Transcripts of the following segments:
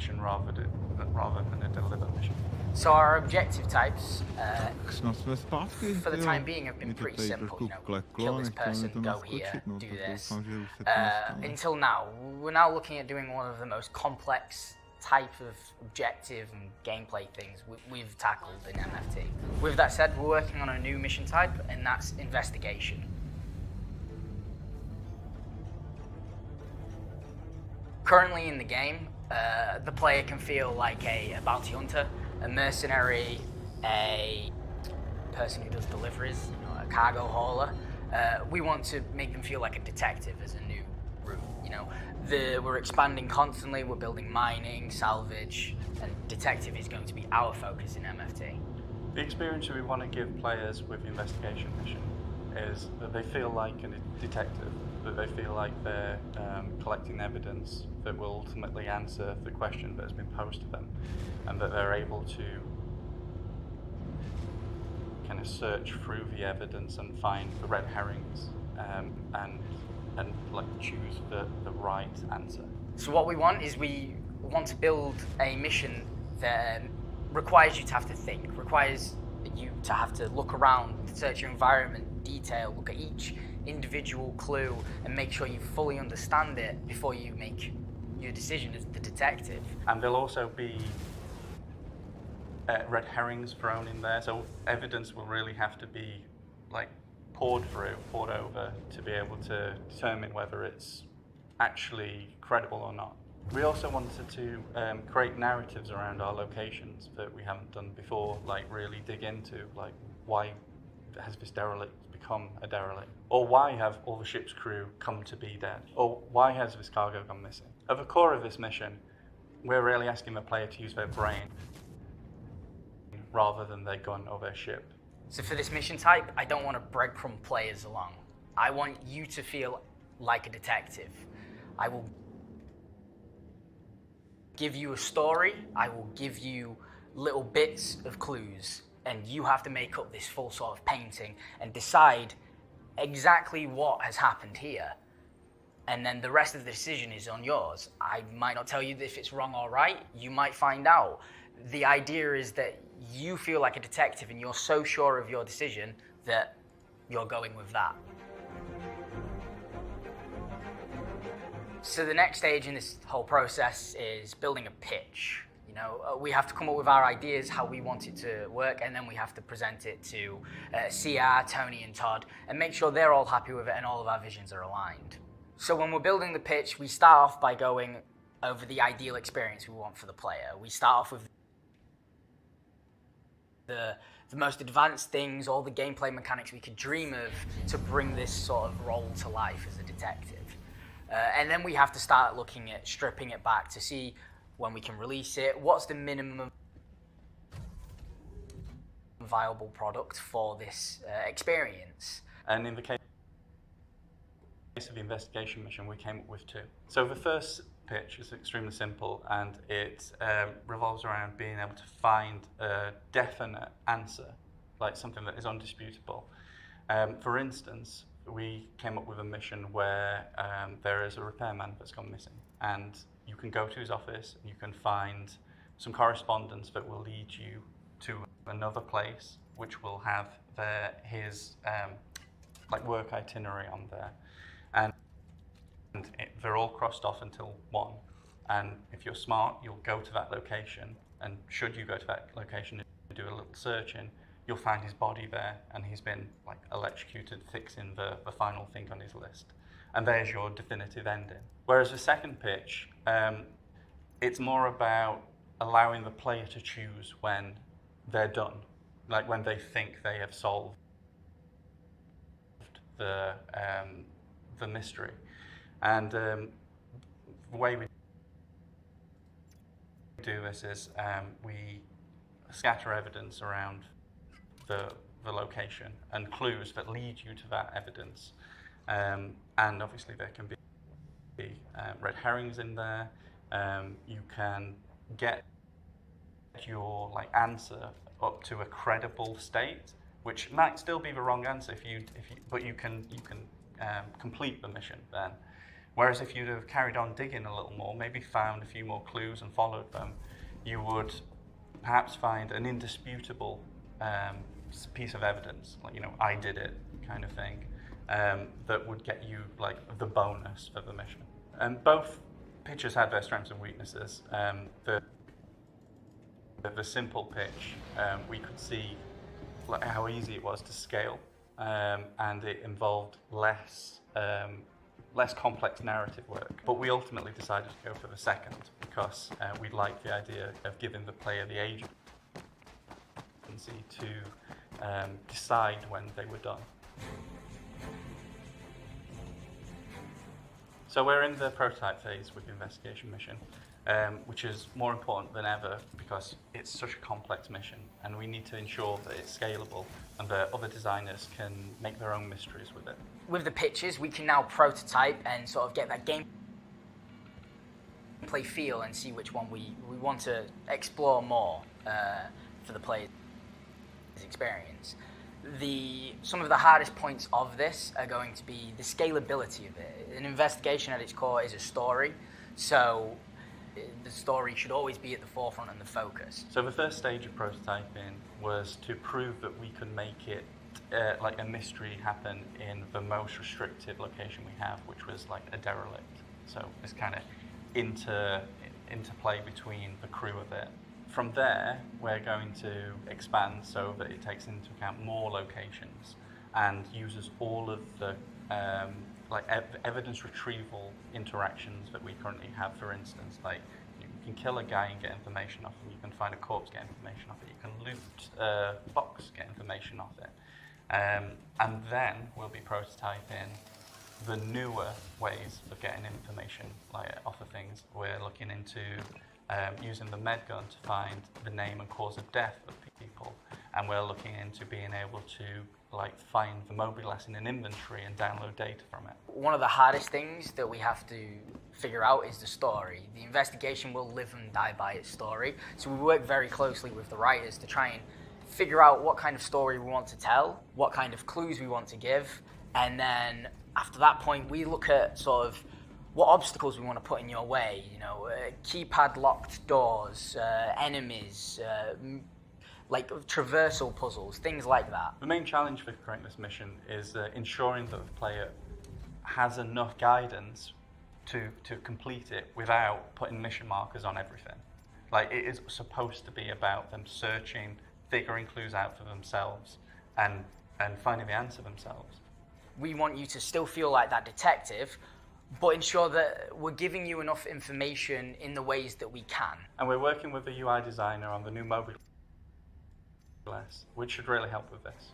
mission rather than a deliver mission. So our objective types, for for the time being, have been pretty simple. You know, kill this person, go here, do this. Until now, we're now looking at doing one of the most complex type of objective and gameplay things we've tackled in MFT. With that said, we're working on a new mission type, and that's investigation. Currently in the game, the player can feel like a bounty hunter, a mercenary, a person who does deliveries, you know, a cargo hauler. We want to make them feel like a detective as a new route. You know, we're expanding constantly. We're building mining, salvage, and detective is going to be our focus in MFT. The experience we want to give players with the investigation mission is that they feel like a detective, that they feel like they're collecting evidence that will ultimately answer the question that has been posed to them, and that they're able to kind of search through the evidence and find the red herrings and like choose the right answer. So what we want is we want to build a mission that requires you to have to think, requires you to have to look around, search your environment, detail, look at each individual clue and make sure you fully understand it before you make your decision as the detective. And there'll also be red herrings thrown in there, so evidence will really have to be like poured over to be able to determine whether it's actually credible or not. We also wanted to create narratives around our locations that we haven't done before, like really dig into, like why has this derelict become a derelict? Or why have all the ship's crew come to be dead? Or why has this cargo gone missing? At the core of this mission, we're really asking the player to use their brain rather than their gun or their ship. So for this mission type, I don't want to breadcrumb players along. I want you to feel like a detective. I will give you a story, I will give you little bits of clues, and you have to make up this full sort of painting and decide exactly what has happened here. And then the rest of the decision is on yours. I might not tell you if it's wrong or right, you might find out. The idea is that you feel like a detective and you're so sure of your decision that you're going with that. So the next stage in this whole process is building a pitch. You know, we have to come up with our ideas, how we want it to work, and then we have to present it to CR, Tony and Todd, and make sure they're all happy with it and all of our visions are aligned. So when we're building the pitch, we start off by going over the ideal experience we want for the player. We start off with the most advanced things, all the gameplay mechanics we could dream of to bring this sort of role to life as a detective. And then we have to start looking at stripping it back to see when we can release it, what's the minimum viable product for this experience. And in the case of the investigation mission, we came up with two. So the first pitch is extremely simple, and it revolves around being able to find a definite answer, like something that is undisputable. For instance, we came up with a mission where there is a repairman that's gone missing, and you can go to his office and you can find some correspondence that will lead you to another place, which will have his like work itinerary on there, and they're all crossed off until one. And if you're smart, you'll go to that location, and should you go to that location and do a little searching, you'll find his body there, and he's been like electrocuted, fixing the final thing on his list. And there's your definitive ending. Whereas the second pitch, it's more about allowing the player to choose when they're done, like when they think they have solved the mystery. And the way we do this is we scatter evidence around the location and clues that lead you to that evidence. And obviously there can be red herrings in there. You can get your answer up to a credible state, which might still be the wrong answer but you can complete the mission then. Whereas if you'd have carried on digging a little more, maybe found a few more clues and followed them, you would perhaps find an indisputable piece of evidence, like, you know, I did it kind of thing, that would get you like the bonus for the mission. And both pitches had their strengths and weaknesses. The simple pitch, we could see like how easy it was to scale, and it involved less complex narrative work. But we ultimately decided to go for the second because we liked the idea of giving the player the agency to decide when they were done. So we're in the prototype phase with the investigation mission, which is more important than ever because it's such a complex mission and we need to ensure that it's scalable and that other designers can make their own mysteries with it. With the pitches, we can now prototype and sort of get that gameplay feel and see which one we want to explore more for the player's experience. Some of the hardest points of this are going to be the scalability of it. An investigation at its core is a story, so the story should always be at the forefront and the focus. So the first stage of prototyping was to prove that we could make it like a mystery happen in the most restrictive location we have, which was like a derelict. So it's kind of interplay between the crew of it. From there, we're going to expand so that it takes into account more locations and uses all of the evidence retrieval interactions that we currently have. For instance, like you can kill a guy and get information off him, you can find a corpse, get information off it, you can loot a box, get information off it. And then we'll be prototyping the newer ways of getting information off of things. We're looking into using the med gun to find the name and cause of death of people, and we're looking into being able to find the mobiles in an inventory and download data from it. One of the hardest things that we have to figure out is the story. The investigation will live and die by its story, so we work very closely with the writers to try and figure out what kind of story we want to tell, what kind of clues we want to give, and then after that point we look at sort of what obstacles we want to put in your way, you know, keypad locked doors, enemies, like traversal puzzles, things like that. The main challenge for creating this mission is ensuring that the player has enough guidance to complete it without putting mission markers on everything. Like, it is supposed to be about them searching, figuring clues out for themselves, and finding the answer themselves. We want you to still feel like that detective, but ensure that we're giving you enough information in the ways that we can. And we're working with the UI designer on the new mobile, which should really help with this.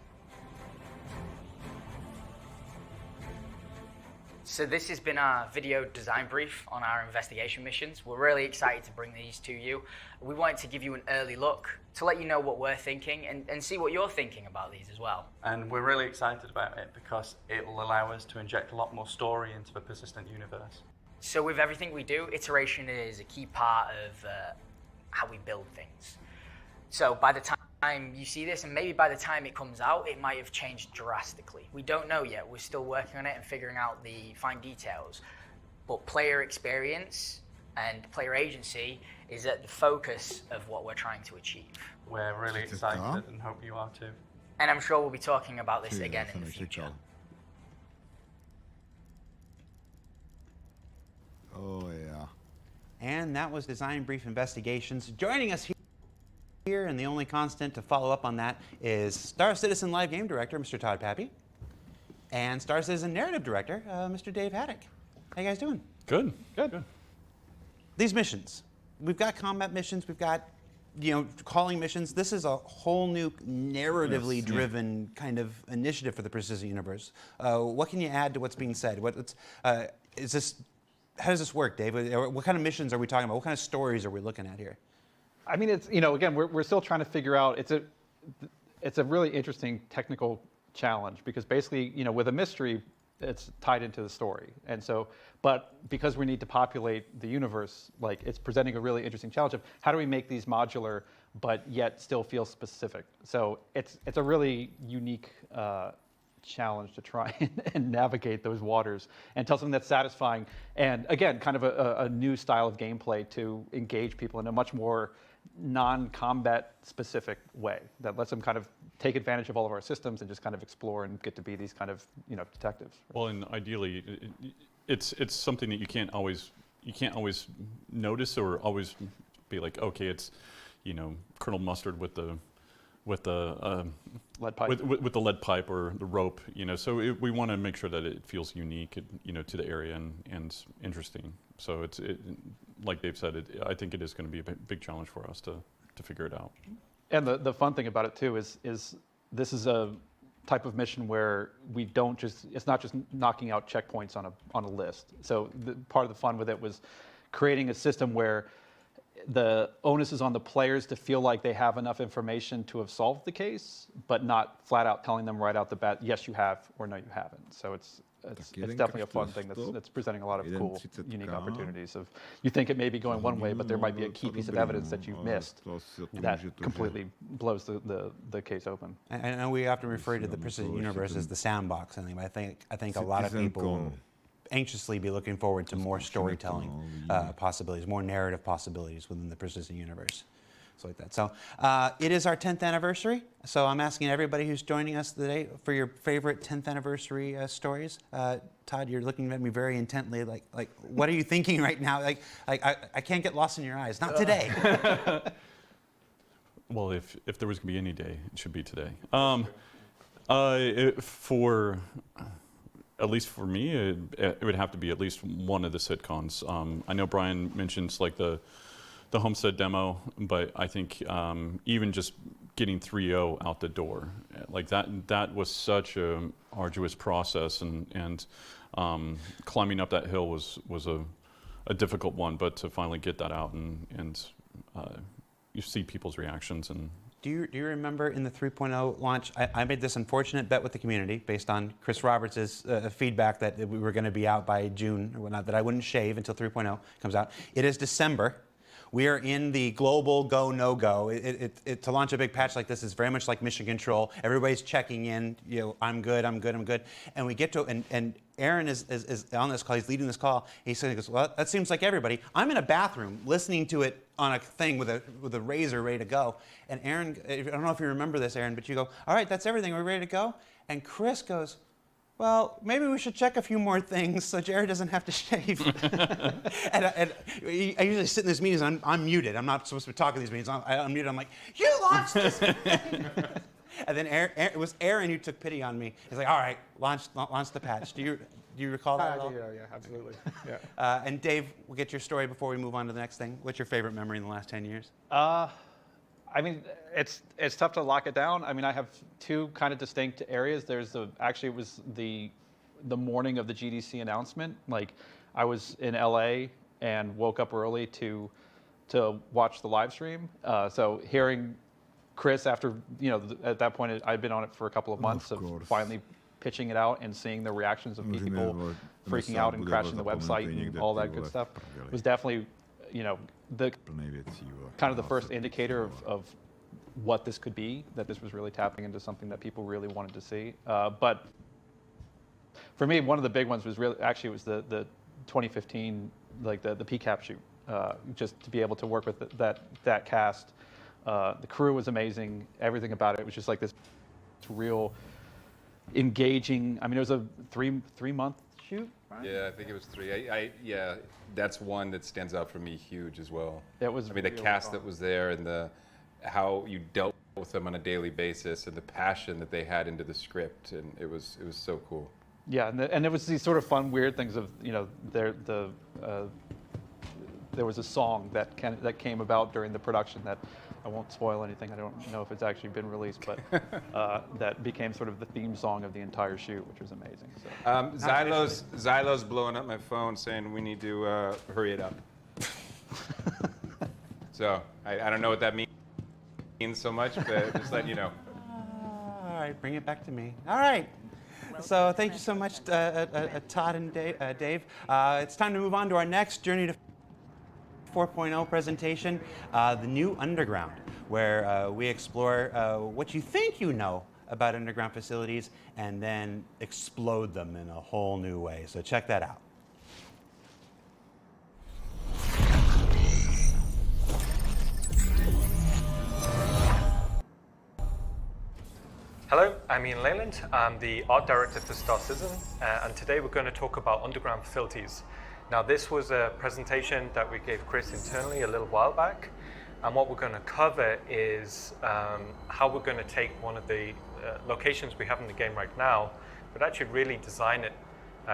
So this has been our video design brief on our investigation missions. We're really excited to bring these to you. We wanted to give you an early look to let you know what we're thinking and see what you're thinking about these as well. And we're really excited about it because it will allow us to inject a lot more story into the persistent universe. So with everything we do, iteration is a key part of how we build things. So by the time you see this, and maybe by the time it comes out, it might have changed drastically. We don't know yet. We're still working on it and figuring out the fine details. But player experience and player agency is at the focus of what we're trying to achieve. We're really excited and hope you are too. And I'm sure we'll be talking about this again in the future. Oh, yeah. And that was Design Brief Investigations. Joining us here, and the only constant to follow up on that, is Star Citizen Live Game Director, Mr. Todd Pappy, and Star Citizen Narrative Director, Mr. Dave Haddock. How you guys doing? Good. Good. These missions. We've got combat missions. We've got, calling missions. This is a whole new narratively driven kind of initiative for the Persistent Universe. What can you add to what's being said? How does this work, Dave? What kind of missions are we talking about? What kind of stories are we looking at here? I mean, it's, again, we're still trying to figure out, it's a really interesting technical challenge because basically, with a mystery, it's tied into the story. And so, but because we need to populate the universe, it's presenting a really interesting challenge of how do we make these modular, but yet still feel specific. So it's a really unique challenge to try and navigate those waters and tell something that's satisfying. And again, kind of a new style of gameplay to engage people in a much more non-combat specific way that lets them kind of take advantage of all of our systems and just kind of explore and get to be these kind of, you know, detectives. Well, and ideally, it's something that you can't always notice or always be like, okay, it's, you know, Colonel Mustard with the lead pipe. with the lead pipe or the rope, you know. So we want to make sure that it feels unique, you know, to the area and interesting. So it's like Dave said, I think it is going to be a big challenge for us to figure it out. And the fun thing about it too is this is a type of mission where we don't just, it's not just knocking out checkpoints on a list. So part of the fun with it was creating a system where the onus is on the players to feel like they have enough information to have solved the case, but not flat out telling them right out the bat, yes, you have, or no, you haven't. So it's definitely a fun thing that's presenting a lot of cool, unique opportunities. Of you think it may be going one way, but there might be a key piece of evidence that you've missed that completely blows the case open. I know we often refer to the Precision Universe as the sandbox, but I think a lot of people will anxiously be looking forward to more storytelling possibilities, more narrative possibilities within the Precision Universe. So like that. So it is our 10th anniversary. So I'm asking everybody who's joining us today for your favorite 10th anniversary stories. Todd, you're looking at me very intently, like what are you thinking right now? Like I can't get lost in your eyes. Not today. Well, if there was going to be any day, it should be today. For at least for me, it would have to be at least one of the sitcoms. I know Brian mentions like the Homestead demo, but I think even just getting 3.0 out the door, like that was such a arduous process, and climbing up that hill was a difficult one, but to finally get that out and you see people's reactions. And Do you remember in the 3.0 launch, I made this unfortunate bet with the community based on Chris Roberts' feedback that we were going to be out by June or whatnot, that I wouldn't shave until 3.0 comes out. It is December. We are in the global go, no go. To launch a big patch like this is very much like mission control. Everybody's checking in, you know, I'm good. And we get to, and Aaron is on this call, he's leading this call. He goes, well, that seems like everybody. I'm in a bathroom listening to it on a thing with a razor ready to go. And Aaron, I don't know if you remember this, Aaron, but you go, all right, that's everything, we're ready to go? And Chris goes, well, maybe we should check a few more things so Jared doesn't have to shave. and I usually sit in these meetings, I'm muted. I'm not supposed to be talking in these meetings. I'm muted. I'm like, you launched this thing! And then it was Aaron who took pity on me. He's like, all right, launch the patch. Do you recall that at all? Yeah, absolutely. Yeah. And Dave, we'll get your story before we move on to the next thing. What's your favorite memory in the last 10 years? I mean, it's tough to lock it down. I mean, I have two kind of distinct areas. Actually, it was the morning of the GDC announcement. Like, I was in LA and woke up early to watch the live stream. So hearing Chris after, you know, at that point, I'd been on it for a couple of months of finally pitching it out and seeing the reactions of people freaking out and crashing the website and all that good stuff was definitely, you know, the kind of the first indicator of what this could be, that this was really tapping into something that people really wanted to see. But for me, one of the big ones was really, actually, it was the 2015, like the PCAP shoot, just to be able to work with that cast. The crew was amazing. Everything about it was just like this real engaging. I mean, it was a three-month shoot, right? Yeah, I think it was 3. Yeah, that's one that stands out for me huge as well. It was. I mean, the really cast fun. that was there and how you dealt with them on a daily basis and the passion that they had into the script, and it was so cool. Yeah, and it was these sort of fun, weird things of, you know, there was a song that came about during the production that I won't spoil anything. I don't know if it's actually been released, but that became sort of the theme song of the entire shoot, which was amazing. So. Xylo's blowing up my phone saying we need to hurry it up. So I don't know what that means so much, but just letting you know. All right, bring it back to me. All right. So thank you so much, Todd and Dave. It's time to move on to our next Journey to 4.0 presentation, the new Underground, where we explore what you think you know about underground facilities and then explode them in a whole new way. So check that out. Hello, I'm Ian Leyland. I'm the art director for StarCitizen, and today we're going to talk about underground facilities. Now, this was a presentation that we gave Chris internally a little while back, and what we're going to cover is how we're going to take one of the locations we have in the game right now, but actually really design it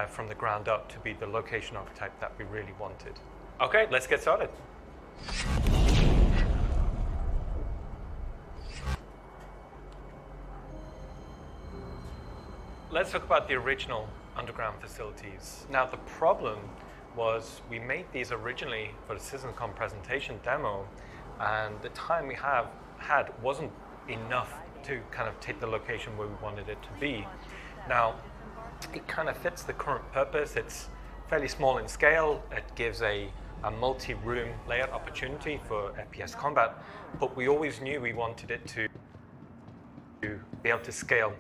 from the ground up to be the location archetype that we really wanted. Okay, let's get started. Let's talk about the original underground facilities. Now, the problem was we made these originally for the CITIZENCON presentation demo, and the time we had wasn't enough to kind of take the location where we wanted it to be. Now, it kind of fits the current purpose. It's fairly small in scale. It gives a multi-room layout opportunity for FPS combat, but we always knew we wanted it to be able to scale,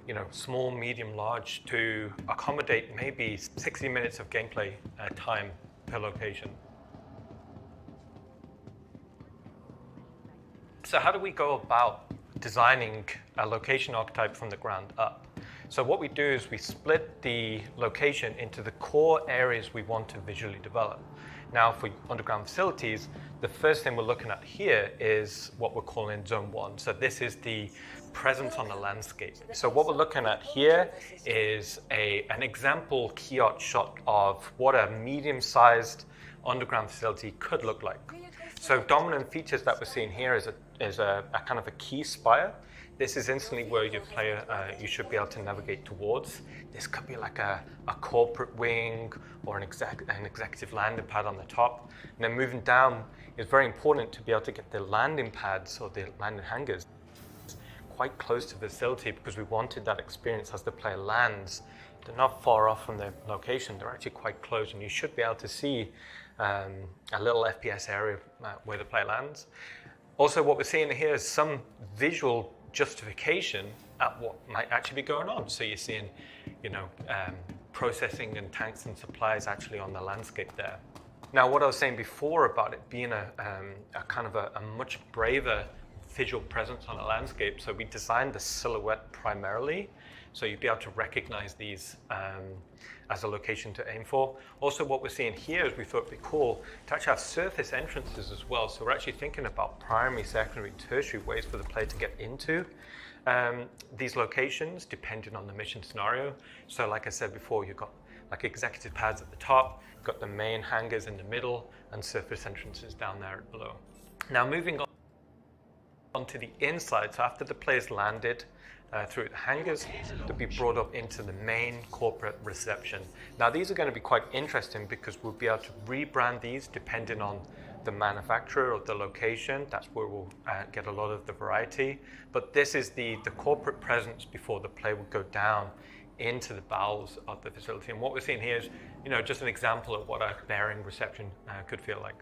you know, small, medium, large, to accommodate maybe 60 minutes of gameplay time per location. So how do we go about designing a location archetype from the ground up? So what we do is we split the location into the core areas we want to visually develop. Now, for underground facilities, the first thing we're looking at here is what we're calling Zone 1. So this is the presence on the landscape. So what we're looking at here is an example key art shot of what a medium-sized underground facility could look like. So dominant features that we're seeing here is a kind of a key spire. This is instantly where your player, you should be able to navigate towards. This could be like a corporate wing or an executive landing pad on the top. And then moving down, it's very important to be able to get the landing pads or the landing hangars quite close to the facility, because we wanted that experience as the player lands. They're not far off from the location, they're actually quite close, and you should be able to see a little FPS area where the player lands. Also, what we're seeing here is some visual justification at what might actually be going on. So you're seeing, you know, processing and tanks and supplies actually on the landscape there. Now, what I was saying before about it being a kind of a much braver visual presence on a landscape, so we designed the silhouette primarily, so you'd be able to recognize these as a location to aim for. Also, what we're seeing here is we thought it'd be cool to actually have surface entrances as well. So we're actually thinking about primary, secondary, tertiary ways for the player to get into these locations, depending on the mission scenario. So like I said before, you've got like executive pads at the top, you've got the main hangars in the middle, and surface entrances down there below. Now, moving on to the inside, so after the player's landed through the hangars, they'll be brought up into the main corporate reception. Now, these are going to be quite interesting because we'll be able to rebrand these depending on the manufacturer or the location. That's where we'll get a lot of the variety. But this is the corporate presence before the player will go down into the bowels of the facility. And what we're seeing here is, you know, just an example of what a bearing reception could feel like.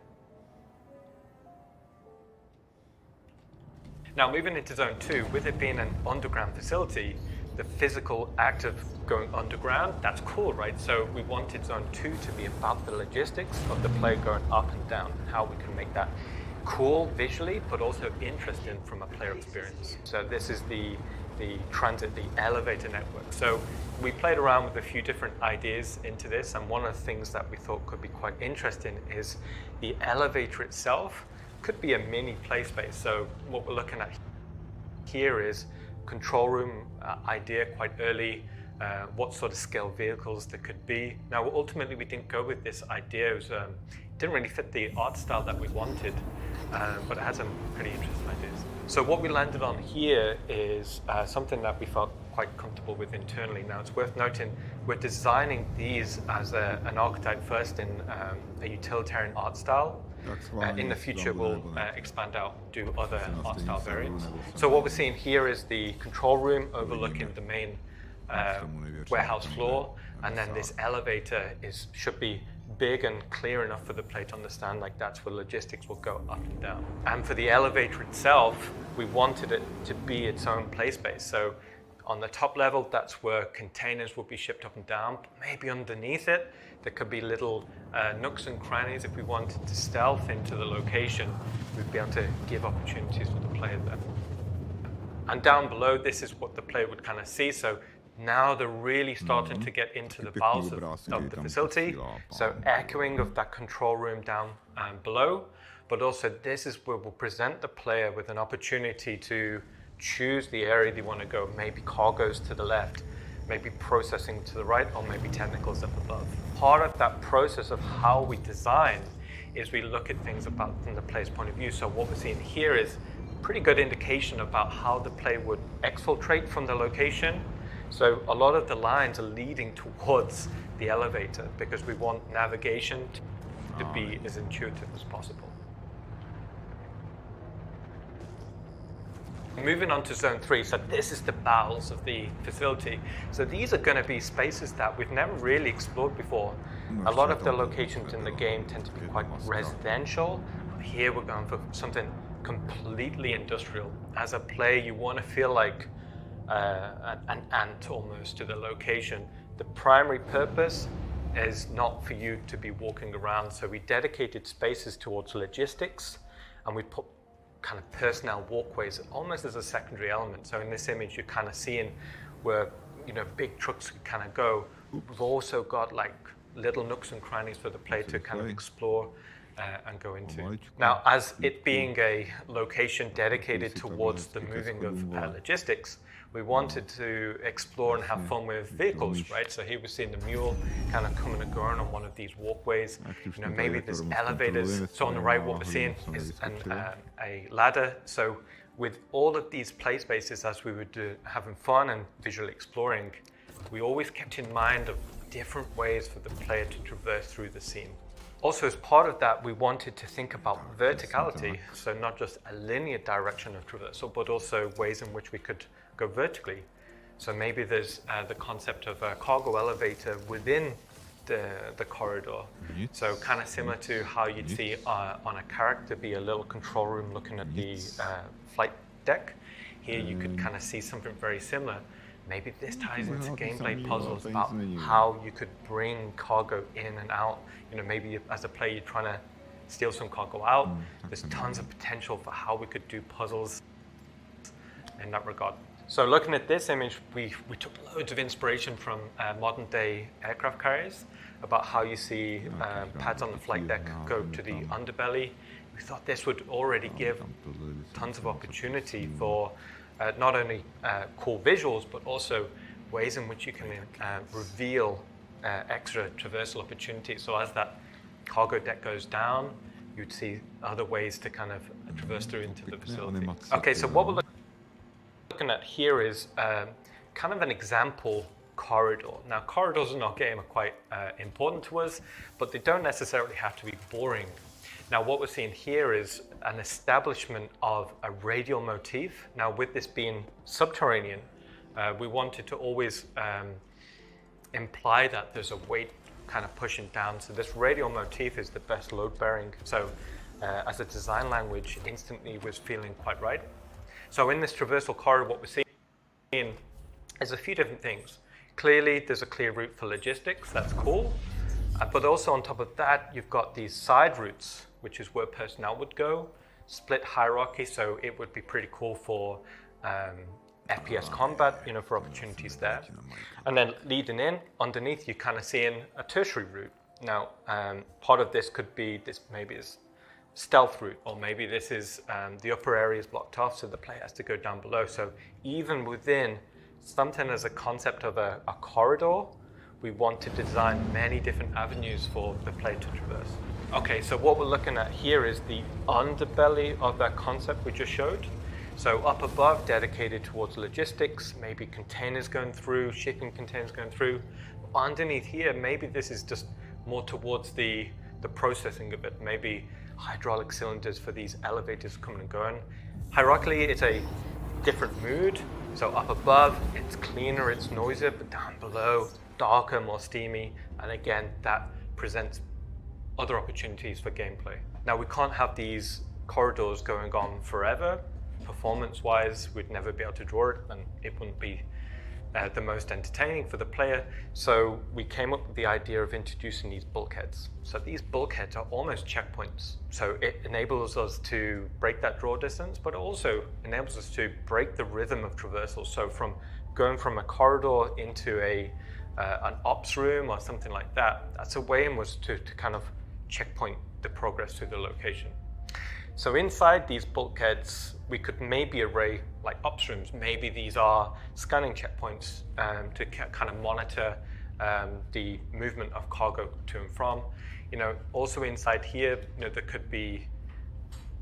Now, moving into Zone 2, with it being an underground facility, the physical act of going underground, that's cool, right? So we wanted Zone 2 to be about the logistics of the player going up and down, and how we can make that cool visually, but also interesting from a player experience. So this is the transit, the elevator network. So we played around with a few different ideas into this, and one of the things that we thought could be quite interesting is the elevator itself could be a mini play space. So what we're looking at here is control room idea quite early, what sort of scale vehicles there could be. Now, ultimately, we didn't go with this idea. It was, didn't really fit the art style that we wanted, but it had some pretty interesting ideas. So what we landed on here is something that we felt quite comfortable with internally. Now, it's worth noting we're designing these as an archetype first in a utilitarian art style. In the future, we'll expand out, do other art style variants. So what we're seeing here is the control room overlooking the main warehouse floor, and then this elevator should be big and clear enough for the player to understand, like that's where logistics will go up and down. And for the elevator itself, we wanted it to be its own play space. So On the top level, that's where containers will be shipped up and down. Maybe underneath it, there could be little nooks and crannies. If we wanted to stealth into the location, we'd be able to give opportunities for the player there. And down below, this is what the player would kind of see. So now they're really starting to get into the bowels of the facility. So echoing of that control room down below. But also this is where we'll present the player with an opportunity to choose the area they want to go. Maybe cargoes to the left, maybe processing to the right, or maybe technicals up above. Part of that process of how we design is we look at things about from the player's point of view. So what we're seeing here is a pretty good indication about how the player would exfiltrate from the location. So a lot of the lines are leading towards the elevator because we want navigation to be as intuitive as possible. Moving on to zone 3, so this is the bowels of the facility. So these are going to be spaces that we've never really explored before. A lot of the locations in the game tend to be quite residential. Here we're going for something completely industrial. As a player, you want to feel like an ant almost to the location. The primary purpose is not for you to be walking around, so we dedicated spaces towards logistics, and we put kind of personnel walkways almost as a secondary element. So in this image, you're kind of seeing where, you know, big trucks kind of go. We've also got like little nooks and crannies for the player to kind of explore and go into. Now, as it being a location dedicated towards the moving of logistics, we wanted to explore and have fun with vehicles, right? So here we're seeing the mule kind of coming and going on one of these walkways. You know, maybe there's elevators. So on the right, what we're seeing is a ladder. So with all of these play spaces, as we were having fun and visually exploring, we always kept in mind of different ways for the player to traverse through the scene. Also, as part of that, we wanted to think about verticality. So not just a linear direction of traversal, but also ways in which we could go vertically. So maybe there's the concept of a cargo elevator within the corridor. So kind of similar to how you'd see on a character be a little control room looking at the flight deck. Here you could kind of see something very similar. Maybe this ties into gameplay puzzles about how you could bring cargo in and out. You know, maybe as a player you're trying to steal some cargo out. There's tons of potential for how we could do puzzles in that regard. So looking at this image, we took loads of inspiration from modern day aircraft carriers about how you see pads on the flight deck go to the underbelly. We thought this would already give tons of opportunity for not only cool visuals, but also ways in which you can reveal extra traversal opportunities. So as that cargo deck goes down, you'd see other ways to kind of traverse through into the facility. Okay, so what we're looking at here is kind of an example corridor. Now, corridors in our game are quite important to us, but they don't necessarily have to be boring. Now, what we're seeing here is an establishment of a radial motif. Now, with this being subterranean, we wanted to always imply that there's a weight kind of pushing down. So this radial motif is the best load bearing. So as a design language, instantly was feeling quite right. So in this traversal corridor, what we're seeing is a few different things. Clearly, there's a clear route for logistics. That's cool. But also on top of that, you've got these side routes, which is where personnel would go, split hierarchy. So it would be pretty cool for FPS combat, you know, for opportunities there. And then leading in, underneath, you're kind of seeing a tertiary route. Now, part of this could be this maybe is stealth route, or maybe this is the upper area is blocked off, so the player has to go down below. So even within something as a concept of a corridor, we want to design many different avenues for the player to traverse. Okay, so what we're looking at here is the underbelly of that concept we just showed. So up above, dedicated towards logistics, maybe containers going through, shipping containers going through. Underneath here, maybe this is just more towards the processing of it, maybe hydraulic cylinders for these elevators coming and going. Hierarchically, it's a different mood. So up above, it's cleaner, it's noisier, but down below, darker, more steamy. And again, that presents other opportunities for gameplay. Now, we can't have these corridors going on forever. Performance-wise, we'd never be able to draw it, and it wouldn't be the most entertaining for the player. So we came up with the idea of introducing these bulkheads. So these bulkheads are almost checkpoints. So it enables us to break that draw distance, but it also enables us to break the rhythm of traversal. So from going from a corridor into an ops room or something like that, that's a way in which to kind of checkpoint the progress to the location. So inside these bulkheads, we could maybe array like ops rooms. Maybe these are scanning checkpoints to kind of monitor the movement of cargo to and from. Also inside here, there could be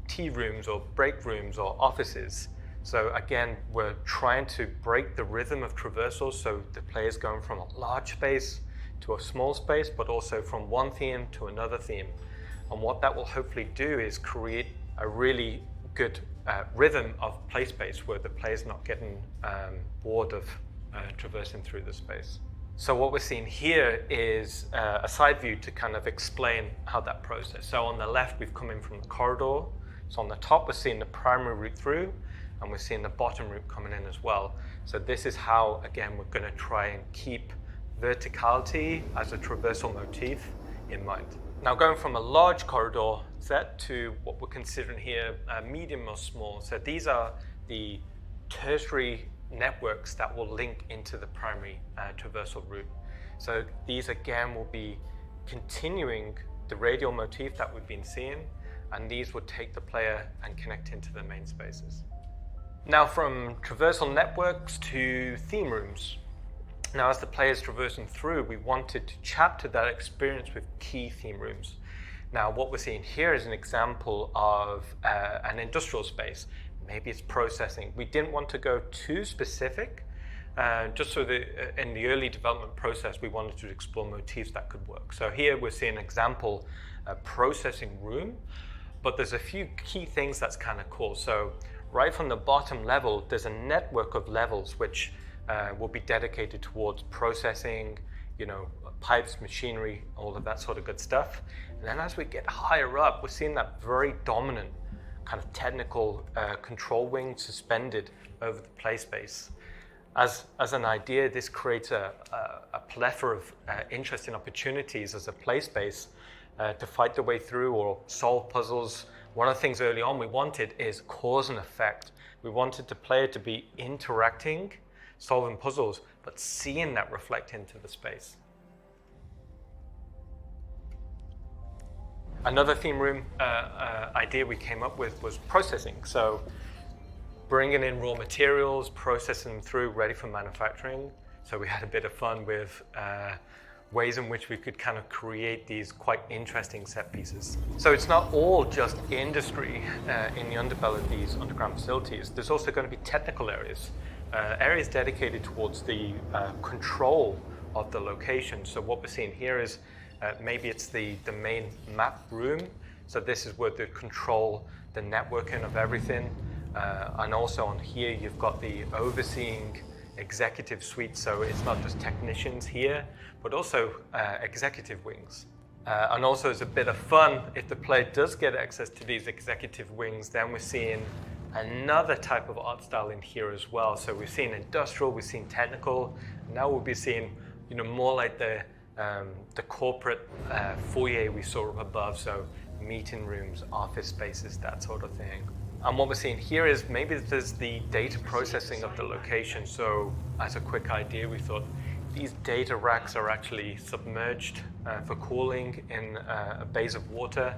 tea rooms or break rooms or offices. So again, we're trying to break the rhythm of traversal, so the player's going from a large space to a small space, but also from one theme to another theme. And what that will hopefully do is create a really good rhythm of play space where the player's not getting bored of traversing through the space. So what we're seeing here is a side view to kind of explain how that process. So on the left, we've come in from the corridor. So on the top, we're seeing the primary route through, and we're seeing the bottom route coming in as well. So this is how, again, we're going to try and keep verticality as a traversal motif in mind. Now going from a large corridor set to what we're considering here medium or small. So these are the tertiary networks that will link into the primary traversal route. So these again will be continuing the radial motif that we've been seeing, and these would take the player and connect into the main spaces. Now from traversal networks to theme rooms. Now as the player's traversing through, we wanted to chapter that experience with key theme rooms. Now what we're seeing here is an example of an industrial space. Maybe it's processing. We didn't want to go too specific, just so that in the early development process, we wanted to explore motifs that could work. So here we're seeing an example, a processing room, but there's a few key things that's kind of cool. So right from the bottom level, there's a network of levels which will be dedicated towards processing, pipes, machinery, all of that sort of good stuff. And then as we get higher up, we're seeing that very dominant kind of technical control wing suspended over the play space. As an idea, this creates a plethora of interesting opportunities as a play space to fight the way through or solve puzzles. One of the things early on we wanted is cause and effect. We wanted the player to be interacting, solving puzzles, but seeing that reflect into the space. Another theme room idea we came up with was processing. So bringing in raw materials, processing them through, ready for manufacturing. So we had a bit of fun with ways in which we could kind of create these quite interesting set pieces. So it's not all just industry in the underbelly of these underground facilities. There's also going to be technical areas, areas dedicated towards the control of the location. So what we're seeing here is maybe it's the main map room. So this is where they control the networking of everything. And also on here, you've got the overseeing executive suite. So it's not just technicians here, but also executive wings. And also as a bit of fun, if the player does get access to these executive wings, then we're seeing another type of art style in here as well. So we've seen industrial, we've seen technical. Now we'll be seeing, more like the corporate foyer we saw up above. So meeting rooms, office spaces, that sort of thing. And what we're seeing here is maybe there's the data processing of the location. So as a quick idea, we thought these data racks are actually submerged for cooling in a base of water.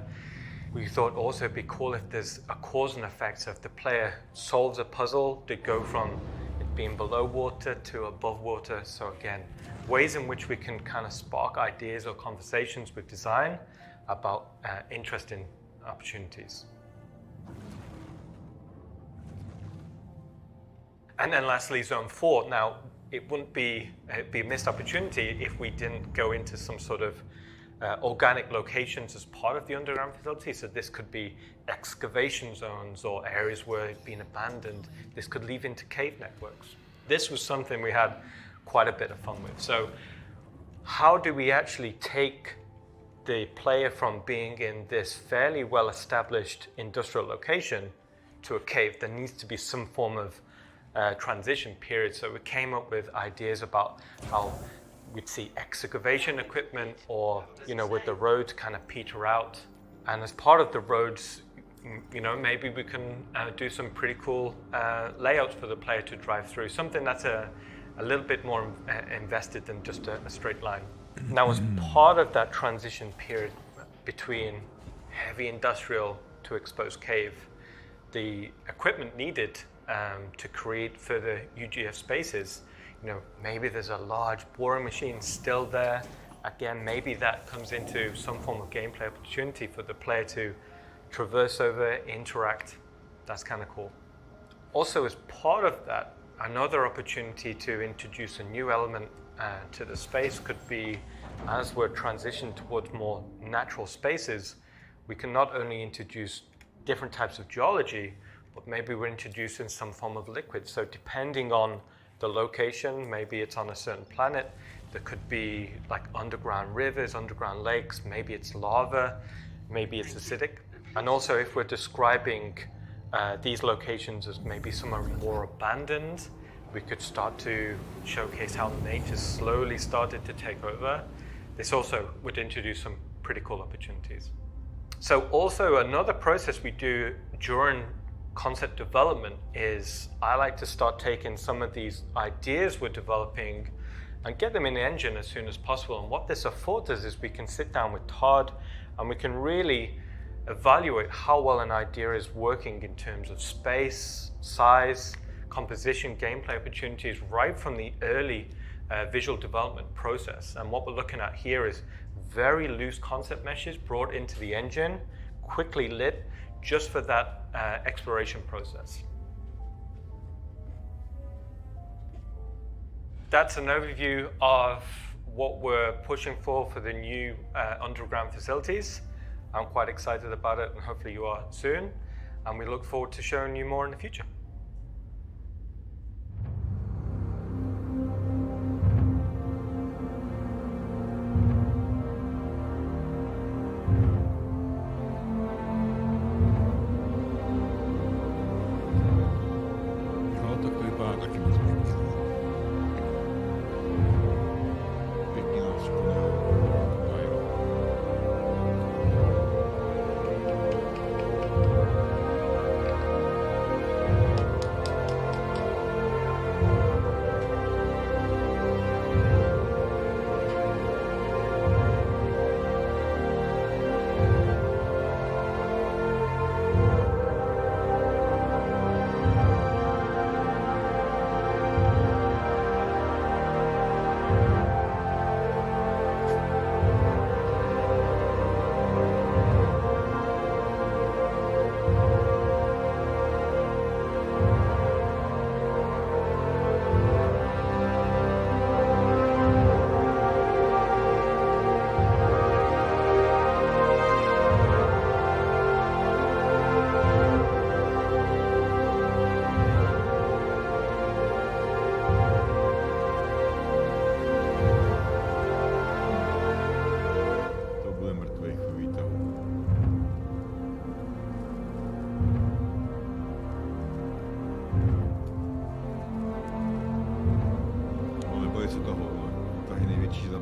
We thought also it'd be cool if there's a cause and effect. So if the player solves a puzzle, they go from it being below water to above water. So again, ways in which we can kind of spark ideas or conversations with design about interesting opportunities. And then lastly, Zone 4. Now, it wouldn't be a missed opportunity if we didn't go into some sort of organic locations as part of the underground facility. So this could be excavation zones or areas where it's been abandoned. This could lead into cave networks. This was something we had quite a bit of fun with. So how do we actually take the player from being in this fairly well-established industrial location to a cave? There needs to be some form of transition period. So we came up with ideas about how we'd see excavation equipment, or with the roads kind of peter out. And as part of the roads, maybe we can do some pretty cool layouts for the player to drive through. Something that's a little bit more invested than just a straight line. Now, as part of that transition period between heavy industrial to exposed cave, the equipment needed to create further UGF spaces, maybe there's a large boring machine still there. Again, maybe that comes into some form of gameplay opportunity for the player to traverse over, interact. That's kind of cool. Also, as part of that, another opportunity to introduce a new element to the space could be, as we're transitioning towards more natural spaces, we can not only introduce different types of geology, but maybe we're introducing some form of liquid. So depending on the location, maybe it's on a certain planet, there could be like underground rivers, underground lakes, maybe it's lava, maybe it's acidic. And also, if we're describing these locations as maybe some are more abandoned, we could start to showcase how nature slowly started to take over. This also would introduce some pretty cool opportunities. So also another process we do during concept development is I like to start taking some of these ideas we're developing and get them in the engine as soon as possible. And what this affords us is we can sit down with Todd and we can really evaluate how well an idea is working in terms of space, size, composition, gameplay opportunities, right from the early visual development process. And what we're looking at here is very loose concept meshes brought into the engine, quickly lit, just for that exploration process. That's an overview of what we're pushing for the new underground facilities. I'm quite excited about it, and hopefully you are soon. And we look forward to showing you more in the future. No, tak to vypadá taky moc pěkně. Pěkně nás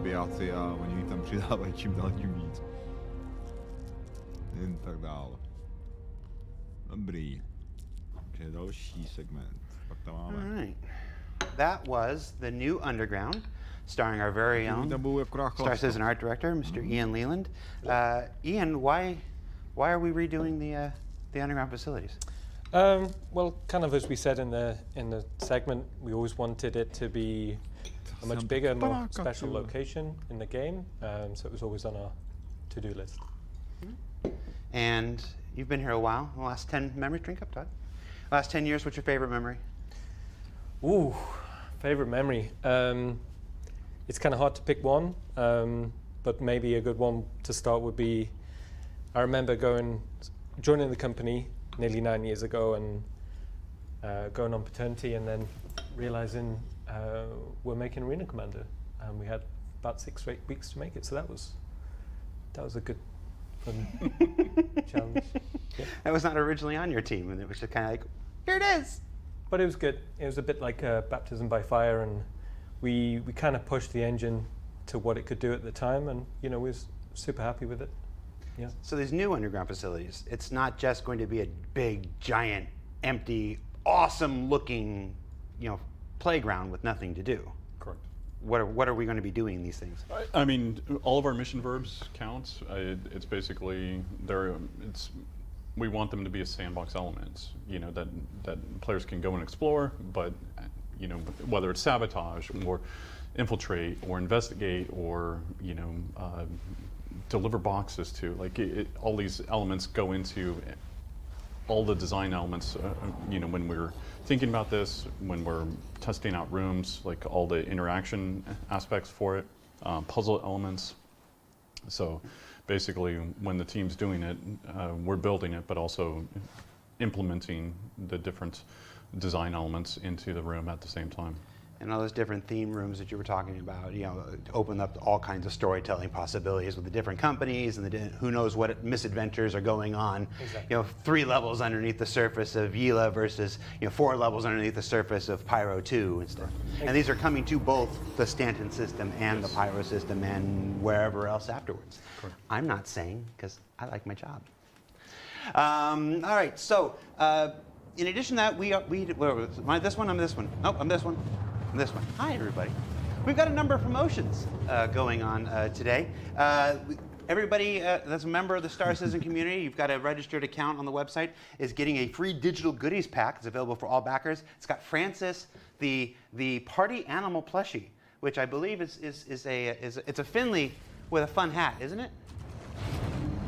zabijáci a oni jich tam přidávají čím dál tím víc. Jen tak dál. Dobrý. Takže další segment. Pak tam máme. All right. That was the new Underground, starring our very own Star Citizen art director, Mr. Ian Leland. Ian, why are we redoing the Underground facilities? Well, kind of as we said in the segment, we always wanted it to be a much bigger, more special location in the game, so it was always on our to-do list. And you've been here a while. The last 10 memories, drink up, Todd. Last 10 years, what's your favorite memory? Ooh, favorite memory. It's kind of hard to pick one, but maybe a good one to start would be, I remember joining the company nearly 9 years ago and going on paternity and then realizing we're making Arena Commander, and we had about 6 or 8 weeks to make it, so that was a good fun challenge. Yeah. That was not originally on your team, and it was just kind of like, here it is. But it was good. It was a bit like baptism by fire, and we kind of pushed the engine to what it could do at the time, and we was super happy with it. Yeah. So these new underground facilities, it's not just going to be a big, giant, empty, awesome-looking, playground with nothing to do. Correct. What are we going to be doing in these things? I mean, all of our mission verbs count. It's basically we want them to be as sandbox elements, that players can go and explore, but whether it's sabotage or infiltrate or investigate or deliver boxes to, all these elements go into all the design elements. When we're thinking about this, when we're testing out rooms, like all the interaction aspects for it, puzzle elements. So basically, when the team's doing it, we're building it, but also implementing the different design elements into the room at the same time. And all those different theme rooms that you were talking about, open up all kinds of storytelling possibilities with the different companies and who knows what misadventures are going on. Exactly. 3 levels underneath the surface of Yila versus 4 levels underneath the surface of Pyro 2 and stuff. And these are coming to both the Stanton system and the Pyro system and wherever else afterwards. Correct. I'm not saying, because I like my job. All right, so in addition to that, am I this one? I'm this one. Nope, I'm this one. This one. Hi, everybody. We've got a number of promotions going on today. Everybody that's a member of the Star Citizen community, you've got a registered account on the website, is getting a free digital goodies pack. It's available for all backers. It's got Francis, the party animal plushie, which I believe is a Finley with a fun hat, isn't it?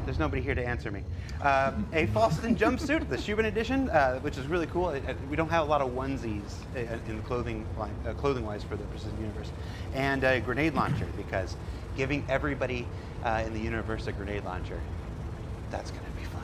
There's nobody here to answer me. A Falston jumpsuit, the Shubin edition, which is really cool. We don't have a lot of onesies in the clothing-wise for the Precision Universe. And a grenade launcher, because giving everybody in the universe a grenade launcher, that's going to be fun.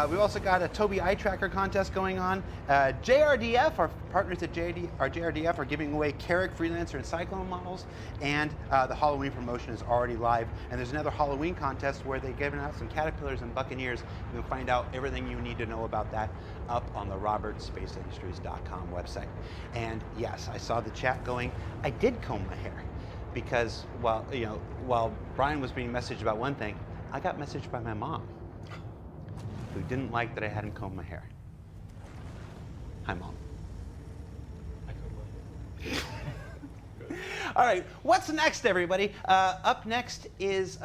We've also got a Toby Eye Tracker contest going on. JRDF, our partners at JRDF are giving away Carrick, Freelancer, and Cyclone models. And the Halloween promotion is already live. And there's another Halloween contest where they've given out some Caterpillars and Buccaneers. You can find out everything you need to know about that up on the robertspaceindustries.com website. And yes, I saw the chat going. I did comb my hair because while Brian was being messaged about one thing, I got messaged by my mom, who didn't like that I hadn't combed my hair. Hi, Mom. All right, what's next, everybody? Up next is,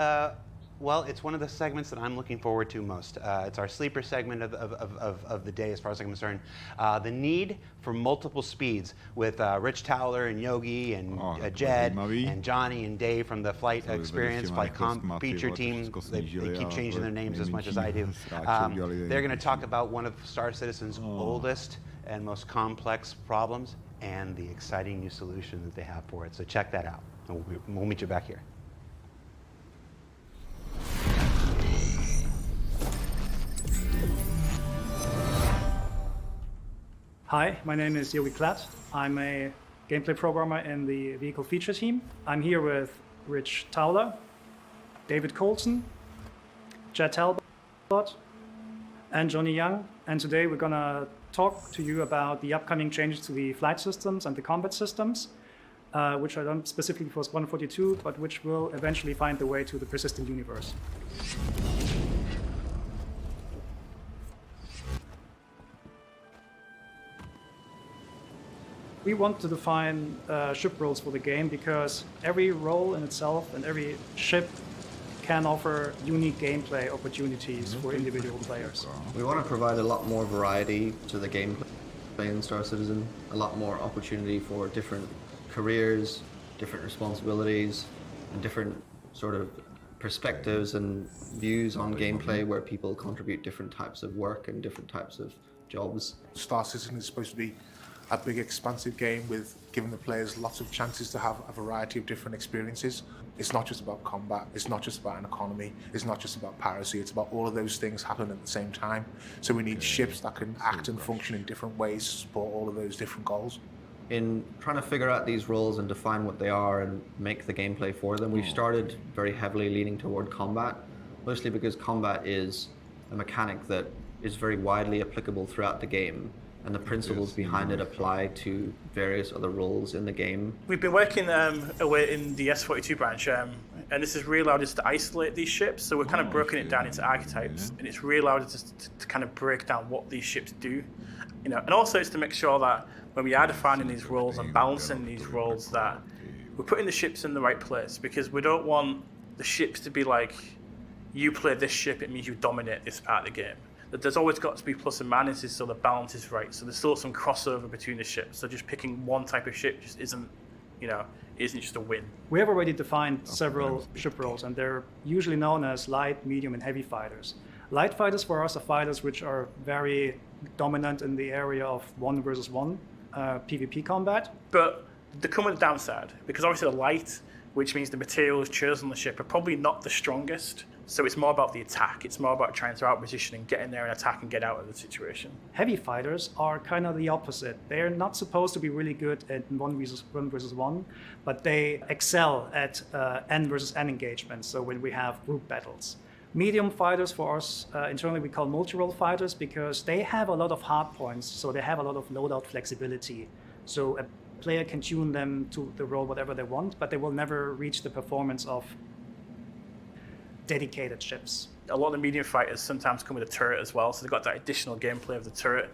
it's one of the segments that I'm looking forward to most. It's our sleeper segment of the day, as far as I'm concerned. The need for multiple speeds with Rich Towler and Yogi and Jed and Johnny and Dave from the Flight Experience, FlightCom feature team. They keep changing their names as much as I do. They're going to talk about one of Star Citizen's oldest and most complex problems and the exciting new solution that they have for it. So check that out. And we'll meet you back here. Hi, my name is Yogi Klatt. I'm a gameplay programmer in the vehicle feature team. I'm here with Rich Towler, David Colson, Jed Talbot, and Johnny Young. And today we're gonna talk to you about the upcoming changes to the flight systems and the combat systems, which are done specifically for Squadron 42, but which will eventually find their way to the persistent universe. We want to define ship roles for the game because every role in itself and every ship can offer unique gameplay opportunities for individual players. We want to provide a lot more variety to the gameplay in Star Citizen, a lot more opportunity for different careers, different responsibilities, and different sort of perspectives and views on gameplay where people contribute different types of work and different types of jobs. Star Citizen is supposed to be a big expansive game with giving the players lots of chances to have a variety of different experiences. It's not just about combat, it's not just about an economy, it's not just about piracy, it's about all of those things happening at the same time. So we need ships that can act and function in different ways to support all of those different goals. In trying to figure out these roles and define what they are and make the gameplay for them, we started very heavily leaning toward combat, mostly because combat is a mechanic that is very widely applicable throughout the game. and the principles behind it apply to various other roles in the game. We've been working away in the S42 branch, and this has really allowed us to isolate these ships. So we're kind of broken it down into archetypes, and it's really allowed us to kind of break down what these ships do. You know, and also it's to make sure that when we are defining these roles and balancing these roles, that we're putting the ships in the right place, because we don't want the ships to be like, you play this ship, it means you dominate this part of the game. That there's always got to be plus and minuses so the balance is right. So there's still some crossover between the ships. So just picking one type of ship just isn't, you know, isn't just a win. We have already defined several ship roles, and they're usually known as light, medium, and heavy fighters. Light fighters for us are fighters which are very dominant in the area of 1 versus 1 PvP combat. But they come with a downside, because obviously the light, which means the materials chosen on the ship, are probably not the strongest. So it's more about the attack. It's more about trying to outposition and get in there and attack and get out of the situation. Heavy fighters are kind of the opposite. They're not supposed to be really good at 1 versus 1, but they excel at N versus N engagements, so when we have group battles. Medium fighters for us, internally we call multi-role fighters, because they have a lot of hard points, so they have a lot of loadout flexibility. So a player can tune them to the role whatever they want, but they will never reach the performance of dedicated ships. A lot of the medium fighters sometimes come with a turret as well, so they've got that additional gameplay of the turret,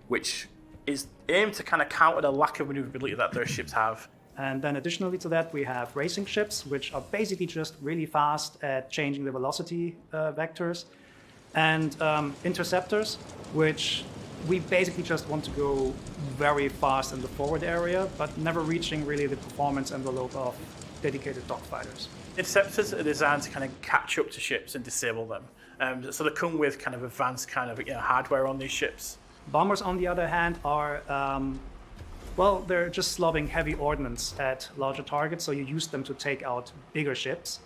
which is aimed to kind of counter the lack of maneuverability that their ships have. And then additionally to that, we have racing ships, which are basically just really fast at changing the velocity vectors, and interceptors, which we basically just want to go very fast in the forward area, but never reaching really the performance envelope of dedicated dogfighters. Interceptors are designed to kind of catch up to ships and disable them. So they come with kind of advanced kind of hardware on these ships. Bombers, on the other hand, are, well, they're just lobbing heavy ordnance at larger targets, so you use them to take out bigger ships.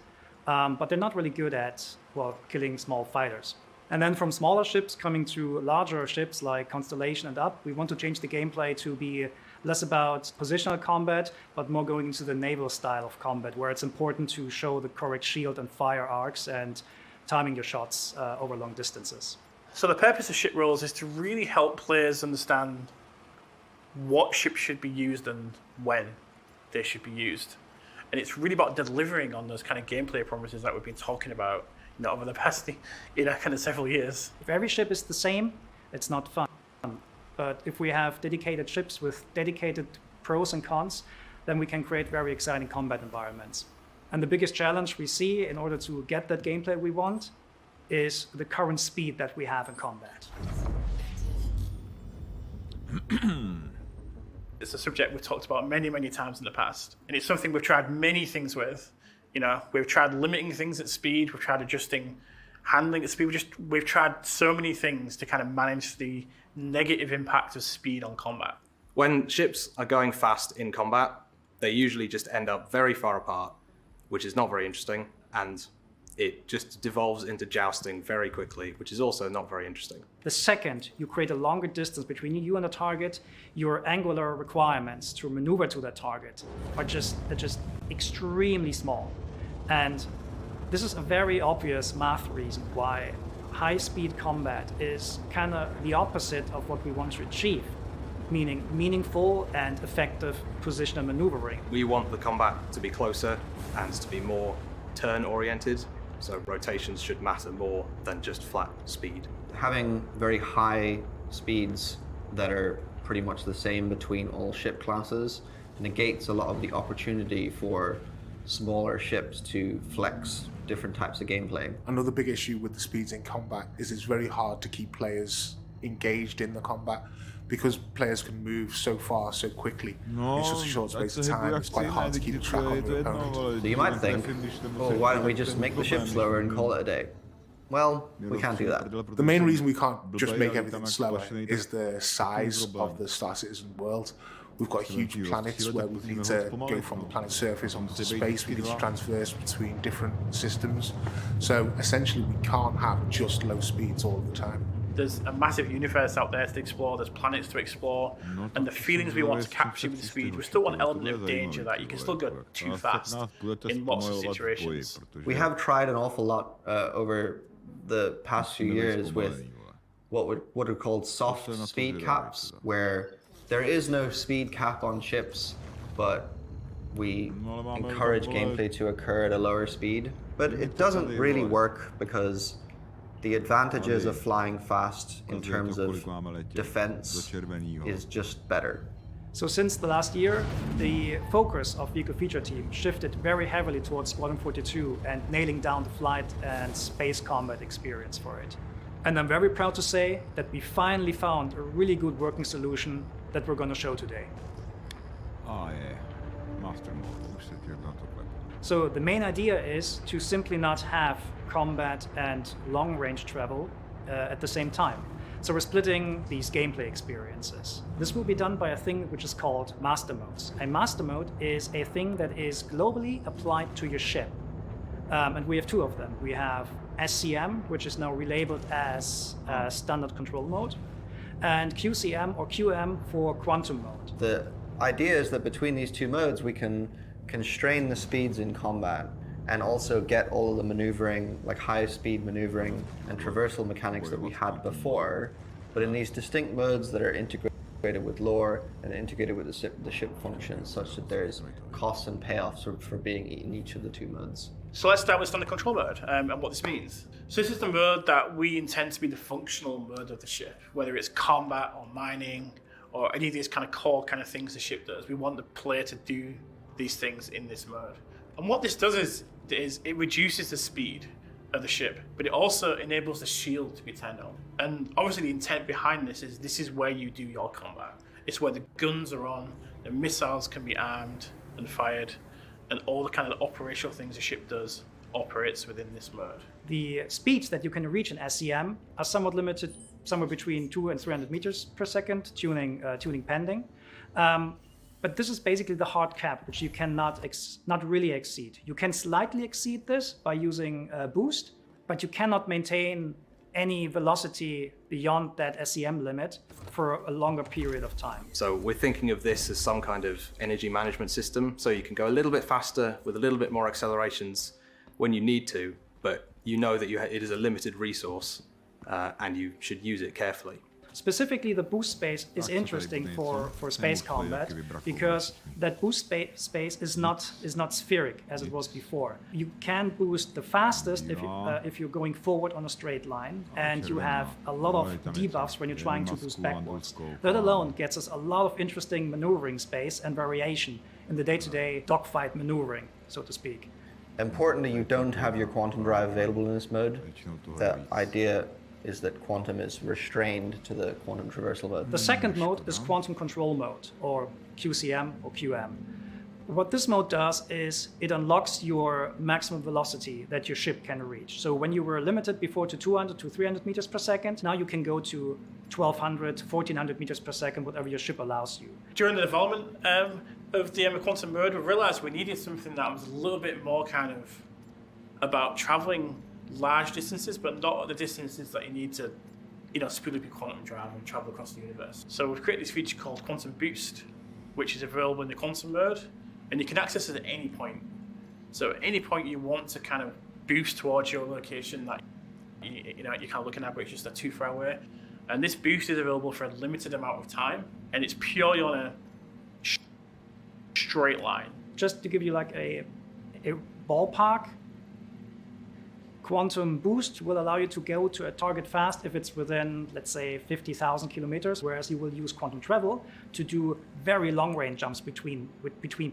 But they're not really good at, well, killing small fighters. And then from smaller ships coming to larger ships like Constellation and up, we want to change the gameplay to be less about positional combat, but more going into the naval style of combat, where it's important to show the correct shield and fire arcs and timing your shots over long distances. So the purpose of ship roles is to really help players understand what ships should be used and when they should be used. And it's really about delivering on those kind of gameplay promises that we've been talking about, you know, over the past kind of several years. If every ship is the same, it's not fun. But if we have dedicated ships with dedicated pros and cons, then we can create very exciting combat environments. And the biggest challenge we see in order to get that gameplay we want is the current speed that we have in combat. It's a subject we've talked about many, many times in the past. And it's something we've tried many things with. You know, we've tried limiting things at speed, we've tried adjusting handling at speed. We've tried so many things to kind of manage the negative impact of speed on combat. When ships are going fast in combat, they usually just end up very far apart, which is not very interesting, and it just devolves into jousting very quickly, which is also not very interesting. The second you create a longer distance between you and the target, your angular requirements to maneuver to that target are just extremely small. And this is a very obvious math reason why high-speed combat is kind of the opposite of what we want to achieve, meaning meaningful and effective positional maneuvering. We want the combat to be closer and to be more turn-oriented, so rotations should matter more than just flat speed. Having very high speeds that are pretty much the same between all ship classes negates a lot of the opportunity for smaller ships to flex different types of gameplay. Another big issue with the speeds in combat is it's very hard to keep players engaged in the combat because players can move so far so quickly in such a short space of time. It's quite hard to keep track of the opponent. So you might think, well, why don't we just make the ship slower and call it a day? Well, we can't do that. The main reason we can't just make everything slower is the size of the Star Citizen world. We've got huge planets where we need to go from the planet's surface onto space. We need to transverse between different systems. So essentially we can't have just low speeds all the time. There's a massive universe out there to explore, there's planets to explore, and the feelings we want to capture with the speed, we still want an element of danger that you can still go too fast in lots of situations. We have tried an awful lot over the past few years with what are called soft speed caps, where there is no speed cap on ships, but we encourage gameplay to occur at a lower speed. But it doesn't really work because the advantages of flying fast in terms of defense is just better. So since the last year, the focus of Vehicle Feature Team shifted very heavily towards Squadron 42 and nailing down the flight and space combat experience for it. And I'm very proud to say that we finally found a really good working solution that we're going to show today. So the main idea is to simply not have combat and long-range travel at the same time. So we're splitting these gameplay experiences. This will be done by a thing which is called master modes. A master mode is a thing that is globally applied to your ship. And we have two of them. We have SCM, which is now relabeled as standard control mode, and QCM or QM for quantum mode. The idea is that between these two modes, we can constrain the speeds in combat and also get all of the maneuvering, like high-speed maneuvering and traversal mechanics that we had before, but in these distinct modes that are integrated with lore and integrated with the ship functions, such that there's costs and payoffs for being in each of the two modes. So let's start with standard control mode and what this means. So this is the mode that we intend to be the functional mode of the ship, whether it's combat or mining or any of these kind of core kind of things the ship does. We want the player to do these things in this mode. And what this does is it reduces the speed of the ship, but it also enables the shield to be turned on. And obviously the intent behind this is where you do your combat. It's where the guns are on, the missiles can be armed and fired, and all the kind of operational things the ship does operates within this mode. The speeds that you can reach in SCM are somewhat limited, somewhere between 200 and 300 meters per second, tuning pending. But this is basically the hard cap, which you cannot not really exceed. You can slightly exceed this by using boost, but you cannot maintain any velocity beyond that SCM limit for a longer period of time. So we're thinking of this as some kind of energy management system, so you can go a little bit faster with a little bit more accelerations when you need to, but you know that it is a limited resource and you should use it carefully. Specifically, the boost space is interesting for space combat because that boost space is not spheric as it was before. You can boost the fastest if you're going forward on a straight line, and you have a lot of debuffs when you're trying to boost backwards. That alone gets us a lot of interesting maneuvering space and variation in the day-to-day dogfight maneuvering, so to speak. Importantly, you don't have your quantum drive available in this mode. The idea is that quantum is restrained to the quantum traversal mode. The second mode is quantum control mode, or QCM or QM. What this mode does is it unlocks your maximum velocity that your ship can reach. So when you were limited before to 200 to 300 meters per second, now you can go to 1200, 1400 meters per second, whatever your ship allows you. During the development of the quantum mode, we realized we needed something that was a little bit more kind of about traveling large distances, but not the distances that you need to, speed up your quantum drive and travel across the universe. So we've created this feature called Quantum Boost, which is available in the quantum mode, and you can access it at any point. So at any point you want to kind of boost towards your location that you're kind of looking at, but it's just too far away. And this boost is available for a limited amount of time, and it's purely on a straight line. Just to give you like a ballpark, Quantum Boost will allow you to go to a target fast if it's within, let's say, 50,000 kilometers, whereas you will use Quantum Travel to do very long-range jumps between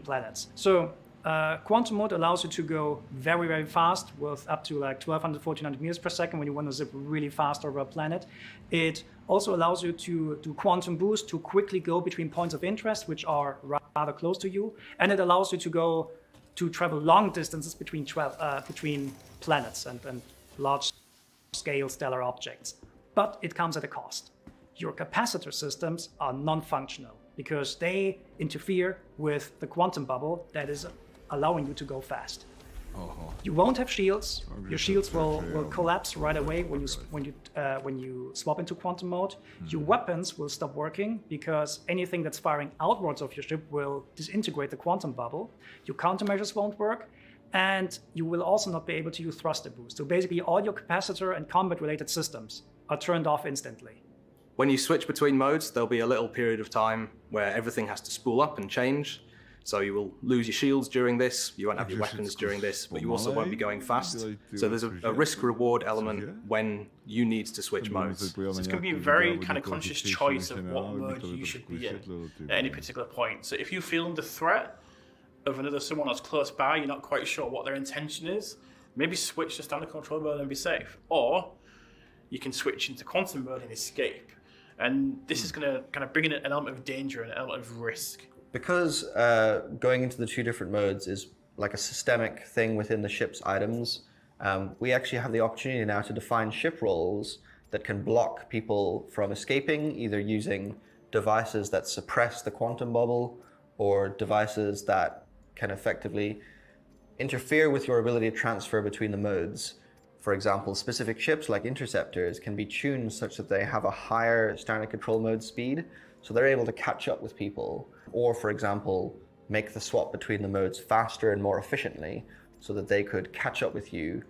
planets. So Quantum Mode allows you to go very, very fast with up to like 1200, 1400 meters per second when you want to zip really fast over a planet. It also allows you to do Quantum Boost to quickly go between points of interest, which are rather close to you, and it allows you to travel long distances between planets and large-scale stellar objects. But it comes at a cost. Your capacitor systems are non-functional because they interfere with the quantum bubble that is allowing you to go fast. You won't have shields. Your shields will collapse right away when you swap into quantum mode. Your weapons will stop working because anything that's firing outwards of your ship will disintegrate the quantum bubble. Your countermeasures won't work, and you will also not be able to use thruster boost. So basically all your capacitor and combat related systems are turned off instantly. When you switch between modes, there'll be a little period of time where everything has to spool up and change. So you will lose your shields during this, you won't have your weapons during this, but you also won't be going fast. So there's a risk-reward element when you need to switch modes. So it's going to be a very kind of conscious choice of what mode you should be in at any particular point. So if you feel under threat of someone that's close by, you're not quite sure what their intention is, maybe switch to standard control mode and be safe. Or you can switch into quantum mode and escape. And this is going to kind of bring in an element of danger and an element of risk. Because going into the two different modes is like a systemic thing within the ship's items, we actually have the opportunity now to define ship roles that can block people from escaping, either using devices that suppress the quantum bubble or devices that can effectively interfere with your ability to transfer between the modes. For example, specific ships like interceptors can be tuned such that they have a higher standard control mode speed, so they're able to catch up with people. Or, for example, make the swap between the modes faster and more efficiently so that they could catch up with you,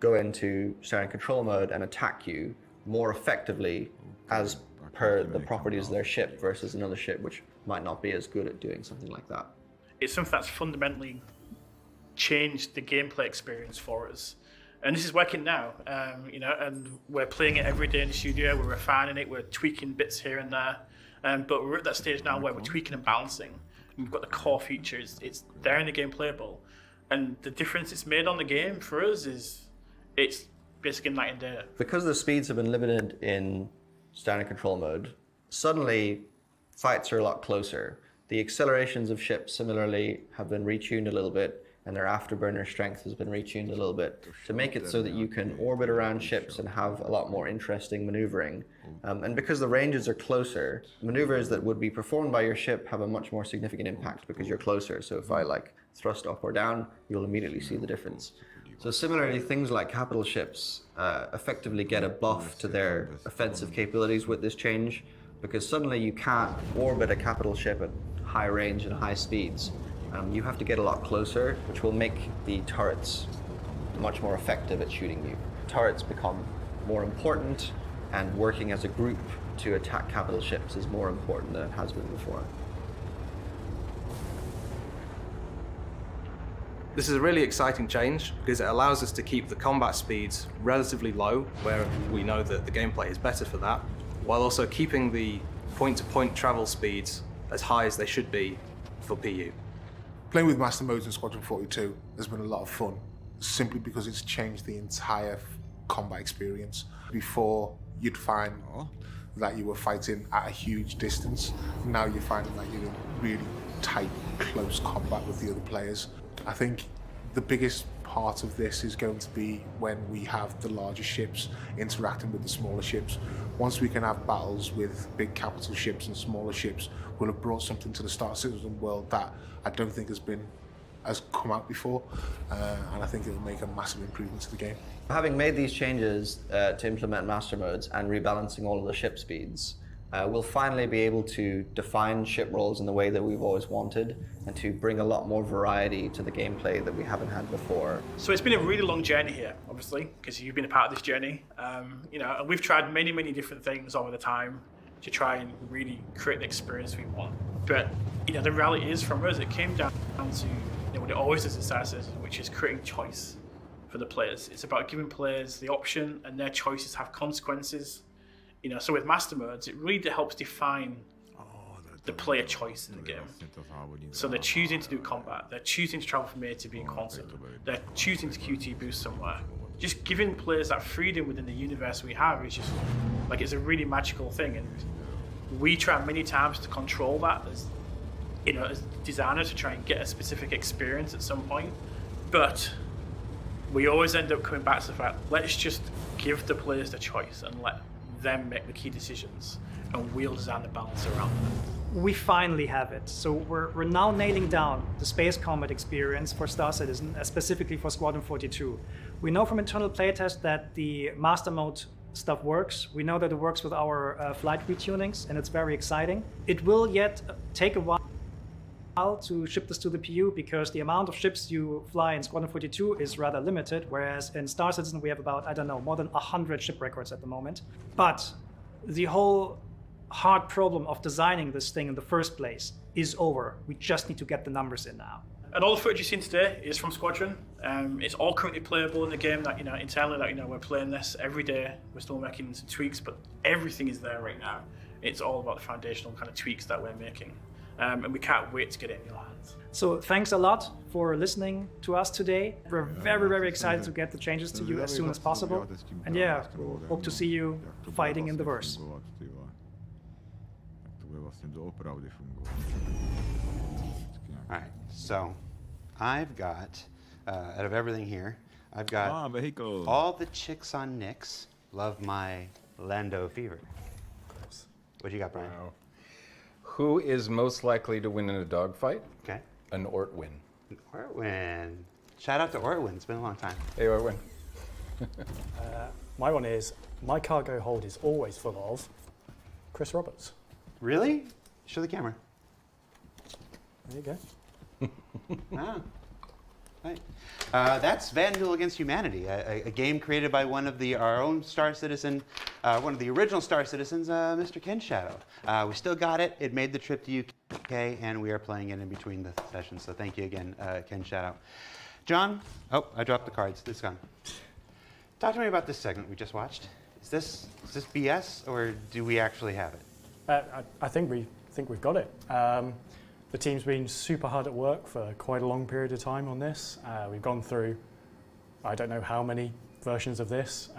go into standard control mode and attack you more effectively as per the properties of their ship versus another ship which might not be as good at doing something like that. It's something that's fundamentally changed the gameplay experience for us. And this is working now, and we're playing it every day in the studio, we're refining it, we're tweaking bits here and there. But we're at that stage now where we're tweaking and balancing. We've got the core features, it's there in the game playable. And the difference it's made on the game for us is it's basically night and day. Because the speeds have been limited in standard control mode, suddenly fights are a lot closer. The accelerations of ships similarly have been retuned a little bit, and their afterburner strength has been retuned a little bit to make it so that you can orbit around ships and have a lot more interesting maneuvering. And because the ranges are closer, maneuvers that would be performed by your ship have a much more significant impact because you're closer. So if I thrust up or down, you'll immediately see the difference. So similarly, things like capital ships effectively get a buff to their offensive capabilities with this change, because suddenly you can't orbit a capital ship at high range and high speeds. You have to get a lot closer, which will make the turrets much more effective at shooting you. Turrets become more important, and working as a group to attack capital ships is more important than it has been before. This is a really exciting change because it allows us to keep the combat speeds relatively low, where we know that the gameplay is better for that, while also keeping the point-to-point travel speeds as high as they should be for PU. Playing with master modes in Squadron 42 has been a lot of fun, simply because it's changed the entire combat experience. Before, you'd find that you were fighting at a huge distance. Now you're finding that you're in really tight, close combat with the other players. I think the biggest part of this is going to be when we have the larger ships interacting with the smaller ships. Once we can have battles with big capital ships and smaller ships, we'll have brought something to the Star Citizen world that I don't think has come out before, and I think it'll make a massive improvement to the game. Having made these changes to implement master modes and rebalancing all of the ship speeds, we'll finally be able to define ship roles in the way that we've always wanted, and to bring a lot more variety to the gameplay that we haven't had before. So it's been a really long journey here, obviously, because you've been a part of this journey. And we've tried many, many different things over the time to try and really create the experience we want. But the reality is, from us, it came down to what it always does in Star Citizen, which is creating choice for the players. It's about giving players the option, and their choices have consequences. So with master modes, it really helps define the player choice in the game. So they're choosing to do combat, they're choosing to travel from A to B in quantum, they're choosing to QT boost somewhere. Just giving players that freedom within the universe we have is just it's a really magical thing, and we try many times to control that as as designers, to try and get a specific experience at some point, but we always end up coming back to the fact, let's just give the players the choice and let them make the key decisions, and we'll design the balance around them. We finally have it. So we're now nailing down the space combat experience for Star Citizen, specifically for Squadron 42. We know from internal playtest that the master mode stuff works. We know that it works with our flight retunings, and it's very exciting. It will yet take a while to ship this to the PU because the amount of ships you fly in Squadron 42 is rather limited, whereas in Star Citizen we have about, I don't know, more than 100 ship records at the moment. But the whole hard problem of designing this thing in the first place is over. We just need to get the numbers in now. And all the footage you've seen today is from Squadron. It's all currently playable in the game. That internally, we're playing this every day. We're still making some tweaks, but everything is there right now. It's all about the foundational kind of tweaks that we're making, and we can't wait to get it in your hands. So thanks a lot for listening to us today. We're very, very excited to get the changes to you as soon as possible. And yeah, we'll hope to see you fighting in the verse. All right, so I've got, out of everything here, I've got all the chicks on Nyx love my Lando fever. What do you got, Brian? Wow. Who is most likely to win in a dogfight? Okay. An Ortwin. An Ortwin. Shout out to Ortwin. It's been a long time. Hey, Ortwin. My one is, my cargo hold is always full of Chris Roberts. Really? Show the camera. There you go. Ah. Right. That's Vandal Against Humanity, a game created by one of our own Star Citizen, one of the original Star Citizens, Mr. Ken Shadow. We still got it. It made the trip to UK, and we are playing it in between the sessions. So thank you again, Ken Shadow. John, oh, I dropped the cards. It's gone. Talk to me about this segment we just watched. Is this BS, or do we actually have it? I think we've got it. The team's been super hard at work for quite a long period of time on this. We've gone through, I don't know how many versions of this.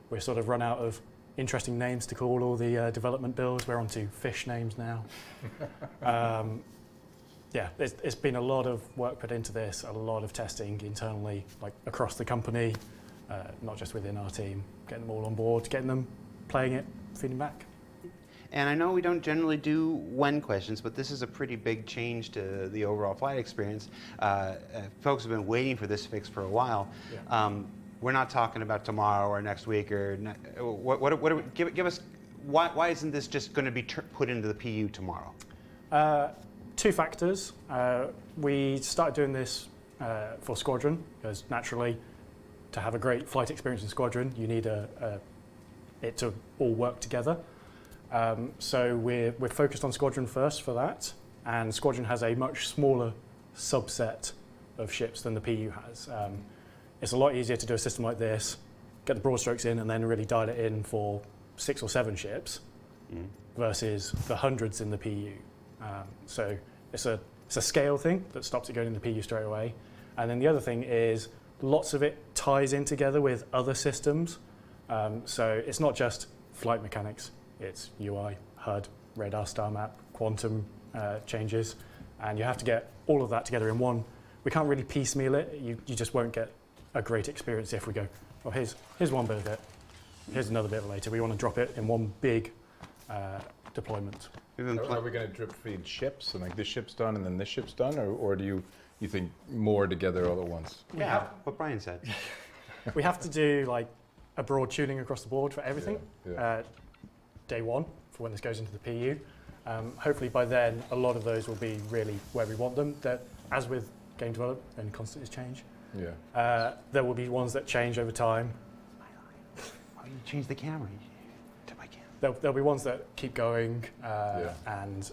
We're sort of run out of interesting names to call all the development builds. We're on to fish names now. Yeah, it's been a lot of work put into this, a lot of testing internally, like across the company, not just within our team, getting them all on board, getting them playing it, feeding back. And I know we don't generally do when questions, but this is a pretty big change to the overall flight experience. Folks have been waiting for this fix for a while. Yeah. We're not talking about tomorrow or next week or give us why isn't this just going to be put into the PU tomorrow? Two factors. We started doing this for Squadron because naturally, to have a great flight experience in Squadron, you need it to all work together. So we're focused on Squadron first for that, and Squadron has a much smaller subset of ships than the PU has. It's a lot easier to do a system like this, get the broad strokes in, and then really dial it in for 6 or 7 ships versus the hundreds in the PU. So it's a scale thing that stops it going in the PU straight away. And then the other thing is lots of it ties in together with other systems. So it's not just flight mechanics. It's UI, HUD, radar star map, quantum changes, and you have to get all of that together in one. We can't really piecemeal it. You just won't get a great experience if we go, oh, here's one bit of it, here's another bit later. We want to drop it in one big deployment. Are we going to drip feed ships, and like this ship's done and then this ship's done, or do you think more together all at once? Yeah, what Brian said. We have to do like a broad tuning across the board for everything. Yeah. Day one for when this goes into the PU. Hopefully by then, a lot of those will be really where we want them. That, as with game development and constant change, there will be ones that change over time. Oh, you changed the camera to my camera. There'll be ones that keep going, and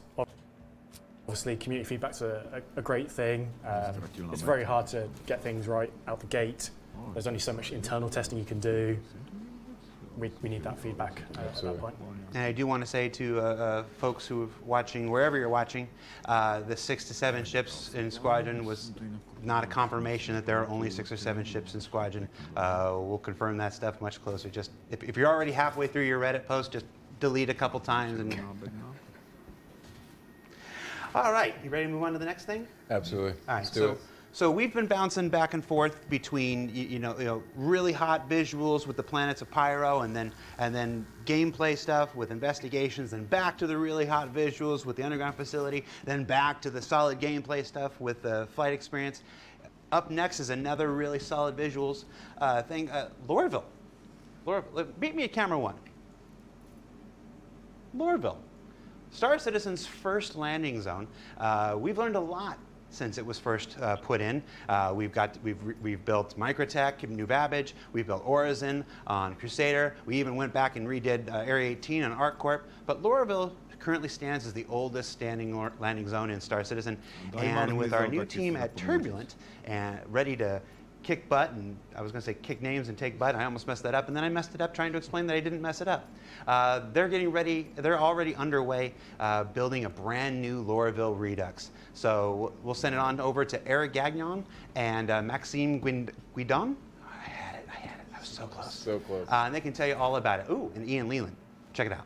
obviously community feedback's a great thing. It's very hard to get things right out the gate. There's only so much internal testing you can do. We need that feedback at that point. And I do want to say to folks who are watching, wherever you're watching, the 6 to 7 ships in Squadron was not a confirmation that there are only 6 or 7 ships in Squadron. We'll confirm that stuff much closer. Just if you're already halfway through your Reddit post, just delete a couple times. And all right, you ready to move on to the next thing? Absolutely. All right. So we've been bouncing back and forth between you know really hot visuals with the planets of Pyro, and then gameplay stuff with investigations, and back to the really hot visuals with the underground facility, then back to the solid gameplay stuff with the flight experience. Up next is another really solid visuals thing. Lorville, meet me at camera 1. Lorville, Star Citizen's first landing zone. We've learned a lot since it was first put in. We've built Microtech, New Babbage, we've built RYZEN on Crusader. We even went back and redid Area 18 on ArcCorp. But Lorville currently stands as the oldest standing landing zone in Star Citizen. And with our new team at Turbulent and ready to kick butt, and I was going to say kick names and take butt, I almost messed that up, and then I messed it up trying to explain that I didn't mess it up. They're getting ready, they're already underway building a brand new Lorville Redux. So we'll send it on over to Eric Gagnon and Maxime Guidon. I had it, I was so close. So close. And they can tell you all about it. Ooh, and Ian Leland, check it out.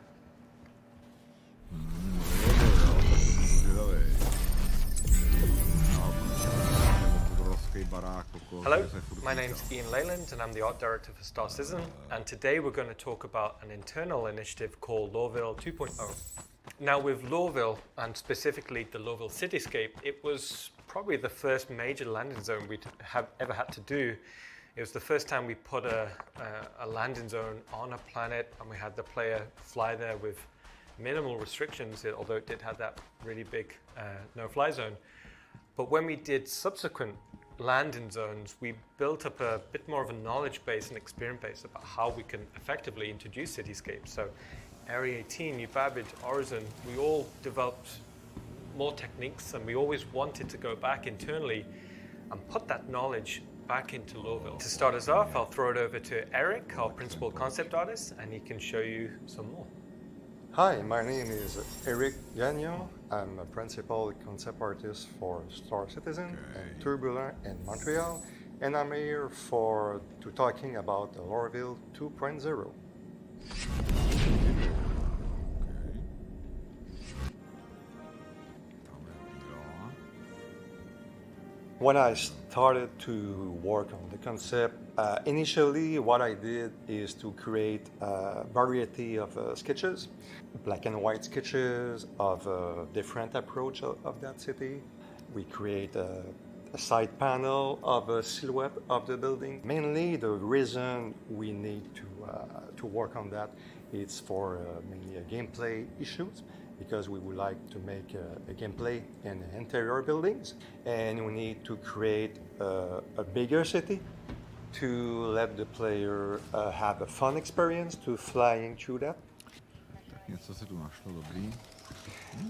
Hello, my name's Ian Leyland and I'm the art director for Star Citizen, and today we're going to talk about an internal initiative called Lorville 2.0. Now with Lorville, and specifically the Lorville cityscape, it was probably the first major landing zone we'd ever had to do. It was the first time we put a landing zone on a planet and we had the player fly there with minimal restrictions, although it did have that really big no-fly zone. But when we did subsequent landing zones, we built up a bit more of a knowledge base and experience base about how we can effectively introduce cityscapes. So Area 18, New Babbage, RYZEN, we all developed more techniques, and we always wanted to go back internally and put that knowledge back into Lorville. To start us off, I'll throw it over to Eric, our principal concept artist, and he can show you some more. Hi, my name is Eric Gagnon. I'm a principal concept artist for Star Citizen and Turbulent in Montreal, and I'm here to talking about the Lorville 2.0. When I started to work on the concept, initially what I did is to create a variety of sketches, black and white sketches of a different approach of that city. We create a side panel of a silhouette of the building. Mainly the reason we need to work on that is for mainly gameplay issues, because we would like to make a gameplay in interior buildings, and we need to create a bigger city to let the player have a fun experience to flying through that.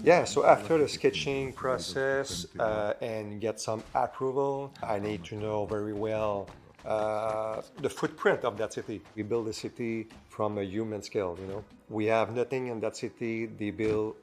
Yeah, so after the sketching process and get some approval, I need to know very well the footprint of that city. We build a city from a human scale, you know. We have nothing in that city, they build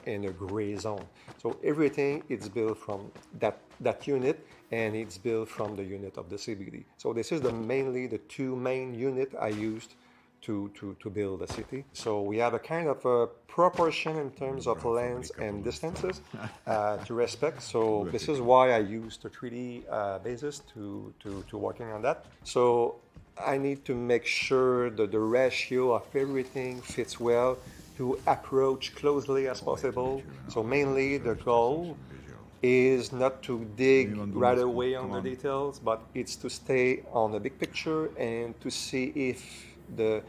in a gray zone. So everything is built from that unit, and it's built from the unit of the CBD. So this is mainly the two main units I used to build a city. So we have a kind of a proportion in terms of lengths and distances to respect. So this is why I used the 3D basis to working on that. So I need to make sure that the ratio of everything fits well to approach closely as possible. So mainly the goal is not to dig right away on the details, but it's to stay on the big picture and to see if the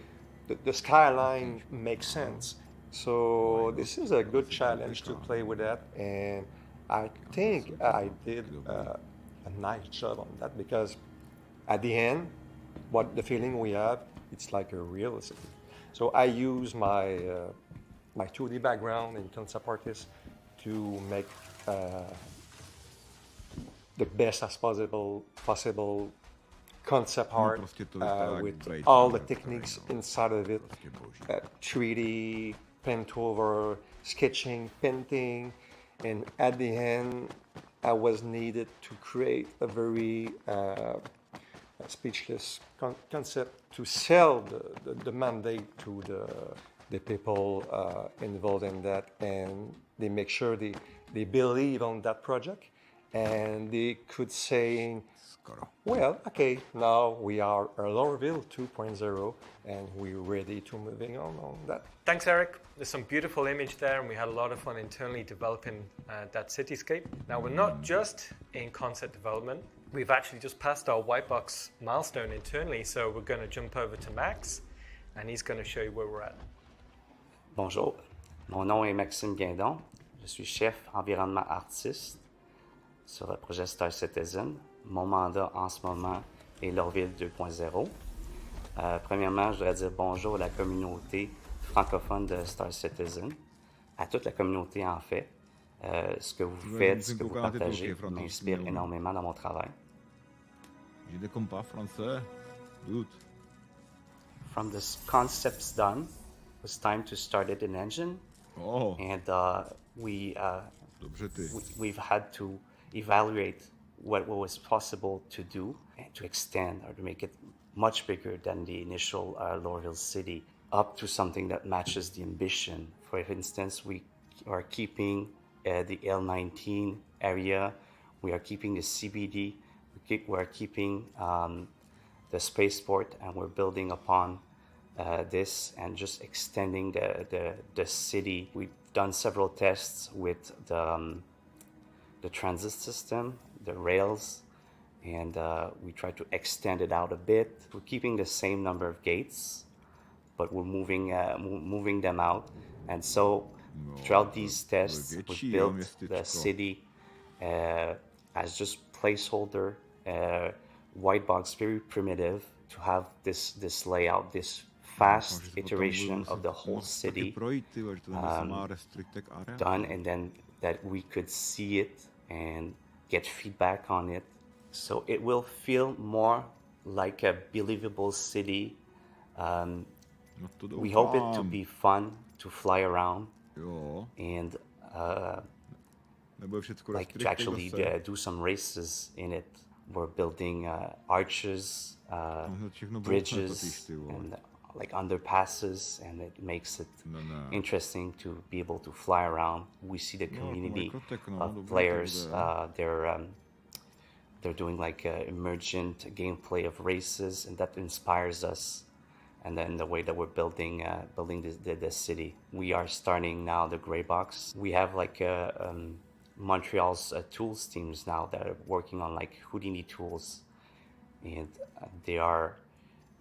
skyline makes sense. So this is a good challenge to play with that, and I think I did a nice job on that, because at the end, what the feeling we have, it's like a real city. So I use my 2D background in concept artist to make the best as possible concept art with all the techniques inside of it, 3D, paint over, sketching, painting, and at the end I was needed to create a very speechless concept to sell the mandate to the people involved in that, and they make sure they believe on that project, and they could say, well, okay, now we are a Lorville 2.0 and we're ready to moving on that. Thanks, Eric. There's some beautiful image there, and we had a lot of fun internally developing that cityscape. Now, we're not just in concept development. We've actually just passed our white box milestone internally, so we're going to jump over to Max, and he's going to show you where we're at. Bonjour. Mon nom est Maxime Guindon. Je suis chef environnement artiste sur le projet Star Citizen. Mon mandat en ce moment est Lorville 2.0. Premièrement, je voudrais dire bonjour à la communauté francophone de Star Citizen, à toute la communauté en fait. Ce que vous faites, ce que vous partagez m'inspire énormément dans mon travail. Je ne comprends pas français. Dude. From the concepts done, it was time to start it in engine. Oh. And we've had to evaluate what was possible to do and to extend or to make it much bigger than the initial Lorville city, up to something that matches the ambition. For instance, we are keeping the L19 area, we are keeping the CBD, we are keeping the spaceport, and we're building upon this and just extending the city. We've done several tests with the transit system, the rails, and we try to extend it out a bit. We're keeping the same number of gates, but we're moving them out. And so throughout these tests, we built the city as just placeholder, white box, very primitive, to have this layout, this fast iteration of the whole city done, and then that we could see it and get feedback on it. So it will feel more like a believable city. We hope it to be fun to fly around and like to actually do some races in it. We're building arches, bridges, and like underpasses, and it makes it interesting to be able to fly around. We see the community of players. They're doing like emergent gameplay of races, and that inspires us. And then the way that we're building the city. We are starting now the gray box. We have like Montreal's tools teams now that are working on like Houdini tools, and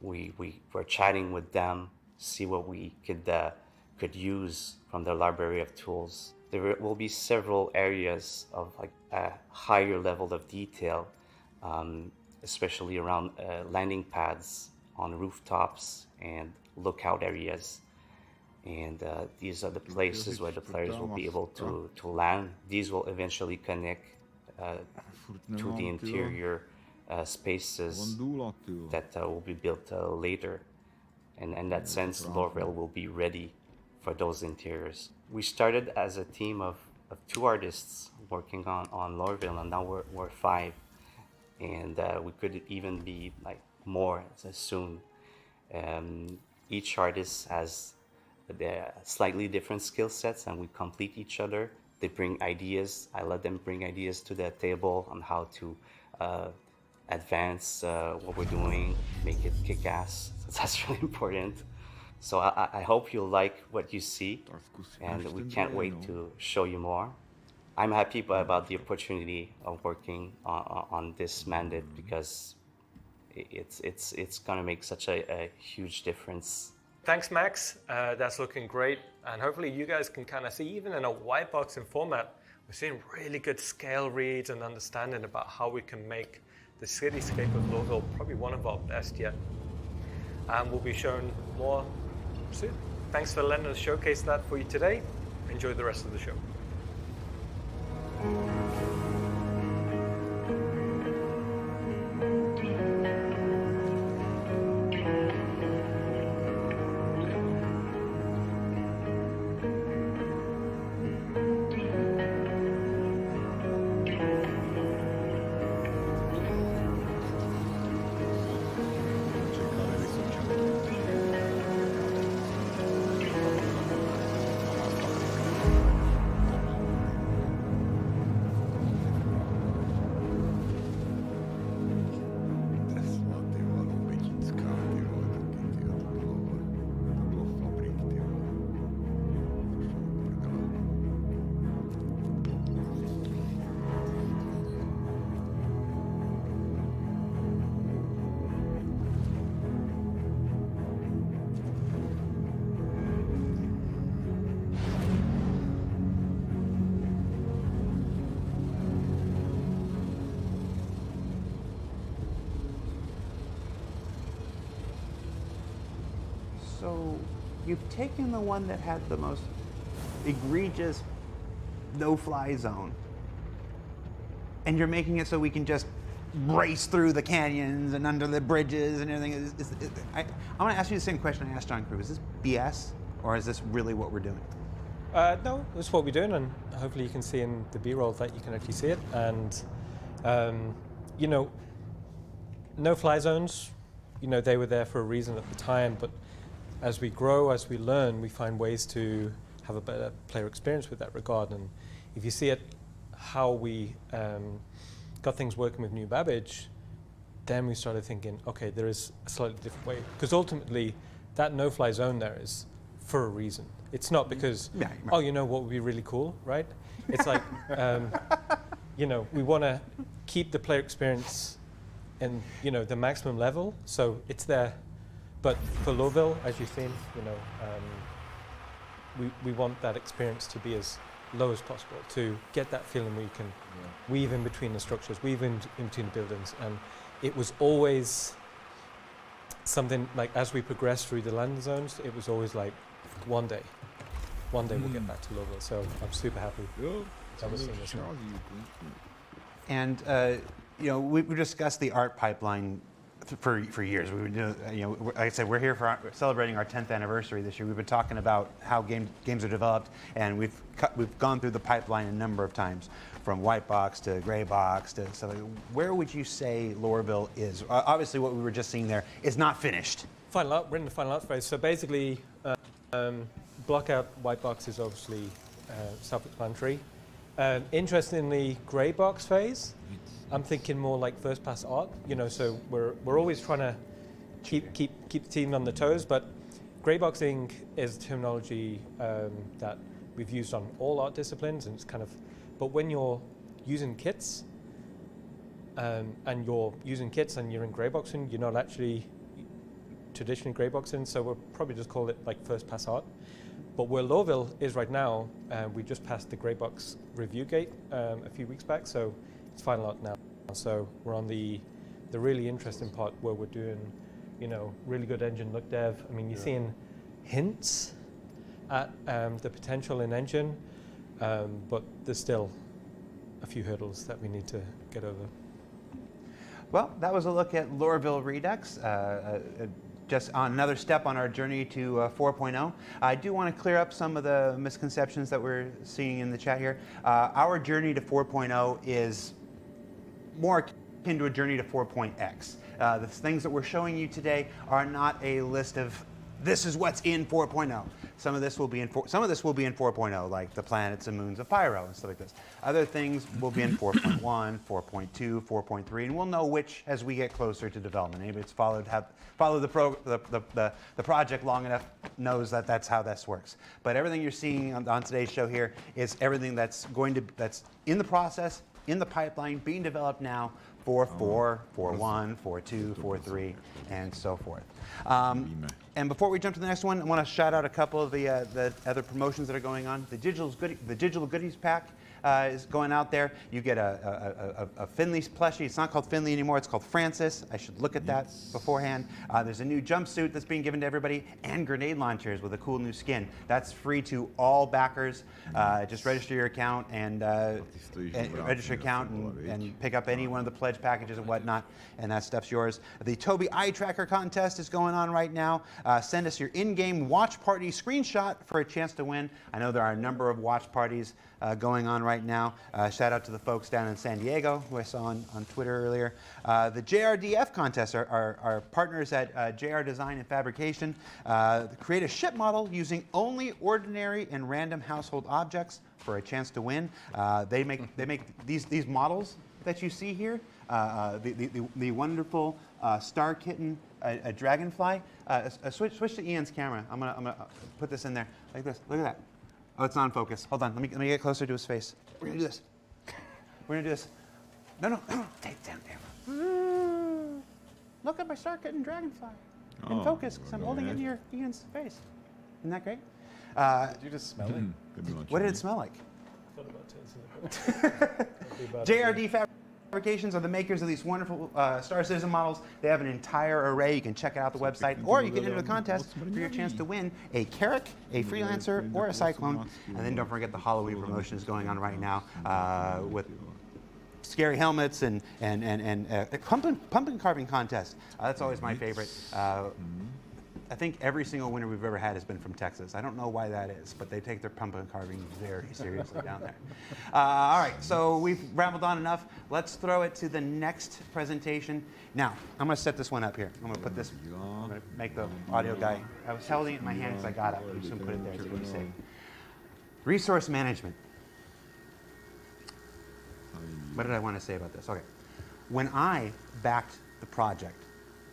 we're chatting with them, see what we could use from the library of tools. There will be several areas of like a higher level of detail, especially around landing pads on rooftops and lookout areas. And these are the places where the players will be able to land. These will eventually connect to the interior spaces that will be built later. And in that sense, Lorville will be ready for those interiors. We started as a team of 2 artists working on Lorville, and now we're 5. And we could even be like more soon. Each artist has their slightly different skill sets, and we complete each other. They bring ideas. I let them bring ideas to the table on how to advance what we're doing, make it kick-ass. So that's really important. So I hope you'll like what you see, and we can't wait to show you more. I'm happy about the opportunity of working on this mandate, because it's gonna make such a huge difference. Thanks, Max. That's looking great. And hopefully you guys can kind of see, even in a white boxing format, we're seeing really good scale reads and understanding about how we can make the cityscape of Lorville probably one of our best yet. And we'll be showing more soon. Thanks for letting us showcase that for you today. Enjoy the rest of the show. So you've taken the one that had the most egregious no-fly zone, and you're making it so we can just race through the canyons and under the bridges and everything. I want to ask you the same question I asked John Crew. Is this BS, or is this really what we're doing? No, that's what we're doing, and hopefully you can see in the B-roll that you can actually see it. And, you know, no-fly zones, you know, they were there for a reason at the time, but as we grow, as we learn, we find ways to have a better player experience with that regard. And if you see it, how we got things working with New Babbage, then we started thinking, okay, there is a slightly different way. Because ultimately, that no-fly zone there is for a reason. It's not because, oh, you know what would be really cool, right? It's like, you know, we want to keep the player experience in, you know, the maximum level, so it's there. But for Lowville, as you've seen, you know, we want that experience to be as low as possible, to get that feeling where you can weave in between the structures, weave in between the buildings. And it was always something like, as we progressed through the landing zones, it was always like, one day we'll get back to Lowville. So I'm super happy that we're seeing this now. And you know, we discussed the art pipeline for years. We've been doing, you know, like I said, we're here for celebrating our 10th anniversary this year. We've been talking about how games are developed, and we've gone through the pipeline a number of times, from white box to gray box to stuff like that. Where would you say Lorville is? Obviously, what we were just seeing there is not finished. Final art, we're in the final art phase. So basically, blockout white box is obviously self-explanatory. Interestingly, grey box phase, I'm thinking more like first pass art. You know, so we're always trying to keep the team on the toes. But grey boxing is terminology that we've used on all art disciplines, and it's kind of. But when you're using kits, and you're in grey boxing, you're not actually traditionally grey boxing. So we'll probably just call it like first pass art. But where Lowville is right now, we just passed the grey box review gate a few weeks back, so it's final art now. So we're on the really interesting part where we're doing, you know, really good engine look dev. I mean, you're seeing hints at the potential in engine, but there's still a few hurdles that we need to get over. Well, that was a look at Lorville Redux. Just on another step on our journey to 4.0. I do want to clear up some of the misconceptions that we're seeing in the chat here. Our journey to 4.0 is more akin to a journey to 4.x. The things that we're showing you today are not a list of this is what's in 4.0. Some of this will be in 4.0, like the planets and moons of Pyro and stuff like this. Other things will be in 4.1, 4.2, 4.3, and we'll know which as we get closer to development. Anybody that's followed the project long enough knows that that's how this works. But everything you're seeing on today's show here is everything that's in the process, in the pipeline, being developed now for 4, 4.1, 4.2, 4.3, and so forth. And before we jump to the next one, I want to shout out a couple of the other promotions that are going on. The digital goodies pack is going out there. You get a Finley plushie. It's not called Finley anymore. It's called Francis. I should look at that beforehand. There's a new jumpsuit that's being given to everybody, and grenade launchers with a cool new skin. That's free to all backers. Just register your account and pick up any one of the pledge packages and whatnot, and that stuff's yours. The Toby Eye Tracker contest is going on right now. Send us your in-game watch party screenshot for a chance to win. I know there are a number of watch parties going on right now. Shout out to the folks down in San Diego, who I saw on Twitter earlier. The JRDF contests are partners at JR Design and Fabrication. Create a ship model using only ordinary and random household objects for a chance to win. They make these models that you see here. The wonderful Star Kitten, a dragonfly. Switch to Ian's camera. I'm gonna put this in there like this. Look at that. Oh, it's not in focus. Hold on. Let me get closer to his face. We're gonna do this. We're gonna do this. No. Take it down there. Look at my Star Kitten dragonfly. In focus, because I'm holding it near Ian's face. Isn't that great? Did you just smell it? What did it smell like? JRD Fabrications are the makers of these wonderful Star Citizen models. They have an entire array. You can check it out the website, or you can enter the contest for your chance to win a Carrick, a Freelancer, or a Cyclone. And then don't forget the Halloween promotion is going on right now with scary helmets and pumpkin carving contest. That's always my favorite. I think every single winner we've ever had has been from Texas. I don't know why that is, but they take their pumpkin carving very seriously down there. All right, so we've rambled on enough. Let's throw it to the next presentation. Now, I'm going to set this one up here. I'm going to put this, I'm going to make the audio guy. I was holding it in my hand because I got up. I'm just going to put it there so you can see. Resource management. What did I want to say about this? Okay. When I backed the project,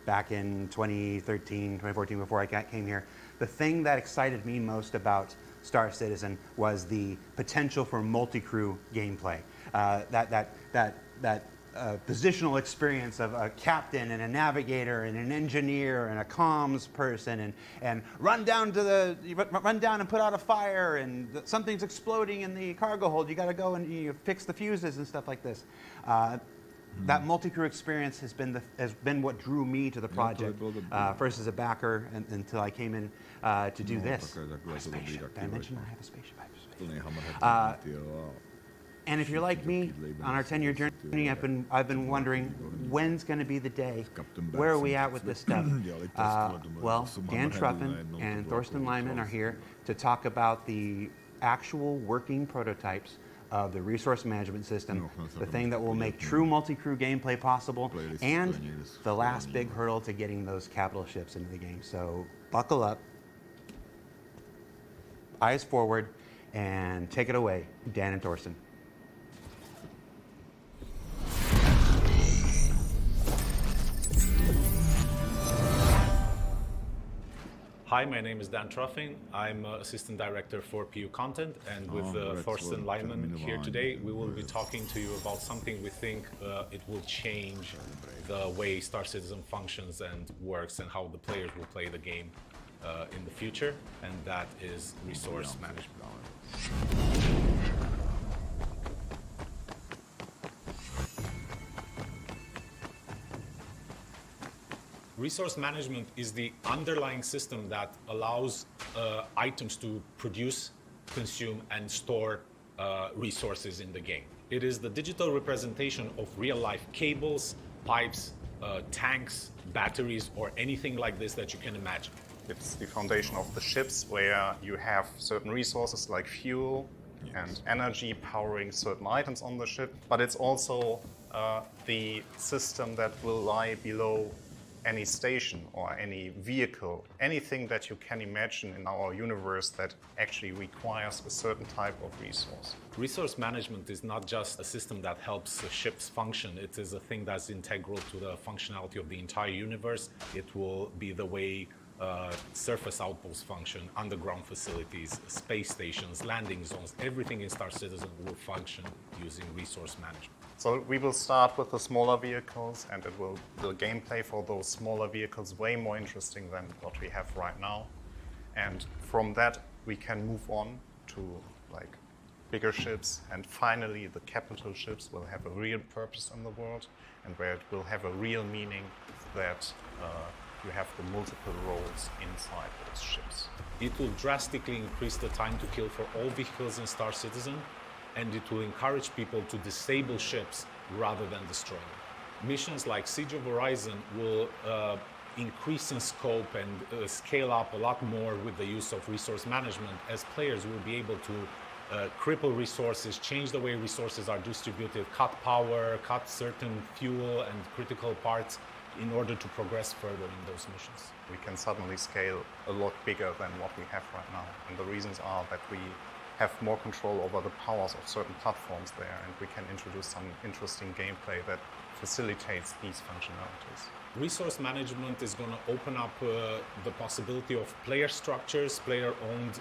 back in 2013, 2014, before I came here, the thing that excited me most about Star Citizen was the potential for multi-crew gameplay. That positional experience of a captain and a navigator and an engineer and a comms person and run down and put out a fire and something's exploding in the cargo hold. You got to go and fix the fuses and stuff like this. That multi-crew experience has been what drew me to the project, first as a backer until I came in to do this. A spaceship. Did I mention I have a spaceship? And if you're like me, on our 10-year journey, I've been wondering when's going to be the day. Where are we at with this stuff? Well, Dan Truffin and Thorsten Lyman are here to talk about the actual working prototypes of the resource management system, the thing that will make true multi-crew gameplay possible, and the last big hurdle to getting those capital ships into the game. So buckle up, eyes forward, and take it away, Dan and Thorsten. Hi, my name is Dan Truffin. I'm Assistant Director for PU Content, and with Thorsten Lyman here today, we will be talking to you about something we think it will change the way Star Citizen functions and works and how the players will play the game in the future, and that is resource management. Resource management is the underlying system that allows items to produce, consume, and store resources in the game. It is the digital representation of real-life cables, pipes, tanks, batteries, or anything like this that you can imagine. It's the foundation of the ships, where you have certain resources like fuel and energy powering certain items on the ship, but it's also the system that will lie below any station or any vehicle, anything that you can imagine in our universe that actually requires a certain type of resource. Resource management is not just a system that helps ships function. It is a thing that's integral to the functionality of the entire universe. It will be the way surface outposts function, underground facilities, space stations, landing zones, everything in Star Citizen will function using resource management. So we will start with the smaller vehicles, and the gameplay for those smaller vehicles way more interesting than what we have right now. And from that, we can move on to like bigger ships, and finally the capital ships will have a real purpose in the world, and where it will have a real meaning that you have the multiple roles inside those ships. It will drastically increase the time to kill for all vehicles in Star Citizen, and it will encourage people to disable ships rather than destroy them. Missions like Siege of Horizon will increase in scope and scale up a lot more with the use of resource management, as players will be able to cripple resources, change the way resources are distributed, cut power, cut certain fuel and critical parts in order to progress further in those missions. We can suddenly scale a lot bigger than what we have right now. And the reasons are that we have more control over the powers of certain platforms there, and we can introduce some interesting gameplay that facilitates these functionalities. Resource management is going to open up the possibility of player structures, player-owned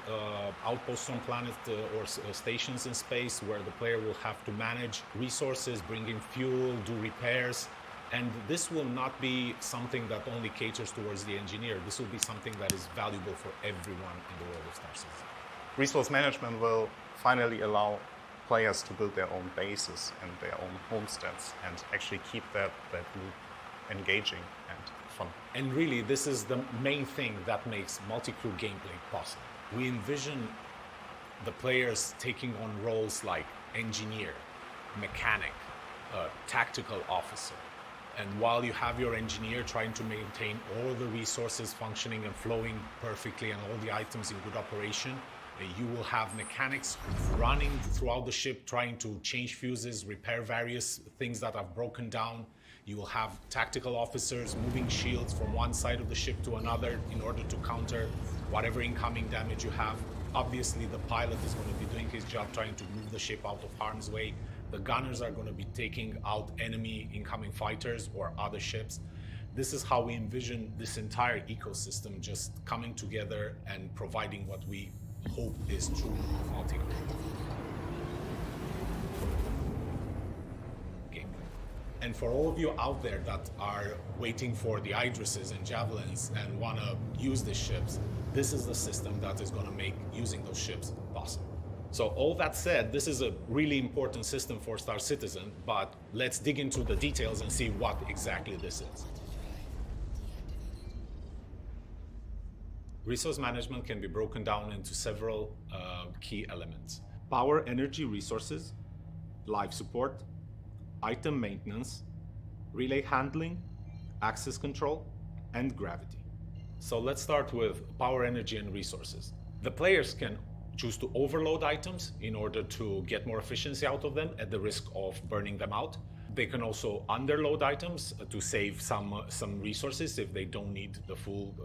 outposts on planet or stations in space, where the player will have to manage resources, bring in fuel, do repairs. And this will not be something that only caters towards the engineer. This will be something that is valuable for everyone in the world of Star Citizen. Resource management will finally allow players to build their own bases and their own homesteads and actually keep that loop engaging and fun. And really, this is the main thing that makes multi-crew gameplay possible. We envision the players taking on roles like engineer, mechanic, tactical officer. And while you have your engineer trying to maintain all the resources functioning and flowing perfectly and all the items in good operation, you will have mechanics running throughout the ship trying to change fuses, repair various things that have broken down. You will have tactical officers moving shields from one side of the ship to another in order to counter whatever incoming damage you have. Obviously, the pilot is going to be doing his job trying to move the ship out of harm's way. The gunners are going to be taking out enemy incoming fighters or other ships. This is how we envision this entire ecosystem just coming together and providing what we hope is true multi-crew gameplay. And for all of you out there that are waiting for the Idrises and Javelins and want to use these ships, this is the system that is going to make using those ships possible. So all that said, this is a really important system for Star Citizen, but let's dig into the details and see what exactly this is. Resource management can be broken down into several key elements. Power, energy, resources, life support, item maintenance, relay handling, access control, and gravity. So let's start with power, energy, and resources. The players can choose to overload items in order to get more efficiency out of them at the risk of burning them out. They can also underload items to save some resources if they don't need the full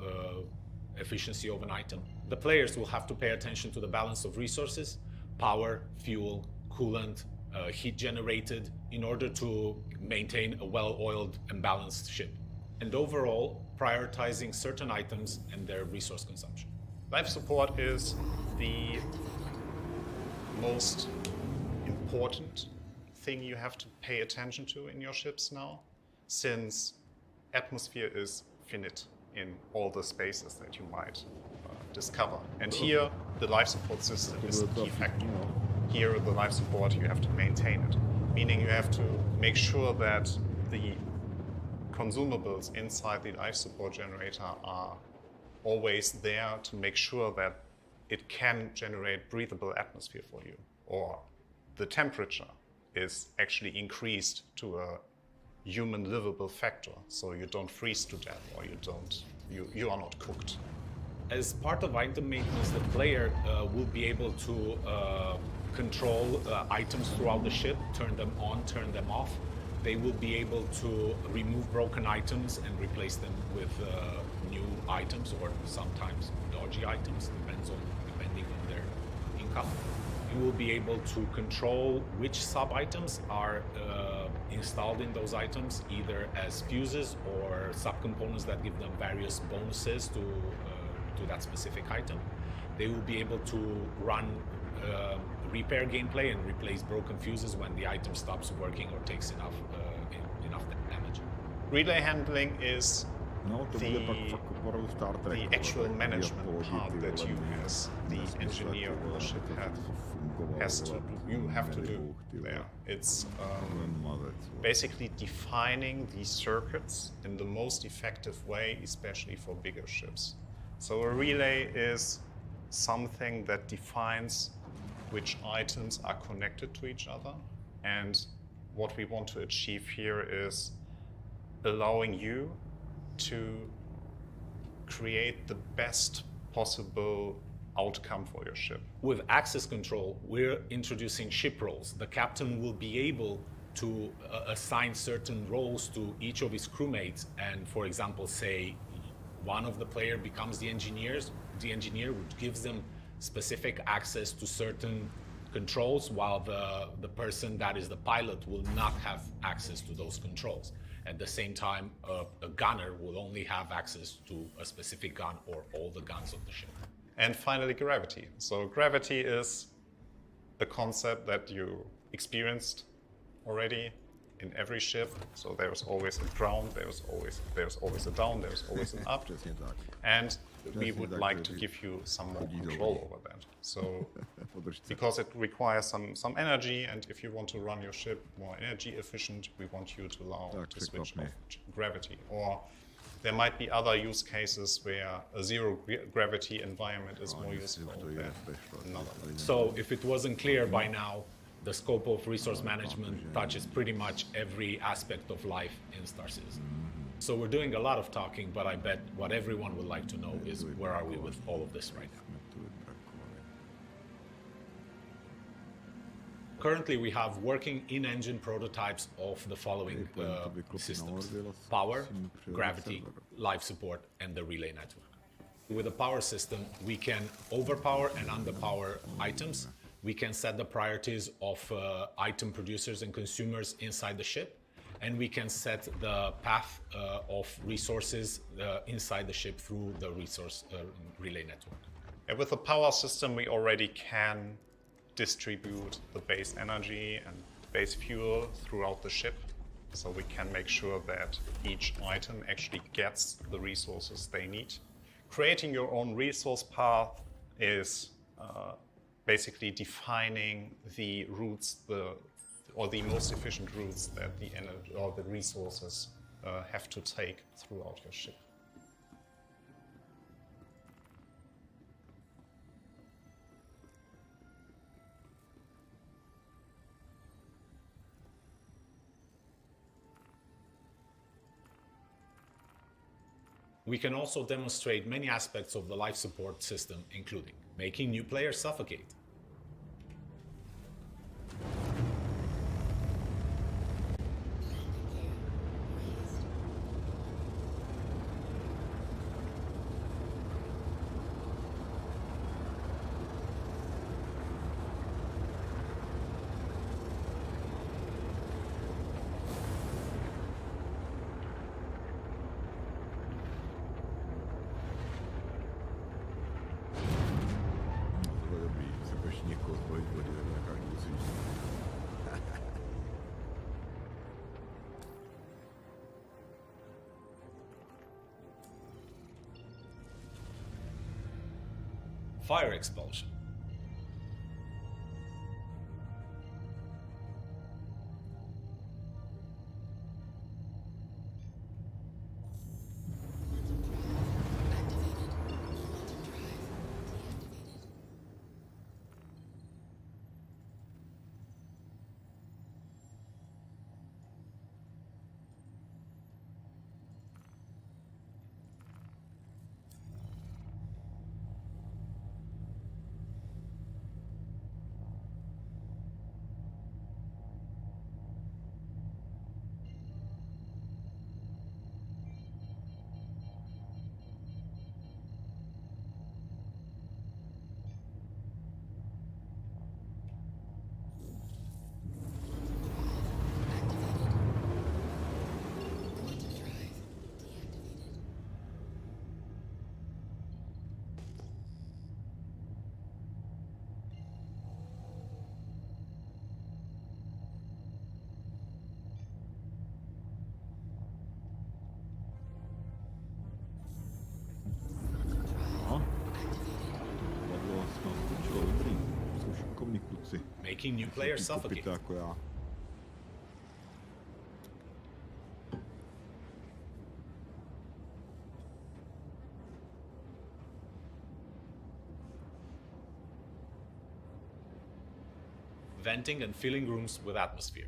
efficiency of an item. The players will have to pay attention to the balance of resources, power, fuel, coolant, heat generated in order to maintain a well-oiled and balanced ship. And overall, prioritizing certain items and their resource consumption. Life support is the most important thing you have to pay attention to in your ships now, since atmosphere is finite in all the spaces that you might discover. And here, the life support system is the key factor. Here, the life support, you have to maintain it, meaning you have to make sure that the consumables inside the life support generator are always there to make sure that it can generate breathable atmosphere for you, or the temperature is actually increased to a human livable factor, so you don't freeze to death or you are not cooked. As part of item maintenance, the player will be able to control items throughout the ship, turn them on, turn them off. They will be able to remove broken items and replace them with new items, or sometimes dodgy items, depending on their income. You will be able to control which sub-items are installed in those items, either as fuses or subcomponents that give them various bonuses to that specific item. They will be able to run repair gameplay and replace broken fuses when the item stops working or takes enough damage. Relay handling is the actual management part that you as the engineer of the ship you have to do there. It's basically defining these circuits in the most effective way, especially for bigger ships. So a relay is something that defines which items are connected to each other, and what we want to achieve here is allowing you to create the best possible outcome for your ship. With access control, we're introducing ship roles. The captain will be able to assign certain roles to each of his crewmates, and for example, say one of the player becomes the engineer, which gives them specific access to certain controls, while the person that is the pilot will not have access to those controls. At the same time, a gunner will only have access to a specific gun or all the guns of the ship. And finally, gravity. So gravity is a concept that you experienced already in every ship. So there's always a ground, there's always a down, there's always an up. And we would like to give you some more control over that. So because it requires some energy, and if you want to run your ship more energy efficient, we want you to allow to switch off gravity. Or there might be other use cases where a zero gravity environment is more useful than another. So if it wasn't clear by now, the scope of resource management touches pretty much every aspect of life in Star Citizen. So we're doing a lot of talking, but I bet what everyone would like to know is where are we with all of this right now? Currently, we have working in-engine prototypes of the following systems: power, gravity, life support, and the relay network. With a power system, we can overpower and underpower items. We can set the priorities of item producers and consumers inside the ship, and we can set the path of resources inside the ship through the resource relay network. And with the power system, we already can distribute the base energy and base fuel throughout the ship, so we can make sure that each item actually gets the resources they need. Creating your own resource path is basically defining the routes, or the most efficient routes that the energy or the resources have to take throughout your ship. We can also demonstrate many aspects of the life support system, including making new players suffocate, fire expulsion, making new players suffocate, venting and filling rooms with atmosphere,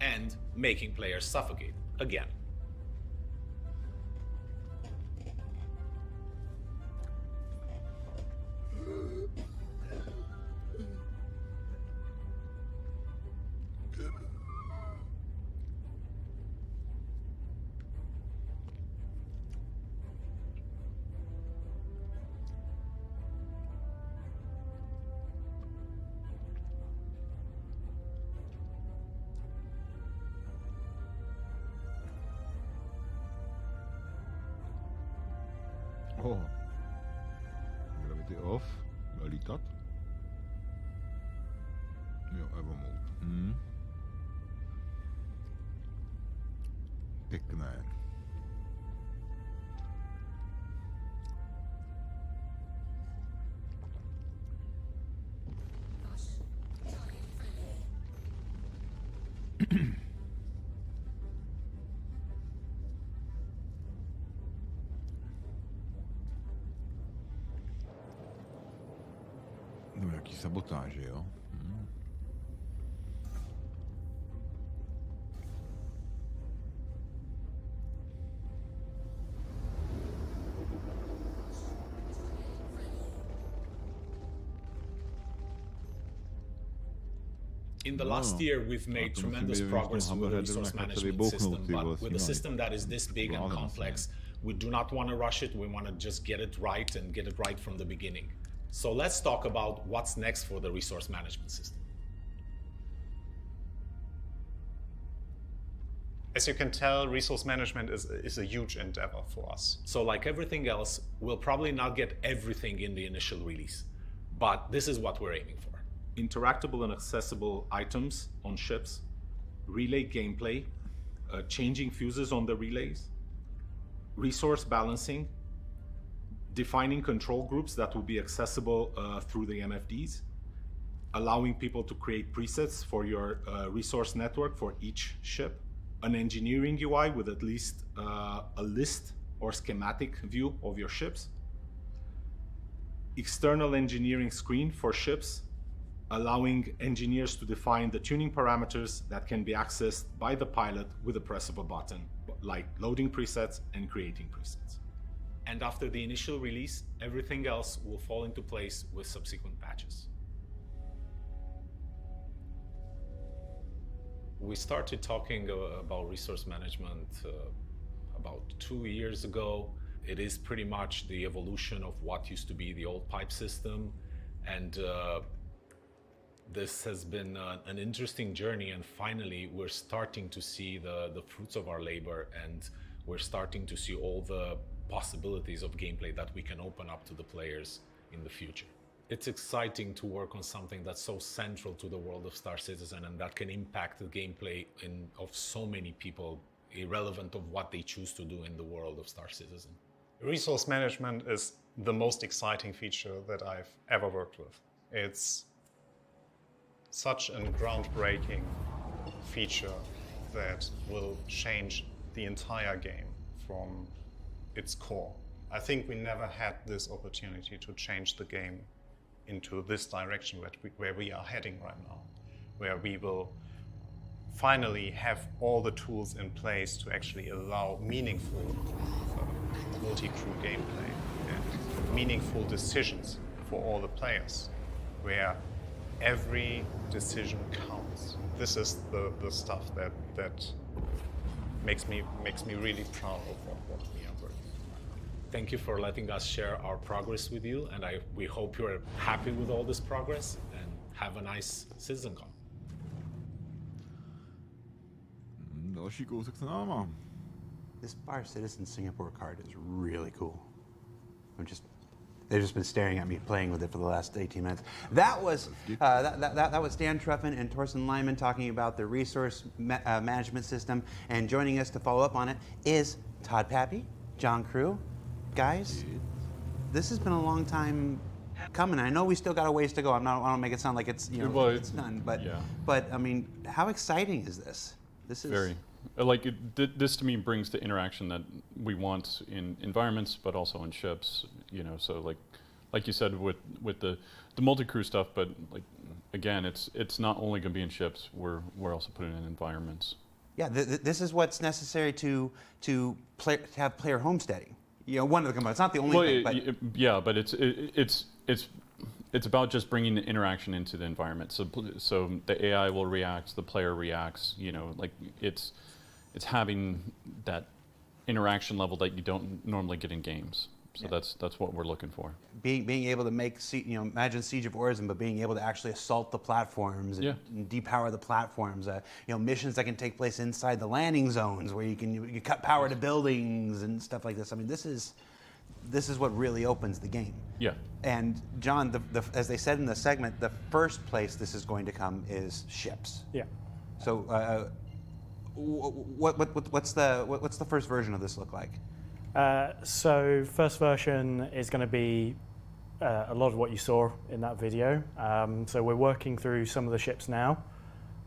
and making players suffocate again. Jo. Gravity off. Bude lítat. Jo, Evo mode. Pěkné. No, jaký sabotáže, jo? In the last year, we've made tremendous progress with the resource management system, but with a system that is this big and complex, we do not want to rush it. We want to just get it right and get it right from the beginning. So let's talk about what's next for the resource management system. As you can tell, resource management is a huge endeavor for us. So like everything else, we'll probably not get everything in the initial release, but this is what we're aiming for. Interactable and accessible items on ships, relay gameplay, changing fuses on the relays, resource balancing, defining control groups that will be accessible through the MFDs, allowing people to create presets for your resource network for each ship, an engineering UI with at least a list or schematic view of your ships, external engineering screen for ships, allowing engineers to define the tuning parameters that can be accessed by the pilot with the press of a button, like loading presets and creating presets. And after the initial release, everything else will fall into place with subsequent patches. We started talking about resource management about 2 years ago. It is pretty much the evolution of what used to be the old pipe system, and this has been an interesting journey, and finally we're starting to see the fruits of our labor, and we're starting to see all the possibilities of gameplay that we can open up to the players in the future. It's exciting to work on something that's so central to the world of Star Citizen and that can impact the gameplay of so many people, irrelevant of what they choose to do in the world of Star Citizen. Resource management is the most exciting feature that I've ever worked with. It's such a groundbreaking feature that will change the entire game from its core. I think we never had this opportunity to change the game into this direction where we are heading right now, where we will finally have all the tools in place to actually allow meaningful multi-crew gameplay and meaningful decisions for all the players, where every decision counts. This is the stuff that makes me really proud of what we are working on. Thank you for letting us share our progress with you, and we hope you're happy with all this progress, and have a nice CitizenCon. Další kousek se náma. This Bar Citizen Singapore card is really cool. They've just been staring at me playing with it for the last 18 minutes. That was that was Dan Truffin and Torsten Lyman talking about the resource management system, and joining us to follow up on it is Todd Pappy, John Crew. Guys, this has been a long time coming. I know we still got a ways to go. I don't make it sound like it's it's done, but I mean, how exciting is this? This is very. This to me brings the interaction that we want in environments, but also in ships. So like you said with the multi-crew stuff, but again, it's not only going to be in ships. We're also putting it in environments. Yeah, this is what's necessary to have player homesteading. One of the components. It's not the only thing. But but it's about just bringing the interaction into the environment. So the AI will react, the player reacts. It's having that interaction level that you don't normally get in games. So that's what we're looking for. Being able to make imagine Siege of Origin, but being able to actually assault the platforms and depower the platforms. Missions that can take place inside the landing zones where you can cut power to buildings and stuff like this. I mean, this is this is what really opens the game. Yeah. And John, as they said in the segment, the first place this is going to come is ships. Yeah. So what's the first version of this look like? So first version is going to be a lot of what you saw in that video. So we're working through some of the ships now.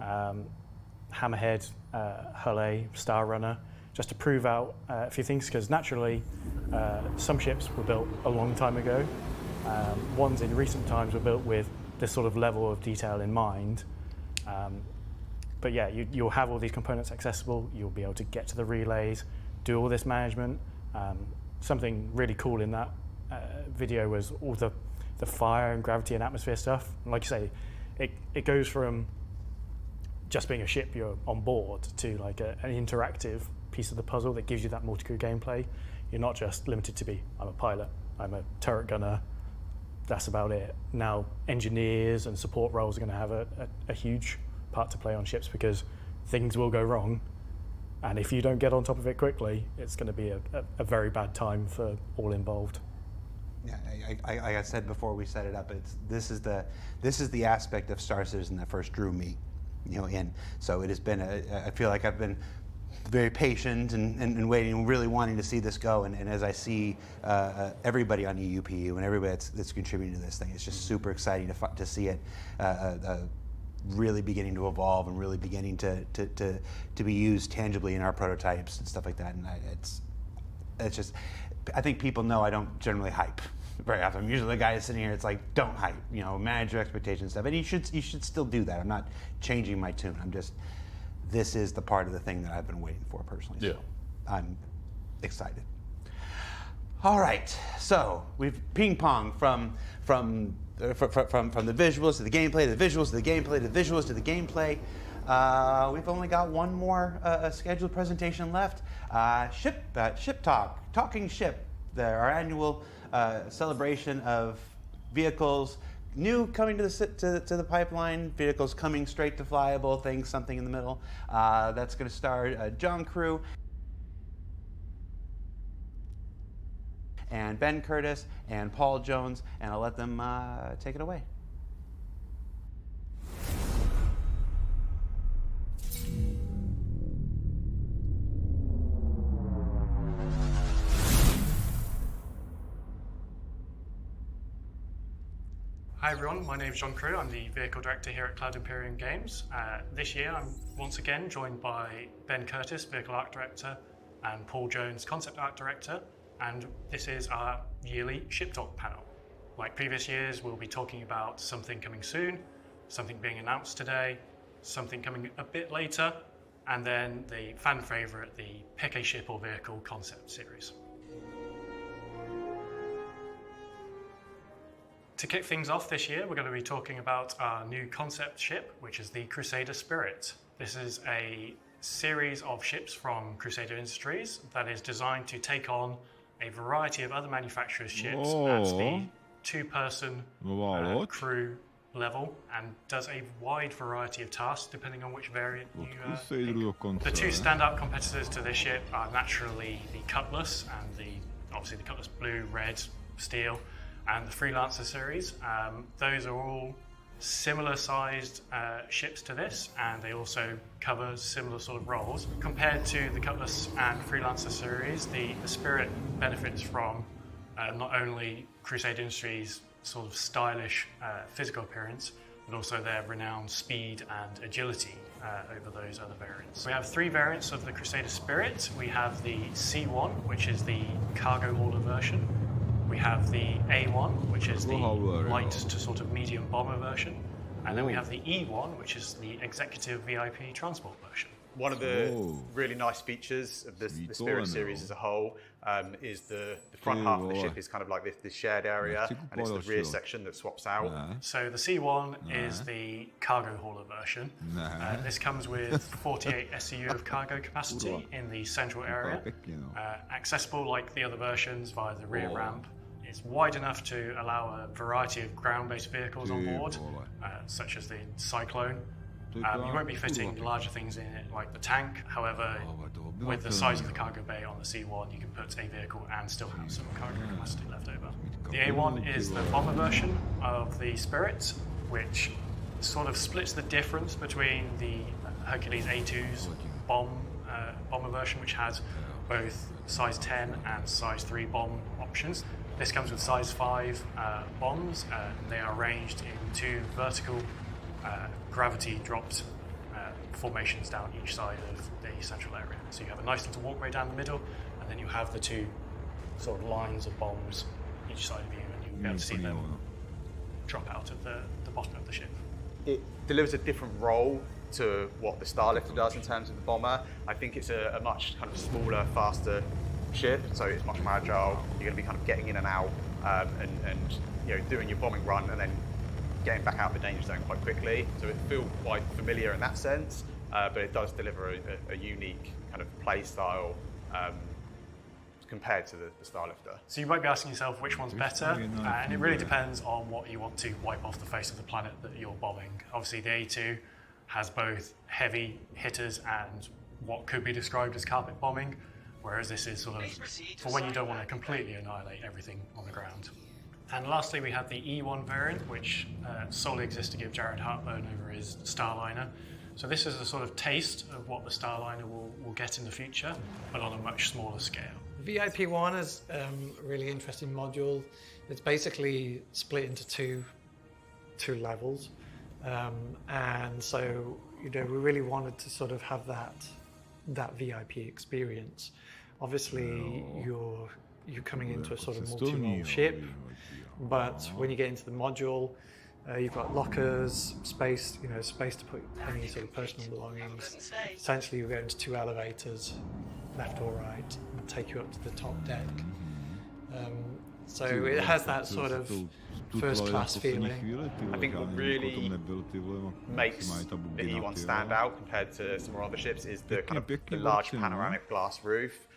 Hammerhead, Hulle, Star Runner, just to prove out a few things, because naturally some ships were built a long time ago. Ones in recent times were built with this sort of level of detail in mind. But yeah, you'll have all these components accessible, you'll be able to get to the relays, do all this management. Something really cool in that video was all the fire and gravity and atmosphere stuff. And like you say, it goes from just being a ship you're on board to like an interactive piece of the puzzle that gives you that multi-crew gameplay. You're not just limited to be, I'm a pilot, I'm a turret gunner, that's about it. Now engineers and support roles are going to have a huge part to play on ships, because things will go wrong, and if you don't get on top of it quickly, it's going to be a very bad time for all involved. Yeah, I said before we set it up, this is the aspect of Star Citizen that first drew me, in. So it has been I feel like I've been very patient and waiting, really wanting to see this go. And as I see everybody on EUPU and everybody that's contributing to this thing, it's just super exciting to see it really beginning to evolve and really beginning to be used tangibly in our prototypes and stuff like that. And it's just, I think people know I don't generally hype very often. I'm usually the guy that's sitting here, it's like, don't hype, manage your expectations and stuff. And you should still do that. I'm not changing my tune. I'm just, this is the part of the thing that I've been waiting for personally. So I'm excited. All right, so we've ping-ponged from the visuals to the gameplay, to the visuals to the gameplay, to the visuals to the gameplay. We've only got one more scheduled presentation left. Ship Talk, Talking Ship, our annual celebration of vehicles new coming to the pipeline, vehicles coming straight to flyable things, something in the middle. That's going to star John Crew and Ben Curtis and Paul Jones, and I'll let them take it away. Hi everyone, my name is John Crew. I'm the Vehicle Director here at Cloud Imperium Games. This year I'm once again joined by Ben Curtis, Vehicle Art Director, and Paul Jones, Concept Art Director, and this is our yearly Ship Talk panel. Like previous years, we'll be talking about something coming soon, something being announced today, something coming a bit later, and then the fan favourite, the Pick a Ship or Vehicle concept series. To kick things off this year, we're going to be talking about our new concept ship, which is the Crusader Spirit. This is a series of ships from Crusader Industries that is designed to take on a variety of other manufacturers' ships at the two-person crew level, and does a wide variety of tasks depending on which variant you pick. The two standout competitors to this ship are naturally the Cutlass and obviously the Cutlass Blue, Red, Steel, and the Freelancer series. Those are all similar sized ships to this, and they also cover similar sort of roles. Compared to the Cutlass and Freelancer series, the Spirit benefits from not only Crusader Industries' sort of stylish physical appearance, but also their renowned speed and agility over those other variants. We have three variants of the Crusader Spirit. We have the C1, which is the cargo hauler version. We have the A1, which is the light to sort of medium bomber version. And then we have the E1, which is the executive VIP transport version. One of the really nice features of the Spirit series as a whole is the front half of the ship is kind of like this shared area, and it's the rear section that swaps out. So the C1 is the cargo hauler version. This comes with 48 SCU of cargo capacity in the central area, accessible like the other versions via the rear ramp. It's wide enough to allow a variety of ground-based vehicles on board, such as the Cyclone, You won't be fitting larger things in it like the tank. However, with the size of the cargo bay on the C1, you can put a vehicle and still have some cargo capacity left over. The A1 is the bomber version of the Spirit, which sort of splits the difference between the Hercules A2's bomber version, which has both size 10 and size 3 bomb options. This comes with size 5 bombs. They are arranged in 2 vertical gravity dropped formations down each side of the central area. So you have a nice little walkway down the middle, and then you have the 2 sort of lines of bombs each side of you, and you'll be able to see them drop out of the bottom of the ship. It delivers a different role to what the Starlifter does in terms of the bomber. I think it's a much kind of smaller, faster ship, so it's much more agile. You're going to be kind of getting in and out and you know, doing your bombing run and then getting back out of the danger zone quite quickly. So it feels quite familiar in that sense, but it does deliver a unique kind of play style compared to the Starlifter. So you might be asking yourself which one's better, and it really depends on what you want to wipe off the face of the planet that you're bombing. Obviously the A2 has both heavy hitters and what could be described as carpet bombing, whereas this is sort of for when you don't want to completely annihilate everything on the ground. And lastly, we have the E1 variant, which solely exists to give Jared heartburn over his Starliner. So this is a sort of taste of what the Starliner will get in the future, but on a much smaller scale. VIP1 is a really interesting module. It's basically split into two levels. And so, you know, we really wanted to sort of have that VIP experience. Obviously, you're coming into a sort of multi-role ship, but when you get into the module, you've got lockers, space, you know, space to put any sort of personal belongings. Essentially, you go into 2 elevators, left or right, and take you up to the top deck. So it has that sort of first-class feeling. I think what really makes the E1 stand out compared to some of our other ships is the kind of the large panoramic glass roof.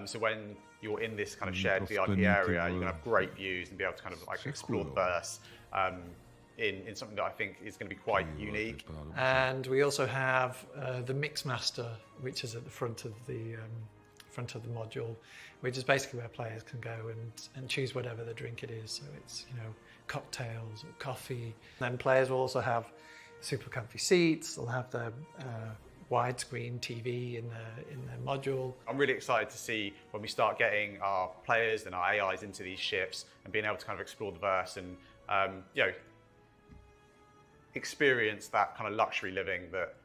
So when you're in this kind of shared VIP area, you're going to have great views and be able to kind of like explore the verse in something that I think is going to be quite unique. And we also have the Mixmaster, which is at the front of the module, which is basically where players can go and choose whatever the drink it is. So it's, you know, cocktails or coffee. Then players will also have super comfy seats. They'll have the widescreen TV in their module. I'm really excited to see when we start getting our players and our AIs into these ships and being able to kind of explore the verse and you know, experience that kind of luxury living that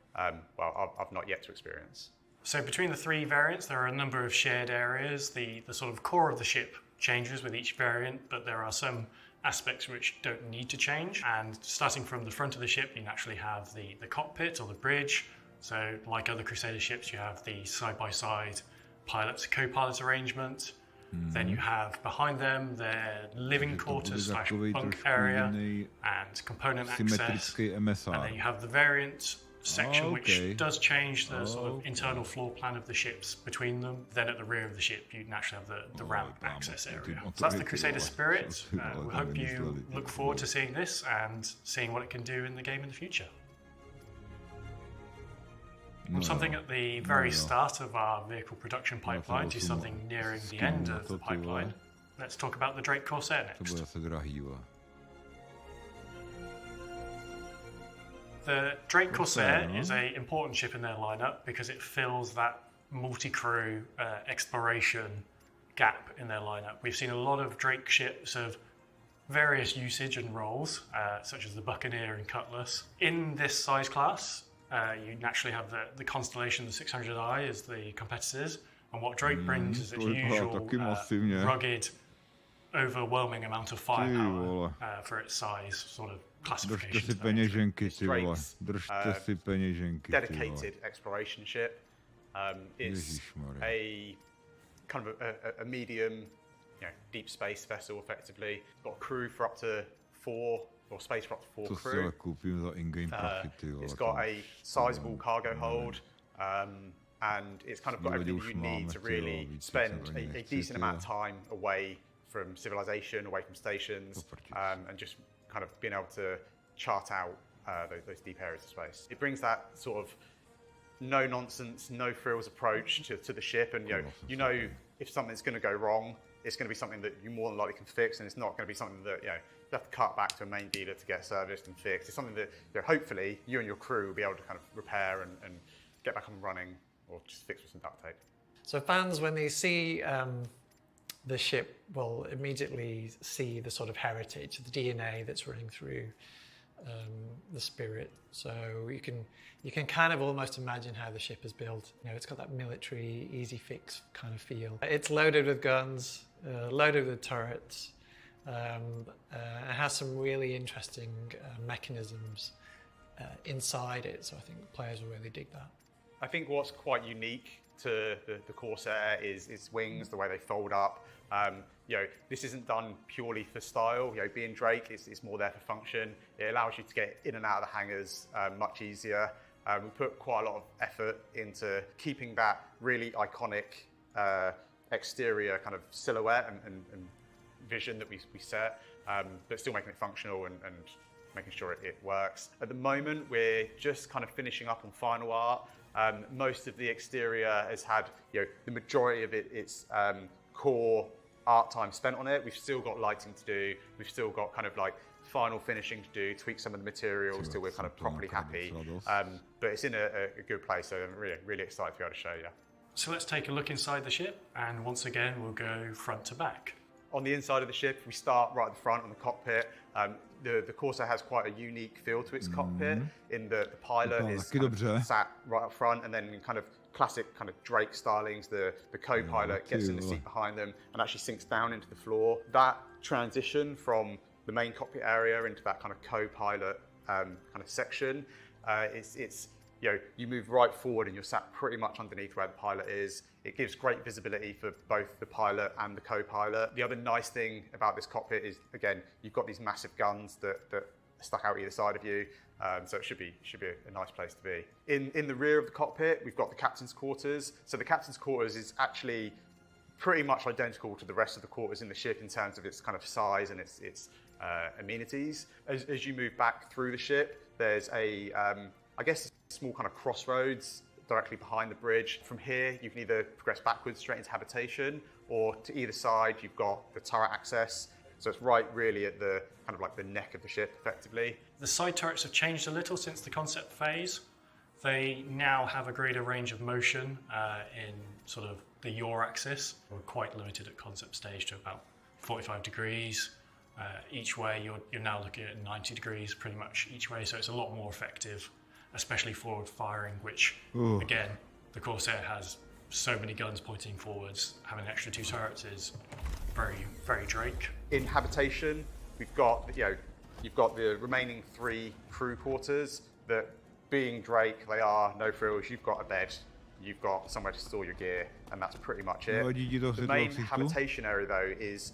well, I've not yet to experience. So between the 3 variants, there are a number of shared areas. The sort of core of the ship changes with each variant, but there are some aspects which don't need to change. And starting from the front of the ship, you naturally have the cockpit or the bridge. So like other Crusader ships, you have the side-by-side pilot to co-pilot arrangement. Then you have behind them their living quarters / bunk area and component access. And then you have the variant section, which does change the sort of internal floor plan of the ships between them. Then at the rear of the ship, you naturally have the ramp access area. So that's the Crusader Spirit. We hope you look forward to seeing this and seeing what it can do in the game in the future. From something at the very start of our vehicle production pipeline to something nearing the end of the pipeline, let's talk about the Drake Corsair next. The Drake Corsair is an important ship in their lineup because it fills that multi-crew exploration gap in their lineup. We've seen a lot of Drake ships of various usage and roles, such as the Buccaneer and Cutlass. In this size class, you naturally have the Constellation, the 600i as the competitors, and what Drake brings is its usual rugged, overwhelming amount of firepower for its size sort of classification. Dedicated exploration ship. It's a kind of a medium, you know, deep space vessel effectively. It's got a crew for up to 4, or space for up to 4 crew. It's got a sizable cargo hold, and it's kind of got everything you need to really spend a decent amount of time away from civilization, away from stations, and just kind of being able to chart out those deep areas of space. It brings that sort of no nonsense, no frills approach to the ship, and you know if something's going to go wrong, it's going to be something that you more than likely can fix, and it's not going to be something that you have to cut back to a main dealer to get serviced and fixed. It's something that hopefully you and your crew will be able to kind of repair and get back up and running, or just fix with some duct tape. So fans, when they see the ship, will immediately see the sort of heritage, the DNA that's running through the Spirit. So you can kind of almost imagine how the ship is built. It's got that military, easy fix kind of feel. It's loaded with guns, loaded with turrets. It has some really interesting mechanisms inside it, so I think players will really dig that. I think what's quite unique to the Corsair is its wings, the way they fold up. This isn't done purely for style. Being Drake, it's more there for function. It allows you to get in and out of the hangars much easier. We put quite a lot of effort into keeping that really iconic exterior kind of silhouette and vision that we set, but still making it functional and making sure it works. At the moment, we're just kind of finishing up on final art. Most of the exterior has had the majority of its core art time spent on it. We've still got lighting to do. We've still got kind of like final finishing to do, tweak some of the materials till we're kind of properly happy. But it's in a good place, so I'm really excited to be able to show you. So let's take a look inside the ship, and once again we'll go front to back. On the inside of the ship, we start right at the front on the cockpit. The Corsair has quite a unique feel to its cockpit, in the pilot is kind of sat right up front, and then in kind of classic kind of Drake stylings, the co-pilot gets in the seat behind them and actually sinks down into the floor. That transition from the main cockpit area into that kind of co-pilot kind of section, you move right forward and you're sat pretty much underneath where the pilot is. It gives great visibility for both the pilot and the co-pilot. The other nice thing about this cockpit is, again, you've got these massive guns that stuck out either side of you, so it should be a nice place to be. In the rear of the cockpit, we've got the captain's quarters. So the captain's quarters is actually pretty much identical to the rest of the quarters in the ship in terms of its kind of size and its amenities. As you move back through the ship, there's a small kind of crossroads directly behind the bridge. From here, you can either progress backwards straight into habitation, or to either side, you've got the turret access. So it's right really at the kind of like the neck of the ship, effectively. The side turrets have changed a little since the concept phase. They now have a greater range of motion in sort of the yaw axis. We're quite limited at concept stage to about 45 degrees. Each way, you're now looking at 90 degrees pretty much each way, so it's a lot more effective, especially forward firing, which, again, the Corsair has so many guns pointing forwards. Having an extra 2 turrets is very, very Drake. In habitation, we've got, you've got the remaining 3 crew quarters that, being Drake, they are no frills. You've got a bed, you've got somewhere to store your gear, and that's pretty much it. The main habitation area, though, is,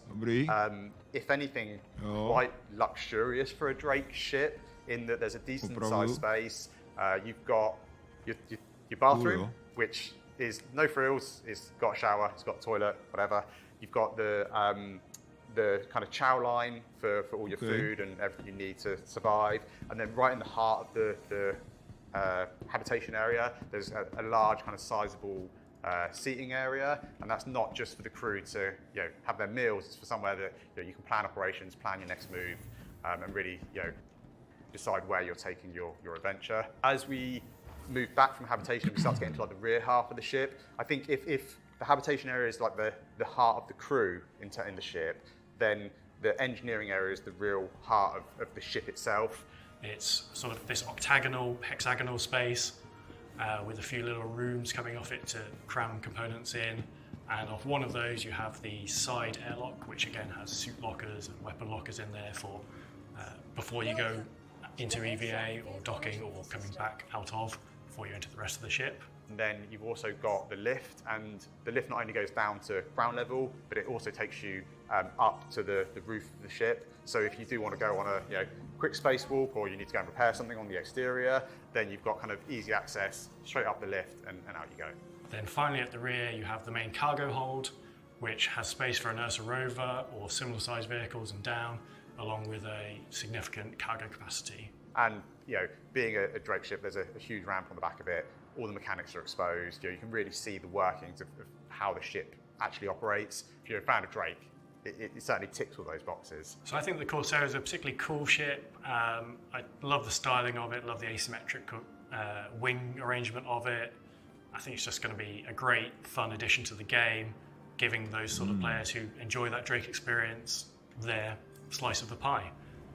if anything, quite luxurious for a Drake ship, in that there's a decent sized space. You've got your bathroom, which is no frills. It's got a shower, it's got a toilet, whatever. You've got the kind of chow line for all your food and everything you need to survive. And then right in the heart of the habitation area, there's a large kind of sizable seating area, and that's not just for the crew to have their meals. It's for somewhere that you can plan operations, plan your next move, and really decide where you're taking your adventure. As we move back from habitation, we start to get into like the rear half of the ship. I think if the habitation area is like the heart of the crew in the ship, then the engineering area is the real heart of the ship itself. It's sort of this octagonal, hexagonal space with a few little rooms coming off it to cram components in. And off one of those, you have the side airlock, which again has suit lockers and weapon lockers in there for before you go into EVA or docking or coming back out of before you enter the rest of the ship. And then you've also got the lift, and the lift not only goes down to ground level, but it also takes you up to the roof of the ship. So if you do want to go on a quick spacewalk, or you need to go and repair something on the exterior, then you've got kind of easy access straight up the lift and out you go. Then finally at the rear you have the main cargo hold, which has space for an Ursa rover or similar sized vehicles and down, along with a significant cargo capacity. And being a Drake ship, there's a huge ramp on the back of it. All the mechanics are exposed. You can really see the workings of how the ship actually operates. If you're a fan of Drake, it certainly ticks all those boxes. So I think the Corsair is a particularly cool ship. I love the styling of it, love the asymmetric wing arrangement of it. I think it's just going to be a great, fun addition to the game, giving those sort of players who enjoy that Drake experience their slice of the pie.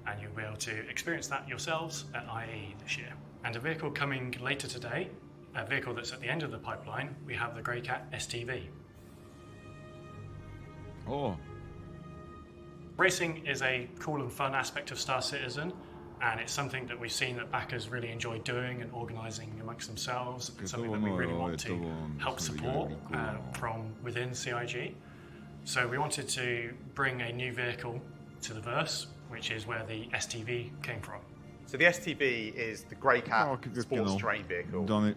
And you'll be able to experience that yourselves at IAE this year. And a vehicle coming later today, a vehicle that's at the end of the pipeline, we have the Greycat STV. Oh. Racing is a cool and fun aspect of Star Citizen, and it's something that we've seen that backers really enjoy doing and organising amongst themselves. It's something that we really want to help support from within CIG. So we wanted to bring a new vehicle to the verse, which is where the STV came from. So the STV is the Greycat sports terrain vehicle.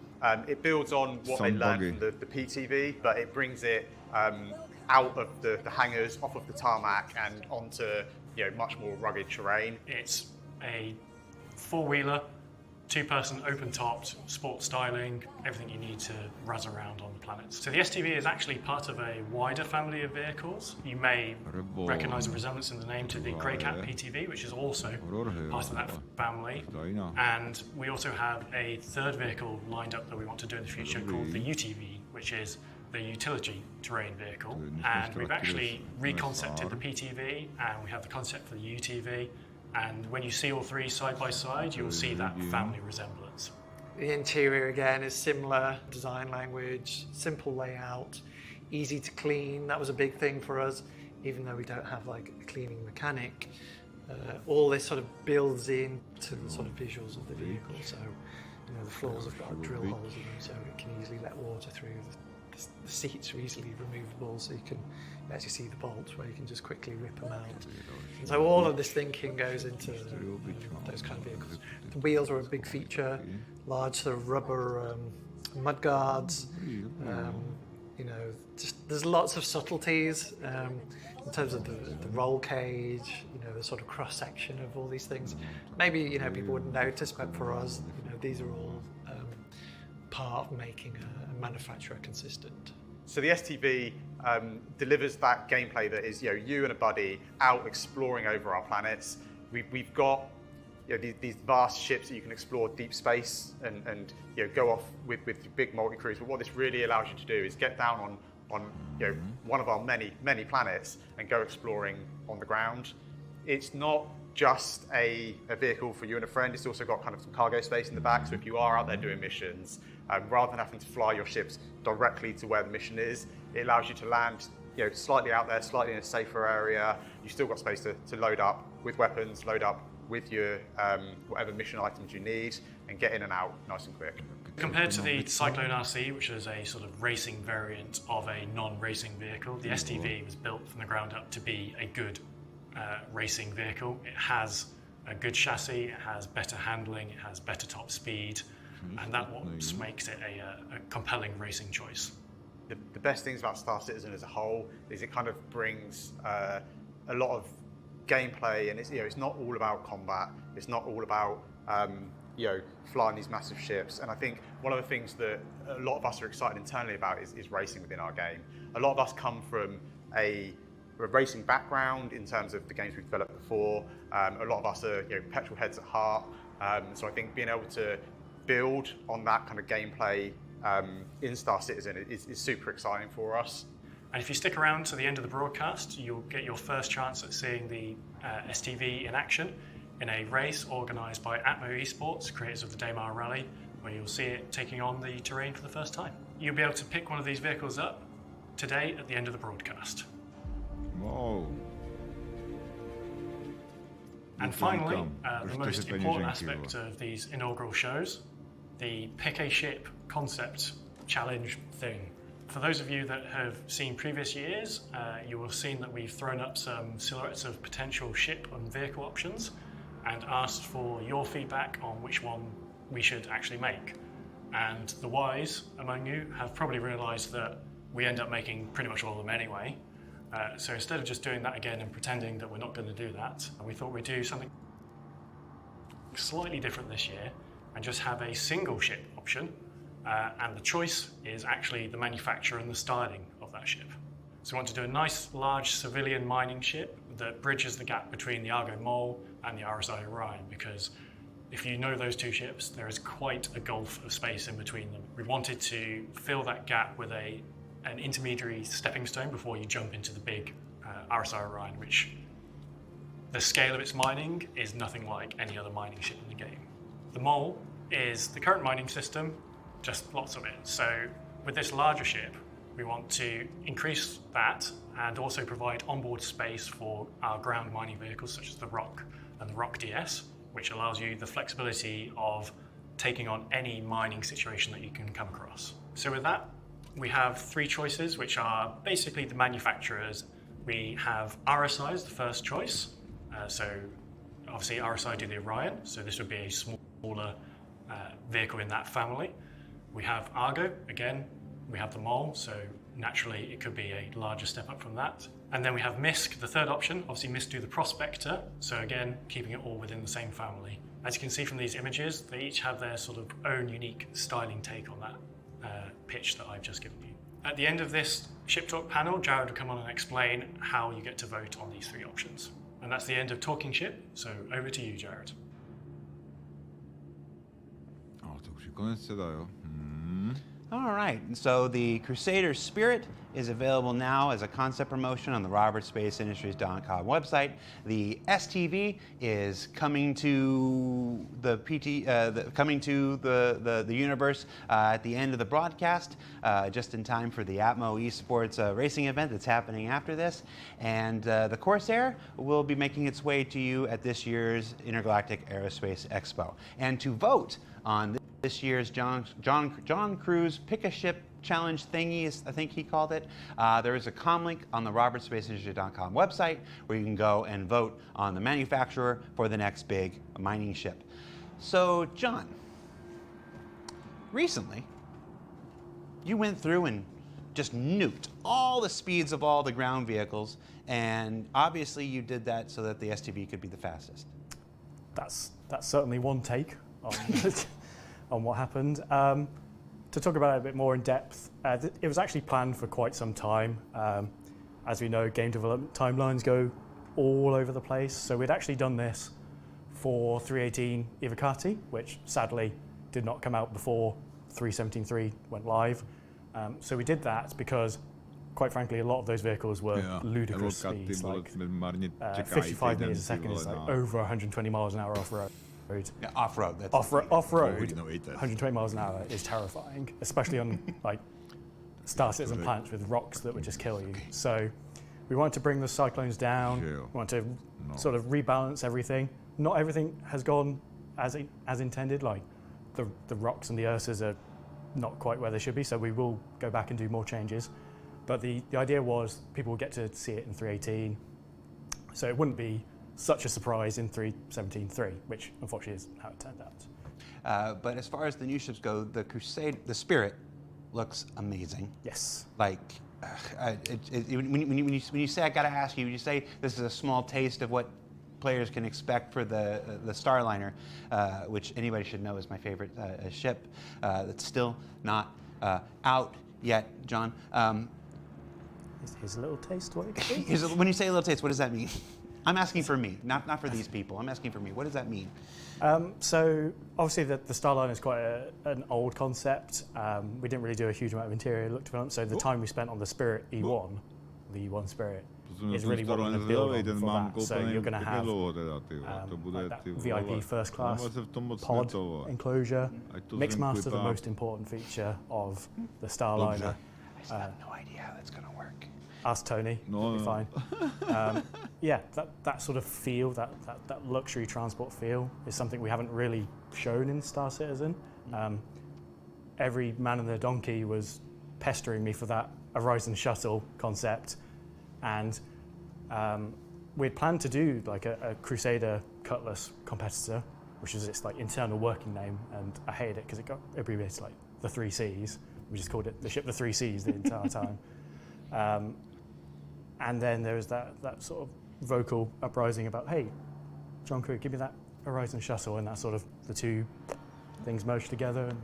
It builds on what they learned from the PTV, but it brings it out of the hangars, off of the tarmac, and onto much more rugged terrain. It's a four-wheeler, two-person open-topped, sports styling, everything you need to razz around on the planets. So the STV is actually part of a wider family of vehicles. You may recognise a resemblance in the name to the Greycat PTV, which is also part of that family. And we also have a third vehicle lined up that we want to do in the future called the UTV, which is the utility terrain vehicle. And we've actually reconcepted the PTV, and we have the concept for the UTV. And when you see all three side by side, you'll see that family resemblance. The interior again is similar, design language, simple layout, easy to clean. That was a big thing for us, even though we don't have like a cleaning mechanic. All this sort of builds in to the sort of visuals of the vehicle. So, the floors have got drill holes in them, so it can easily let water through. The seats are easily removable, so you can actually see the bolts where you can just quickly rip them out. And so all of this thinking goes into those kind of vehicles. The wheels are a big feature, large sort of rubber mud guards. There's lots of subtleties in terms of the roll cage, the sort of cross section of all these things. Maybe people wouldn't notice, but for us, these are all part of making a manufacturer consistent. So the STV delivers that gameplay that is, you and a buddy out exploring over our planets. We've got these vast ships that you can explore deep space and go off with big multi-crews. But what this really allows you to do is get down on one of our many planets and go exploring on the ground. It's not just a vehicle for you and a friend. It's also got kind of some cargo space in the back. So if you are out there doing missions, rather than having to fly your ships directly to where the mission is, it allows you to land slightly out there, slightly in a safer area. You've still got space to load up with weapons, load up with your whatever mission items you need, and get in and out nice and quick. Compared to the Cyclone RC, which is a sort of racing variant of a non-racing vehicle, the STV was built from the ground up to be a good racing vehicle. It has a good chassis, it has better handling, it has better top speed, and that's what makes it a compelling racing choice. The best things about Star Citizen as a whole is it kind of brings a lot of gameplay, and it's not all about combat. It's not all about flying these massive ships. And I think one of the things that a lot of us are excited internally about is racing within our game. A lot of us come from a racing background in terms of the games we've developed before. A lot of us are petrol heads at heart. So I think being able to build on that kind of gameplay in Star Citizen is super exciting for us. And if you stick around to the end of the broadcast, you'll get your first chance at seeing the STV in action in a race organised by Atmo Esports, creators of the Daymar Rally, where you'll see it taking on the terrain for the first time. You'll be able to pick one of these vehicles up today at the end of the broadcast. Whoa. And finally, the most important aspect of these inaugural shows, the pick a ship concept challenge thing. For those of you that have seen previous years, you will have seen that we've thrown up some silhouettes of potential ship and vehicle options and asked for your feedback on which one we should actually make. And the wise among you have probably realised that we end up making pretty much all of them anyway. So instead of just doing that again and pretending that we're not going to do that, we thought we'd do something. slightly different this year and just have a single ship option. And the choice is actually the manufacturer and the styling of that ship. So we want to do a nice large civilian mining ship that bridges the gap between the Argo Mole and the RSI Orion, because if you know those two ships, there is quite a gulf of space in between them. We wanted to fill that gap with an intermediary stepping stone before you jump into the big RSI Orion, which the scale of its mining is nothing like any other mining ship in the game. The Mole is the current mining system, just lots of it. So with this larger ship, we want to increase that and also provide onboard space for our ground mining vehicles such as the Rock and the Rock DS, which allows you the flexibility of taking on any mining situation that you can come across. So with that, we have three choices, which are basically the manufacturers. We have RSI as the first choice. So obviously RSI do the Orion, so this would be a smaller vehicle in that family. We have Argo, again, we have the Mole, so naturally it could be a larger step up from that. And then we have MISC, the third option. Obviously MISC do the Prospector, so again, keeping it all within the same family. As you can see from these images, they each have their sort of own unique styling take on that pitch that I've just given you. At the end of this Ship Talk panel, Jared will come on and explain how you get to vote on these three options. And that's the end of Talking Ship, so over to you, Jared. 저 혹시 꺼냈어요? All right, so the Crusader Spirit is available now as a concept promotion on the robertsspaceindustries.com website. The STV is coming to the the universe at the end of the broadcast, just in time for the Atmo Esports racing event that's happening after this. And the Corsair will be making its way to you at this year's Intergalactic Aerospace Expo. And to vote on this year's John Cruise Pick a Ship Challenge thingy, I think he called it. There is a comm link on the robertsspaceindustries.com website where you can go and vote on the manufacturer for the next big mining ship. So, John, recently you went through and just nuked all the speeds of all the ground vehicles, and obviously you did that so that the STV could be the fastest. That's certainly one take on on what happened. To talk about it a bit more in depth, it was actually planned for quite some time. As we know, game development timelines go all over the place. So we'd actually done this for 318 Evocati, which sadly did not come out before 317.3 went live. So we did that because, quite frankly, a lot of those vehicles were ludicrous speeds, like 55 meters a second is like over 120 miles an hour off-road. Yeah, off-road. Off-road, 120 miles an hour is terrifying, especially on like Star Citizen planets with rocks that would just kill you. So we wanted to bring the cyclones down. We wanted to sort of rebalance everything. Not everything has gone as intended. Like the rocks and the Ursas are not quite where they should be. So we will go back and do more changes. But the idea was people would get to see it in 318, so it wouldn't be such a surprise in 317.3, which unfortunately is how it turned out. But as far as the new ships go, the Spirit looks amazing. Yes. Like, when you say, I gotta ask you, you say this is a small taste of what players can expect for the Starliner, which anybody should know is my favorite ship. That's still not out yet, John. Here's a little taste what it could be. When you say a little taste, what does that mean? I'm asking for me, not for these people. I'm asking for me. What does that mean? So obviously the Starliner is quite an old concept. We didn't really do a huge amount of interior look development, so the time we spent on the Spirit E1, the E1 Spirit, is really what we're going to build on for that. So you're going to have like that VIP first class pod enclosure. Mixmaster, the most important feature of the Starliner. I have no idea how that's going to work. Ask Tony, it'll be fine. Yeah, that sort of feel, that luxury transport feel is something we haven't really shown in Star Citizen. Every man and their donkey was pestering me for that RYZEN shuttle concept, and we'd planned to do like a Crusader Cutlass competitor, which is its like internal working name, and I hated it because it got abbreviated like the 3 Cs. We just called it the ship the 3 Cs the entire time. And then there was that sort of vocal uprising about, hey, John Crew, give me that a Ryzen shuttle, and that's sort of the two things merged together, and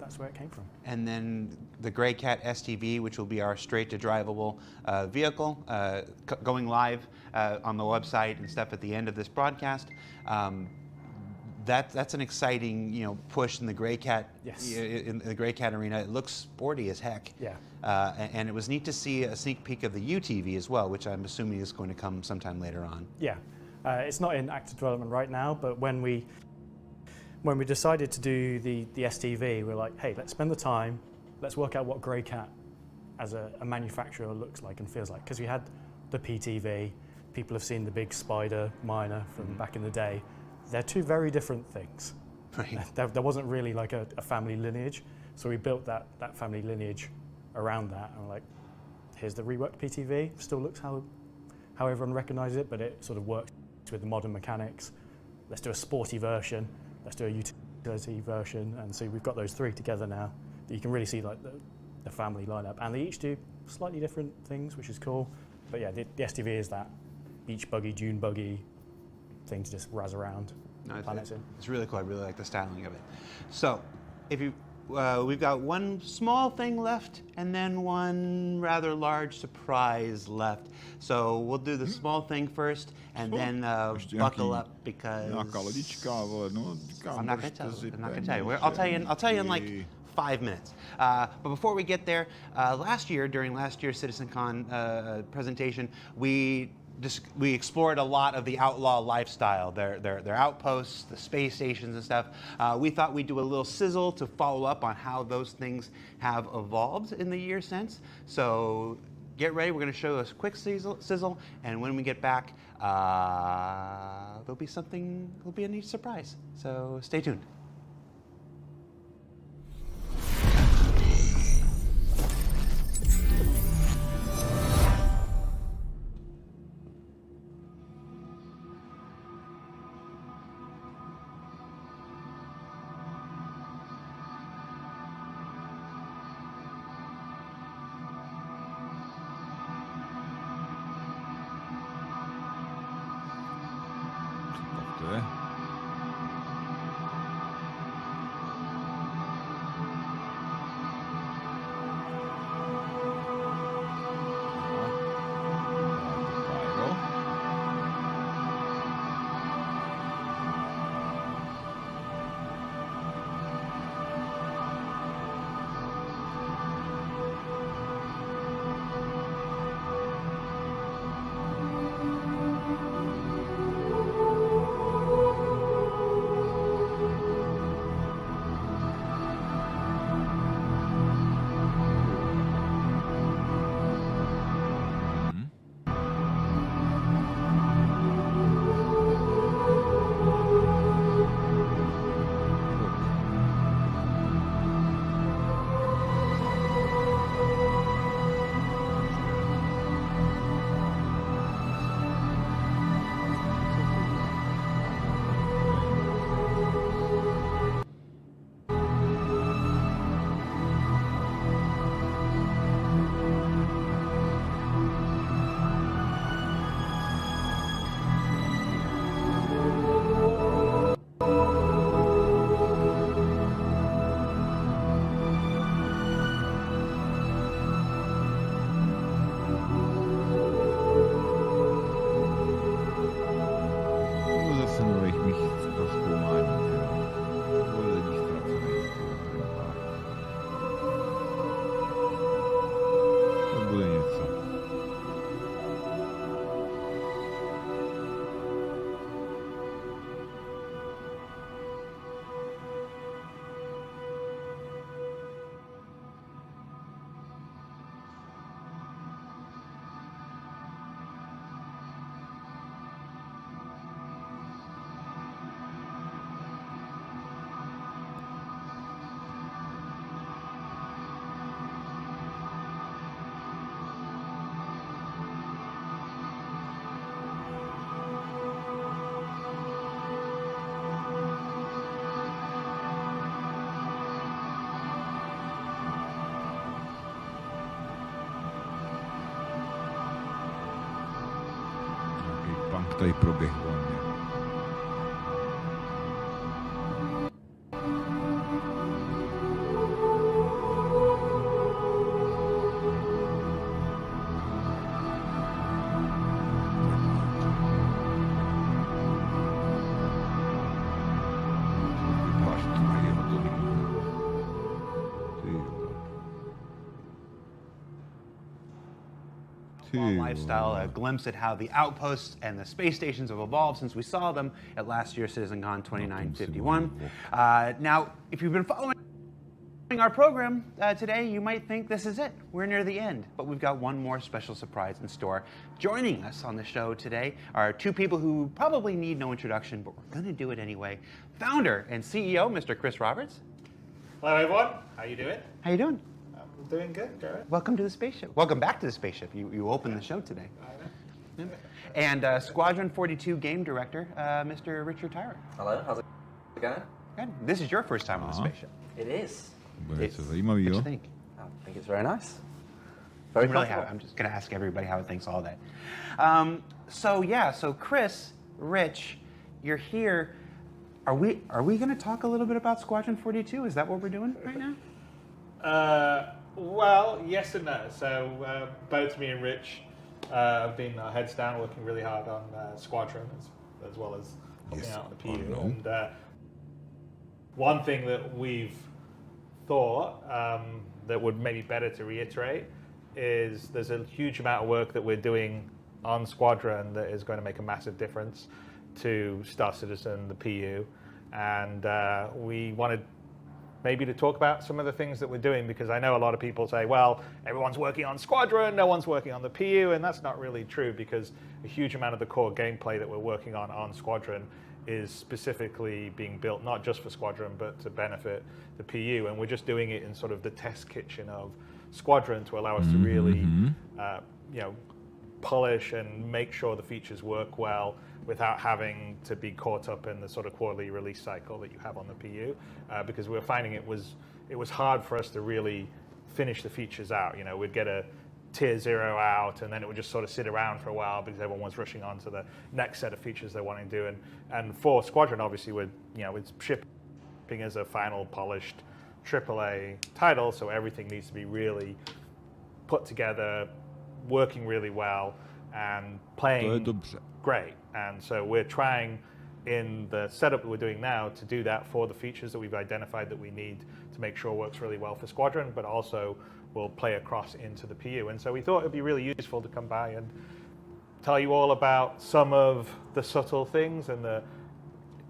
that's where it came from. And then the GreyCat STV, which will be our straight-to-drivable vehicle, going live on the website and stuff at the end of this broadcast. That's an exciting, push in the GreyCat, in the GreyCat arena. It looks sporty as heck. Yeah. And it was neat to see a sneak peek of the UTV as well, which I'm assuming is going to come sometime later on. Yeah. It's not in active development right now, but when we decided to do the STV, we're like, hey, let's spend the time, let's work out what GreyCat as a manufacturer looks like and feels like. Because we had the PTV, people have seen the big Spider Miner from back in the day. They're two very different things. Right. There wasn't really like a family lineage, so we built that family lineage around that. And we're like, here's the reworked PTV, still looks how everyone recognizes it, but it sort of works with the modern mechanics. Let's do a sporty version, let's do a utility version, and so we've got those three together now that you can really see like the family lineup, and they each do slightly different things, which is cool. But yeah, the STV is that beach buggy, dune buggy thing to just razz around. No, it's really cool. I really like the styling of it. So, if you, we've got one small thing left and then one rather large surprise left. So we'll do the small thing first and then buckle up because I'm not going to tell you. I'm not going to tell you. I'll tell you in like 5 minutes. But before we get there, last year during last year's CitizenCon presentation, we explored a lot of the outlaw lifestyle, their outposts, the space stations and stuff. We thought we'd do a little sizzle to follow up on how those things have evolved in the year since. So get ready, we're going to show a quick sizzle, and when we get back, there'll be a neat surprise. So stay tuned. Tady proběhlo. long lifestyle, a glimpse at how the outposts and the space stations have evolved since we saw them at last year's CitizenCon 2951. Now, if you've been following our program today, you might think this is it. We're near the end, but we've got one more special surprise in store. Joining us on the show today are two people who probably need no introduction, but we're going to do it anyway. Founder and CEO, Mr. Chris Roberts. Hello, everyone. How you doing? How you doing? I'm doing good, Garrett. Welcome to the spaceship. Welcome back to the spaceship. You opened the show today. I know. And Squadron 42 game director, Mr. Richard Tyra. Hello, how's it going? Good. This is your first time on the spaceship. It is. What do you think? I think it's very nice. Very comfortable. I'm just going to ask everybody how it thinks all day. So Chris, Rich, you're here. Are we going to talk a little bit about Squadron 42? Is that what we're doing right now? Well, yes and no. So both me and Rich have been our heads down working really hard on Squadron as well as helping out on the PU. And one thing that we've thought that would maybe better to reiterate is there's a huge amount of work that we're doing on Squadron that is going to make a massive difference to Star Citizen, the PU, and we wanted maybe to talk about some of the things that we're doing, because I know a lot of people say, well, everyone's working on Squadron, no one's working on the PU, and that's not really true, because a huge amount of the core gameplay that we're working on Squadron is specifically being built not just for Squadron, but to benefit the PU, and we're just doing it in sort of the test kitchen of Squadron to allow us to really, polish and make sure the features work well without having to be caught up in the sort of quarterly release cycle that you have on the PU, because we were finding it was hard for us to really finish the features out. You know, we'd get a tier 0 out, and then it would just sort of sit around for a while because everyone was rushing on to the next set of features they wanted to do. And for Squadron, obviously, it's shipping as a final polished AAA title, so everything needs to be really put together, working really well, and playing great. And so we're trying, in the setup that we're doing now, to do that for the features that we've identified that we need to make sure works really well for Squadron, but also will play across into the PU. And so we thought it'd be really useful to come by and tell you all about some of the subtle things and the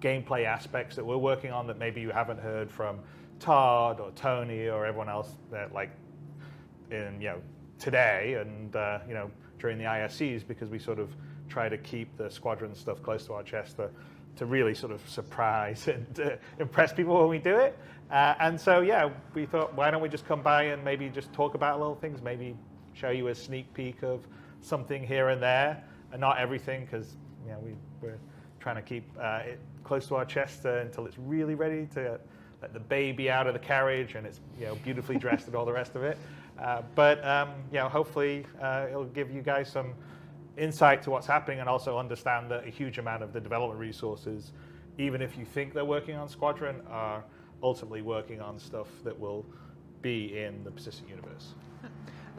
gameplay aspects that we're working on that maybe you haven't heard from Todd or Tony or everyone else that today and during the ISCs, because we sort of try to keep the Squadron stuff close to our chest to really sort of surprise and impress people when we do it. And so, we thought, why don't we just come by and maybe just talk about little things, maybe show you a sneak peek of something here and there, and not everything, because we're trying to keep it close to our chest until it's really ready to let the baby out of the carriage and it's beautifully dressed and all the rest of it. But hopefully it'll give you guys some insight to what's happening, and also understand that a huge amount of the development resources, even if you think they're working on Squadron, are ultimately working on stuff that will be in the persistent universe.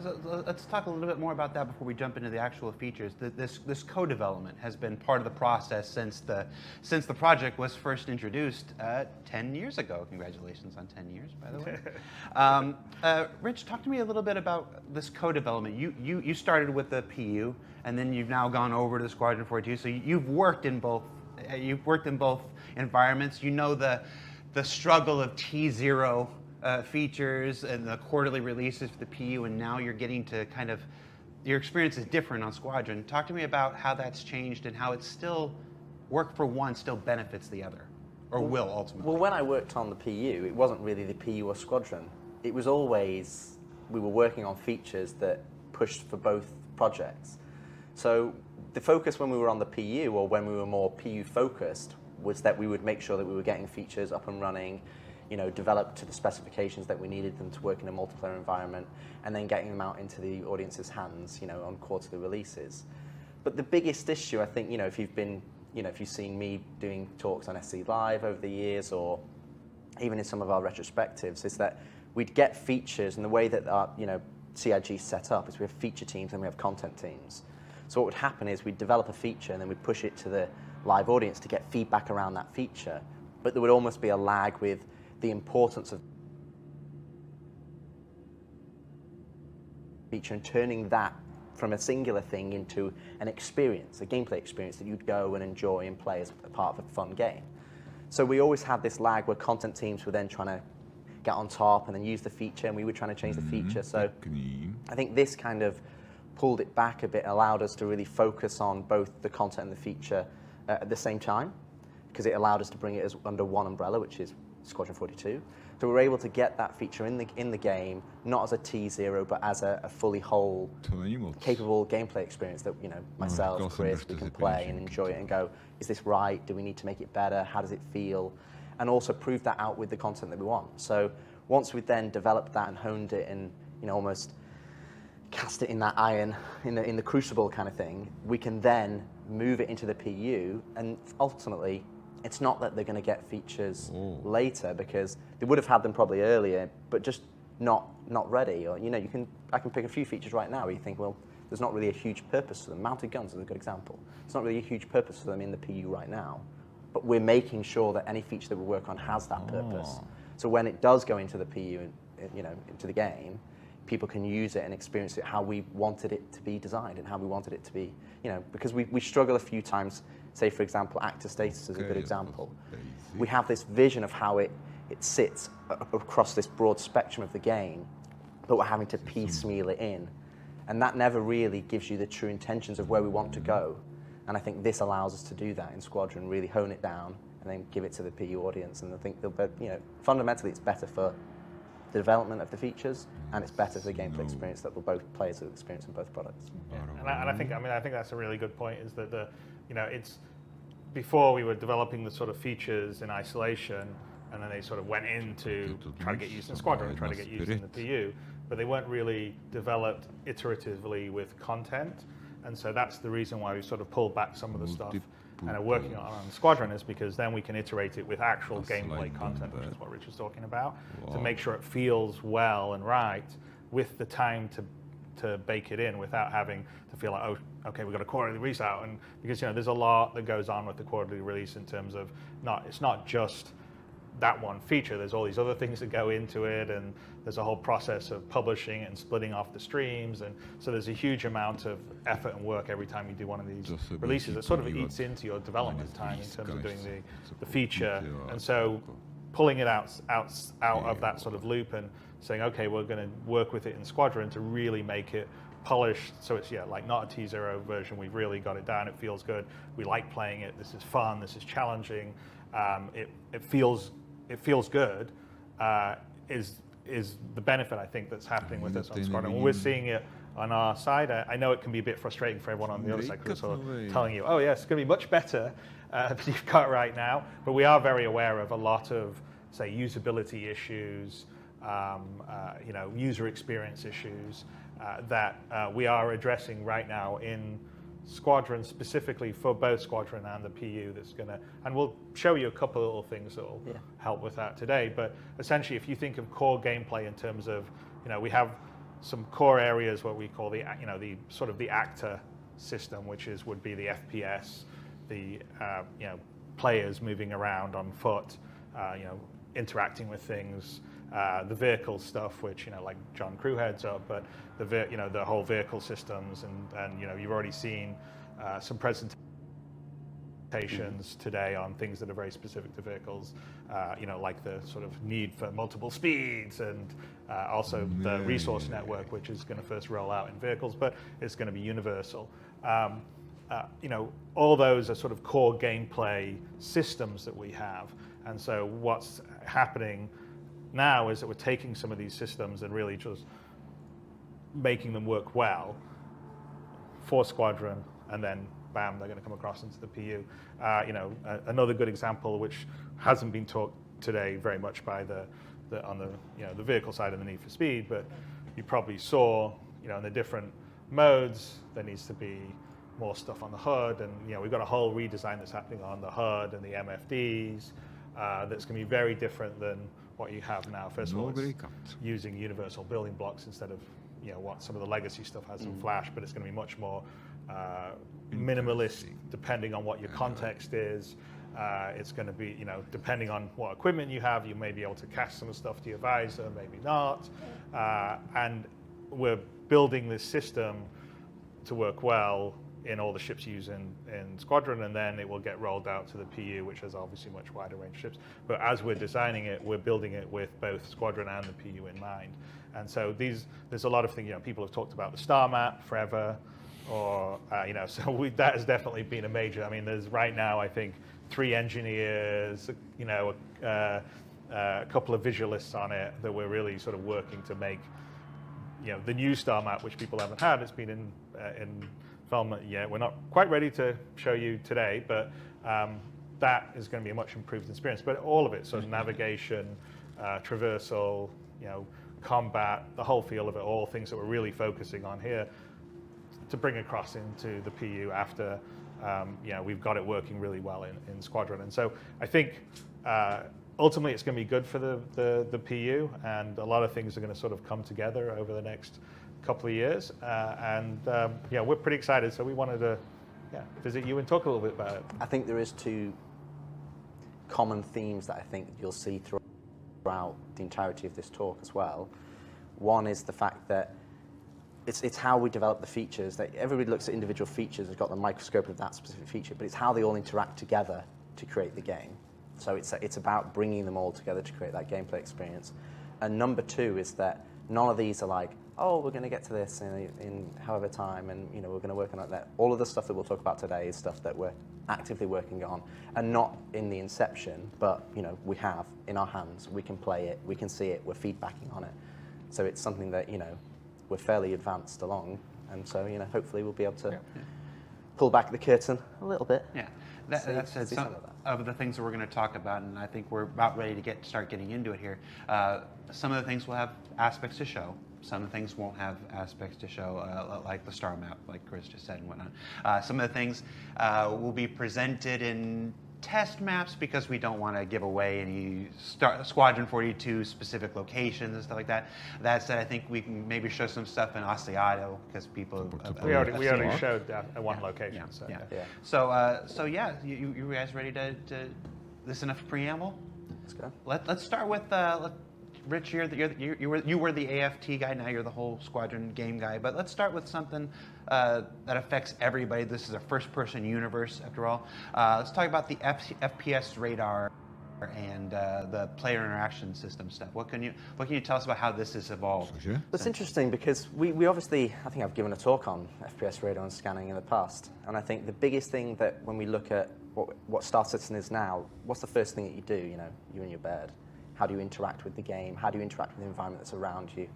So let's talk a little bit more about that before we jump into the actual features. This co-development has been part of the process since the project was first introduced 10 years ago. Congratulations on 10 years, by the way. Rich, talk to me a little bit about this co-development. You started with the PU, and then you've now gone over to the Squadron 42. So you've worked in both. You've worked in both environments. You know the struggle of T0 features and the quarterly releases for the PU, and now you're getting to your experience is different on Squadron. Talk to me about how that's changed and how it's still work for one still benefits the other, or will ultimately. Well, when I worked on the PU, it wasn't really the PU or Squadron. It was always, we were working on features that pushed for both projects. So the focus when we were on the PU, or when we were more PU focused, was that we would make sure that we were getting features up and running, developed to the specifications that we needed them to work in a multiplayer environment, and then getting them out into the audience's hands, on quarterly releases. But the biggest issue, I think, if you've seen me doing talks on SC Live over the years, or even in some of our retrospectives, is that we'd get features, and the way that our, CIG is set up is we have feature teams and we have content teams. So what would happen is we'd develop a feature and then we'd push it to the live audience to get feedback around that feature. But there would almost be a lag with the importance of feature and turning that from a singular thing into an experience, a gameplay experience that you'd go and enjoy and play as a part of a fun game. So we always had this lag where content teams were then trying to get on top and then use the feature, and we were trying to change the feature. So I think this kind of pulled it back a bit, allowed us to really focus on both the content and the feature at the same time, because it allowed us to bring it as under one umbrella, which is Squadron 42. So we were able to get that feature in the game, not as a T0, but as a fully whole, capable gameplay experience that myself, Chris, we can play and enjoy it and go, is this right? Do we need to make it better? How does it feel? And also prove that out with the content that we want. So once we then developed that and honed it and almost cast it in that iron, in the crucible kind of thing, we can then move it into the PU, and ultimately, it's not that they're going to get features later, because they would have had them probably earlier, but just not ready. Or I can pick a few features right now where you think, well, there's not really a huge purpose for them. Mounted guns is a good example. It's not really a huge purpose for them in the PU right now, but we're making sure that any feature that we work on has that purpose. So when it does go into the PU, into the game, people can use it and experience it how we wanted it to be designed and how we wanted it to be, because we struggle a few times. Say, for example, actor status is a good example. We have this vision of how it sits across this broad spectrum of the game, but we're having to piecemeal it in. And that never really gives you the true intentions of where we want to go. And I think this allows us to do that in Squadron, really hone it down and then give it to the PU audience. And I think fundamentally it's better for the development of the features, and it's better for the gameplay experience that both players will experience in both products. Yeah. And I think that's a really good point, is that it's before we were developing the sort of features in isolation, and then they sort of went into try to get used in Squadron and try to get used in the PU, but they weren't really developed iteratively with content. And so that's the reason why we sort of pulled back some of the stuff and are working on Squadron, is because then we can iterate it with actual gameplay content, which is what Rich was talking about, to make sure it feels well and right, with the time to bake it in without having to feel like, oh, okay, we've got a quarterly release out. And because there's a lot that goes on with the quarterly release in terms of it's not just that one feature. There's all these other things that go into it, and there's a whole process of publishing and splitting off the streams, and so there's a huge amount of effort and work every time you do one of these releases. It sort of eats into your development time in terms of doing the feature, and so pulling it out of that sort of loop and saying, okay, we're going to work with it in Squadron to really make it polished, so it's like not a T0 version. We've really got it down. It feels good. We like playing it. This is fun. This is challenging. It feels good. Is the benefit, I think, that's happening with us on Squadron. When we're seeing it on our side, I know it can be a bit frustrating for everyone on the other side, because we're sort of telling you, oh yes, it's going to be much better than you've got right now. But we are very aware of a lot of, say, usability issues, user experience issues that we are addressing right now in Squadron, specifically for both Squadron and the PU. That's gonna, and we'll show you a couple of little things that will help with that today. But essentially, if you think of core gameplay in terms of, we have some core areas, what we call the sort of the actor system, which would be the FPS, the players moving around on foot, interacting with things, the vehicle stuff, which like John Crew heads up, but the whole vehicle systems, and you've already seen some presentations today on things that are very specific to vehicles, like the sort of need for multiple speeds, and also the resource network, which is going to first roll out in vehicles, but it's going to be universal. All those are sort of core gameplay systems that we have. And so what's happening now is that we're taking some of these systems and really just making them work well for Squadron, and then bam, they're going to come across into the PU. Another good example, which hasn't been talked today very much by on the vehicle side of the Need for Speed, but you probably saw, in the different modes, there needs to be more stuff on the HUD, and we've got a whole redesign that's happening on the HUD and the MFDs that's going to be very different than what you have now. First of all, it's using universal building blocks instead of what some of the legacy stuff has in Flash, but it's going to be much more minimalist depending on what your context is. It's going to be, depending on what equipment you have, you may be able to cast some stuff to your visor, maybe not. And we're building this system to work well in all the ships used in Squadron, and then it will get rolled out to the PU, which has obviously much wider range of ships. But as we're designing it, we're building it with both Squadron and the PU in mind. And so there's a lot of things, people have talked about the star map forever, or, so that has definitely been a major, I mean, there's right now, I think, 3 engineers, a couple of visualists on it that we're really sort of working to make, the new star map, which people haven't had. It's been in development yet. We're not quite ready to show you today, but that is going to be a much improved experience. But all of it, so navigation, traversal, combat, the whole feel of it, all things that we're really focusing on here to bring across into the PU after we've got it working really well in Squadron. And so I think ultimately it's going to be good for the PU, and a lot of things are going to sort of come together over the next couple of years. We're pretty excited, so we wanted to visit you and talk a little bit about it. I think there is 2 common themes that I think you'll see throughout the entirety of this talk as well. One is the fact that it's how we develop the features. That everybody looks at individual features, has got the microscope of that specific feature, but it's how they all interact together to create the game. So it's about bringing them all together to create that gameplay experience. And number 2 is that none of these are like, oh, we're going to get to this in however time, and we're going to work on that. All of the stuff that we'll talk about today is stuff that we're actively working on, and not in the inception, but we have in our hands. We can play it, we can see it, we're feedbacking on it. So it's something that we're fairly advanced along, and so hopefully we'll be able to pull back the curtain a little bit. Yeah, that's some of the things that we're going to talk about, and I think we're about ready to start getting into it here. Some of the things will have aspects to show. Some of the things won't have aspects to show, like the star map, like Chris just said and whatnot. Some of the things will be presented in test maps because we don't want to give away any Squadron 42 specific locations and stuff like that. That said, I think we can maybe show some stuff in Asiato because people we already showed one location. So you guys ready to this enough preamble? Let's go. Let's start with Rich. You were the AFT guy. Now you're the whole Squadron game guy. But let's start with something that affects everybody. This is a first-person universe, after all. Let's talk about the FPS radar and the player interaction system stuff. What can you tell us about how this has evolved? It's interesting because we obviously, I think I've given a talk on FPS radar and scanning in the past, and I think the biggest thing that when we look at what Star Citizen is now, what's the first thing that you do? You're in your bed. How do you interact with the game? How do you interact with the environment that's around you?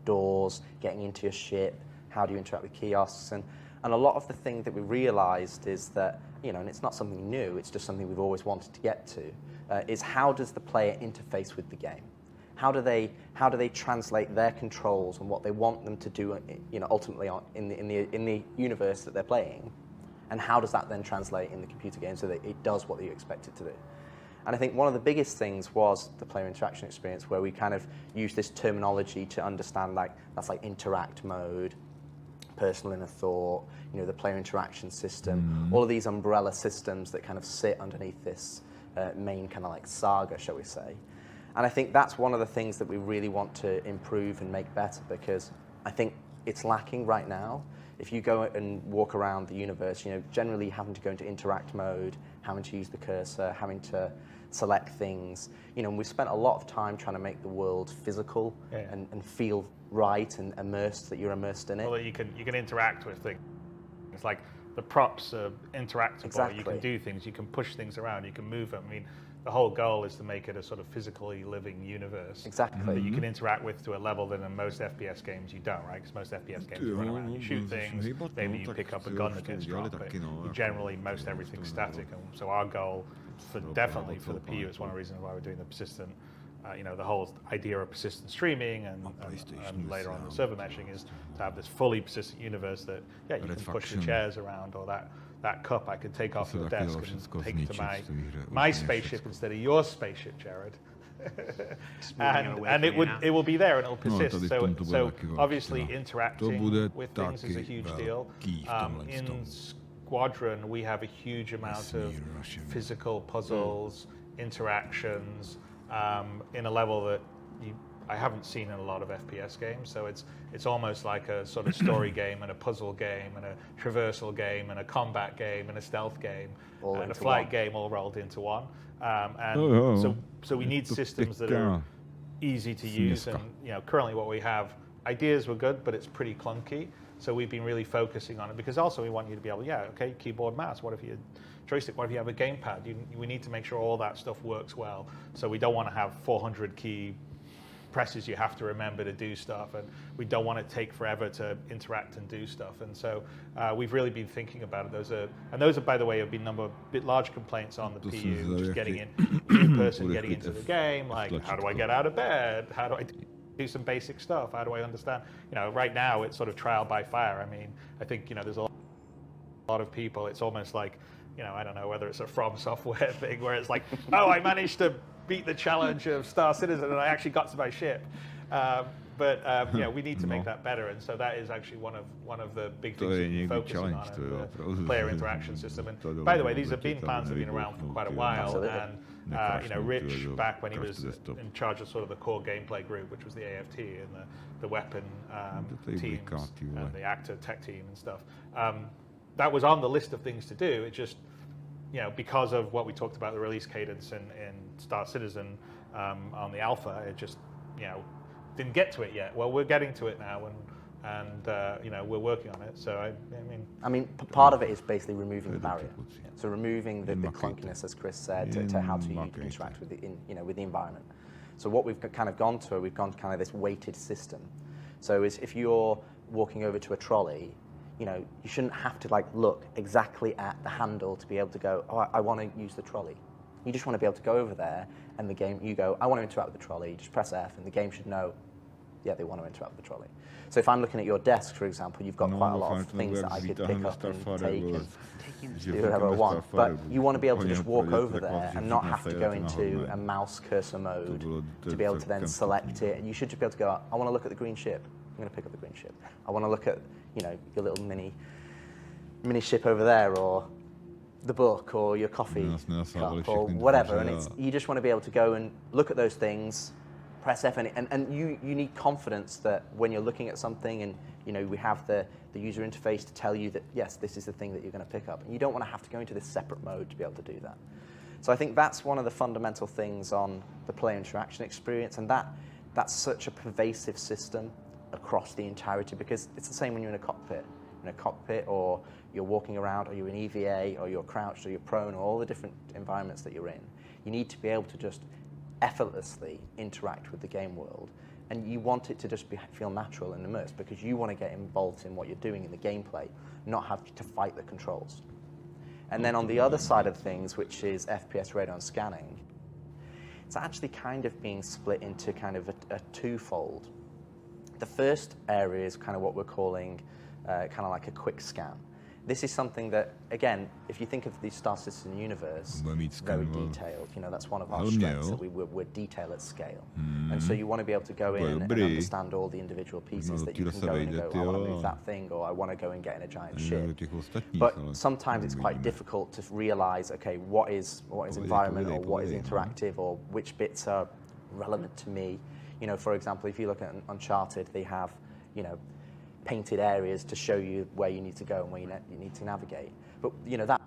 Doors, getting into your ship, how do you interact with kiosks? And a lot of the thing that we realized is that, and it's not something new, it's just something we've always wanted to get to, is how does the player interface with the game? How do they translate their controls and what they want them to do, ultimately in the universe that they're playing? And how does that then translate in the computer game so that it does what you expect it to do? And I think one of the biggest things was the player interaction experience, where we kind of used this terminology to understand that's like interact mode, personal inner thought, the player interaction system, all of these umbrella systems that kind of sit underneath this main kind of like saga, shall we say. And I think that's one of the things that we really want to improve and make better, because I think it's lacking right now. If you go and walk around the universe, generally having to go into interact mode, having to use the cursor, having to select things, and we've spent a lot of time trying to make the world physical and feel right and immersed, that you're immersed in it. Well, you can interact with things. It's like the props are interactable. Exactly. You can do things. You can push things around. You can move them. I mean, the whole goal is to make it a sort of physically living universe. Exactly. That you can interact with to a level that in most FPS games you don't, right? Because most FPS games you run around, you shoot things, maybe you pick up a gun that gets dropped, but generally most everything's static. And so our goal, definitely for the PU, it's one of the reasons why we're doing the persistent, the whole idea of persistent streaming and later on the server meshing is to have this fully persistent universe that, you can push the chairs around, or that cup I could take off your desk and take it to my spaceship instead of your spaceship, Jared. and it will be there and it'll persist. So obviously interacting with things is a huge deal. In Squadron, we have a huge amount of physical puzzles, interactions, in a level that you I haven't seen in a lot of FPS games. So it's almost like a sort of story game and a puzzle game and a traversal game and a combat game and a stealth game and a flight game all rolled into one. So we need systems that are easy to use. And currently what we have, ideas were good, but it's pretty clunky. So we've been really focusing on it because also we want you to be able, keyboard, mouse. What if you joystick? What if you have a gamepad? We need to make sure all that stuff works well. So we don't want to have 400 key presses you have to remember to do stuff, and we don't want it to take forever to interact and do stuff. And so we've really been thinking about it. Those are, by the way, have been a bit large complaints on the PU, just getting in person, getting into the game. Like, how do I get out of bed? How do I do some basic stuff? How do I understand? Right now it's sort of trial by fire. I mean, I think there's a lot of people. It's almost like, I don't know whether it's a From Software thing where it's like, oh, I managed to beat the challenge of Star Citizen and I actually got to my ship. But we need to make that better, and so that is actually one of the big things we're focusing on, the player interaction system. And by the way, these plans have been around for quite a while. And Rich, back when he was in charge of sort of the core gameplay group, which was the AFT and the weapon teams and the actor tech team and stuff, that was on the list of things to do. It just because of what we talked about, the release cadence in Star Citizen on the alpha, it just didn't get to it yet. Well, we're getting to it now, and we're working on it. So I mean, part of it is basically removing the barrier. So removing the clunkiness, as Chris said, to how to interact with with the environment. So what we've kind of gone to, we've gone to kind of this weighted system. So if you're walking over to a trolley, you shouldn't have to look exactly at the handle to be able to go, oh, I want to use the trolley. You just want to be able to go over there, and the game, you go, I want to interact with the trolley. You just press F, and the game should know, yeah, they want to interact with the trolley. So if I'm looking at your desk, for example, you've got quite a lot of things that I could pick up and take and do whatever I want. But you want to be able to just walk over there and not have to go into a mouse cursor mode to be able to then select it. And you should just be able to go, I want to look at the green ship. I'm going to pick up the green ship. I want to look at your little mini ship over there, or the book, or your coffee cup, or whatever. And you just want to be able to go and look at those things, press F, and you need confidence that when you're looking at something, and we have the user interface to tell you that yes, this is the thing that you're going to pick up, and you don't want to have to go into this separate mode to be able to do that. So I think that's one of the fundamental things on the player interaction experience, and that's such a pervasive system across the entirety, because it's the same when you're in a cockpit, or you're walking around, or you're in EVA, or you're crouched, or you're prone, or all the different environments that you're in. You need to be able to just effortlessly interact with the game world, and you want it to just feel natural and immersed, because you want to get involved in what you're doing in the gameplay, not have to fight the controls. And then on the other side of things, which is FPS radon scanning, it's actually kind of being split into kind of a twofold. The first area is kind of what we're calling kind of like a quick scan. This is something that, again, if you think of the Star Citizen universe, very detailed. That's one of our strengths, that we're detail at scale. And so you want to be able to go in and understand all the individual pieces, that you can go in and go, I want to move that thing, or I want to go and get in a giant ship. But sometimes it's quite difficult to realize, okay, what is environment, or what is interactive, or which bits are relevant to me. For example, if you look at Uncharted, they have, painted areas to show you where you need to go and where you need to navigate. But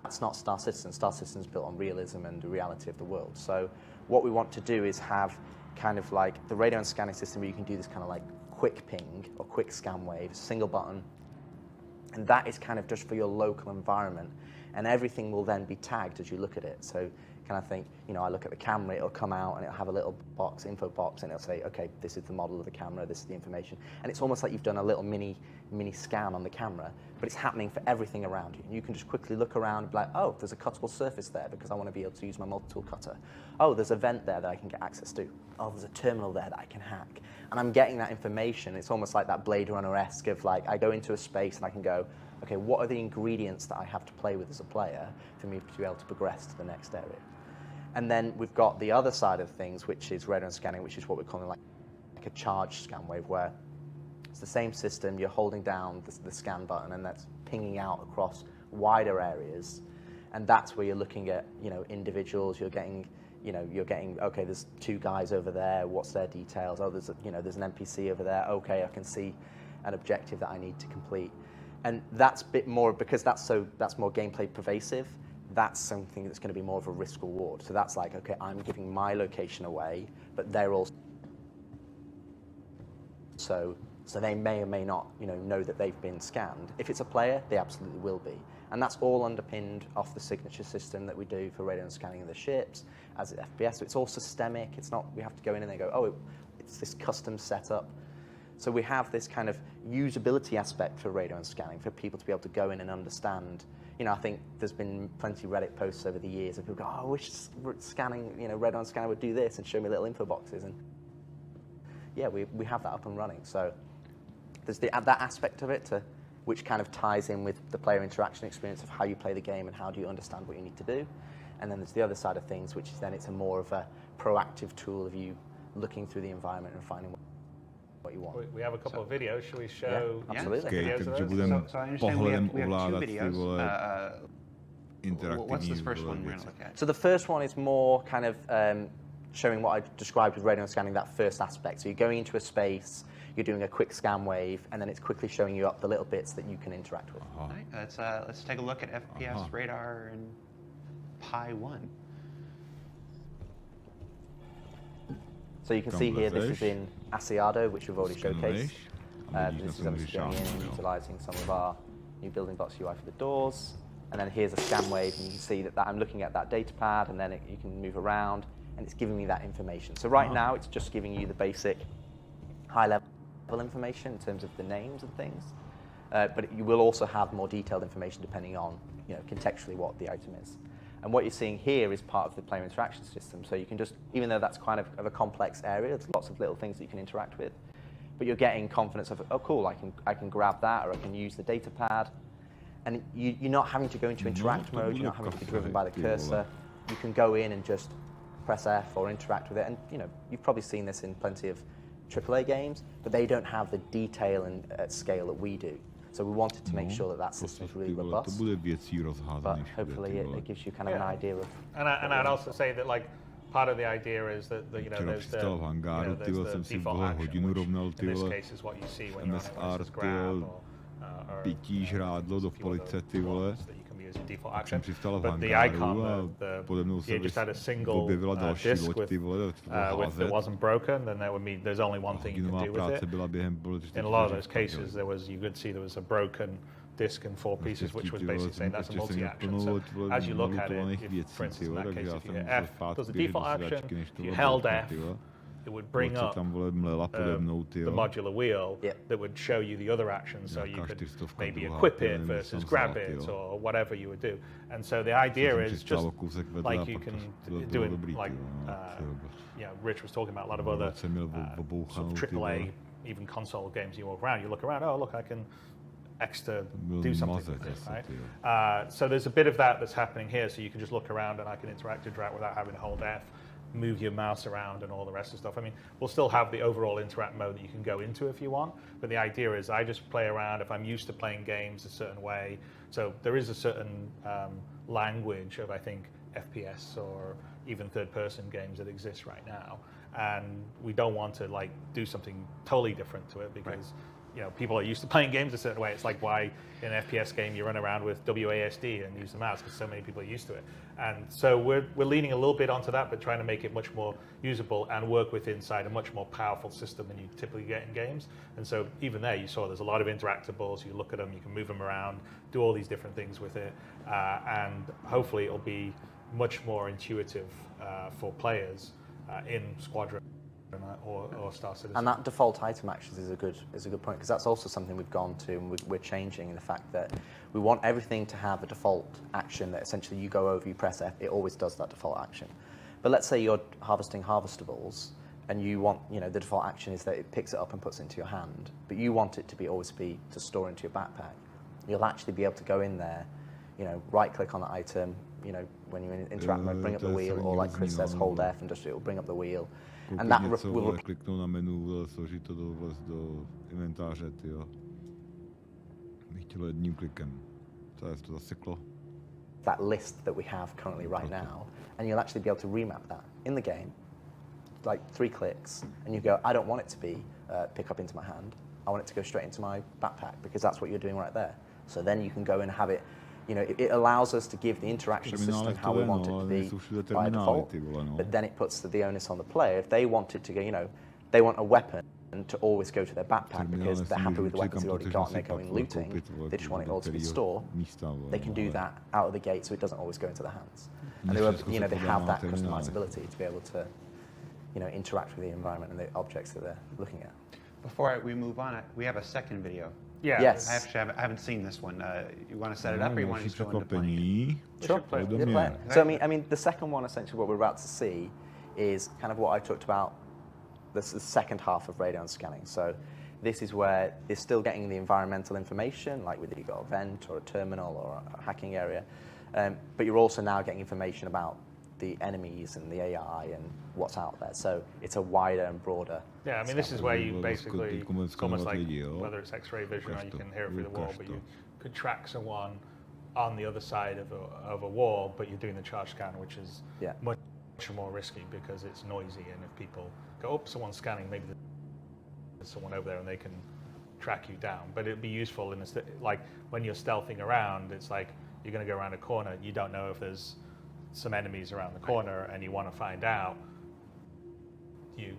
that's not Star Citizen. Star Citizen is built on realism and the reality of the world. So what we want to do is have kind of like the radon scanning system, where you can do this kind of like quick ping or quick scan wave, single button, and that is kind of just for your local environment, and everything will then be tagged as you look at it. So kind of think, I look at the camera, it'll come out and it'll have a little info box, and it'll say, okay, this is the model of the camera, this is the information. And it's almost like you've done a little mini scan on the camera, but it's happening for everything around you. And you can just quickly look around and be like, oh, there's a cuttable surface there because I want to be able to use my multi-tool cutter. Oh, there's a vent there that I can get access to. Oh, there's a terminal there that I can hack. And I'm getting that information. It's almost like that Blade Runner-esque of like, I go into a space and I can go, okay, what are the ingredients that I have to play with as a player for me to be able to progress to the next area? And then we've got the other side of things, which is radon scanning, which is what we're calling like a charged scan wave, where it's the same system, you're holding down the scan button, and that's pinging out across wider areas. And that's where you're looking at, individuals, you're getting you're getting, okay, there's 2 guys over there, what's their details? Oh, there's there's an NPC over there, okay, I can see an objective that I need to complete. And that's a bit more, because that's more gameplay pervasive, that's something that's going to be more of a risk reward. So that's like, okay, I'm giving my location away, but they're also, so they may or may not know that they've been scanned. If it's a player, they absolutely will be. And that's all underpinned off the signature system that we do for Radeon scanning of the ships as FPS. So it's all systemic. It's not, we have to go in and they go, oh, it's this custom setup. So we have this kind of usability aspect for Radeon scanning for people to be able to go in and understand. I think there's been plenty of Reddit posts over the years of people go, oh, I wish scanning, Radeon scanner would do this and show me little info boxes. And yeah, we have that up and running. So there's that aspect of it, which kind of ties in with the player interaction experience of how you play the game and how do you understand what you need to do. And then there's the other side of things, which is then it's a more of a proactive tool of you looking through the environment and finding what you want. We have a couple of videos. Should we show? Yeah, absolutely. Takže budeme pohledem ovládat ty vole interaktivní. What's this first one we're going to look at? So the first one is more kind of showing what I described with Radeon scanning, that first aspect. So you're going into a space, you're doing a quick scan wave, and then it's quickly showing you up the little bits that you can interact with. All right, let's take a look at FPS radar and Pi 1. So you can see here, this is in Asiado, which we've already showcased. This is obviously going in and utilizing some of our new building blocks UI for the doors. And then here's a scan wave, and you can see that I'm looking at that data pad, and then you can move around, and it's giving me that information. So right now, it's just giving you the basic high-level information in terms of the names and things. But you will also have more detailed information depending on, contextually what the item is. And what you're seeing here is part of the player interaction system. So you can just, even though that's kind of a complex area, there's lots of little things that you can interact with, but you're getting confidence of, oh cool, I can grab that, or I can use the data pad. And you're not having to go into interact mode, you're not having to be driven by the cursor. You can go in and just press F or interact with it. And you've probably seen this in plenty of AAA games, but they don't have the detail and scale that we do. So we wanted to make sure that system is really robust. But hopefully it gives you kind of an idea of. And I'd also say that part of the idea is that there's the default action, which in this case is what you see when you're on a grab or pití žrádlo do police, ty vole. Action. But the icon, you just had a single disk with, if it wasn't broken, then that would mean there's only one thing you can do with it. In a lot of those cases, you could see there was a broken disk in 4 pieces, which was basically saying that's a multi-action. So as you look at it, if, for instance, in that case, if you hit F, does the default action, if you held F, it would bring up the modular wheel that would show you the other actions, so you could maybe equip it versus grab it or whatever you would do. And so the idea is just like you can do it, like Rich was talking about a lot of other sort of AAA, even console games. You walk around, you look around, oh look, I can X to do something with this, right? So there's a bit of that that's happening here, so you can just look around and I can interact without having to hold F. Move your mouse around and all the rest of the stuff. I mean, we'll still have the overall interact mode that you can go into if you want, but the idea is I just play around if I'm used to playing games a certain way. So there is a certain language of, I think, FPS or even third-person games that exists right now, and we don't want to do something totally different to it because people are used to playing games a certain way. It's like why in an FPS game you run around with WASD and use the mouse because so many people are used to it. And so we're leaning a little bit onto that, but trying to make it much more usable and work with inside a much more powerful system than you typically get in games. And so even there you saw there's a lot of interactables. You look at them, you can move them around, do all these different things with it. And hopefully it'll be much more intuitive for players in Squadron. Or Star Citizen. And that default item actions is a good point, because that's also something we've gone to and we're changing in the fact that we want everything to have a default action that essentially you go over, you press F, it always does that default action. But let's say you're harvesting harvestables and you want, the default action is that it picks it up and puts it into your hand, but you want it to always be to store into your backpack. You'll actually be able to go in there, right click on the item, when you're in interact mode, bring up the wheel, or like Chris says, hold F and it'll bring up the wheel. And that will kliknout na menu, složit to do inventáře, tyjo. Bych chtěl jedním klikem. To je to zaseklo. that list that we have currently right now, and you'll actually be able to remap that in the game, like 3 clicks, and you go, I don't want it to be pick up into my hand. I want it to go straight into my backpack, because that's what you're doing right there. So then you can go and have it, it allows us to give the interaction system how we want it to be by default, but then it puts the onus on the player. If they want it to go, they want a weapon to always go to their backpack because they're happy with the weapons they've already got and they're going looting, they just want it all to be stored, they can do that out of the gate so it doesn't always go into the hands. And they have that customizability to be able to interact with the environment and the objects that they're looking at. Before we move on, we have a second video. Yeah. Yes. I haven't seen this one. You want to set it up, or you want to just go into playing? Sure. Play it. So I mean, the second one, essentially, what we're about to see is kind of what I talked about. This is the second half of Radeon scanning. So this is where they're still getting the environmental information, like whether you've got a vent or a terminal or a hacking area, but you're also now getting information about the enemies and the AI and what's out there. So it's a wider and broader. Yeah, I mean, this is where you basically, it's almost like whether it's X-ray vision or you can hear it through the wall, but you could track someone on the other side of a wall, but you're doing the charge scan, which is much more risky because it's noisy, and if people go, oh, someone's scanning, maybe there's someone over there and they can track you down. But it'd be useful in like when you're stealthing around, it's like you're going to go around a corner, you don't know if there's some enemies around the corner and you want to find out, you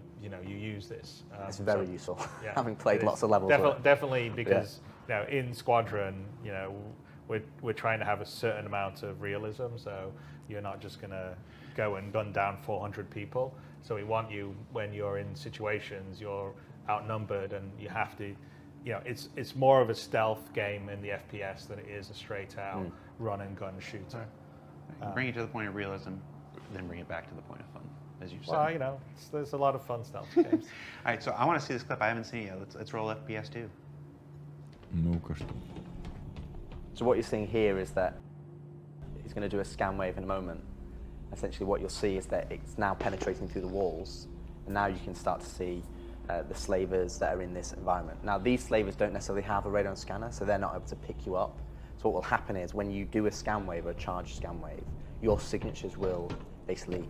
use this. It's very useful, having played lots of levels. Definitely, because in Squadron, we're trying to have a certain amount of realism, so you're not just going to go and gun down 400 people. So we want you, when you're in situations, you're outnumbered and you have to, it's more of a stealth game in the FPS than it is a straight out run and gun shooter. Bring it to the point of realism, then bring it back to the point of fun, as you said. Well, there's a lot of fun stealth games. All right, so I want to see this clip. I haven't seen it yet. Let's roll FPS 2. No custom. So what you're seeing here is that he's going to do a scan wave in a moment. Essentially what you'll see is that it's now penetrating through the walls, and now you can start to see the slavers that are in this environment. Now these slavers don't necessarily have a radon scanner, so they're not able to pick you up. So what will happen is when you do a scan wave or a charge scan wave, your signatures will basically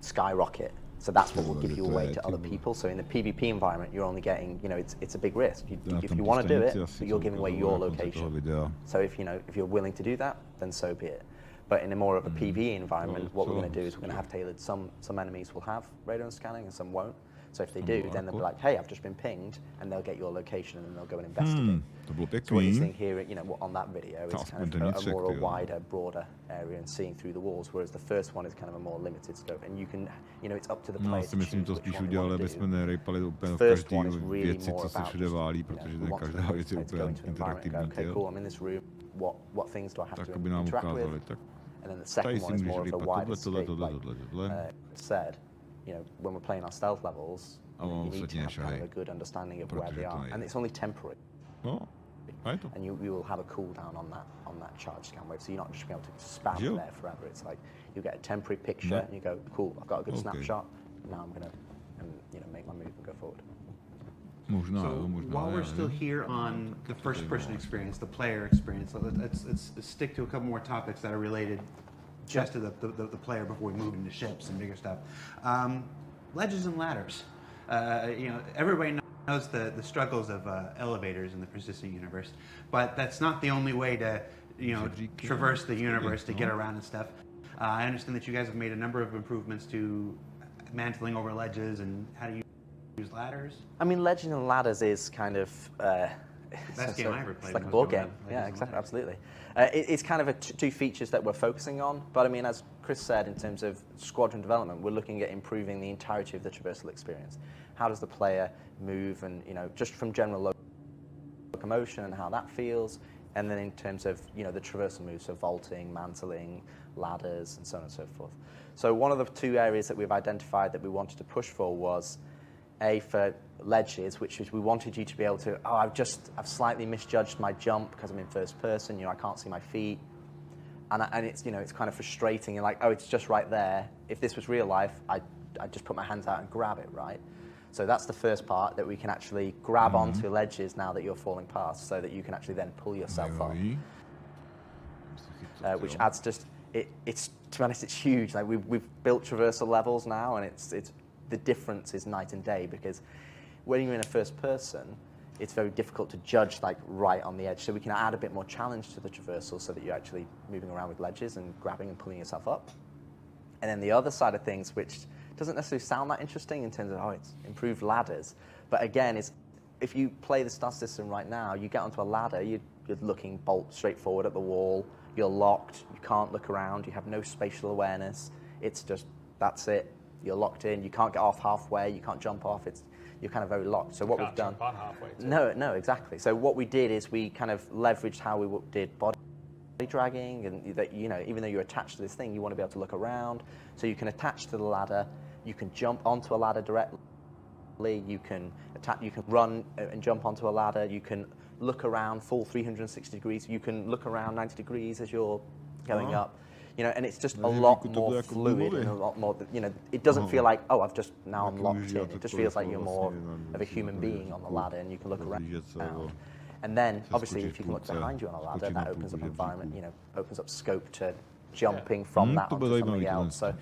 skyrocket. So that's what will give you away to other people. So in the PvP environment, you're only getting, it's a big risk. If you want to do it, but you're giving away your location. So if you're willing to do that, then so be it. But in a more of a PvE environment, what we're going to do is we're going to have tailored. Some enemies will have radon scanning and some won't. So if they do, then they'll be like, hey, I've just been pinged, and they'll get your location and then they'll go and investigate. So what you're seeing here, on that video is kind of a more wider, broader area and seeing through the walls, whereas the first one is kind of a more limited scope. And you can, it's up to the player to choose which one you want to do. The first one is really more about to go into an environment and go, okay, cool, I'm in this room. What things do I have to interact with? And then the second one is more of a wider scope, like said. When we're playing our stealth levels, you need to have kind of a good understanding of where they are, and it's only temporary. And you will have a cooldown on that charge scan wave, so you're not just going to be able to spam there forever. It's like you get a temporary picture, and you go, cool, I've got a good snapshot. Now I'm going to make my move and go forward. So while we're still here on the first-person experience, the player experience, let's stick to a couple more topics that are related just to the player before we move into ships and bigger stuff. Ledges and ladders. Everybody knows the struggles of elevators in the persistent universe, but that's not the only way to traverse the universe to get around and stuff. I understand that you guys have made a number of improvements to mantling over ledges and how to use ladders. I mean, ledges and ladders is kind of best game I ever played. It's like a board game. Yeah, exactly, absolutely. It's kind of two features that we're focusing on. But I mean, as Chris said, in terms of Squadron development, we're looking at improving the entirety of the traversal experience. How does the player move, and just from general locomotion and how that feels, and then in terms of the traversal moves, so vaulting, mantling, ladders, and so on and so forth. So one of the two areas that we've identified that we wanted to push for was for ledges, which is we wanted you to be able to, I've slightly misjudged my jump because I'm in first person, I can't see my feet. And it's, it's kind of frustrating. You're like, oh, it's just right there. If this was real life, I'd just put my hands out and grab it, right? So that's the first part, that we can actually grab onto ledges now that you're falling past, so that you can actually then pull yourself up. which adds just it's to be honest, it's huge. Like we've built traversal levels now, and it's the difference is night and day, because when you're in a first person, it's very difficult to judge like right on the edge. So we can add a bit more challenge to the traversal so that you're actually moving around with ledges and grabbing and pulling yourself up. And then the other side of things, which doesn't necessarily sound that interesting in terms of, oh, it's improved ladders. But again, if you play the Star Citizen right now, you get onto a ladder, you're looking bolt straight forward at the wall, you're locked, you can't look around, you have no spatial awareness. It's just, that's it. You're locked in, you can't get off halfway, you can't jump off, you're kind of very locked. So what we've done... Jump on halfway too. No, exactly. So what we did is we kind of leveraged how we did body dragging, and that, you know, even though you're attached to this thing, you want to be able to look around. So you can attach to the ladder, you can jump onto a ladder directly, you can run and jump onto a ladder, you can look around full 360 degrees, you can look around 90 degrees as you're going up. You know, and it's just a lot more fluid and a lot more, you know, it doesn't feel like, oh, I'm locked in. It just feels like you're more of a human being on the ladder, and you can look around. And then, obviously, if you can look behind you on a ladder, that opens up environment, you know, opens up scope to jumping from that onto something else. So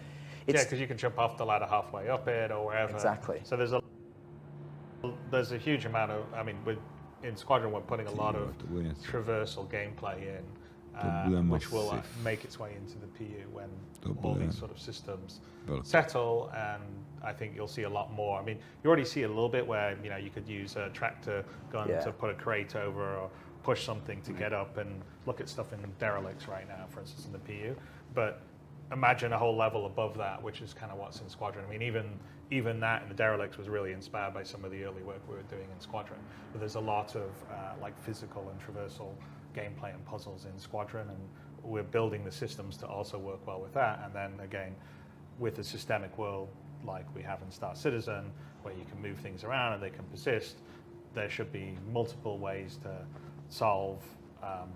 yeah, because you can jump off the ladder halfway up it or wherever. Exactly. So there's a huge amount of, I mean, in Squadron, we're putting a lot of traversal gameplay in. Which will make its way into the PU when all these sort of systems settle, and I think you'll see a lot more. I mean, you already see a little bit where, you know, you could use a tractor gun to put a crate over or push something to get up and look at stuff in derelicts right now, for instance, in the PU. But imagine a whole level above that, which is kind of what's in Squadron. I mean, even that in the derelicts was really inspired by some of the early work we were doing in Squadron. But there's a lot of like physical and traversal gameplay and puzzles in Squadron, and we're building the systems to also work well with that. And then again, with a systemic world like we have in Star Citizen, where you can move things around and they can persist, there should be multiple ways to solve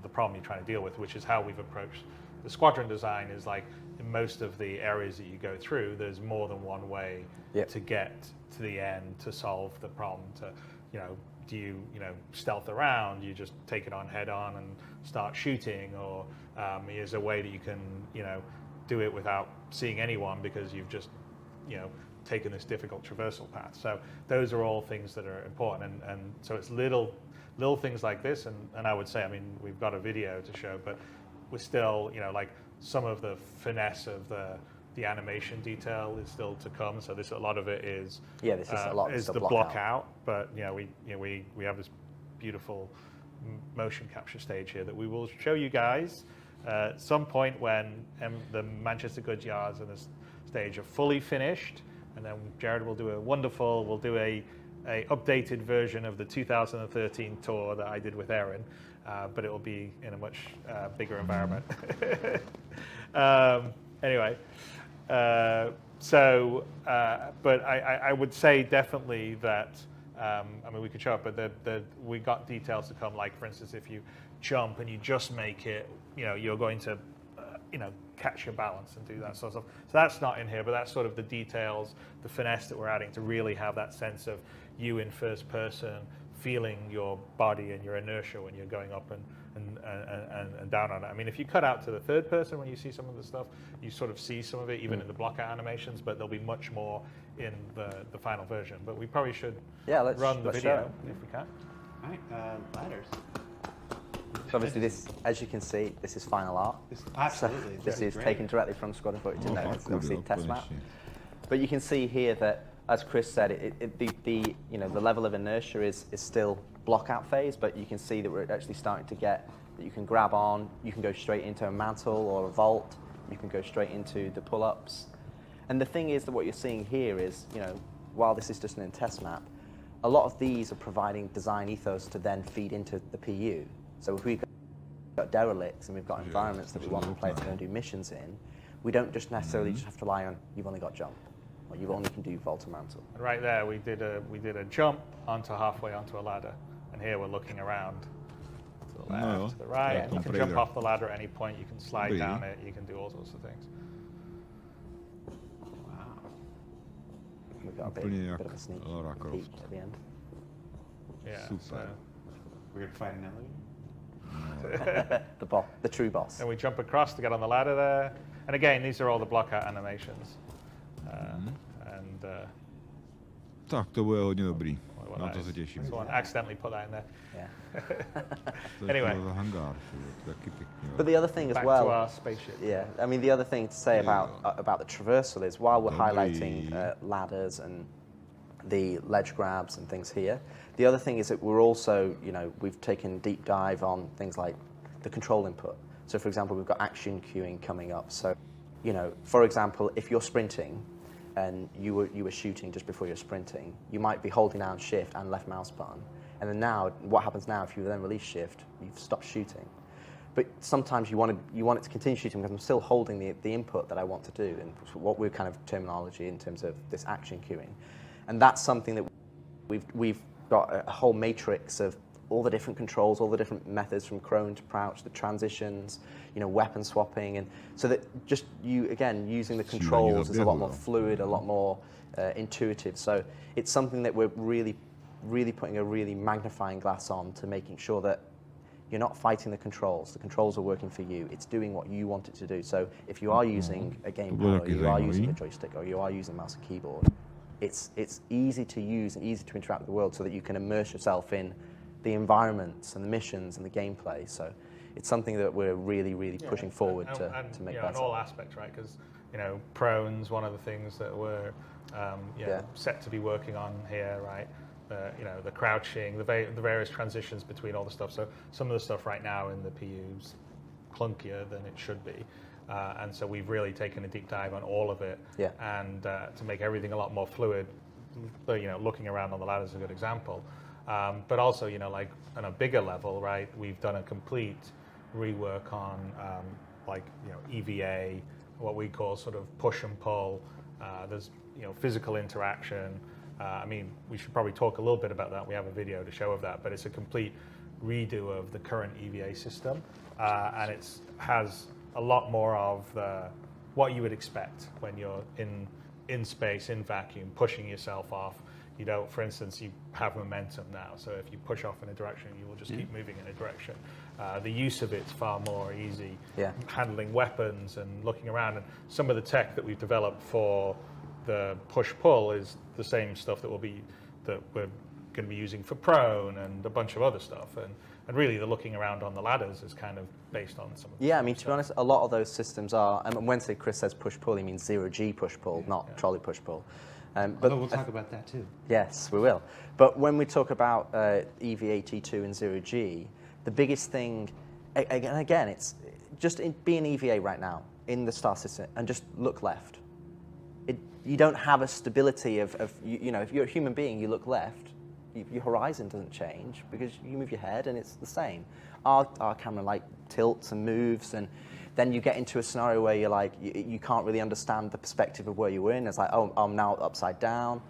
the problem you're trying to deal with, which is how we've approached the Squadron design. Is like in most of the areas that you go through, there's more than one way to get to the end to solve the problem. To, you know, do you stealth around? You just take it on head on and start shooting, or is a way that you can, you know, do it without seeing anyone because you've just, you know, taken this difficult traversal path. So those are all things that are important, and so it's little things like this, and I would say, I mean, we've got a video to show, but we're still, you know, like some of the finesse of the animation detail is still to come. So a lot of it is this is a lot is the block out. But you know, we have this beautiful motion capture stage here that we will show you guys at some point when the Manchester Goods Yards and this stage are fully finished, and then Jared will do a updated version of the 2013 tour that I did with Aaron, but it will be in a much bigger environment. Anyway. But I would say definitely that, I mean, we could show it, but we got details to come, like, for instance, if you jump and you just make it, you know, you're going to, you know, catch your balance and do that sort of stuff. So that's not in here, but that's sort of the details, the finesse that we're adding to really have that sense of you in first person, feeling your body and your inertia when you're going up and down on it. I mean, if you cut out to the third person when you see some of the stuff, you sort of see some of it even in the blockout animations, but there'll be much more in the final version. But we probably should run the video if we can. All right, ladders. So obviously this, as you can see, this is final art. Absolutely. So this is taken directly from Squadron 42. It's obviously a test map. But you can see here that, as Chris said, the level of inertia is still blockout phase, but you can see that we're actually starting to get that you can grab on, you can go straight into a mantle or a vault, you can go straight into the pull-ups. And the thing is that what you're seeing here is, you know, while this is just an test map, a lot of these are providing design ethos to then feed into the PU. So if we've got derelicts and we've got environments that we want the player to go and do missions in, we don't just necessarily just have to rely on you've only got jump, or you only can do vault and mantle. Right there, we did a jump halfway onto a ladder, and here we're looking around to the left, to the right. You can jump off the ladder at any point. You can slide down it. You can do all sorts of things. Wow. We've got a bit of a sneak peek at the end. Yeah. Super. We're gonna find an elevator. the true boss. And we jump across to get on the ladder there. And again, these are all the blockout animations. Tak, to bude hodně dobrý. Na to se těším. Someone accidentally put that in there. Yeah. Anyway. But the other thing as Back well, to our spaceship. Yeah, I mean the other thing to say about the traversal is while we're highlighting ladders and the ledge grabs and things here, the other thing is that we're also, we've taken a deep dive on things like the control input. So for example, we've got action queuing coming up. So, for example, if you're sprinting and you were shooting just before you're sprinting, you might be holding down shift and left mouse button. And then now, what happens now if you then release shift, you've stopped shooting. But sometimes you want it to continue shooting because I'm still holding the input that I want to do, and what we're kind of terminology in terms of this action queuing. And that's something that we've got a whole matrix of all the different controls, all the different methods from prone to crouch, the transitions, weapon swapping, and so that just using the controls is a lot more fluid, a lot more intuitive. So it's something that we're really putting a really magnifying glass on to making sure that you're not fighting the controls. The controls are working for you. It's doing what you want it to do. So if you are using a gamepad, or you are using a joystick, or you are using a mouse and keyboard, it's easy to use and easy to interact with the world so that you can immerse yourself in the environments and the missions and the gameplay. So it's something that we're really pushing forward to make better. In all aspects, right? Because prone's one of the things that we're set to be working on here, right? The crouching, the various transitions between all the stuff. So some of the stuff right now in the PU's clunkier than it should be. And so we've really taken a deep dive on all of it, and to make everything a lot more fluid. Looking around on the ladder is a good example. But also, like on a bigger level, right? We've done a complete rework on EVA, what we call sort of push and pull. There's physical interaction. I mean, we should probably talk a little bit about that. We have a video to show of that, but it's a complete redo of the current EVA system, and it has a lot more of what you would expect when you're in space, in vacuum, pushing yourself off. For instance, you have momentum now, so if you push off in a direction, you will just keep moving in a direction. The use of it's far more easy. Handling weapons and looking around, and some of the tech that we've developed for the push-pull is the same stuff that we're going to be using for prone and a bunch of other stuff. And really, the looking around on the ladders is kind of based on some of the I mean, to be honest, a lot of those systems are, and when Chris says push-pull, he means 0G push-pull, not trolley push-pull. But we'll talk about that too. Yes, we will. But when we talk about EVA T2 and 0G, the biggest thing, again, it's just be an EVA right now in the star system and just look left. You don't have a stability of if you're a human being, you look left, your horizon doesn't change because you move your head and it's the same. Our camera tilts and moves, and then you get into a scenario where you're you can't really understand the perspective of where you were in. It's oh, I'm now upside down.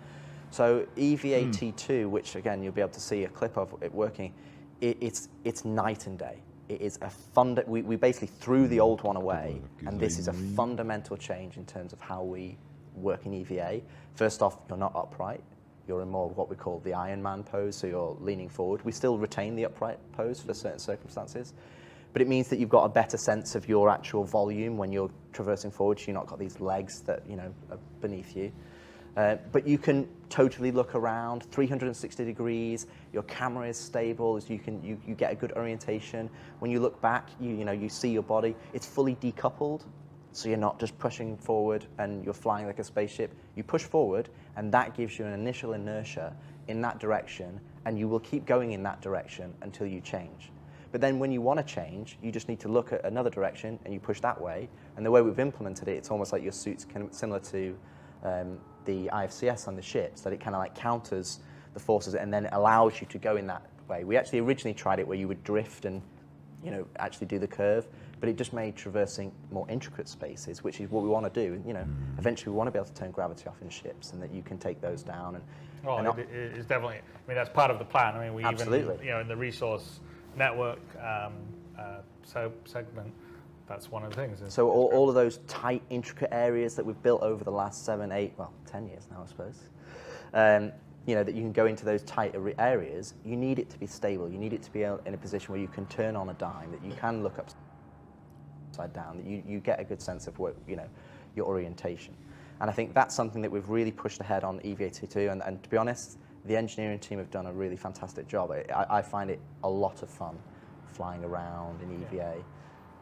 So EVA T2, which again you'll be able to see a clip of it working, it's night and day. It is we basically threw the old one away, and this is a fundamental change in terms of how we work in EVA. First off, you're not upright. You're in more of what we call the Iron Man pose, so you're leaning forward. We still retain the upright pose for certain circumstances, but it means that you've got a better sense of your actual volume when you're traversing forward, so you've not got these legs that are beneath you. But you can totally look around 360 degrees. Your camera is stable, as you get a good orientation. When you look back, you see your body. It's fully decoupled, so you're not just pushing forward and you're flying like a spaceship. You push forward, and that gives you an initial inertia in that direction, and you will keep going in that direction until you change. But then when you want to change, you just need to look at another direction, and you push that way. And the way we've implemented it, it's almost like your suit's kind of similar to the IFCS on the ships, that it kind of counters the forces and then allows you to go in that way. We actually originally tried it where you would drift and actually do the curve, but it just made traversing more intricate spaces, which is what we want to do. Eventually we want to be able to turn gravity off in ships, and that you can take those down. It's definitely. I mean, that's part of the plan. I mean, we Absolutely. even in the resource network segment, that's one of the things. So all of those tight, intricate areas that we've built over the last 7, 8, 10 years now, I suppose. that you can go into those tighter areas, you need it to be stable. You need it to be in a position where you can turn on a dime, that you can look upside down, that you get a good sense of what, your orientation. And I think that's something that we've really pushed ahead on EVA22. And to be honest, the engineering team have done a really fantastic job. I find it a lot of fun flying around in EVA.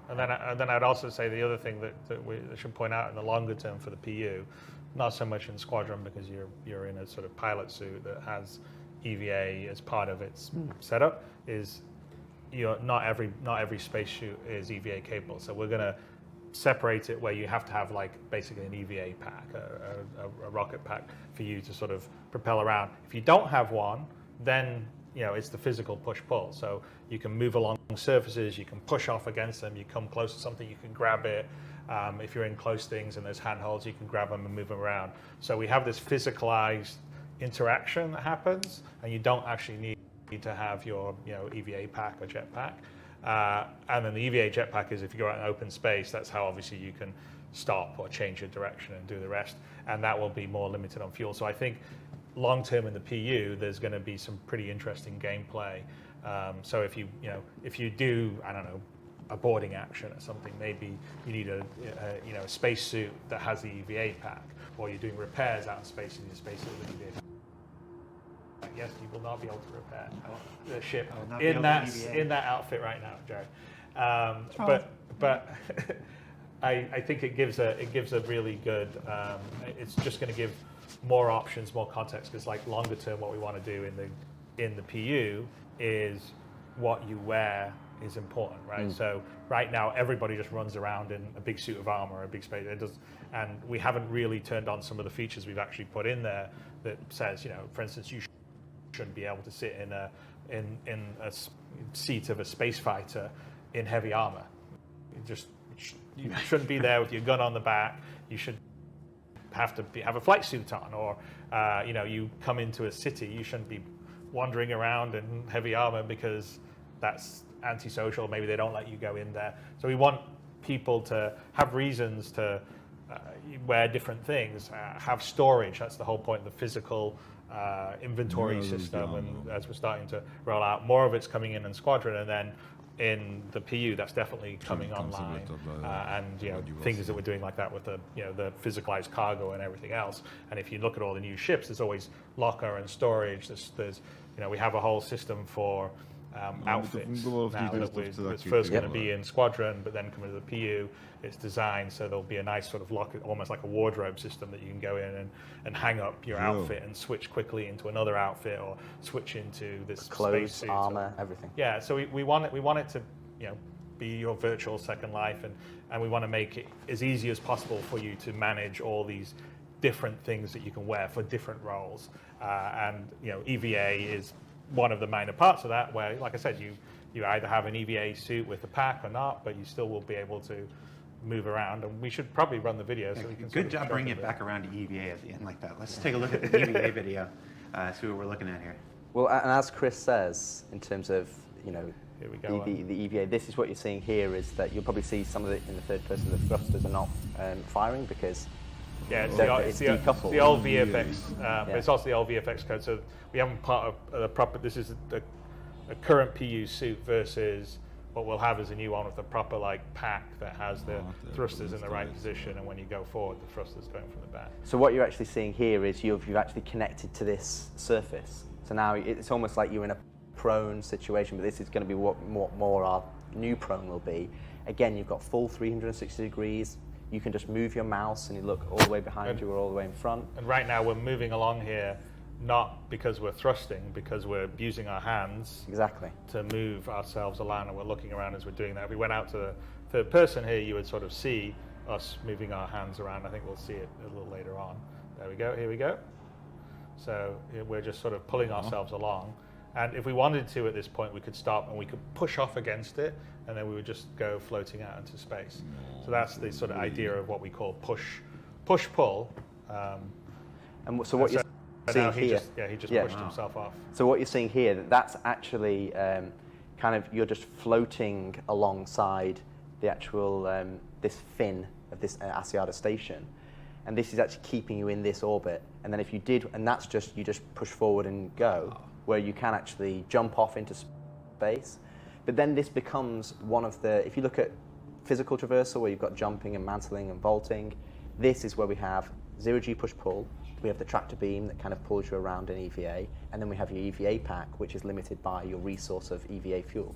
And then I'd also say the other thing that we should point out in the longer term for the PU, not so much in Squadron because you're in a sort of pilot suit that has EVA as part of its setup, is not every spacesuit is EVA capable. So we're going to separate it where you have to have like basically an EVA pack, a rocket pack for you to sort of propel around. If you don't have one, then it's the physical push-pull. So you can move along surfaces, you can push off against them, you come close to something, you can grab it. If you're in close things and there's handholds, you can grab them and move them around. So we have this physicalized interaction that happens, and you don't actually need to have your EVA pack or jetpack. And then the EVA jetpack is if you go out in open space, that's how obviously you can stop or change your direction and do the rest, and that will be more limited on fuel. So I think long term in the PU, there's going to be some pretty interesting gameplay. So if you do, I don't know, a boarding action or something, maybe you need a spacesuit that has the EVA pack, or you're doing repairs out in space and you need a spacesuit with EVA pack. Yes, you will not be able to repair the ship in that outfit right now, Jared. But I think it gives a really good. It's just going to give more options, more context, because like longer term, what we want to do in the PU is what you wear is important, right? So right now, everybody just runs around in a big suit of armor, a big space. And we haven't really turned on some of the features we've actually put in there that says, for instance, you shouldn't be able to sit in a seat of a space fighter in heavy armor. You shouldn't be there with your gun on the back. You should have a flight suit on, or you come into a city, you shouldn't be wandering around in heavy armor because that's antisocial. Maybe they don't let you go in there. So we want people to have reasons to wear different things, have storage. That's the whole point of the physical inventory system. And as we're starting to roll out, more of it's coming in Squadron, and then in the PU, that's definitely coming online. And things that we're doing like that with the the physicalized cargo and everything else. And if you look at all the new ships, there's always locker and storage. There's we have a whole system for outfits now that's first going to be in Squadron, but then coming to the PU, it's designed so there'll be a nice sort of locker, almost like a wardrobe system that you can go in and hang up your outfit and switch quickly into another outfit, or switch into this clothes, spacesuit, armor, everything. Yeah, so we want it to be your virtual second life, and we want to make it as easy as possible for you to manage all these different things that you can wear for different roles. And EVA is one of the minor parts of that, where, like I said, you either have an EVA suit with a pack or not, but you still will be able to move around. And we should probably run the video so we can. Good job bringing it back around to EVA at the end like that. Let's take a look at the EVA video, see what we're looking at here. Well, and as Chris says, in terms of Here we go, the EVA, this is what you're seeing here, is that you'll probably see some of it in the third person. The thrusters are not firing because it's the old VFX, but it's also the old VFX code. So we haven't part of the proper. This is a current PU suit versus what we'll have is a new one with a proper pack that has the thrusters in the right position, and when you go forward, the thrusters going from the back. So what you're actually seeing here is you've actually connected to this surface. So now it's almost like you're in a prone situation, but this is going to be what more our new prone will be. Again, you've got full 360 degrees. You can just move your mouse and you look all the way behind you or all the way in front. And right now we're moving along here, not because we're thrusting, because we're using our hands to move ourselves around, and we're looking around as we're doing that. If we went out to the third person here, you would sort of see us moving our hands around. I think we'll see it a little later on. There we go, here we go. So we're just sort of pulling ourselves along. And if we wanted to at this point, we could stop and we could push off against it, and then we would just go floating out into space. So that's the sort of idea of what we call push-pull. And so what you're seeing here, he just pushed himself off. So what you're seeing here, that's actually kind of, you're just floating alongside the actual this fin of this Asiata station, and this is actually keeping you in this orbit. And then if you did, and that's just, you just push forward and go, where you can actually jump off into space. But then this becomes one of the, if you look at physical traversal, where you've got jumping and mantling and vaulting, this is where we have 0G push-pull. We have the tractor beam that kind of pulls you around in EVA, and then we have your EVA pack, which is limited by your resource of EVA fuel.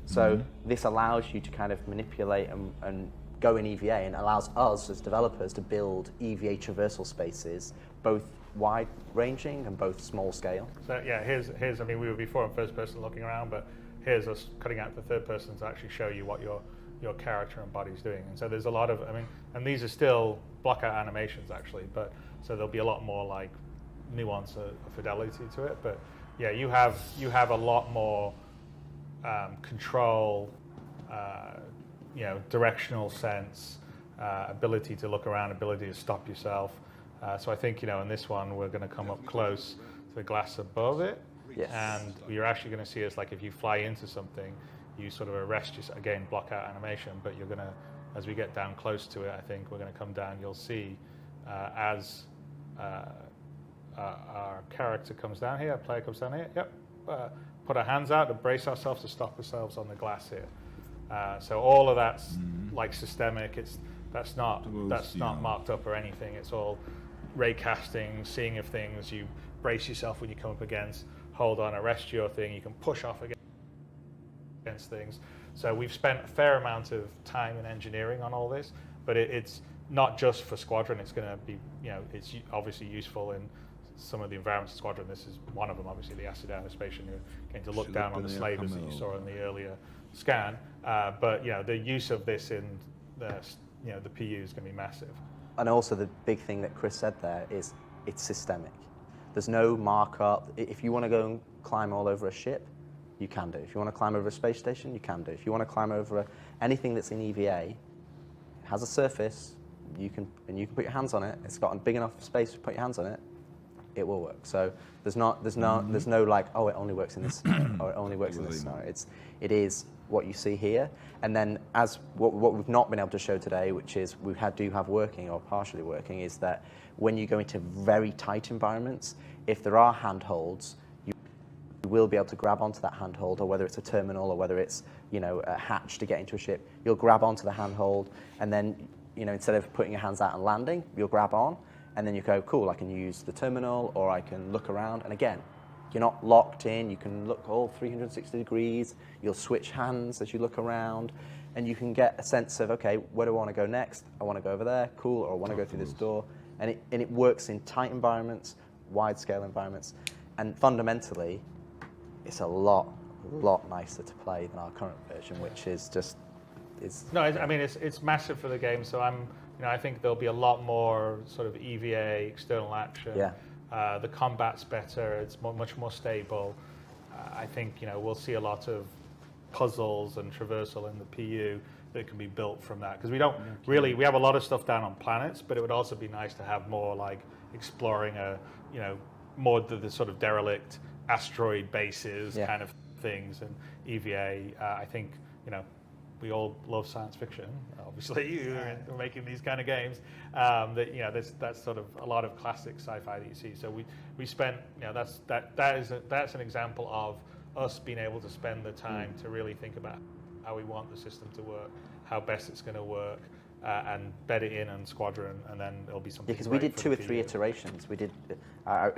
So this allows you to kind of manipulate and go in EVA, and allows us as developers to build EVA traversal spaces, both wide-ranging and both small scale. So yeah, here's I mean, we were before in first person looking around, but here's us cutting out the third person to actually show you what your character and body's doing. And so there's a lot of, I mean, and these are still blockout animations actually, but so there'll be a lot more like nuance or fidelity to it. But yeah, you have a lot more control, you know, directional sense, ability to look around, ability to stop yourself. So I think, you know, in this one we're going to come up close to the glass above it. Yes. And you're actually going to see us, like if you fly into something, you sort of arrest yourself, again, block out animation, but you're going to, as we get down close to it, I think we're going to come down, you'll see as our character comes down here, our player comes down here, yep, put our hands out to brace ourselves, to stop ourselves on the glass here. So all of that's like systemic, that's not marked up or anything, it's all ray casting, seeing of things, you brace yourself when you come up against, hold on, arrest your thing, you can push off against things. So we've spent a fair amount of time and engineering on all this, but it's not just for Squadron, it's going to be, you know, it's obviously useful in some of the environments of Squadron. This is one of them, obviously, the acid aerospace, you're going to look down on the slavers that you saw in the earlier scan, but, you know, the use of this in the, you know, the PU is going to be massive. And also the big thing that Chris said there is it's systemic. There's no markup. If you want to go and climb all over a ship, you can do. If you want to climb over a space station, you can do. If you want to climb over anything that's in EVA, it has a surface, you can put your hands on it. It's got a big enough space to put your hands on it. It will work. So there's no like, oh, it only works in this scenario, or it only works in this scenario. It is what you see here. And then as what we've not been able to show today, which is we do have working or partially working, is that when you go into very tight environments, if there are handholds, you will be able to grab onto that handhold, or whether it's a terminal or whether it's, you know, a hatch to get into a ship, you'll grab onto the handhold, and then, you know, instead of putting your hands out and landing, you'll grab on, and then you go, cool, I can use the terminal, or I can look around. And again, you're not locked in, you can look all 360 degrees, you'll switch hands as you look around, and you can get a sense of, okay, where do I want to go next? I want to go over there, cool, or I want to go through this door. And it works in tight environments, wide scale environments, and fundamentally, it's a lot nicer to play than our current version, which is just, No, I mean, it's massive for the game, so you know, I think there'll be a lot more sort of EVA, external action. Yeah. The combat's better, it's much more stable. I think, you know, we'll see a lot of puzzles and traversal in the PU that can be built from that. Because we don't really, we have a lot of stuff down on planets, but it would also be nice to have more like exploring you know, more the sort of derelict asteroid bases kind of things, and EVA. I think, you know, we all love science fiction, obviously. We're making these kind of games. That, you know, that's sort of a lot of classic sci-fi that you see. So we spent, you know, that's an example of us being able to spend the time to really think about how we want the system to work, how best it's going to work, and bed it in on Squadron, and then it'll be something. Because we did 2 or 3 iterations. We did,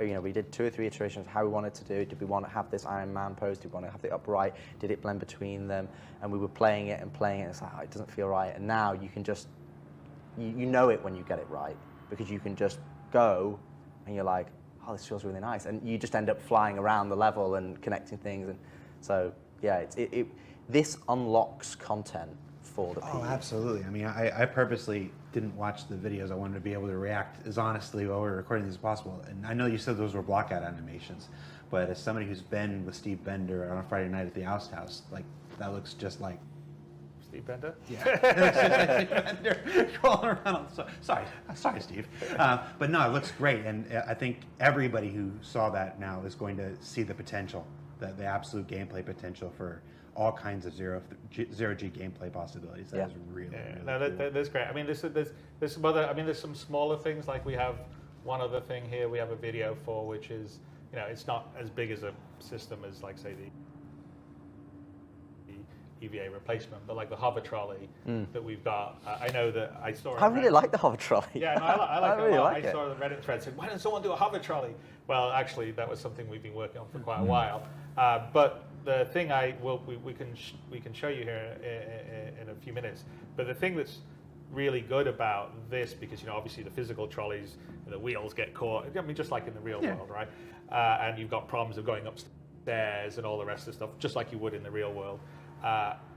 you know, we did 2 or 3 iterations of how we wanted to do it. Did we want to have this Iron Man pose? Did we want to have the upright? Did it blend between them? And we were playing it and playing it. It's like, oh, it doesn't feel right. And now you can just, you know it when you get it right, because you can just go, and you're like, oh, this feels really nice, and you just end up flying around the level and connecting things. And so yeah, this unlocks content for the PU. Oh, absolutely. I mean, I purposely didn't watch the videos. I wanted to be able to react as honestly while we were recording these as possible. And I know you said those were blockout animations, but as somebody who's been with Steve Bender on a Friday night at the Oust House, like, that looks just like Steve Bender? Yeah, it looks just like Steve Bender crawling around. Sorry, Steve. But no, it looks great, and I think everybody who saw that now is going to see the potential, the absolute gameplay potential for all kinds of zero-G gameplay possibilities. That is really, really cool. That's great. I mean, there's some other. I mean, there's some smaller things, like we have one other thing here. We have a video for, which is, you know, it's not as big as a system as, like, say, the EVA replacement, but like the hover trolley that we've got. I know that I saw. I really like the hover trolley. Yeah, no, I like it really a lot. like I saw the Reddit thread saying, "Why doesn't someone do a hover trolley?" Well, actually, that was something we've been working on for quite a while. But the thing we can show you here in a few minutes. But the thing that's really good about this, because, you know, obviously the physical trolleys, the wheels get caught. I mean, just like in the real world, right? And you've got problems of going upstairs and all the rest of the stuff, just like you would in the real world.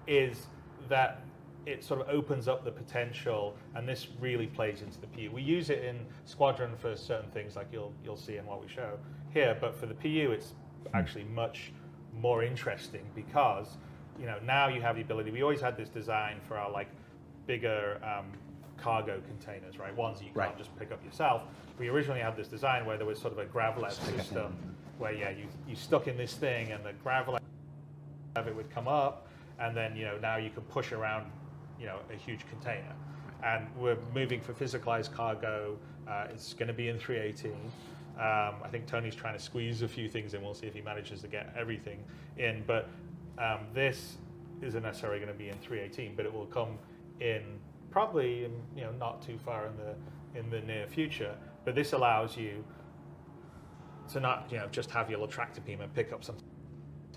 Is that it sort of opens up the potential, and this really plays into the PU. We use it in Squadron for certain things, like you'll see in what we show here, but for the PU, it's actually much more interesting because, you know, now you have the ability. We always had this design for our, like, bigger cargo containers, right? Ones you can't just pick up yourself. We originally had this design where there was sort of a gravelet system where, you stuck in this thing and the gravelet of it would come up, and then, you know, now you can push around, you know, a huge container. And we're moving for physicalized cargo. It's going to be in 318. I think Tony's trying to squeeze a few things in. We'll see if he manages to get everything in. But this isn't necessarily going to be in 318, but it will come in probably, you know, not too far in the near future. But this allows you to not, you know, just have your little tractor beam and pick up something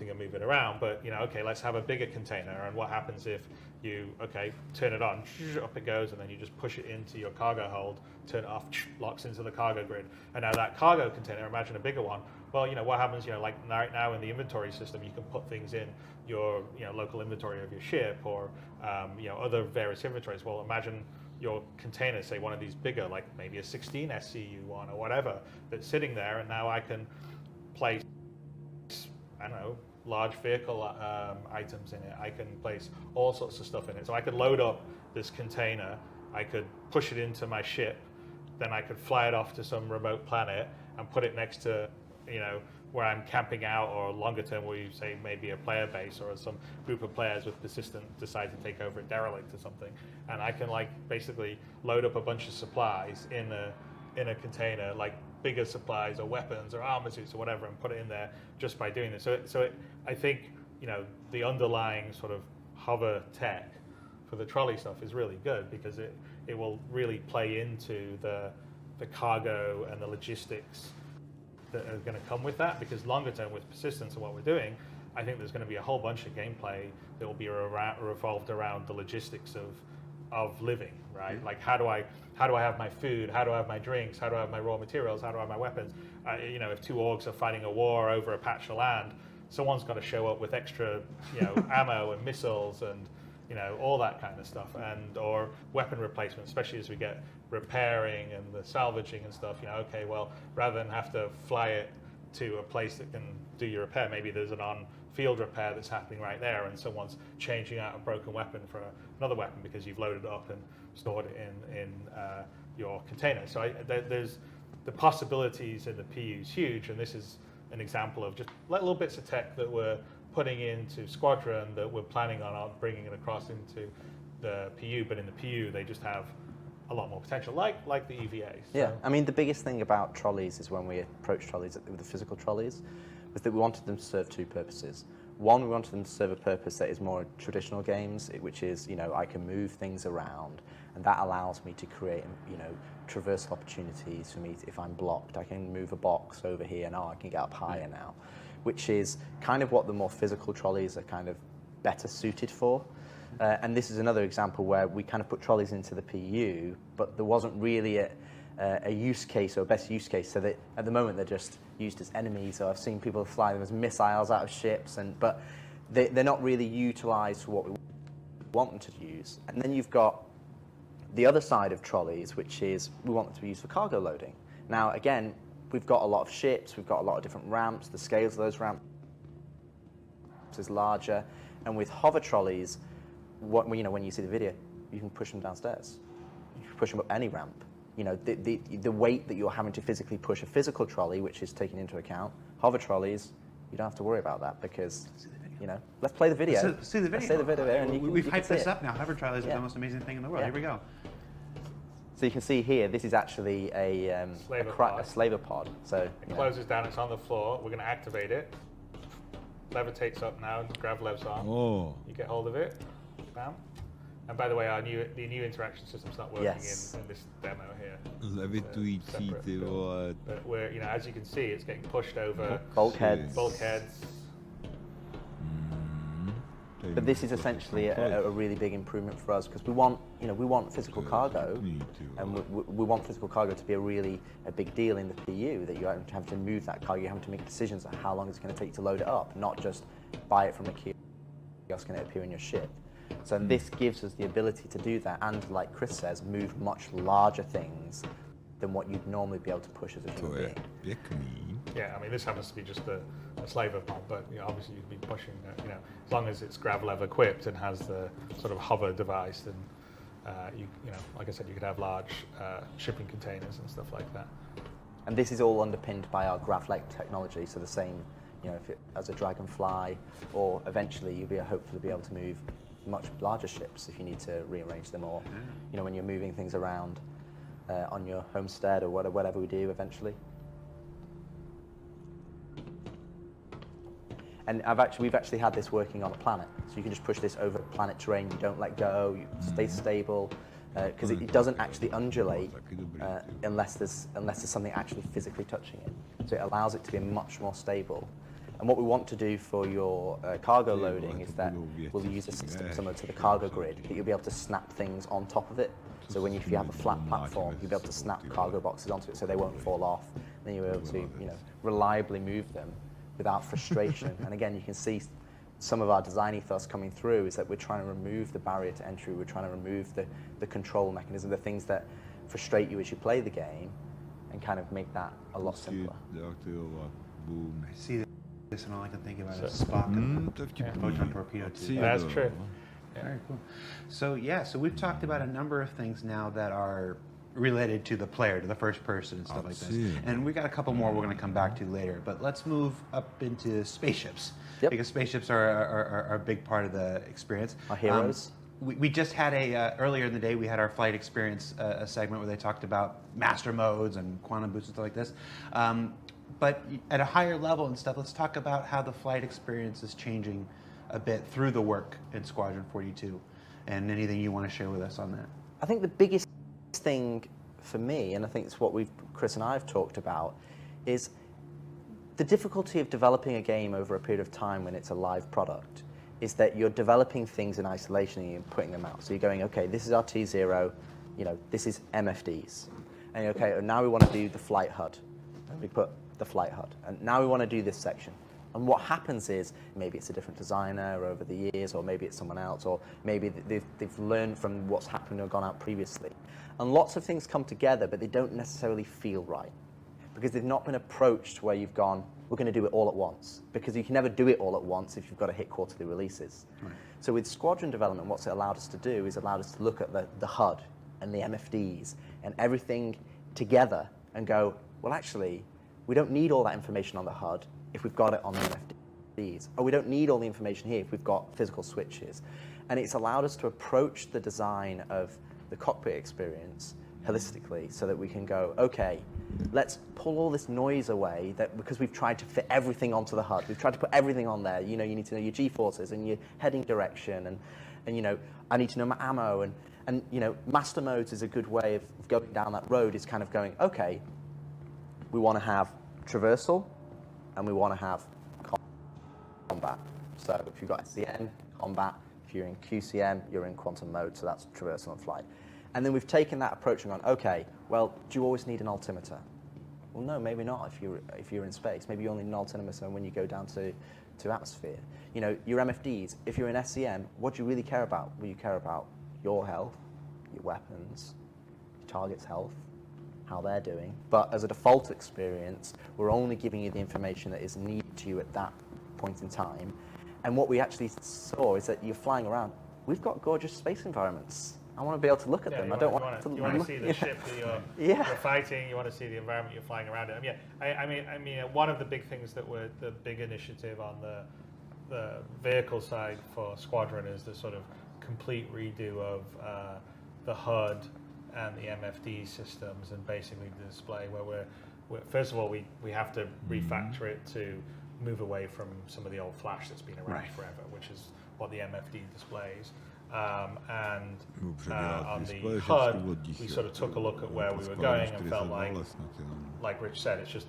and move it around, but, you know, okay, let's have a bigger container, and what happens if you, okay, turn it on, up it goes, and then you just push it into your cargo hold, turn it off, locks into the cargo grid, and now that cargo container, imagine a bigger one, well, you know, what happens, you know, like right now in the inventory system, you can put things in your, you know, local inventory of your ship, or, you know, other various inventories. Well, imagine your container, say one of these bigger, like maybe a 16 SCU one or whatever, that's sitting there, and now I can place, I don't know, large vehicle items in it. I can place all sorts of stuff in it. So I could load up this container, I could push it into my ship, then I could fly it off to some remote planet and put it next to, you know, where I'm camping out, or longer term where you say maybe a player base or some group of players with persistent decide to take over a derelict or something. And I can, like, basically load up a bunch of supplies in a container, like bigger supplies or weapons or armor suits or whatever, and put it in there just by doing this. So I think, you know, the underlying sort of hover tech for the trolley stuff is really good, because it will really play into the cargo and the logistics that are going to come with that, because longer term with persistence and what we're doing, I think there's going to be a whole bunch of gameplay that will be revolved around the logistics of living, right? Like, how do I have my food? How do I have my drinks? How do I have my raw materials? How do I have my weapons? You know, if two orgs are fighting a war over a patch of land, someone's got to show up with extra, you know, ammo and missiles and, you know, all that kind of stuff, and or weapon replacement, especially as we get repairing and the salvaging and stuff. You know, okay, well, rather than have to fly it to a place that can do your repair, maybe there's an on-field repair that's happening right there, and someone's changing out a broken weapon for another weapon because you've loaded it up and stored it in your container. So there's the possibilities in the PU is huge, and this is an example of just little bits of tech that we're putting into Squadron that we're planning on bringing it across into the PU, but in the PU they just have a lot more potential, like the EVA. So. Yeah, I mean, the biggest thing about trolleys is when we approached trolleys with the physical trolleys, was that we wanted them to serve two purposes. One, we wanted them to serve a purpose that is more traditional games, which is, you know, I can move things around, and that allows me to create, you know, traversal opportunities for me. If I'm blocked, I can move a box over here, and I can get up higher now, which is kind of what the more physical trolleys are kind of better suited for. And this is another example where we kind of put trolleys into the PU, but there wasn't really a use case or a best use case, so that at the moment they're just used as enemies, or I've seen people fly them as missiles out of ships, but they're not really utilised for what we want them to use. And then you've got the other side of trolleys, which is we want them to be used for cargo loading. Now, again, we've got a lot of ships, we've got a lot of different ramps, the scales of those ramps is larger, and with hover trolleys, when you see the video, you can push them downstairs. You can push them up any ramp. You know, the weight that you're having to physically push a physical trolley, which is taken into account, hover trolleys, you don't have to worry about that, because You know, let's play the video. Let's see the video. Let's see the video there, and We've you can hyped see this it. up now. HyperX is Yeah. the most amazing thing in the world. Yeah. Here we go. So you can see here, this is actually a slaver pod. So It closes down, it's on the floor. We're going to activate it. Levitates up now, grav levs on. Oh. You get hold of it. Bam. And by the way, the new interaction system's not working Yes. in this demo here. But we're, as you can see, it's getting pushed over bulkheads. But this is essentially a really big improvement for us because we want physical cargo, and we want physical cargo to be a big deal in the PU. That you have to move that cargo, you have to make decisions on how long it's going to take you to load it up, not just buy it from a kiosk and it appear in your ship. So this gives us the ability to do that, and like Chris says, move much larger things than what you'd normally be able to push as a human being. Yeah, I mean, this happens to be just a slaver pod, but obviously you'd be pushing, as long as it's grav lev equipped and has the sort of hover device, then like I said, you could have large shipping containers and stuff like that. And this is all underpinned by our grav leg technology, so the same, if it, as a Dragonfly, or eventually you'll be hopefully be able to move much larger ships if you need to rearrange them, or when you're moving things around on your homestead or whatever we do eventually. And we've actually had this working on a planet, so you can just push this over planet terrain. You don't let go. You stay stable because it doesn't actually undulate unless there's something actually physically touching it. So it allows it to be much more stable. And what we want to do for your cargo loading is that we'll use a system similar to the cargo grid, that you'll be able to snap things on top of it. So if you have a flat platform, you'll be able to snap cargo boxes onto it so they won't fall off. Then you'll be able to reliably move them without frustration. And again, you can see some of our design ethos coming through is that we're trying to remove the barrier to entry. We're trying to remove the control mechanism, the things that frustrate you as you play the game, and kind of make that a lot simpler. I see this and all I can think about is Spock and Photon Torpedo too. That's true. Very cool. So we've talked about a number of things now that are related to the player, to the first person and stuff like this. And we got a couple more we're going to come back to later. But let's move up into spaceships, because spaceships are a big part of the experience. Our heroes. We just had earlier in the day, we had our flight experience a segment where they talked about master modes and quantum boosts and stuff like this. But at a higher level and stuff, let's talk about how the flight experience is changing a bit through the work in Squadron 42, and anything you want to share with us on that. I think the biggest thing for me, and I think it's what Chris and I have talked about, is the difficulty of developing a game over a period of time when it's a live product, is that you're developing things in isolation and you're putting them out. So you're going, okay, this is our T0, this is MFDs. And okay, now we want to do the flight HUD. We put the flight HUD. And now we want to do this section. And what happens is, maybe it's a different designer over the years, or maybe it's someone else, or maybe they've learned from what's happened or gone out previously. And lots of things come together, but they don't necessarily feel right, because they've not been approached where you've gone, we're going to do it all at once. Because you can never do it all at once if you've got to hit quarterly releases. Right. So with Squadron development, what's it allowed us to do is allowed us to look at the HUD and the MFDs and everything together and go, well, actually, we don't need all that information on the HUD if we've got it on the MFDs. Or we don't need all the information here if we've got physical switches. And it's allowed us to approach the design of the cockpit experience holistically, so that we can go, okay, let's pull all this noise away, because we've tried to fit everything onto the HUD. We've tried to put everything on there. You need to know your G-forces and your heading direction, and I need to know my ammo, and master modes is a good way of going down that road. Is kind of going, okay, we want to have traversal, and we want to have combat. So if you've got SCN, combat. If you're in QCM, you're in quantum mode, so that's traversal and flight. And then we've taken that approach and gone, okay, well, do you always need an altimeter? Well, no, maybe not if you're in space. Maybe you only need an altimeter when you go down to atmosphere. Your MFDs, if you're in SCM, what do you really care about? Well, you care about your health, your weapons, your target's health, how they're doing. But as a default experience, we're only giving you the information that is needed to you at that point in time. And what we actually saw is that you're flying around. We've got gorgeous space environments. I want to be able to look at them. You want to see the ship that you're fighting. You want to see the environment you're flying around in. I mean, one of the big things that were the big initiative on the vehicle side for Squadron is the sort of complete redo of the HUD and the MFD systems, and basically the display where we're first of all we have to refactor it to move away from some of the old flash that's been around forever, which is what the MFD displays. And on the HUD, we sort of took a look at where we were going and felt like Rich said, it's just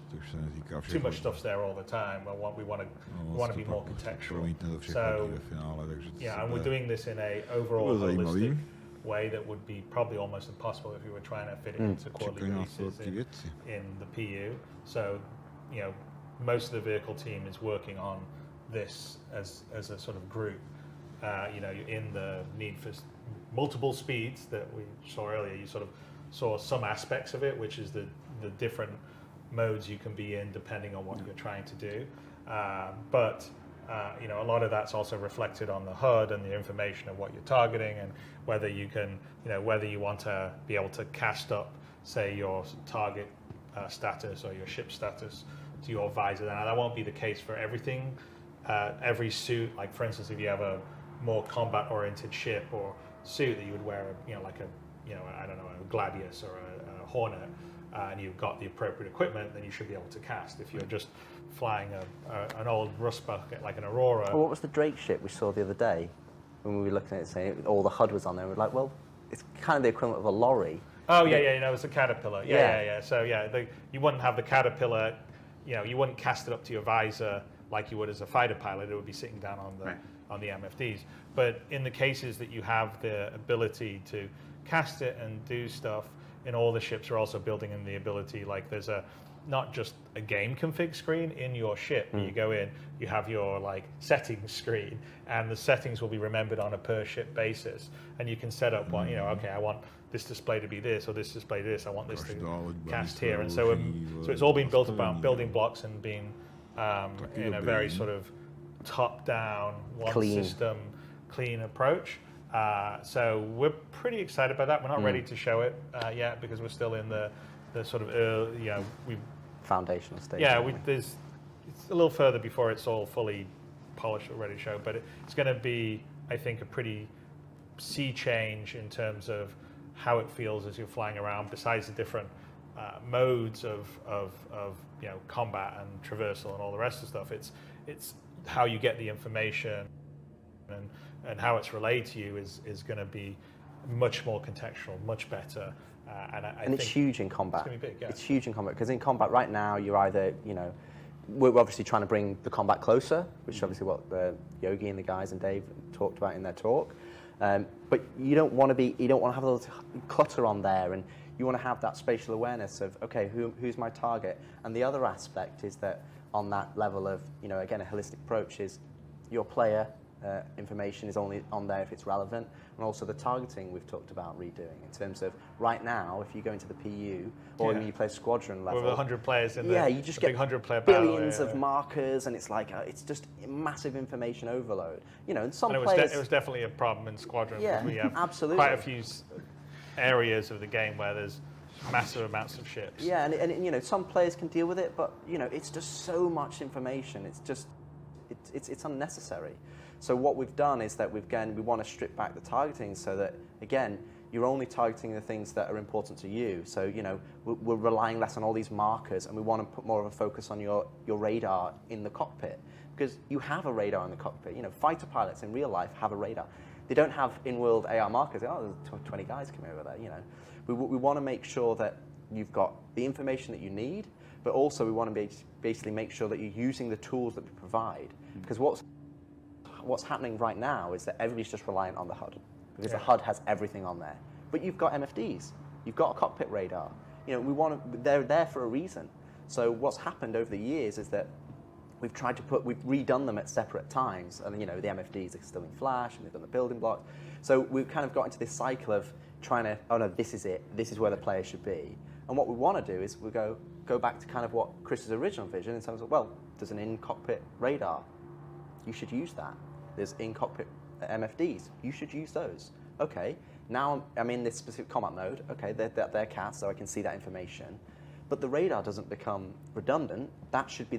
too much stuff's there all the time. We want to be more contextual. So yeah, and we're doing this in a overall holistic way that would be probably almost impossible if you were trying to fit it into quarterly releases in the PU. So most of the vehicle team is working on this as a sort of group. In the need for multiple speeds that we saw earlier, you sort of saw some aspects of it, which is the different modes you can be in depending on what you're trying to do. But a lot of that's also reflected on the HUD and the information of what you're targeting, and whether you can, whether you want to be able to cast up, say, your target status or your ship status to your visor. Now, that won't be the case for everything. Every suit, like for instance, if you have a more combat-oriented ship or suit that you would wear, like I don't know, a Gladius or a Hornet, and you've got the appropriate equipment, then you should be able to cast. If you're just flying an old rust bucket like an Aurora. Well, what was the Drake ship we saw the other day when we were looking at it, saying all the HUD was on there? We were like, well, it's kind of the equivalent of a lorry. Oh yeah, it's a Caterpillar. Yeah. So you wouldn't have the Caterpillar. You wouldn't cast it up to your visor like you would as a fighter pilot. It would be sitting down on the MFDs. But in the cases that you have the ability to cast it and do stuff, in all the ships are also building in the ability, like there's not just a game config screen in your ship. You go in, you have your settings screen, and the settings will be remembered on a per ship basis, and you can set up one. Okay, I want this display to be this, or this display this. I want this to cast here, and so it's all been built about building blocks and being in a very sort of top-down, one-system, clean approach. So we're pretty excited about that. We're not ready to show it yet because we're still in the sort of early, foundational stage. Yeah, it's a little further before it's all fully polished or ready to show, but it's going to be, I think, a pretty sea change in terms of how it feels as you're flying around. Besides the different modes of combat and traversal and all the rest of the stuff, it's how you get the information and how it's relayed to you is going to be much more contextual, much better. And it's huge in combat. It's going to be big, yeah. It's huge in combat, because in combat right now, you're either, we're obviously trying to bring the combat closer, which is obviously what Yogi and the guys and Dave talked about in their talk. But you don't want to have a little clutter on there, and you want to have that spatial awareness of, okay, who's my target? And the other aspect is that on that level of, again, a holistic approach is your player information is only on there if it's relevant, and also the targeting we've talked about redoing in terms of right now, if you go into the PU or when you play squadron level, with 100 players in you just get 100-player billions of markers, and it's like it's just massive information overload. And some players. It was definitely a problem in squadron. Yeah, we have absolutely. Quite a few areas of the game where there's massive amounts of ships. Yeah, and some players can deal with it, but it's just so much information. It's just it's unnecessary. So what we've done is that we want to strip back the targeting so that, again, you're only targeting the things that are important to you. So, we're relying less on all these markers, and we want to put more of a focus on your radar in the cockpit, because you have a radar in the cockpit. Fighter pilots in real life have a radar. They don't have in-world AR markers. There's 20 guys coming over there, We want to make sure that you've got the information that you need, but also we want to basically make sure that you're using the tools that we provide. Because what's happening right now is that everybody's just reliant on the HUD, because the HUD has everything on there. But you've got MFDs, you've got a cockpit radar. They're there for a reason. So what's happened over the years is that we've redone them at separate times, and the MFDs are still in Flash, and they've done the building blocks. So we've kind of got into this cycle of trying to, oh no, this is it, this is where the player should be. And what we want to do is we go back to kind of what Chris's original vision in terms of, well, there's an in-cockpit radar. You should use that. There's in-cockpit MFDs. You should use those. Okay, now I'm in this specific combat mode. Okay, they're cast, so I can see that information. but the radar doesn't become redundant. That should be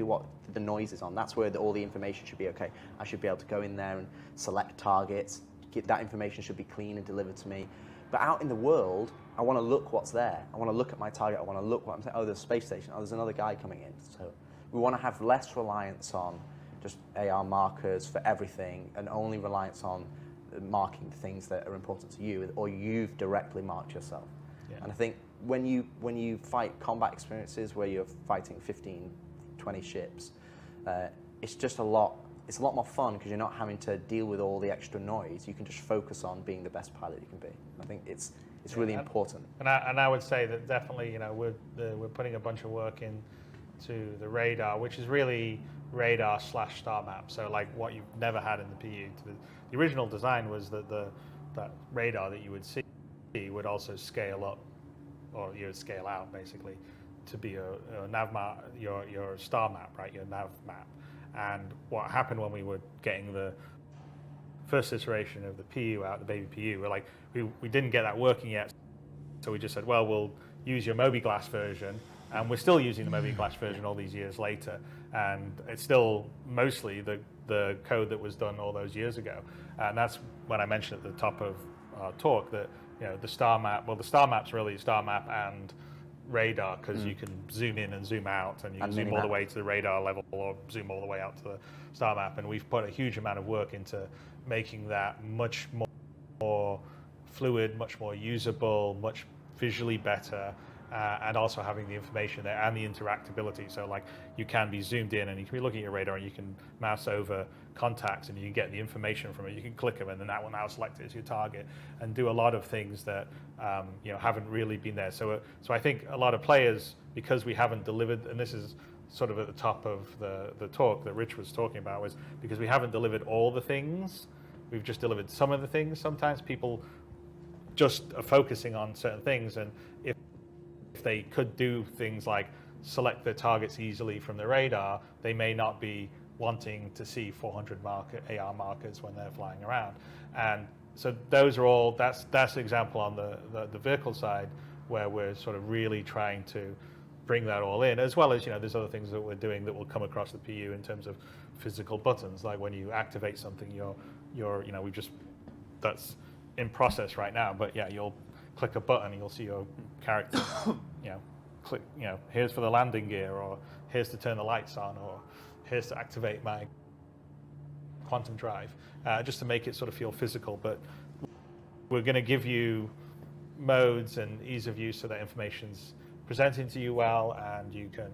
what the noise is on. That's where all the information should be. Okay, I should be able to go in there and select targets. That information should be clean and delivered to me. But out in the world, I want to look what's there. I want to look at my target. I want to look what I'm saying. Oh, there's a space station. Oh, there's another guy coming in. So we want to have less reliance on just AR markers for everything and only reliance on marking things that are important to you or you've directly marked yourself. Yeah. And I think when you fight combat experiences where you're fighting 15, 20 ships, it's just a lot more fun because you're not having to deal with all the extra noise. You can just focus on being the best pilot you can be. I think it's really important. And I would say that definitely, we're putting a bunch of work into the radar, which is really radar / star map. So like what you've never had in the PU. The original design was that that radar that you would see would also scale up, or you would scale out basically, to be a nav map, your star map, right? Your nav map. And what happened when we were getting the first iteration of the PU out, the baby PU, we didn't get that working yet, so we just said, well, we'll use your Moby-Glass version, and we're still using the Moby-Glass version all these years later, and it's still mostly the code that was done all those years ago. And that's when I mentioned at the top of our talk that the star map, well, the star map's really star map and radar, because you can zoom in and zoom out, and you can zoom all the way to the radar level or zoom all the way out to the star map. And we've put a huge amount of work into making that much more fluid, much more usable, much visually better, and also having the information there and the interactability. So like you can be zoomed in and you can be looking at your radar and you can mouse over contacts and you can get the information from it. You can click them and then that will now select it as your target and do a lot of things that haven't really been there. So I think a lot of players, because we haven't delivered, and this is sort of at the top of the talk that Rich was talking about, was because we haven't delivered all the things, we've just delivered some of the things. Sometimes people just are focusing on certain things, and if they could do things like select their targets easily from the radar, they may not be wanting to see 400 AR markers when they're flying around. And so those are all, that's an example on the vehicle side where we're sort of really trying to bring that all in, as well as, there's other things that we're doing that will come across the PU in terms of physical buttons, like when you activate something, that's in process right now, but yeah, you'll click a button and you'll see your character, click, here's for the landing gear, or here's to turn the lights on, or here's to activate my quantum drive, just to make it sort of feel physical. But we're going to give you modes and ease of use so that information's presenting to you well, and you can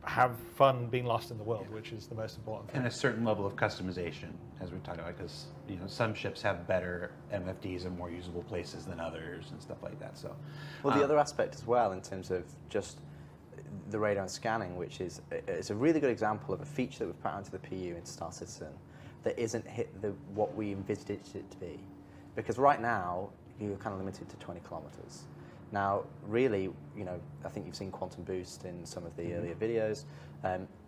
have fun being lost in the world, which is the most important thing. And a certain level of customization, as we talked about, because some ships have better MFDs and more usable places than others and stuff like that. So, well, the other aspect as well, in terms of just the radar and scanning, which is it's a really good example of a feature that we've put onto the PU in Star Citizen that isn't hit what we envisaged it to be, because right now you're kind of limited to 20 kilometers. Now, really, I think you've seen Quantum Boost in some of the earlier videos.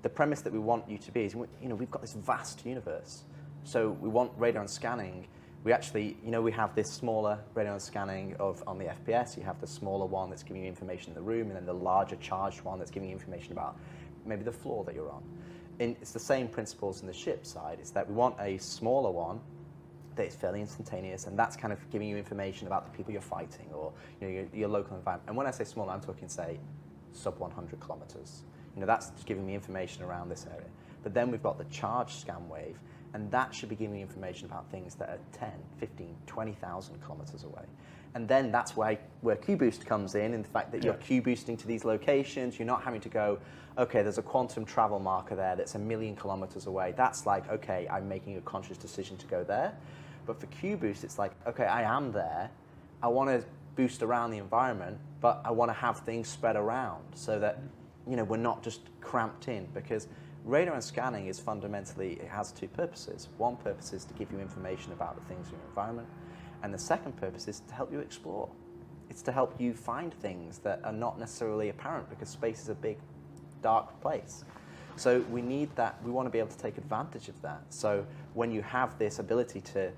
The premise that we want you to be is, we've got this vast universe. So we want radar and scanning. We actually, we have this smaller radar and scanning on the FPS. You have the smaller one that's giving you information in the room, and then the larger charged one that's giving you information about maybe the floor that you're on. And it's the same principles in the ship side. It's that we want a smaller one that is fairly instantaneous, and that's kind of giving you information about the people you're fighting, or your local environment. And when I say small, I'm talking, say, sub 100 kilometers. That's just giving me information around this area. But then we've got the charged scan wave, and that should be giving me information about things that are 10, 15, 20,000 kilometers away. And then that's where Q-Boost comes in the fact that you're Q-boosting to these locations. You're not having to go, okay, there's a quantum travel marker there that's 1 million kilometers away. That's like, okay, I'm making a conscious decision to go there. But for Q-Boost, it's like, okay, I am there. I want to boost around the environment, but I want to have things spread around so that, we're not just cramped in. Because radar and scanning is fundamentally, it has two purposes. One purpose is to give you information about the things in your environment. And the second purpose is to help you explore. It's to help you find things that are not necessarily apparent, because space is a big, dark place. So we need that. We want to be able to take advantage of that. So when you have this ability to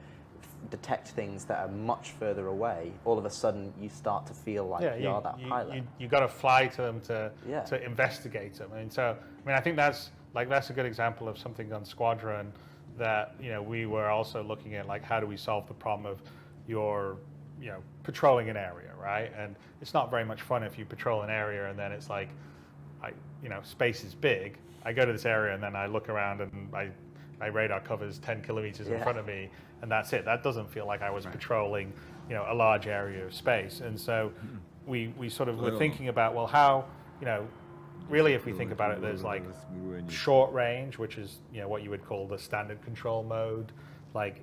detect things that are much further away, all of a sudden you start to feel like you are that pilot. You got to fly to them to investigate them. And so, I mean, I think that's a good example of something on Squadron that, you know, we were also looking at, like, how do we solve the problem of your, you know, patrolling an area, right? And it's not very much fun if you patrol an area and then it's like, you know, space is big. I go to this area and then I look around and my radar covers 10 kilometers in front of me, and that's it. That doesn't feel like I was patrolling, you know, a large area of space. And so we sort of were thinking about, well, how, you know, really, if we think about it, there's like short range, which is, you know, what you would call the standard control mode, like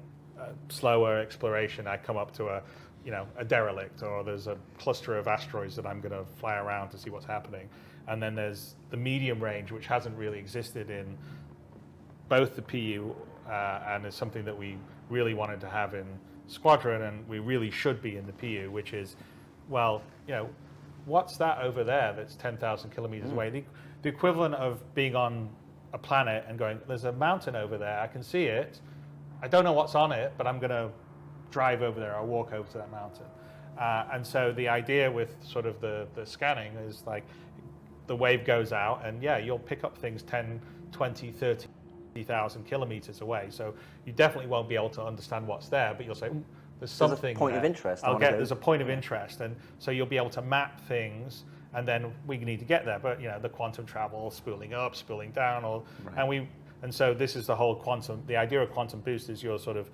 slower exploration. I come up to a, you know, a derelict, or there's a cluster of asteroids that I'm going to fly around to see what's happening. And then there's the medium range, which hasn't really existed in both the PU and is something that we really wanted to have in Squadron, and we really should be in the PU, which is, well, you know, what's that over there that's 10,000 kilometers away? The equivalent of being on a planet and going, there's a mountain over there, I can see it, I don't know what's on it, but I'm going to drive over there or walk over to that mountain. And so the idea with sort of the scanning is like, the wave goes out and you'll pick up things 10, 20, 30,000 kilometers away. So you definitely won't be able to understand what's there, but you'll say, there's something There's a point there. of interest. There's a point of interest. And so you'll be able to map things, and then we need to get there. But, you know, the quantum travel, spooling up, spooling down, and so this is the whole the idea of quantum boost is your sort of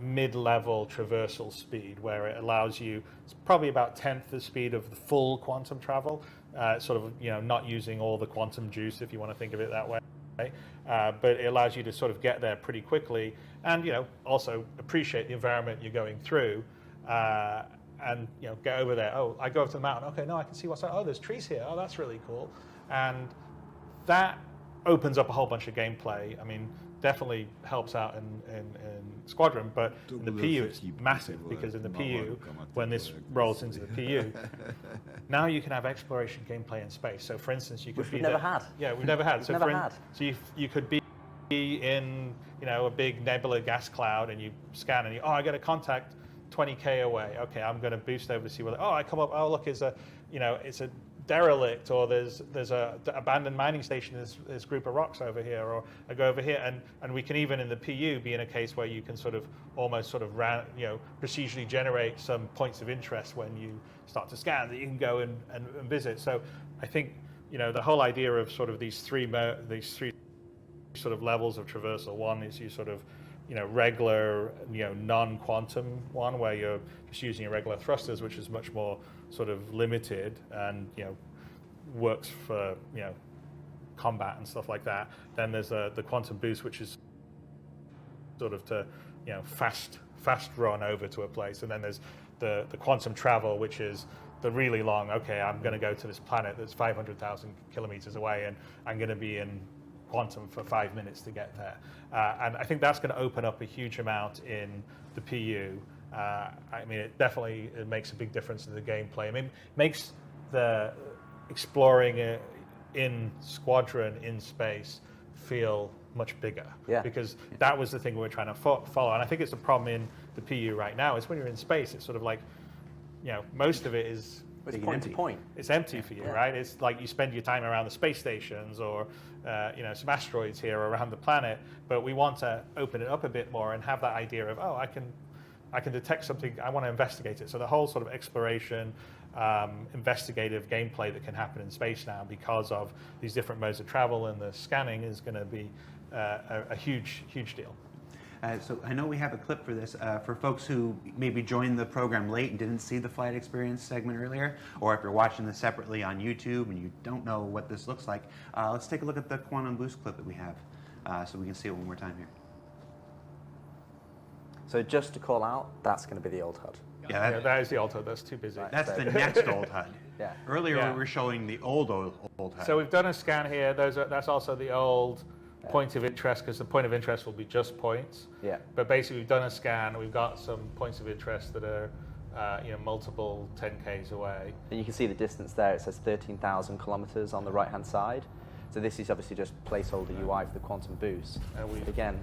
mid-level traversal speed, where it allows you, it's probably about 1/10 the speed of the full quantum travel, sort of, you know, not using all the quantum juice, if you want to think of it that way. But it allows you to sort of get there pretty quickly, and, you know, also appreciate the environment you're going through, and, you know, get over there. Oh, I go up to the mountain. Okay, no, I can see what's there. Oh, there's trees here. Oh, that's really cool. And that opens up a whole bunch of gameplay. I mean, definitely helps out in Squadron, but in the PU it's massive, because in the PU, when this rolls into the PU, now you can have exploration gameplay in space. So, for instance, you could be we've never had. Yeah, we've never had. So, so you could be in, you know, a big nebula gas cloud, and you scan, and I get a contact 20K away. Okay, I'm going to boost over to see whether. I come up. Oh, look, it's a derelict, or there's a abandoned mining station, there's a group of rocks over here, or I go over here, and we can even in the PU be in a case where you can sort of almost sort of procedurally generate some points of interest when you start to scan that you can go and visit. So I think, you know, the whole idea of sort of these three sort of levels of traversal. One is you sort of, you know, regular, you know, non-quantum one, where you're just using your regular thrusters, which is much more sort of limited and, you know, works for, you know, combat and stuff like that. Then there's the quantum boost, which is sort of to, you know, fast run over to a place. And then there's the quantum travel, which is the really long, okay, I'm going to go to this planet that's 500,000 kilometers away, and I'm going to be in quantum for 5 minutes to get there. And I think that's going to open up a huge amount in the PU. I mean, it definitely makes a big difference in the gameplay. I mean, it makes the exploring it in Squadron in space feel much bigger. Yeah. Because that was the thing we were trying to follow. And I think it's a problem in the PU right now, is when you're in space, it's sort of like, you know, most of it is it's point to point. It's empty for you, right? It's like you spend your time around the space stations, or you know, some asteroids here around the planet. But we want to open it up a bit more and have that idea of, I can detect something, I want to investigate it. So the whole sort of exploration, investigative gameplay that can happen in space now, because of these different modes of travel and the scanning, is going to be a huge deal. So I know we have a clip for this. For folks who maybe joined the program late and didn't see the flight experience segment earlier, or if you're watching this separately on YouTube and you don't know what this looks like, let's take a look at the quantum boost clip that we have, so we can see it one more time here. So just to call out, that's going to be the old HUD. Yeah, that is the old HUD. That's too busy. Right, that's the next old HUD. Yeah. Earlier we were showing the old HUD. So we've done a scan here. That's also the old point of interest, because the point of interest will be just points. Yeah. But basically, we've done a scan. We've got some points of interest that are, you know, multiple 10Ks away. And you can see the distance there. It says 13,000 kilometers on the right-hand side. So this is obviously just placeholder UI for the quantum boost. And again,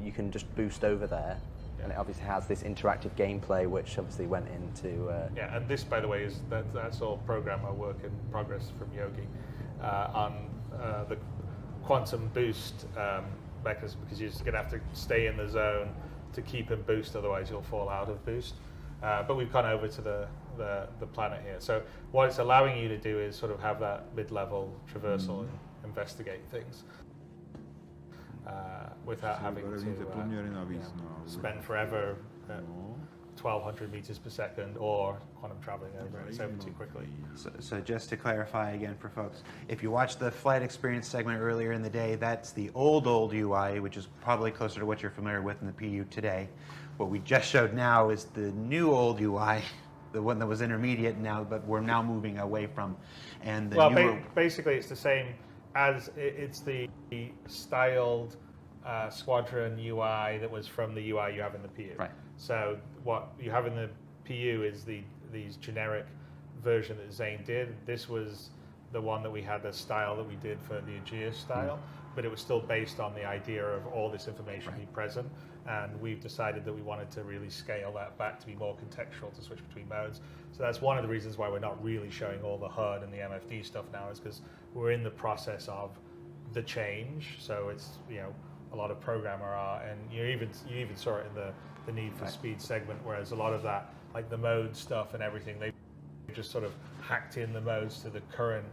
you can just boost over there And it obviously has this interactive gameplay, which obviously went into... Yeah, and this, by the way, that's all programmer work in progress from Yogi on the quantum boost mechanism, because you're just going to have to stay in the zone to keep in boost, otherwise you'll fall out of boost. But we've gone over to the planet here. So what it's allowing you to do is sort of have that mid-level traversal and investigate things without having to spend forever at 1,200 meters per second or quantum traveling over it over too quickly. So just to clarify again for folks, if you watched the flight experience segment earlier in the day, that's the old UI, which is probably closer to what you're familiar with in the PU today. What we just showed now is the new old UI, the one that was intermediate now, but we're now moving away from. And the newer... basically it's the same as it's the styled Squadron UI that was from the UI you have in the PU. Right. So what you have in the PU is these generic version that Zane did. This was the one that we had, the style that we did for the Aegis style, but it was still based on the idea of all this information being present. And we've decided that we wanted to really scale that back to be more contextual, to switch between modes. So that's one of the reasons why we're not really showing all the HUD and the MFD stuff now, is because we're in the process of the change. So it's, you know, a lot of programmer are, and you even saw it in the Need for Speed segment, whereas a lot of that, like the mode stuff and everything, they just sort of hacked in the modes to the current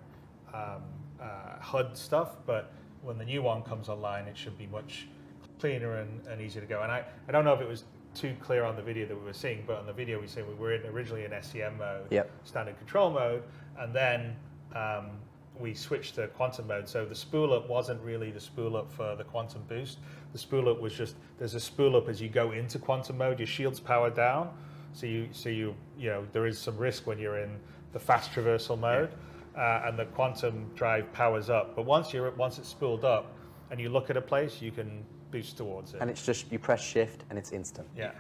HUD stuff. But when the new one comes online, it should be much cleaner and easier to go. And I don't know if it was too clear on the video that we were seeing, but on the video we said we were originally in SCM mode, standard control mode, and then we switched to quantum mode. So the spool up wasn't really the spool up for the quantum boost. The spool up was just, there's a spool up as you go into quantum mode, your shield's powered down. So you know, there is some risk when you're in the fast traversal mode, and the quantum drive powers up. But once it's spooled up and you look at a place, you can boost towards it. And it's just, you press shift and it's instant. Yeah.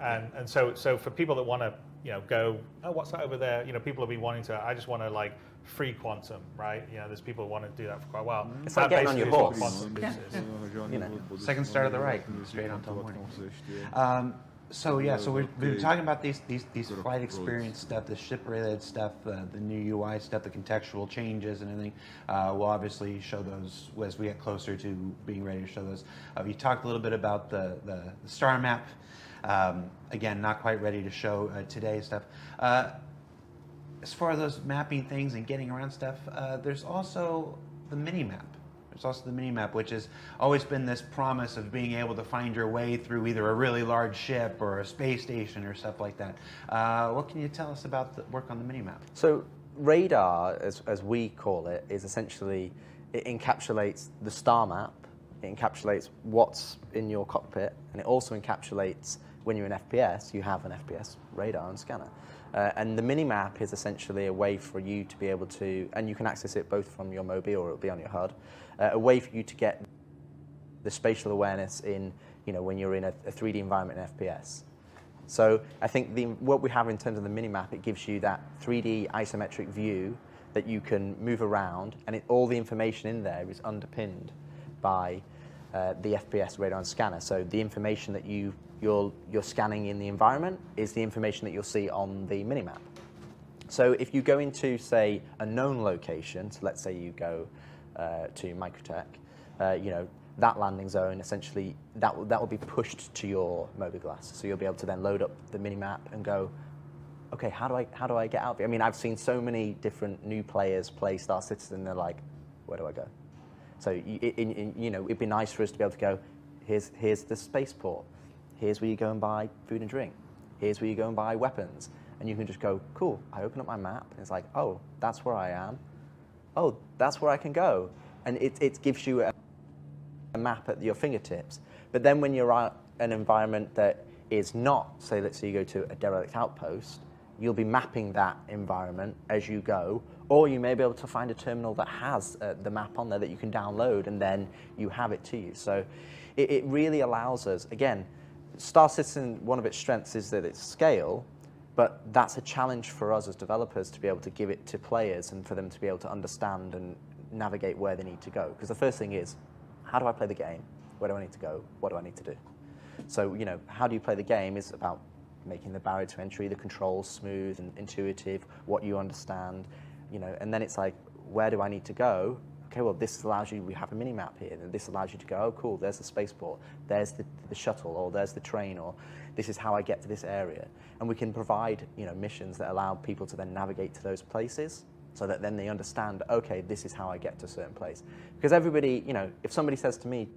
And so for people that want to, you know, go, oh, what's that over there? You know, people have been wanting to, I just want to like free quantum, right? You know, there's people who want to do that for quite a while. It's like getting on your horse. You know, second start of the right, straight on till morning. So yeah, so we've been talking about these flight experience stuff, the ship-related stuff, the new UI stuff, the contextual changes and everything. We'll obviously show those as we get closer to being ready to show those. We talked a little bit about the star map. Again, not quite ready to show today's stuff. As far as those mapping things and getting around stuff, there's also the mini-map. There's also the mini-map, which has always been this promise of being able to find your way through either a really large ship or a space station or stuff like that. What can you tell us about the work on the mini-map? So radar, as we call it, is essentially, it encapsulates the star map, it encapsulates what's in your cockpit, and it also encapsulates when you're in FPS, you have an FPS radar and scanner. And the mini-map is essentially a way for you to be able to, and you can access it both from your Mobi or it'll be on your HUD, a way for you to get the spatial awareness in, you know, when you're in a 3D environment in FPS. So I think what we have in terms of the mini-map, it gives you that 3D isometric view that you can move around, and all the information in there is underpinned by the FPS radar and scanner. So the information that you're scanning in the environment is the information that you'll see on the minimap. So if you go into, say, a known location, so let's say you go to Microtech, you know, that landing zone, essentially, that will be pushed to your Mobi Glass. So you'll be able to then load up the minimap and go, okay, how do I get out? I mean, I've seen so many different new players play Star Citizen, and they're like, where do I go? So you know, it'd be nice for us to be able to go, here's the spaceport. Here's where you go and buy food and drink. Here's where you go and buy weapons. And you can just go, cool, I open up my map, and it's like, oh, that's where I am. Oh, that's where I can go. And it gives you a map at your fingertips. But then when you're at an environment that is not, say, let's say you go to a derelict outpost, you'll be mapping that environment as you go, or you may be able to find a terminal that has the map on there that you can download, and then you have it to you. So it really allows us, again, Star Citizen, one of its strengths is that it's scale, but that's a challenge for us as developers to be able to give it to players and for them to be able to understand and navigate where they need to go. Because the first thing is, how do I play the game? Where do I need to go? What do I need to do? So, you know, how do you play the game is about making the barrier to entry, the controls smooth and intuitive, what you understand, you know, and then it's like, where do I need to go? Okay, well, this allows you, we have a mini map here, and this allows you to go, oh, cool, there's the spaceport, there's the shuttle, or there's the train, or this is how I get to this area. And we can provide, you know, missions that allow people to then navigate to those places so that then they understand, okay, this is how I get to a certain place. Because everybody, you know, if somebody says to me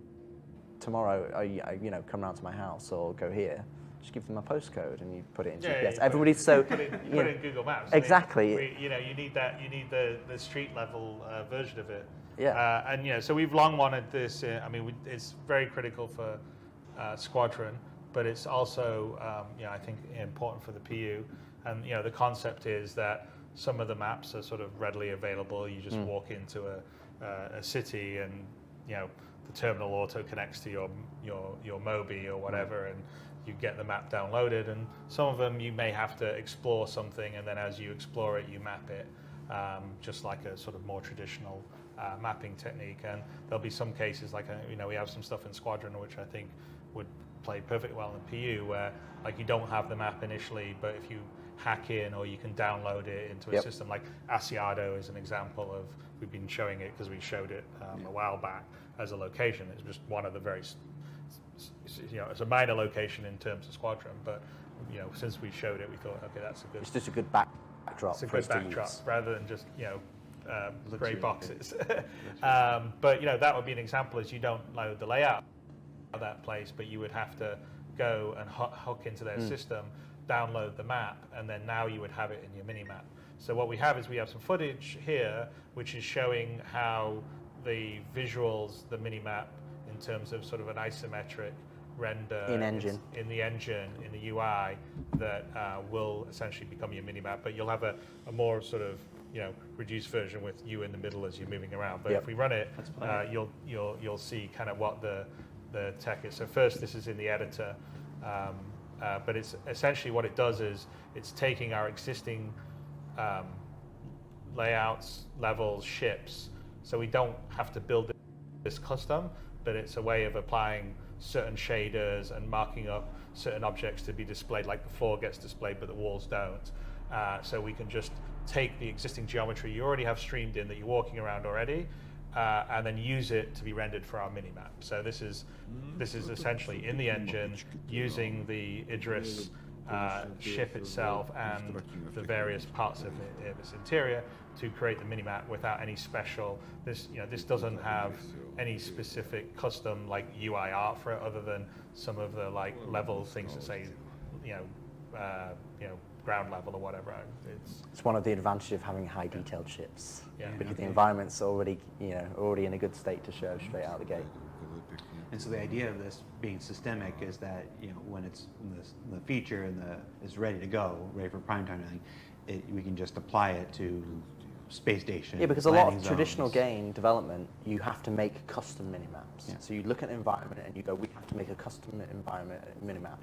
tomorrow, you know, come round to my house or go here, just give them a postcode and you put it in GPS. Everybody's so put it in Google Maps. Exactly. I mean, you know, you need the street level version of it. Yeah. And you know, so we've long wanted this. I mean, it's very critical for Squadron, but it's also, you know, I think important for the PU. And you know, the concept is that some of the maps are sort of readily available. You just walk into a city, and you know, the terminal auto connects to your Mobi or whatever, and you get the map downloaded. And some of them you may have to explore something, and then as you explore it, you map it, just like a sort of more traditional mapping technique. And there'll be some cases like, you know, we have some stuff in Squadron which I think would play perfectly well in PU, where like you don't have the map initially, but if you hack in or you can download it into a system, like Asiado is an example of, we've been showing it because we showed it a while back as a location. It's just one of the very, you know, it's a minor location in terms of Squadron, but you know, since we showed it, we thought, okay, that's a good. It's just a good backdrop. It's a good backdrop rather than just, you know, grey boxes. But you know, that would be an example. Is you don't load the layout of that place, but you would have to go and hook into their system, download the map, and then now you would have it in your mini map. So what we have is we have some footage here which is showing how the visuals, the mini map, in terms of sort of an isometric render in the engine, in the UI, that will essentially become your mini map. But you'll have a more sort of, you know, reduced version with you in the middle as you're moving around. But if we run it, you'll see kind of what the tech is. So first, this is in the editor, but it's essentially what it does is it's taking our existing layouts, levels, ships, so we don't have to build this custom, but it's a way of applying certain shaders and marking up certain objects to be displayed, like the floor gets displayed but the walls don't. So we can just take the existing geometry you already have streamed in that you're walking around already, and then use it to be rendered for our mini map. So this is essentially in the engine using the Idris ship itself and the various parts of its interior to create the mini map without any special. This doesn't have any specific custom like UI art for it, other than some of the like level things that say, ground level or whatever. It's one of the advantages of having high detailed ships, because the Okay. environment's already in a good state to show straight out the gate. And so the idea of this being systemic is that, you know, when the feature is ready to go, ready for prime time, we can just apply it to space station. Yeah, because a lot of landing traditional zones. game development, you have to make custom minimaps. So you look at an environment and you go, we have to make a custom environment minimap.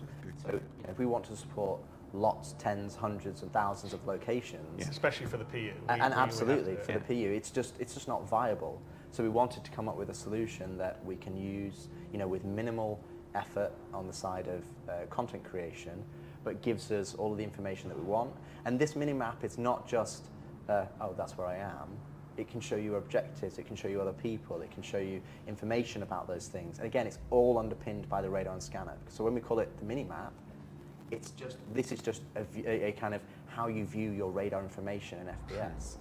So if we want to support lots, tens, hundreds, and thousands of locations, especially for the PU, and absolutely for the PU, it's just not viable. So we wanted to come up with a solution that we can use, with minimal effort on the side of content creation, but gives us all of the information that we want. And this minimap is not just, oh, that's where I am. It can show you objectives, it can show you other people, it can show you information about those things. And again, it's all underpinned by the radar and scanner. So when we call it the minimap, this is just a kind of how you view your radar information in FPS.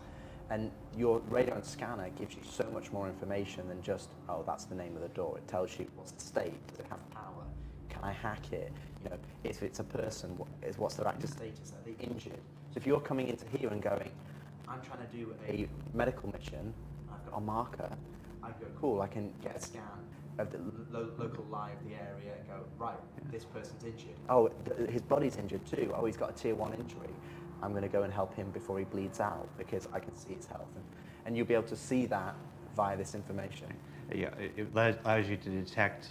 And your radar and scanner gives you so much more information than just, oh, that's the name of the door. It tells you what's the state, does it have power, can I hack it? If it's a person, what's their active status, are they injured? So if you're coming into here and going, I'm trying to do a medical mission, I've got a marker, I go, cool, I can get a scan of the local lie of the area and go, right, this person's injured. Oh, his body's injured too. Oh, he's got a tier 1 injury. I'm going to go and help him before he bleeds out because I can see his health. And you'll be able to see that via this information. Yeah, it allows you to detect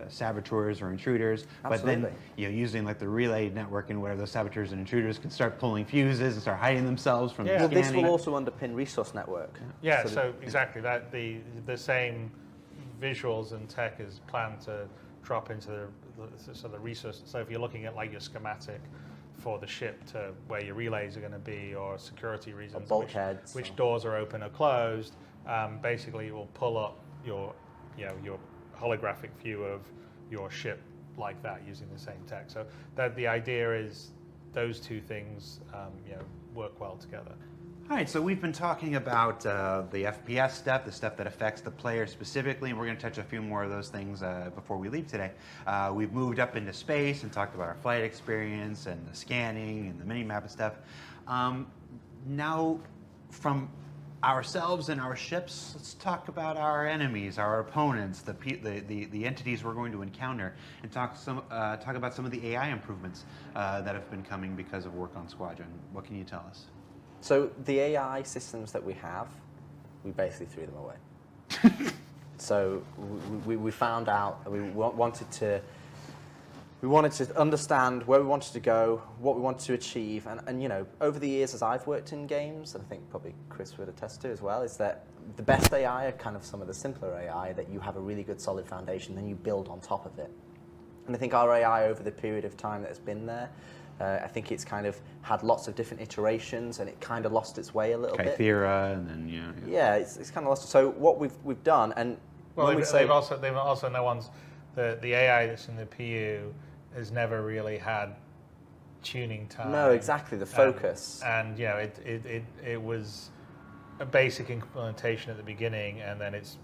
saboteurs or intruders, Absolutely. but then using like the relay network and where those saboteurs and intruders can start pulling fuses and start hiding themselves from Well, scanning. this will also underpin resource network. Yeah, so exactly that the same visuals and tech is planned to drop into the resource. So if you're looking at like your schematic for the ship to where your relays are going to be, or security reasons, bulkheads, which doors are open or closed, basically it will pull up your holographic view of your ship like that using the same tech. So that the idea is those two things work well together. All right, so we've been talking about the FPS stuff, the stuff that affects the player specifically, and we're going to touch a few more of those things before we leave today. We've moved up into space and talked about our flight experience and the scanning and the mini-map and stuff. Now, from ourselves and our ships, let's talk about our enemies, our opponents, the entities we're going to encounter, and talk about some of the AI improvements that have been coming because of work on Squadron. What can you tell us? So the AI systems that we have, we basically threw them away. So we found out we wanted to understand where we wanted to go, what we wanted to achieve, and you know, over the years as I've worked in games, and I think probably Chris would attest to as well, is that the best AI are kind of some of the simpler AI that you have a really good solid foundation, then you build on top of it. And I think our AI over the period of time that has been there, I think it's kind of had lots of different iterations, and it kind of lost its way a little bit. Kythera, and then yeah, it's kind of lost. So what we've done, and well, when they've also no one's the AI that's in the PU has never really had tuning time. No, exactly, the focus. And you know, it was a basic implementation at the beginning, and then it's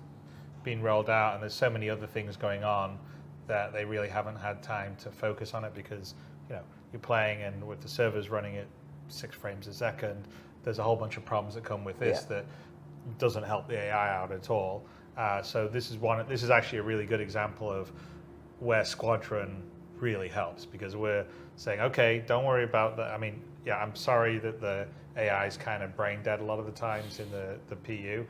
been rolled out, and there's so many other things going on that they really haven't had time to focus on it, because you know, you're playing, and with the servers running at 6 frames a second, there's a whole bunch of problems that come with this that doesn't help the AI out at all. So this is actually a really good example of where Squadron really helps, because we're saying, okay, don't worry about that. I mean, yeah, I'm sorry that the AI is kind of brain dead a lot of the times in the PU.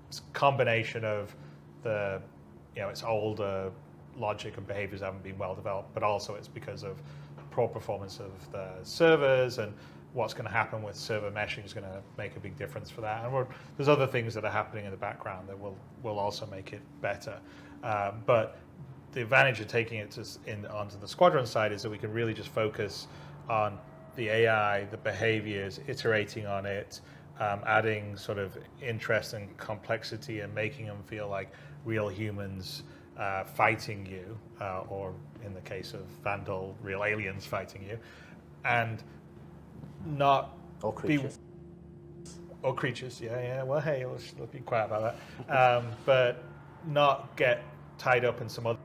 It's a combination of the, you know, it's older logic and behaviors haven't been well developed, but also it's because of poor performance of the servers, and what's going to happen with server meshing is going to make a big difference for that. And there's other things that are happening in the background that will also make it better. But the advantage of taking it onto the Squadron side is that we can really just focus on the AI, the behaviors, iterating on it, adding sort of interest and complexity, and making them feel like real humans fighting you, or in the case of Vandal, real aliens fighting you, and not or creatures. Or creatures, yeah. Well, hey, let's be quiet about that. But not get tied up in some other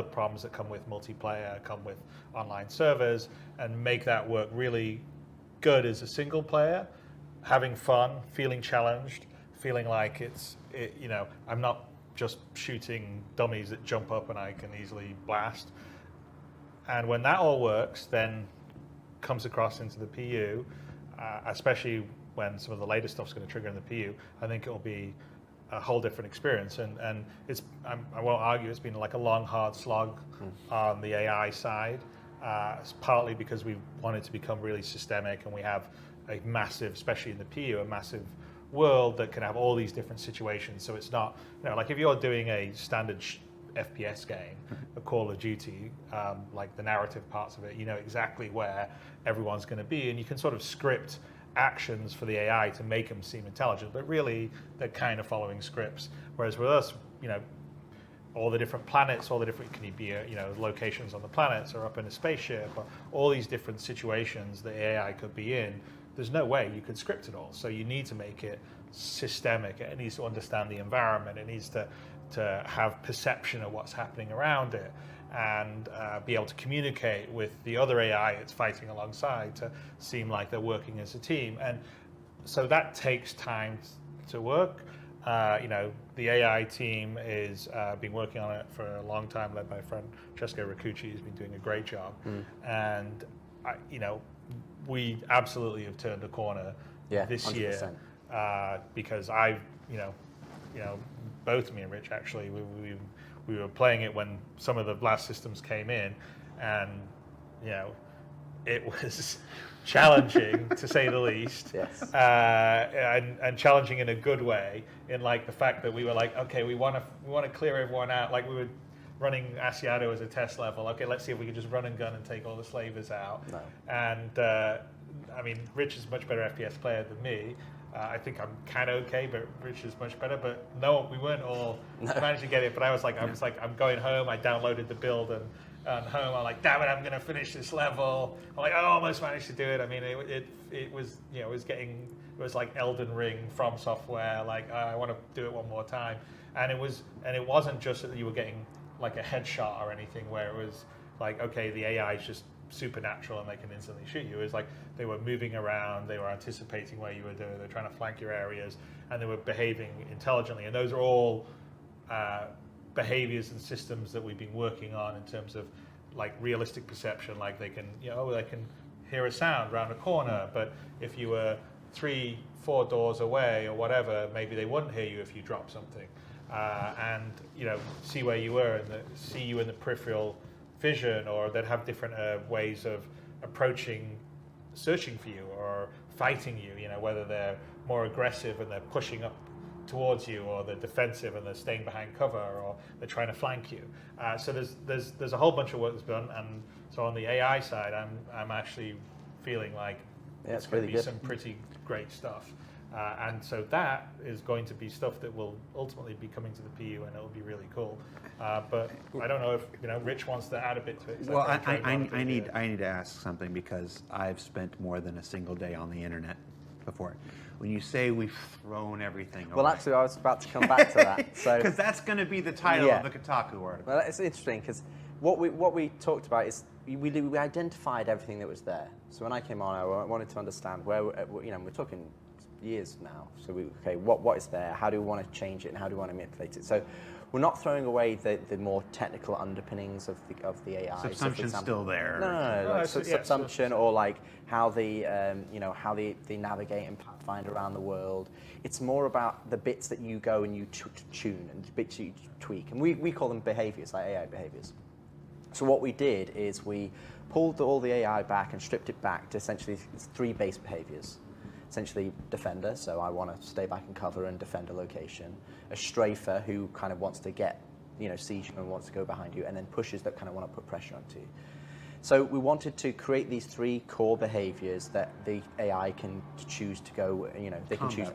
problems that come with multiplayer, come with online servers, and make that work really good as a single player, having fun, feeling challenged, feeling like you know, I'm not just shooting dummies that jump up and I can easily blast. And when that all works, then comes across into the PU, especially when some of the later stuff's going to trigger in the PU, I think it'll be a whole different experience. And I won't argue it's been like a long, hard slog on the AI side. It's partly because we wanted to become really systemic, and we have a massive, especially in the PU, a massive world that can have all these different situations. So it's not, you know, like if you're doing a standard FPS game, a Call of Duty, like the narrative parts of it, you know exactly where everyone's going to be, and you can sort of script actions for the AI to make them seem intelligent, but really they're kind of following scripts. Whereas with us, you know, all the different planets, all the different, can be, you know, locations on the planets, or up in a spaceship, or all these different situations the AI could be in, there's no way you could script it all. So you need to make it systemic. It needs to understand the environment. It needs to have perception of what's happening around it, and be able to communicate with the other AI it's fighting alongside to seem like they're working as a team. And so that takes time to work. You know, the AI team is been working on it for a long time, led by Francesco Riccucci, who's been doing a great job. And you know, we absolutely have turned a corner this 100%. Year, because you know, both me and Rich actually, we were playing it when some of the last systems came in, and you know, it was challenging to say the least. Yes. And challenging in a good way, in like the fact that we were like, okay, we want to clear everyone out. Like we were running Asiato as a test level. Okay, let's see if we can just run and gun and take all the slavers out. No. And I mean, Rich is a much better FPS player than me. I think I'm kind of okay, but Rich is much better. But no, we weren't all managed to get it. But I was like, I'm going home. I downloaded the build and home. I'm like, damn it, I'm going to finish this level. I'm like, I almost managed to do it. I mean, it was, you know, it was like Elden Ring from software. Like, I want to do it one more time. And it wasn't just that you were getting like a headshot or anything where it was like, okay, the AI is just supernatural and they can instantly shoot you. It was like they were moving around, they were anticipating where you were doing, they're trying to flank your areas, and they were behaving intelligently. And those are all behaviors and systems that we've been working on in terms of like realistic perception. Like they can, you know, they can hear a sound around a corner, but if you were 3-4 doors away or whatever, maybe they wouldn't hear you if you dropped something. And you know, see where you were and see you in the peripheral vision, or they'd have different ways of approaching, searching for you or fighting you. You know, whether they're more aggressive and they're pushing up towards you, or they're defensive and they're staying behind cover, or they're trying to flank you. So there's a whole bunch of work that's done, and so on the AI side, I'm actually feeling like it's going to be some pretty great stuff. And so that is going to be stuff that will ultimately be coming to the PU, and it'll be really cool. But I don't know if Rich wants to add a bit to it. Well, I need to ask something, because I've spent more than a single day on the internet before. When you say we've thrown everything away. Well, actually, I was about to come back to that. So because that's going to be the title of the Kotaku article. Well, it's interesting because what we talked about is we identified everything that was there. So when I came on, I wanted to understand where we're talking years now. So what is there? How do we want to change it, and how do we want to manipulate it? So we're not throwing away the more technical underpinnings of the AI. Subsumption's so still there. No, like subsumption, or like how they navigate and pathfind around the world. It's more about the bits that you go and you tune, and the bits you tweak, and we call them behaviors, like AI behaviors. So what we did is we pulled all the AI back and stripped it back to essentially 3 base behaviors. Essentially, defender, so I want to stay back and cover and defend a location. A strafer, who kind of wants to get, siege and wants to go behind you, and then pushers that kind of want to put pressure onto you. So we wanted to create these 3 core behaviors that the AI can choose to go, they can choose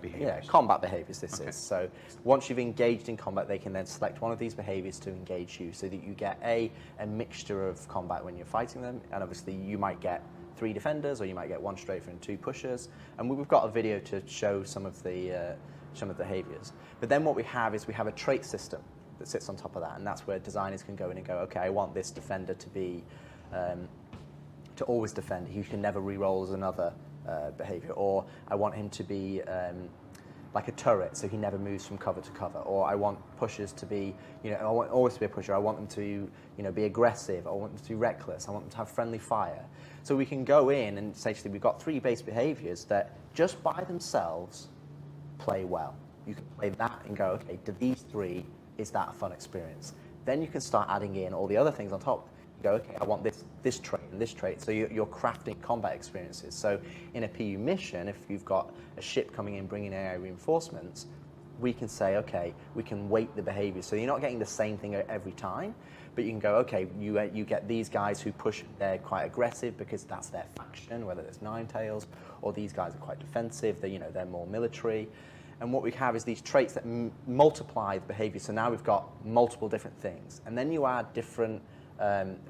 combat behaviors. This is. So once you've engaged in combat, they can then select one of these behaviors to engage you, so that you get a mixture of combat when you're fighting them, and obviously you might get 3 defenders, or you might get 1 strafer and 2 pushers. And we've got a video to show some of the behaviors. But then what we have is we have a trait system that sits on top of that, and that's where designers can go in and go, okay, I want this defender to be to always defend. He can never re-roll as another behavior, or I want him to be like a turret, so he never moves from cover to cover. Or I want pushers to be, I want always to be a pusher. I want them to, be aggressive. I want them to be reckless. I want them to have friendly fire. So we can go in and essentially we've got 3 base behaviors that just by themselves play well. You can play that and go, okay, do these 3, is that a fun experience? Then you can start adding in all the other things on top. You go, okay, I want this trait and this trait. So you're crafting combat experiences. So in a PU mission, if you've got a ship coming in bringing AI reinforcements, we can say, okay, we can weight the behavior. So you're not getting the same thing every time, but you can go, okay, you get these guys who push, they're quite aggressive because that's their faction, whether it's Ninetales, or these guys are quite defensive, they're more military. And what we have is these traits that multiply the behavior. So now we've got multiple different things. And then you add different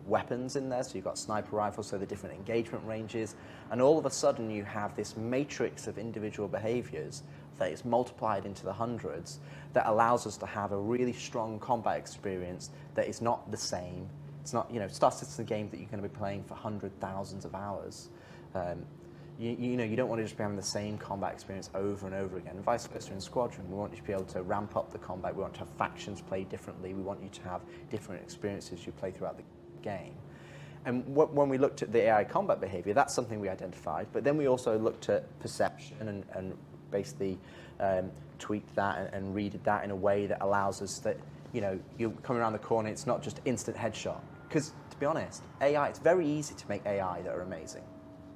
weapons in there. So you've got sniper rifles, so the different engagement ranges. And all of a sudden you have this matrix of individual behaviors that is multiplied into the hundreds that allows us to have a really strong combat experience that is not the same. It's not, Star Citizen game that you're going to be playing for thousands of hours. You don't want to just be having the same combat experience over and over again. And vice versa in Squadron. We want you to be able to ramp up the combat. We want to have factions play differently. We want you to have different experiences you play throughout the game. And when we looked at the AI combat behavior, that's something we identified. But then we also looked at perception and basically tweaked that and readed that in a way that allows us that, you're coming around the corner, it's not just instant headshot. Because, to be honest, AI, it's very easy to make AI that are amazing.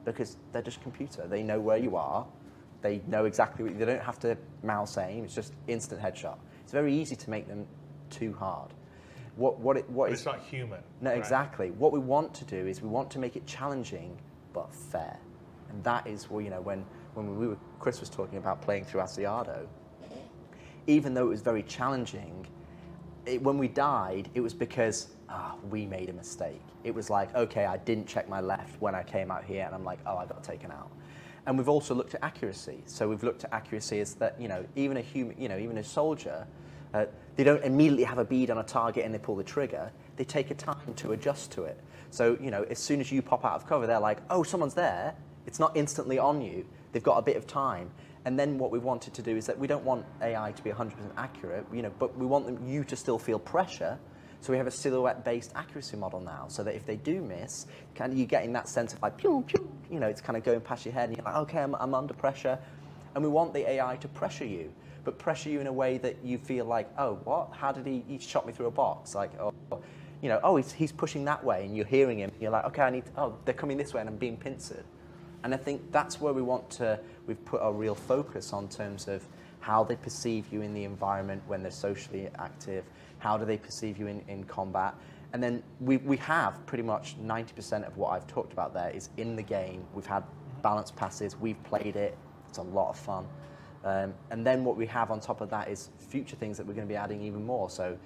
Because they're just computer. They know where you are. They know exactly they don't have to mouse aim. It's just instant headshot. It's very easy to make them too hard. It's not human. No, right? exactly. What we want to do is we want to make it challenging but fair, and that is when Chris was talking about playing through Asiado. Even though it was very challenging, when we died, it was because we made a mistake. It was like, okay, I didn't check my left when I came out here, and I'm like, oh, I got taken out. And we've also looked at accuracy. So we've looked at accuracy as that, even a human, even a soldier, they don't immediately have a bead on a target and they pull the trigger. They take a time to adjust to it. So, as soon as you pop out of cover, they're like, oh, someone's there. It's not instantly on you. They've got a bit of time. And then what we wanted to do is that we don't want AI to be 100% accurate, but we want you to still feel pressure. So we have a silhouette-based accuracy model now, so that if they do miss, you're getting that sense of like, pew, pew, it's kind of going past your head, and you're like, okay, I'm under pressure. And we want the AI to pressure you, but pressure you in a way that you feel like, oh, what? How did he shot me through a box? Like, he's pushing that way, and you're hearing him. You're like, okay, they're coming this way, and I'm being pincered. And I think that's where we've put our real focus on terms of how they perceive you in the environment when they're socially active, how do they perceive you in combat. And then we have pretty much 90% of what I've talked about there is in the game. We've had balanced passes, we've played it, it's a lot of fun. And then what we have on top of that is future things that we're going to be adding even more. So,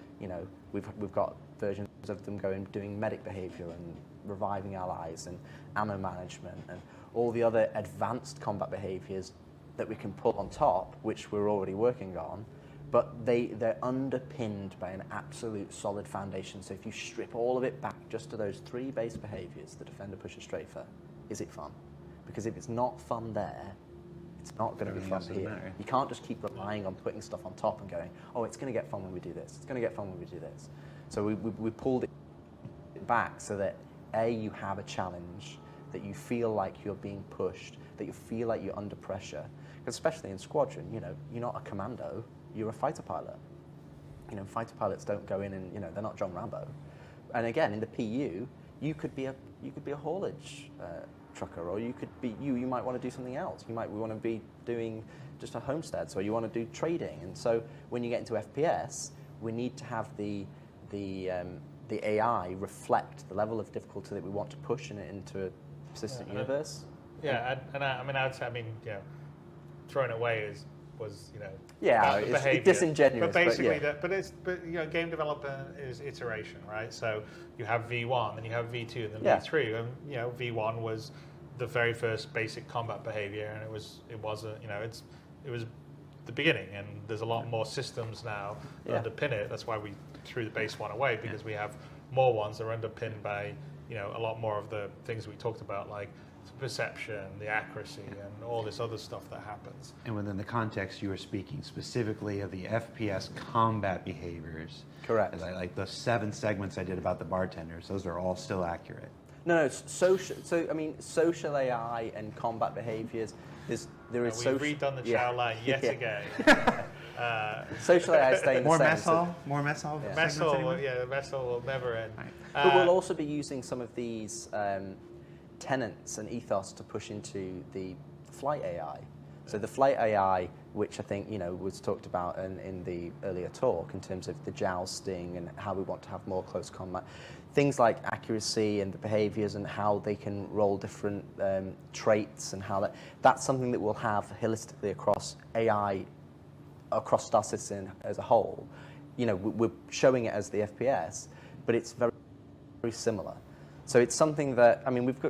we've got versions of them doing medic behavior and reviving allies and ammo management and all the other advanced combat behaviors that we can pull on top, which we're already working on, but they're underpinned by an absolute solid foundation. So if you strip all of it back just to those 3 base behaviors, the defender, pusher, strafer, is it fun? Because if it's not fun there, it's not going to be fun here. You can't just keep relying on putting stuff on top and going, oh, it's going to get fun when we do this. It's going to get fun when we do this. So we pulled it back so that you have a challenge, that you feel like you're being pushed, that you feel like you're under pressure. Because especially in Squadron, you're not a commando, you're a fighter pilot. Fighter pilots don't go in and, they're not John Rambo. And again, in the PU, you could be a haulage trucker, or you could be you might want to do something else. We want to be doing just a homestead, so you want to do trading. And so when you get into FPS, we need to have the AI reflect the level of difficulty that we want to push into a persistent universe. Yeah, I'd say, throwing away was it's behavior. Disingenuous. But basically, game development is iteration, right? So you have V1, then you have V2, and then V3, and V1 was the very first basic combat behavior, and it was the beginning, and there's a lot more systems now that underpin it. That's why we threw the base one away, because we have more ones that are underpinned by a lot more of the things we talked about, like perception, the accuracy, and all this other stuff that happens. And within the context, you were speaking specifically of the FPS combat behaviors. Correct. Like the 7 segments I did about the bartenders, those are all still accurate. No, social AI and combat behaviors. We've redone the chow line yet again. Social AI is staying the more same. Mess hall? More mess hall? Yeah. Mess hall, the mess hall will never end. Right. But we'll also be using some of these tenets and ethos to push into the flight AI. So the flight AI, which I think was talked about in the earlier talk in terms of the jousting and how we want to have more close combat, things like accuracy and the behaviors and how they can roll different traits and how that's something that we'll have holistically across AI, across Star Citizen as a whole. We're showing it as the FPS, but it's very, very similar. So it's something that,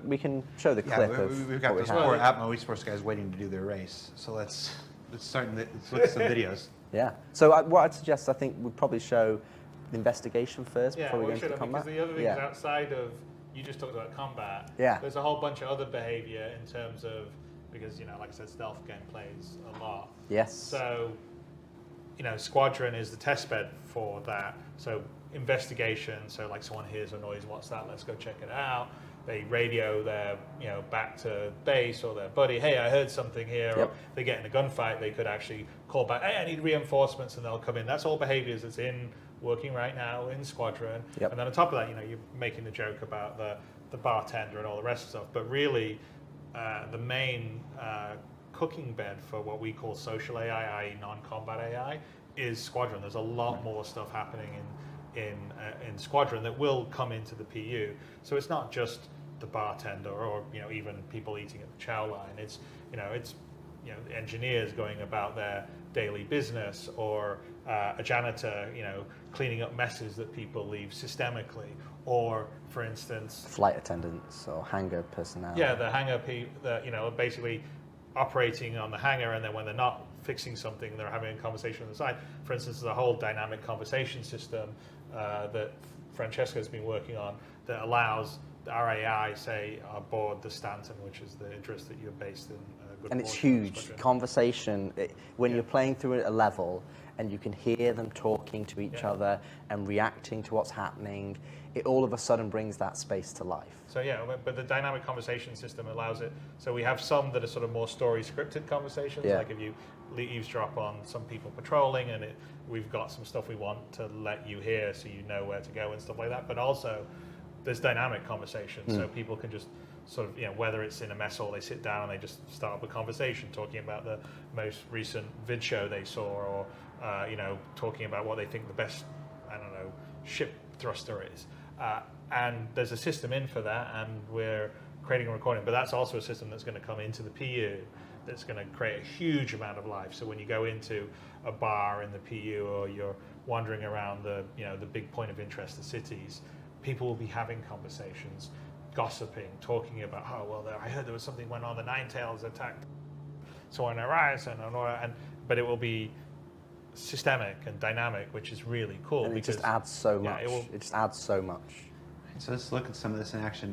we can show the clip of we've got those poor Atmo esports guys waiting to do their race. So let's look at some videos. Yeah. So what I'd suggest, I think, we'd probably show the investigation first before we go into the combat. Because the other things outside of, you just talked about combat, there's a whole bunch of other behavior in terms of, because, like I said, stealth game plays a lot. Yes. So, Squadron is the test bed for that. So investigation, so like someone hears a noise, what's that? Let's go check it out. They radio their, back to base or their buddy, hey, I heard something here. Or they get in a gunfight, they could actually call back, hey, I need reinforcements, and they'll come in. That's all behaviors that's working right now in Squadron. And then on top of that, you're making the joke about the bartender and all the rest of stuff. But really, the main cooking bed for what we call social AI, i.e. non-combat AI, is Squadron. There's a lot more stuff happening in Squadron that will come into the PU. So it's not just the bartender or even people eating at the chow line. It's engineers going about their daily business, or a janitor cleaning up messes that people leave systemically, or for instance flight attendants or hangar personnel. Yeah, the hangar people, basically operating on the hangar, and then when they're not fixing something, they're having a conversation on the side. For instance, there's a whole dynamic conversation system that Francesco's been working on that allows our AI, say, aboard the Stanton, which is the interest that you're based in. And it's huge. Conversation, when you're playing through a level and you can hear them talking to each other and reacting to what's happening, it all of a sudden brings that space to life. So yeah, but the dynamic conversation system allows it. So we have some that are sort of more story scripted conversations, like if you eavesdrop on some people patrolling, and we've got some stuff we want to let you hear so you know where to go and stuff like that. But also there's dynamic conversations, so people can just sort of, whether it's in a mess hall, they sit down and they just start up a conversation talking about the most recent vid show they saw, or talking about what they think the best, ship thruster is. And there's a system in for that, and we're creating a recording. But that's also a system that's going to come into the PU that's going to create a huge amount of life. So when you go into a bar in the PU, or you're wandering around the big point of interest, the cities, people will be having conversations, gossiping, talking about, I heard there was something went on, the Ninetales attacked so on RYZEN, but it will be systemic and dynamic, which is really cool. And it just adds so much. It just adds so much. So let's look at some of this in action.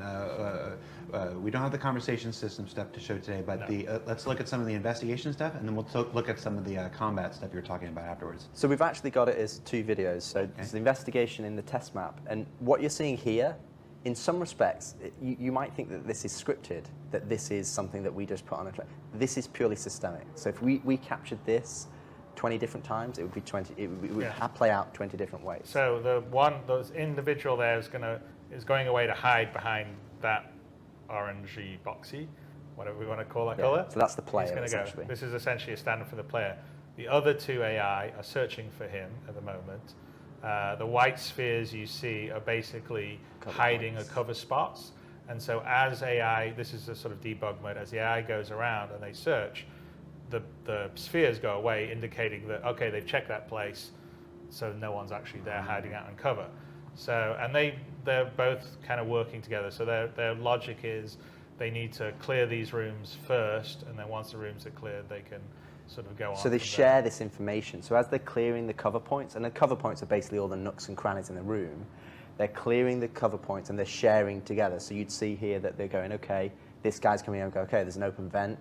We don't have the conversation system stuff to show today, but let's look at some of the investigation stuff, and then we'll look at some of the combat stuff you were talking about afterwards. So we've actually got it as 2 videos. So there's the investigation in the test map, and what you're seeing here, in some respects, you might think that this is scripted, that this is something that we just put on a track. This is purely systemic. So if we captured this 20 different times, it would be 20. It would play out 20 different ways. So those individual there is going away to hide behind that orangey boxy, whatever we want to call that color. So that's the player. He's going to go. This is essentially a standard for the player. The other 2 AI are searching for him at the moment. The white spheres you see are basically hiding at cover spots. And so as AI, this is a sort of debug mode, as the AI goes around and they search, the spheres go away, indicating that, okay, they've checked that place, so no one's actually there hiding out in cover. So, and they're both kind of working together. So their logic is they need to clear these rooms first, and then once the rooms are cleared, they can sort of go on. So they share this information. So as they're clearing the cover points, and the cover points are basically all the nooks and crannies in the room, they're clearing the cover points and they're sharing together. So you'd see here that they're going, okay, this guy's coming in and go, okay, there's an open vent.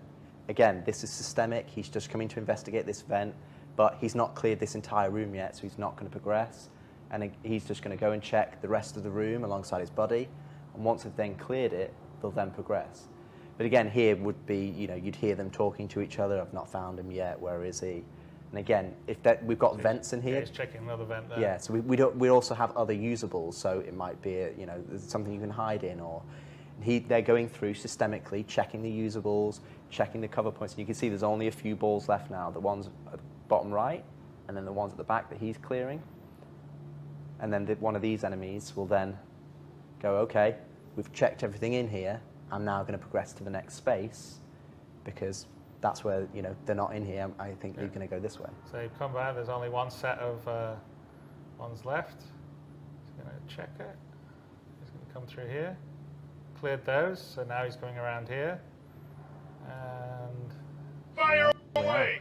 Again, this is systemic. He's just coming to investigate this vent, but he's not cleared this entire room yet, so he's not going to progress. And he's just going to go and check the rest of the room alongside his buddy. And once they've then cleared it, they'll then progress. But again, here would be, you'd hear them talking to each other. I've not found him yet. Where is he? And again, we've got vents in here. Yeah, he's checking another vent there. Yeah, so we also have other usables. So it might be, there's something you can hide in, or they're going through systemically, checking the usables, checking the cover points. And you can see there's only a few balls left now. The ones at the bottom right, and then the ones at the back that he's clearing. And then one of these enemies will then go, okay, we've checked everything in here. I'm now going to progress to the next space, because that's where, they're not in here. I think they're going to go this way. So you come back, there's only one set of ones left. He's going to check it. He's going to come through here. Cleared those, so now he's going around here. And fire away!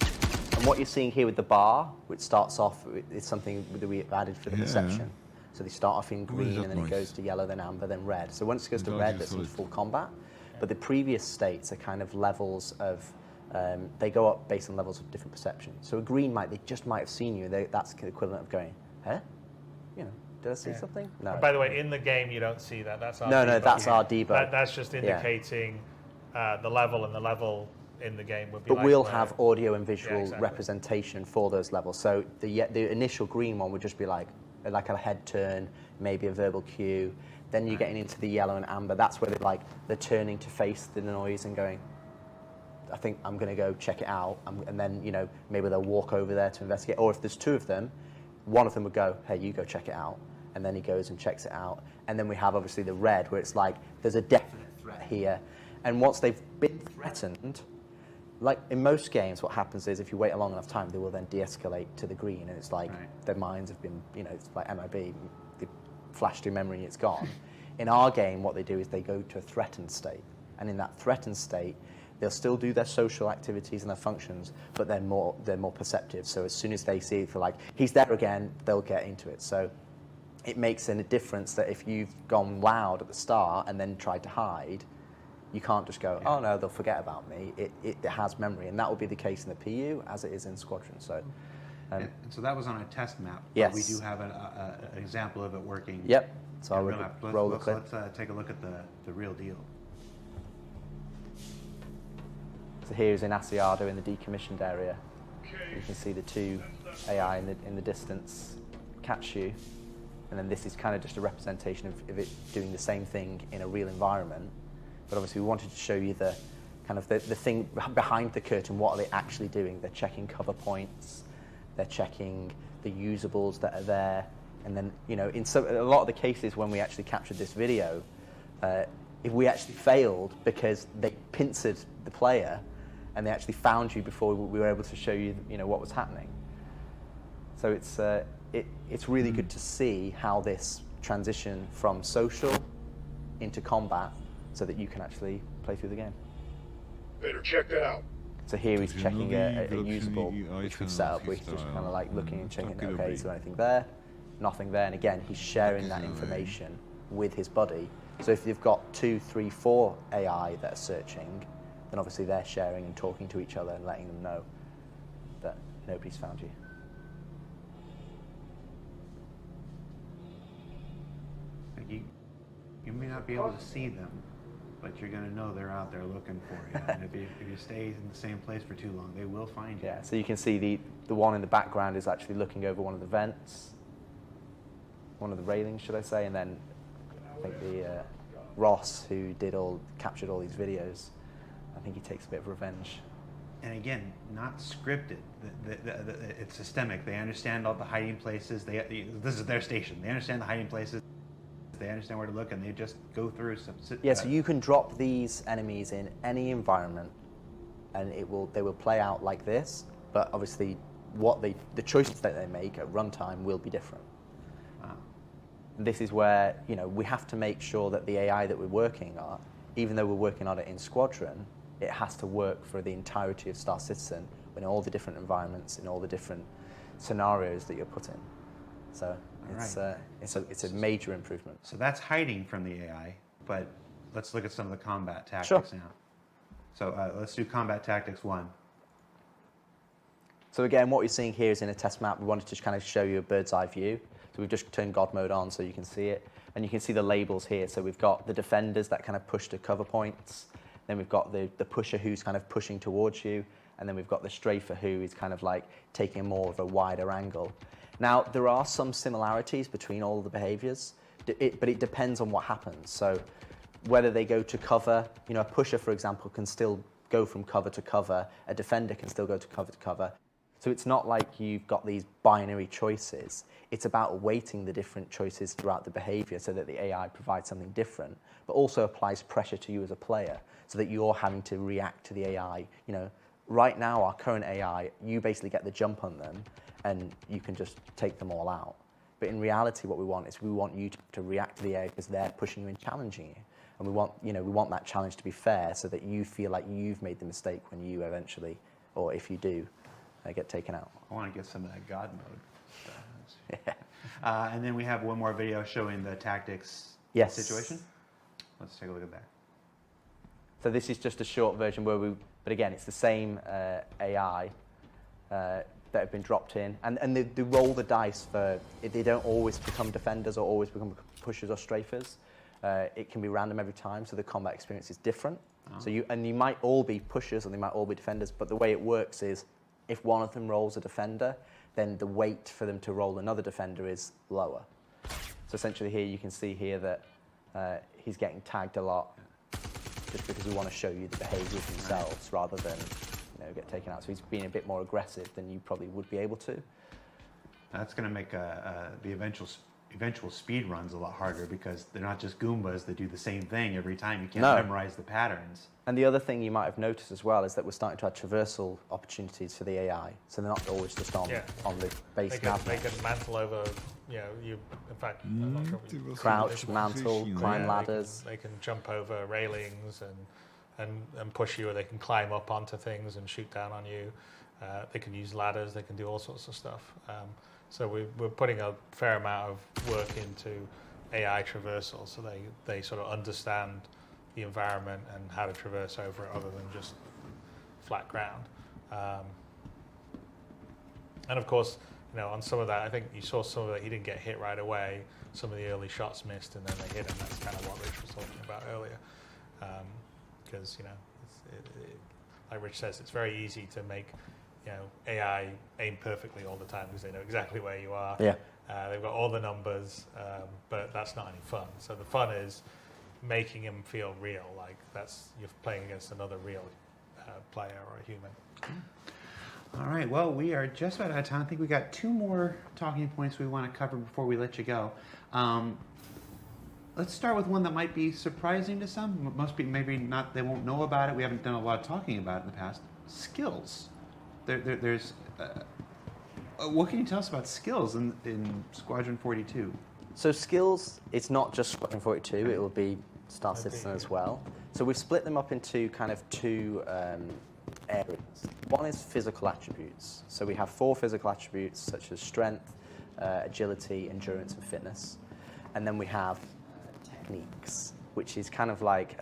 And what you're seeing here with the bar, which starts off, is something that we added for the perception. So they start off in green, and then it goes to yellow, then amber, then red. So once it goes to red, that's in full combat. But the previous states are kind of levels of, they go up based on levels of different perception. So a green they just might have seen you. That's the equivalent of going, huh? Did I see something? No. By the way, in the game, you don't see that. That's our no, debug. That's our debug. That's just indicating the level, and the level in the game would be. But like we'll have audio and visual exactly. representation for those levels. So the initial green one would just be like a head turn, maybe a verbal cue. Then you're getting into the yellow and amber. That's where they're turning to face the noise and going, I think I'm going to go check it out. And then maybe they'll walk over there to investigate. Or if there's 2 of them, one of them would go, hey, you go check it out. And then he goes and checks it out. And then we have obviously the red, where it's like, there's a definite threat here. And once they've been threatened, like in most games, what happens is if you wait a long enough time, they will then de-escalate to the green. And it's like their minds have been, you know, it's like MIB, they flash through memory, it's gone. In our game, what they do is they go to a threatened state. And in that threatened state, they'll still do their social activities and their functions, but they're more perceptive. So as soon as they see it, feel like he's there again, they'll get into it. So it makes a difference that if you've gone loud at the start and then tried to hide, you can't just go, oh no, they'll forget about me. It has memory, and that will be the case in the PU as it is in Squadron. So, and so that was on a test map. Yes. But we do have an example of it working. Yep. So I'll roll the clip. Let's take a look at the real deal. So here's in Asiado in the decommissioned area. You can see the two AI in the distance catch you. And then this is kind of just a representation of it doing the same thing in a real environment. But obviously we wanted to show you the kind of the thing behind the curtain. What are they actually doing? They're checking cover points. They're checking the usables that are there. And then, you know, in a lot of the cases when we actually captured this video, if we actually failed because they pincered the player and they actually found you before we were able to show you, you know, what was happening. So it's really good to see how this transition from social into combat so that you can actually play through the game. Better check that out. So here he's checking a usable, which we've set up, where he's just kind of like looking and checking, okay, is there anything there? Nothing there. And again, he's sharing that information with his buddy. So if you've got 2, 3, 4 AI that are searching, then obviously they're sharing and talking to each other and letting them know that nobody's found you. You may not be able to see them, but you're going to know they're out there looking for you. And if you stay in the same place for too long, they will find you. Yeah, so you can see the one in the background is actually looking over one of the vents, one of the railings, should I say, and then I think the Ross, who captured all these videos, I think he takes a bit of revenge. And again, not scripted. It's systemic. They understand all the hiding places. This is their station. They understand the hiding places. They understand where to look, and they just go through some. Yeah, so you can drop these enemies in any environment, and they will play out like this. But obviously, the choices that they make at runtime will be different. This is where, you know, we have to make sure that the AI that we're working on, even though we're working on it in Squadron, it has to work for the entirety of Star Citizen in all the different environments, in all the different scenarios that you're put in. So it's a major improvement. So that's hiding from the AI, but let's look at some of the combat tactics now. So let's do combat tactics 1. So again, what you're seeing here is in a test map. We wanted to kind of show you a bird's eye view. So we've just turned God mode on so you can see it. And you can see the labels here. So we've got the defenders that kind of push to cover points. Then we've got the pusher who's kind of pushing towards you. And then we've got the strafer who is kind of like taking more of a wider angle. Now, there are some similarities between all the behaviors, but it depends on what happens. So whether they go to cover, you know, a pusher, for example, can still go from cover to cover. A defender can still go to cover. So it's not like you've got these binary choices. It's about weighting the different choices throughout the behavior so that the AI provides something different, but also applies pressure to you as a player so that you're having to react to the AI. You know, right now, our current AI, you basically get the jump on them and you can just take them all out. But in reality, what we want is we want you to react to the AI because they're pushing you and challenging you. And we want that challenge to be fair so that you feel like you've made the mistake when you eventually, or if you do, get taken out. I want to get some of that God mode. And then we have one more video showing the tactics situation. Let's take a look at that. So this is just a short version but again, it's the same AI that have been dropped in, and they roll the dice for. They don't always become defenders or always become pushers or strafers. It can be random every time, so the combat experience is different. So you might all be pushers and they might all be defenders, but the way it works is if one of them rolls a defender, then the weight for them to roll another defender is lower. So essentially here you can see here that he's getting tagged a lot just because we want to show you the behaviors themselves rather than get taken out. So he's being a bit more aggressive than you probably would be able to. That's going to make the eventual speed runs a lot harder because they're not just Goombas that do the same thing every time. You can't memorize the patterns. And the other thing you might have noticed as well is that we're starting to have traversal opportunities for the AI. So they're not always just on the base nav. They can mantle over, in fact, I'm not sure crouch, mantle, climb ladders. They can jump over railings and push you, or they can climb up onto things and shoot down on you. They can use ladders, they can do all sorts of stuff. So we're putting a fair amount of work into AI traversal, so they sort of understand the environment and how to traverse over it other than just flat ground. And of course, on some of that, I think you saw some of it, he didn't get hit right away. Some of the early shots missed and then they hit him. That's kind of what Rich was talking about earlier. Because, like Rich says, it's very easy to make AI aim perfectly all the time because they know exactly where you are. Yeah. They've got all the numbers, but that's not any fun. So the fun is making him feel real, like you're playing against another real player or a human. All right, well, we are just about out of time. I think we got 2 more talking points we want to cover before we let you go. Let's start with one that might be surprising to some. Most people maybe not, they won't know about it. We haven't done a lot of talking about it in the past. Skills. There's what can you tell us about skills in Squadron 42? So skills, it's not just Squadron 42, it will be Star Citizen as well. So we've split them up into kind of 2 areas. One is physical attributes. So we have 4 physical attributes such as strength, agility, endurance, and fitness. And then we have techniques, which is kind of like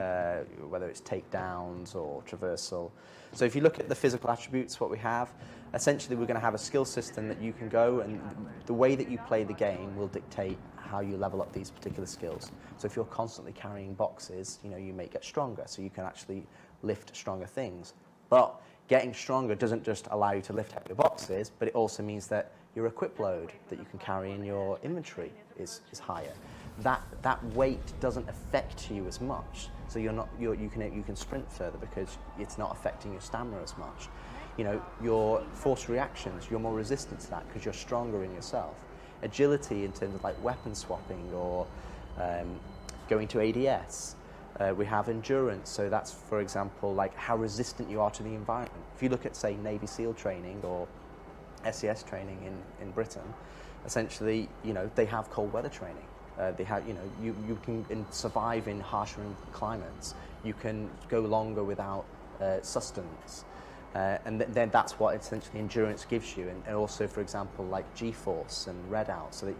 whether it's takedowns or traversal. So if you look at the physical attributes, what we have, essentially we're going to have a skill system that you can go, and the way that you play the game will dictate how you level up these particular skills. So if you're constantly carrying boxes, you may get stronger, so you can actually lift stronger things. But getting stronger doesn't just allow you to lift heavier boxes, but it also means that your equip load that you can carry in your inventory is higher. That weight doesn't affect you as much, so you can sprint further because it's not affecting your stamina as much. Your forced reactions, you're more resistant to that because you're stronger in yourself. Agility in terms of like weapon swapping or going to ADS. We have endurance, so that's, for example, like how resistant you are to the environment. If you look at, say, Navy SEAL training or SES training in Britain, essentially, they have cold weather training. They have, you can survive in harsher climates. You can go longer without sustenance. And then that's what essentially endurance gives you. And also, for example, like G-force and readout, so that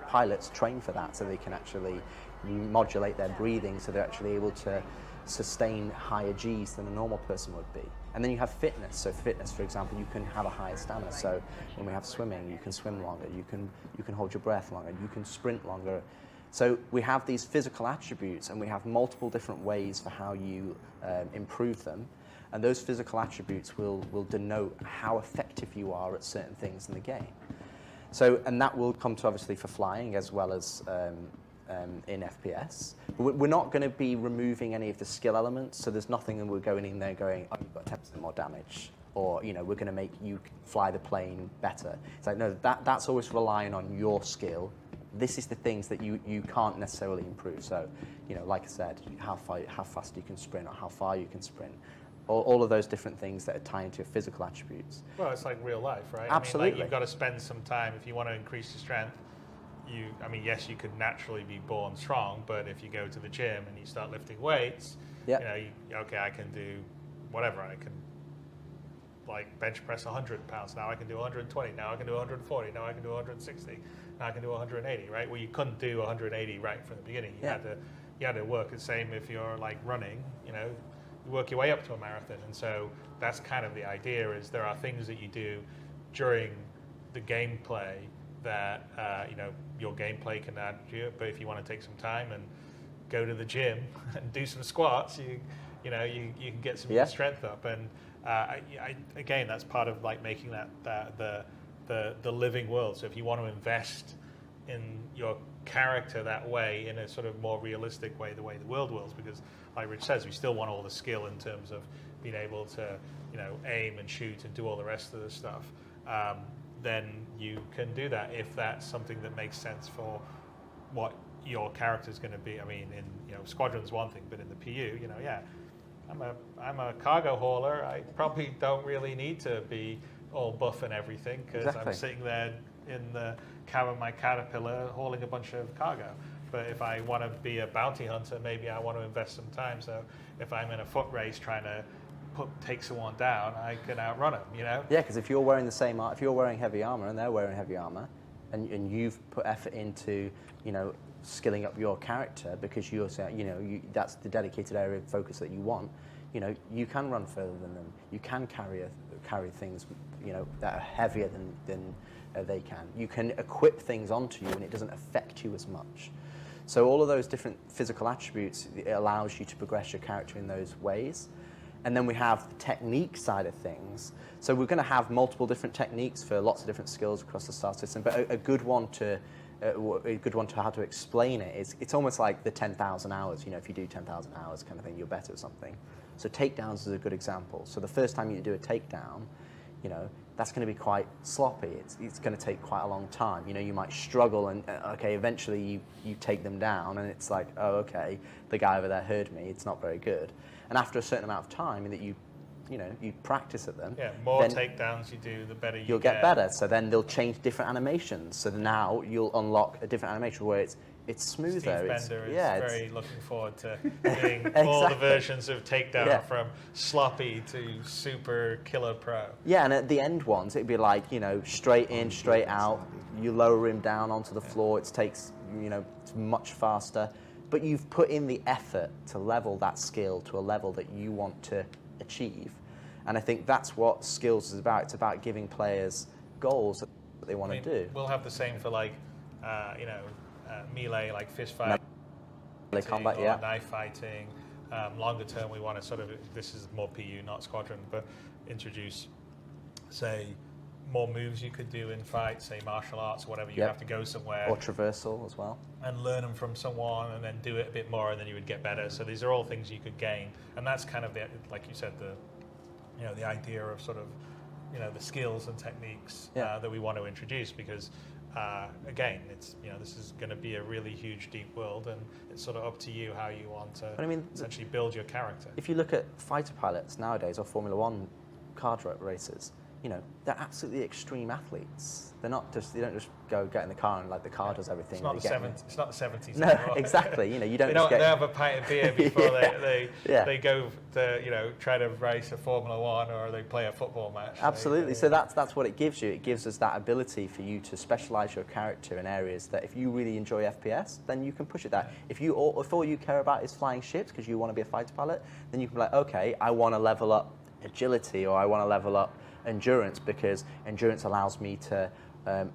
pilots train for that, so they can actually modulate their breathing, so they're actually able to sustain higher Gs than a normal person would be. And then you have fitness. So fitness, for example, you can have a higher stamina. So when we have swimming, you can swim longer, you can hold your breath longer, you can sprint longer. So we have these physical attributes, and we have multiple different ways for how you improve them. And those physical attributes will denote how effective you are at certain things in the game. So, and that will come to obviously for flying as well as in FPS. But we're not going to be removing any of the skill elements, so there's nothing that we're going in there going, oh, you've got 10% more damage, or we're going to make you fly the plane better. It's like, no, that's always relying on your skill. This is the things that you can't necessarily improve. So, like I said, how fast you can sprint or how far you can sprint. All of those different things that are tied into your physical attributes. Well, it's like real life, right? Absolutely. I mean, like, you've got to spend some time if you want to increase your strength. Yes, you could naturally be born strong, but if you go to the gym and you start lifting weights, okay, I can do whatever. I can like bench press 100 pounds. Now I can do 120. Now I can do 140. Now I can do 160. Now I can do 180. Right? Well, you couldn't do 180 right from the beginning. You had to work. The same if you're like running. You work your way up to a marathon, and so that's kind of the idea. Is there are things that you do during the gameplay that your gameplay can add to it, but if you want to take some time and go to the gym and do some squats, you can get some strength up. And again, that's part of like making that the living world. So if you want to invest in your character that way, in a sort of more realistic way, the way the world wills, because like Rich says, we still want all the skill in terms of being able to aim and shoot and do all the rest of the stuff. then you can do that if that's something that makes sense for what your character is going to be. I mean, in Squadron's one thing, but in the PU, yeah, I'm a cargo hauler. I probably don't really need to be all buff and everything because I'm sitting there in the cab of my Caterpillar hauling a bunch of cargo. But if I want to be a bounty hunter, maybe I want to invest some time. So if I'm in a foot race trying to take someone down, I can outrun them, Yeah, because if you're wearing the same, if you're wearing heavy armor and they're wearing heavy armor, and you've put effort into, skilling up your character because you're saying, that's the dedicated area of focus that you want. You can run further than them. You can carry things, that are heavier than they can. You can equip things onto you, and it doesn't affect you as much. So all of those different physical attributes, it allows you to progress your character in those ways. And then we have the technique side of things. So we're going to have multiple different techniques for lots of different skills across the Star Citizen, but a good one to how to explain it is, it's almost like the 10,000 hours. If you do 10,000 hours kind of thing, you're better at something. So takedowns is a good example. So the first time you do a takedown, that's going to be quite sloppy. It's going to take quite a long time. You might struggle, and eventually you take them down, and it's like, oh, okay, the guy over there heard me. It's not very good. And after a certain amount of time that you practice at them, more takedowns you do, the better you'll get better. So then they'll change different animations. So now you'll unlock a different animation where it's smoother. Steve Bender is very looking forward to doing all the versions of takedown from sloppy to super killer pro. Yeah, and at the end ones, it'd be like, straight in, straight out. You lower him down onto the floor. It takes, it's much faster. But you've put in the effort to level that skill to a level that you want to achieve. And I think that's what skills is about. It's about giving players goals that they want to do. We'll have the same for melee, like fist fight, melee combat, knife fighting. Longer term, we want to sort of, this is more PU, not Squadron, but introduce, say, more moves you could do in fight, say martial arts or whatever. You have to go somewhere. Or traversal as well. And learn them from someone and then do it a bit more and then you would get better. So these are all things you could gain. And that's kind of, like you said, the idea of sort of, the skills and techniques that we want to introduce because, again, it's, this is going to be a really huge, deep world and it's sort of up to you how you want to essentially build your character. If you look at fighter pilots nowadays or Formula One car racers, they're absolutely extreme athletes. They don't just go get in the car and like the car does everything. It's not the 70s. No, anymore. Exactly. You don't. They have a pint of beer before they go to try to race a Formula One or they play a football match. Absolutely. So that's what it gives you. It gives us that ability for you to specialize your character in areas that if you really enjoy FPS, then you can push it there. If all you care about is flying ships because you want to be a fighter pilot, then you can be like, okay, I want to level up agility or I want to level up endurance because endurance allows me to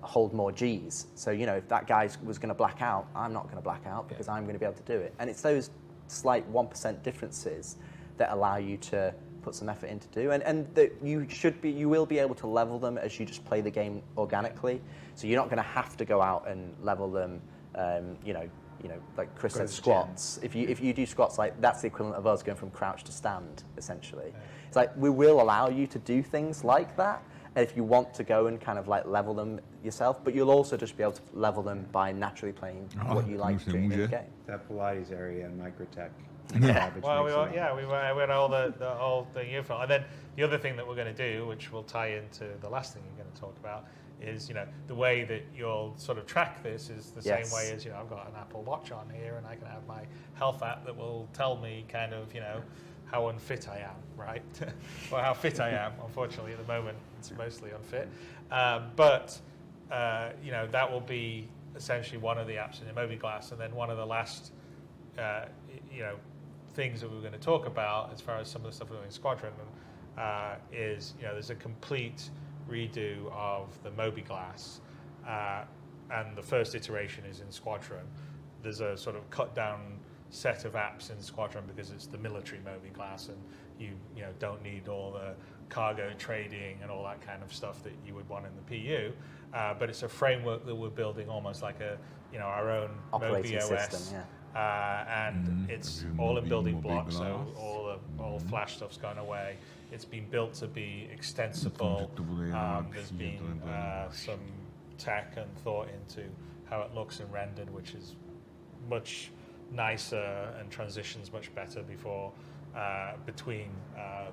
hold more Gs. So, if that guy was going to black out, I'm not going to black out because I'm going to be able to do it. And it's those slight 1% differences that allow you to put some effort into do. And that you will be able to level them as you just play the game organically. So you're not going to have to go out and level them, like Chris said, squats. If you do squats, like that's the equivalent of us going from crouch to stand, essentially. It's like we will allow you to do things like that if you want to go and kind of like level them yourself, but you'll also just be able to level them by naturally playing what you like doing in the game. That Pilates area and microtech. Well, we went all the UFO, and then the other thing that we're going to do, which will tie into the last thing you're going to talk about, is the way that you'll sort of track this is the same way as I've got an Apple Watch on here, and I can have my health app that will tell me kind of how unfit I am, right? Or how fit I am. Unfortunately, at the moment, it's mostly unfit. But that will be essentially one of the apps in the mobiGlas, and then one of the last things that we're going to talk about as far as some of the stuff we're doing in Squadron is there's a complete redo of the mobiGlas, and the first iteration is in Squadron. There's a sort of cut down set of apps in Squadron because it's the military mobiGlas, and you don't need all the cargo trading and all that kind of stuff that you would want in the PU. But it's a framework that we're building almost like our own operating MobiOS. system, and it's all in building blocks, so all Flash stuff's gone away. It's been built to be extensible. There's been some tech and thought into how it looks and rendered, which is much nicer and transitions much better between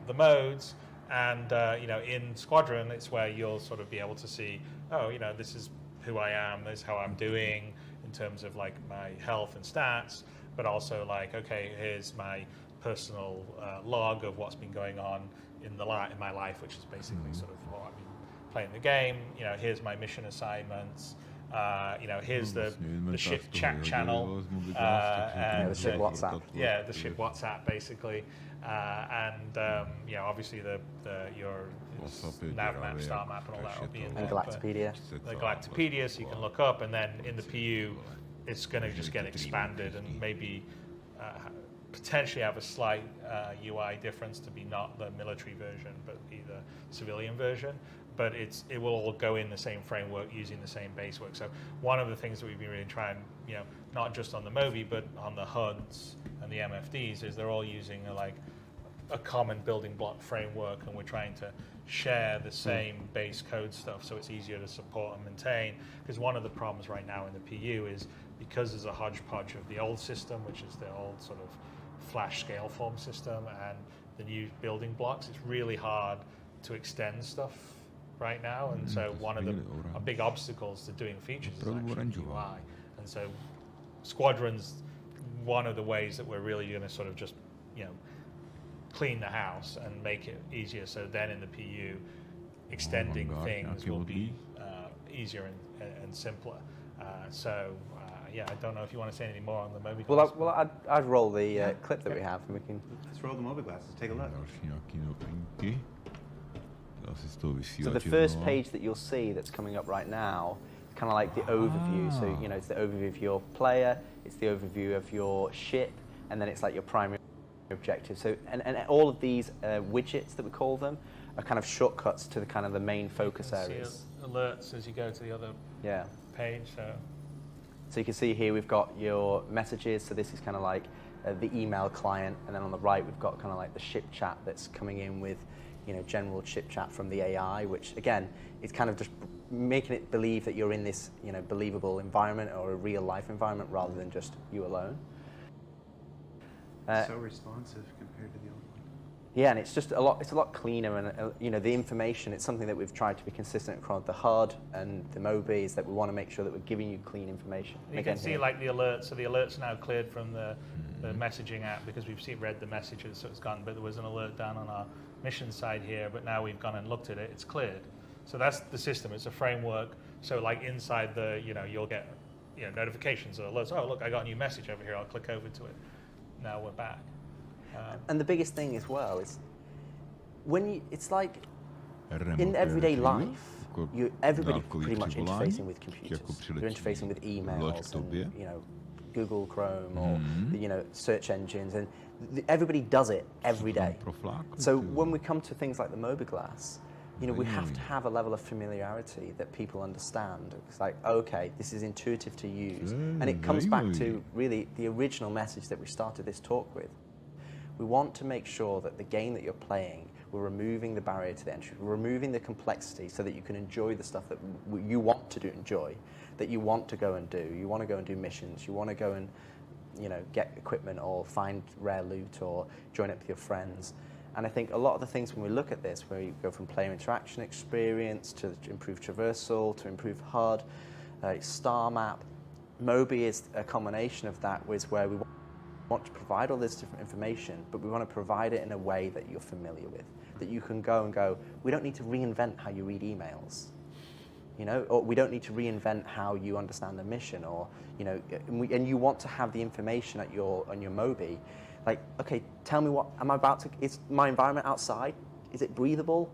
the modes. And in Squadron, it's where you'll sort of be able to see, oh, this is who I am, this is how I'm doing in terms of like my health and stats, but also like, okay, here's my personal log of what's been going on in my life, which is basically sort of I've been playing the game. Here's my mission assignments. Here's the ship chat channel. The ship WhatsApp. Yeah, the ship WhatsApp basically. Obviously your nav map, star map, and all that will be in there. And Galactopedia. The Galactopedia, so you can look up, and then in the PU, it's going to just get expanded and maybe potentially have a slight UI difference to be not the military version, but be the civilian version. But it will all go in the same framework using the same base work. So one of the things that we've been really trying, not just on the Moby, but on the HUDs and the MFDs, is they're all using a common building block framework, and we're trying to share the same base code stuff so it's easier to support and maintain. Because one of the problems right now in the PU is because there's a hodgepodge of the old system, which is the old sort of flash scale form system, and the new building blocks, it's really hard to extend stuff right now. And so one of the big obstacles to doing features is actually UI. And so Squadron's one of the ways that we're really going to sort of just, clean the house and make it easier. So then in the PU, extending things will be easier and simpler. I don't know if you want to say anything more on the Moby Glass. Well, I'd roll the clip that we have, and we can. Let's roll the Moby Glass. Let's take a look. So the first page that you'll see that's coming up right now, is kind of like the overview. So it's the overview of your player, it's the overview of your ship, and then it's like your primary objective. So and all of these widgets that we call them are kind of shortcuts to the main focus areas. See alerts as you go to the other page. So you can see here we've got your messages. So this is kind of like the email client, and then on the right we've got kind of like the ship chat that's coming in with general ship chat from the AI, which again is kind of just making it believe that you're in this believable environment or a real life environment rather than just you alone. So responsive compared to the old one. Yeah, and it's just a lot cleaner, and the information, it's something that we've tried to be consistent across the HUD and the Moby, is that we want to make sure that we're giving you clean information. You can see like the alerts. So the alerts now cleared from the messaging app because we've read the messages, so it's gone. But there was an alert down on our mission side here, but now we've gone and looked at it. It's cleared. So that's the system. It's a framework. So like inside the, you'll get notifications or alerts. Oh, look, I got a new message over here. I'll click over to it. Now we're back. And the biggest thing as well is it's like in everyday life, everybody pretty much interfacing with computers. You're interfacing with emails and Google Chrome or search engines, and everybody does it every day. So when we come to things like the Moby Glass, we have to have a level of familiarity that people understand. It's like, okay, this is intuitive to use. And it comes back to really the original message that we started this talk with. We want to make sure that the game that you're playing, we're removing the barrier to the entry, we're removing the complexity so that you can enjoy the stuff that you want to enjoy, that you want to go and do. You want to go and do missions, you want to go and get equipment or find rare loot or join up with your friends. And I think a lot of the things when we look at this, where you go from player interaction experience to improve traversal, to improve HUD, star map, Moby is a combination of that, where we want to provide all this different information, but we want to provide it in a way that you're familiar with, that you can go, we don't need to reinvent how you read emails, or we don't need to reinvent how you understand a mission, or, and you want to have the information on your Moby. Like, okay, tell me is my environment outside? Is it breathable?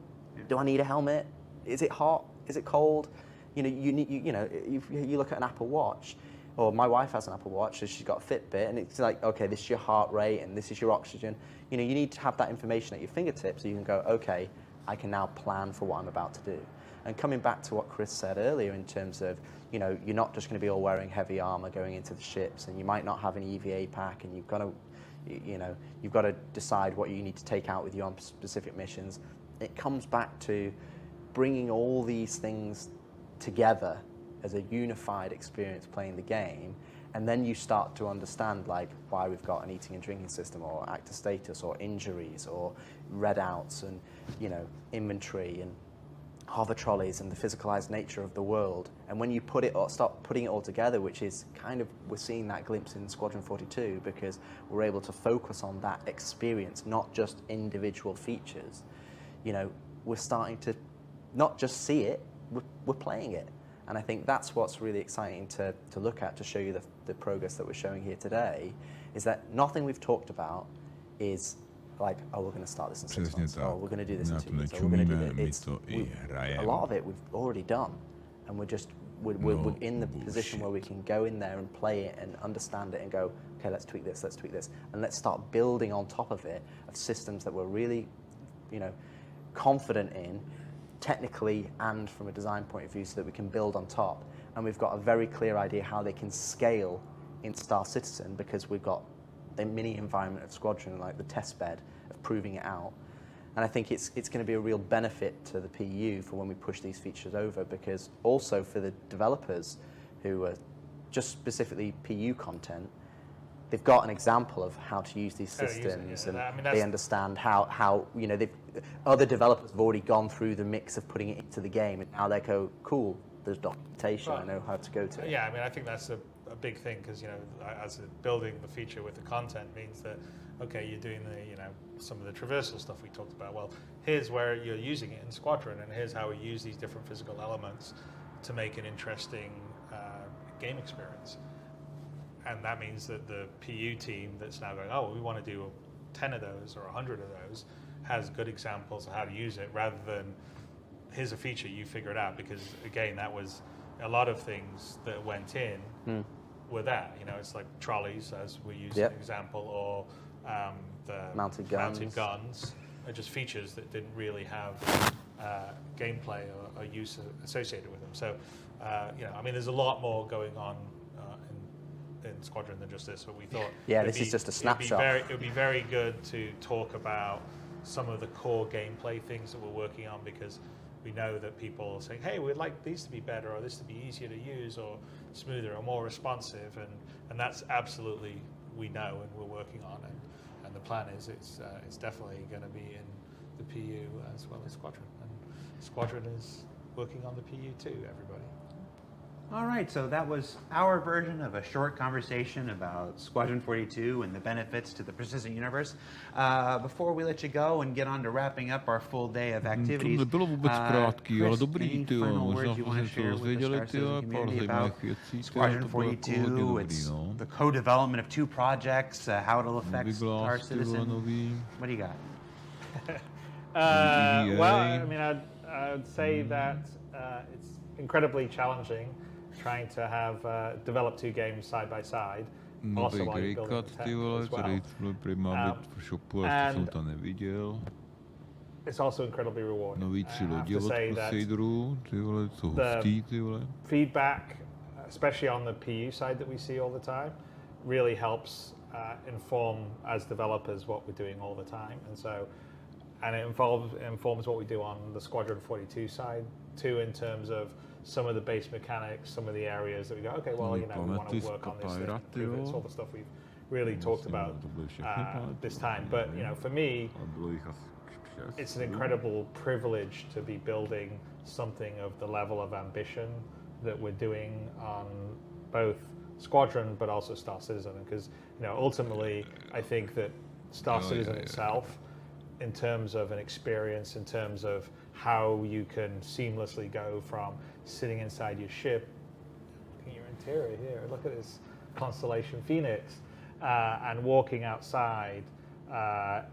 Do I need a helmet? Is it hot? Is it cold? You look at an Apple Watch, or my wife has an Apple Watch, so she's got a Fitbit, and it's like, okay, this is your heart rate, and this is your oxygen. You need to have that information at your fingertips, so you can go, okay, I can now plan for what I'm about to do. And coming back to what Chris said earlier in terms of, you're not just going to be all wearing heavy armor going into the ships, and you might not have an EVA pack, and you've got to You know, you've got to decide what you need to take out with you on specific missions. It comes back to bringing all these things together as a unified experience playing the game, and then you start to understand like why we've got an eating and drinking system, or actor status, or injuries, or readouts, and you know, inventory, and hover trolleys, and the physicalized nature of the world. And when you put it, or start putting it all together, which is kind of, we're seeing that glimpse in Squadron 42, because we're able to focus on that experience, not just individual features. You know, we're starting to not just see it, we're playing it. And I think that's what's really exciting to look at, to show you the progress that we're showing here today, is that nothing we've talked about is like, oh, we're going to start this in 6 months, or we're going to do this in 2 years, or we're going to do this. A lot of it we've already done, and we're in the position where we can go in there and play it and understand it and go, okay, let's tweak this, and let's start building on top of it of systems that we're really, you know, confident in, technically and from a design point of view, so that we can build on top. And we've got a very clear idea how they can scale in Star Citizen, because we've got the mini environment of Squadron, like the test bed of proving it out. And I think it's going to be a real benefit to the PU for when we push these features over, because also for the developers who are just specifically PU content, they've got an example of how to use these systems, and they understand how you know, other developers have already gone through the mix of putting it into the game, and now they go, cool, there's documentation, I know how to go to it. Yeah, I mean, I think that's a big thing, because, you know, as building the feature with the content means that, okay, you're doing the, you know, some of the traversal stuff we talked about. Well, here's where you're using it in Squadron, and here's how we use these different physical elements to make an interesting game experience. And that means that the PU team that's now going, oh, we want to do 10 of those or 100 of those, has good examples of how to use it, rather than here's a feature, you figure it out. Because again, that was a lot of things that went in were that. You know, it's like trolleys, as we use an example, or the mounted guns are just features that didn't really have gameplay or use associated with them. So, you know, I mean, there's a lot more going on in Squadron than just this, but we thought this is just a snapshot. It would be very good to talk about some of the core gameplay things that we're working on, because we know that people are saying, hey, we'd like these to be better, or this to be easier to use, or smoother, or more responsive, and that's absolutely, we know, and we're working on it. And the plan is it's definitely going to be in the PU as well as Squadron, and Squadron is working on the PU too, everybody. All right, so that was our version of a short conversation about Squadron 42 and the benefits to the persistent universe. Before we let you go and get on to wrapping up our full day of activities, Nebylo vůbec krátký, ale dobrý, Chris, možná jsme se to dozvěděli, pár zajímavých věcí. Squadron 42, it's the co-development of 2 projects, how it'll affect Star Citizen. What do you got? Well, I mean, I'd say that it's incredibly challenging trying to have develop 2 games side by side. Also while you're building the tech as well. And it's also incredibly rewarding. I have to say that the feedback, especially on the PU side that we see all the time, really helps inform as developers what we're doing all the time. And it informs what we do on the Squadron 42 side too, in terms of some of the base mechanics, some of the areas that we go, okay, well, you know, we want to work on this thing, it's all the stuff we've really talked about this time. But, you know, for me, it's an incredible privilege to be building something of the level of ambition that we're doing on both Squadron but also Star Citizen, because, you know, ultimately I think that Star Citizen itself, in terms of an experience, in terms of how you can seamlessly go from sitting inside your ship, looking at your interior here, look at this constellation Phoenix, and walking outside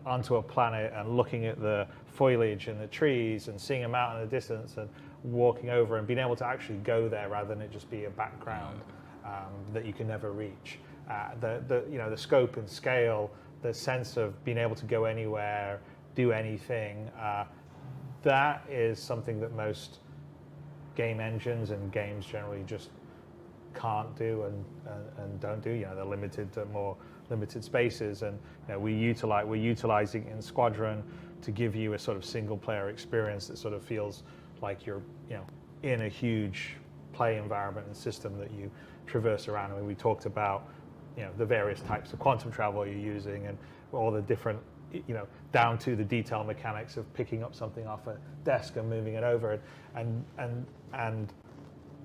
onto a planet and looking at the foliage and the trees and seeing a mountain in the distance and walking over and being able to actually go there rather than it just be a background that you can never reach. You know, the scope and scale, the sense of being able to go anywhere, do anything, that is something that most game engines and games generally just can't do and don't do. They're limited to more limited spaces, and we're utilizing in Squadron to give you a sort of single player experience that sort of feels like you're in a huge play environment and system that you traverse around. I mean, we talked about the various types of quantum travel you're using and all the different down to the detail mechanics of picking up something off a desk and moving it over, and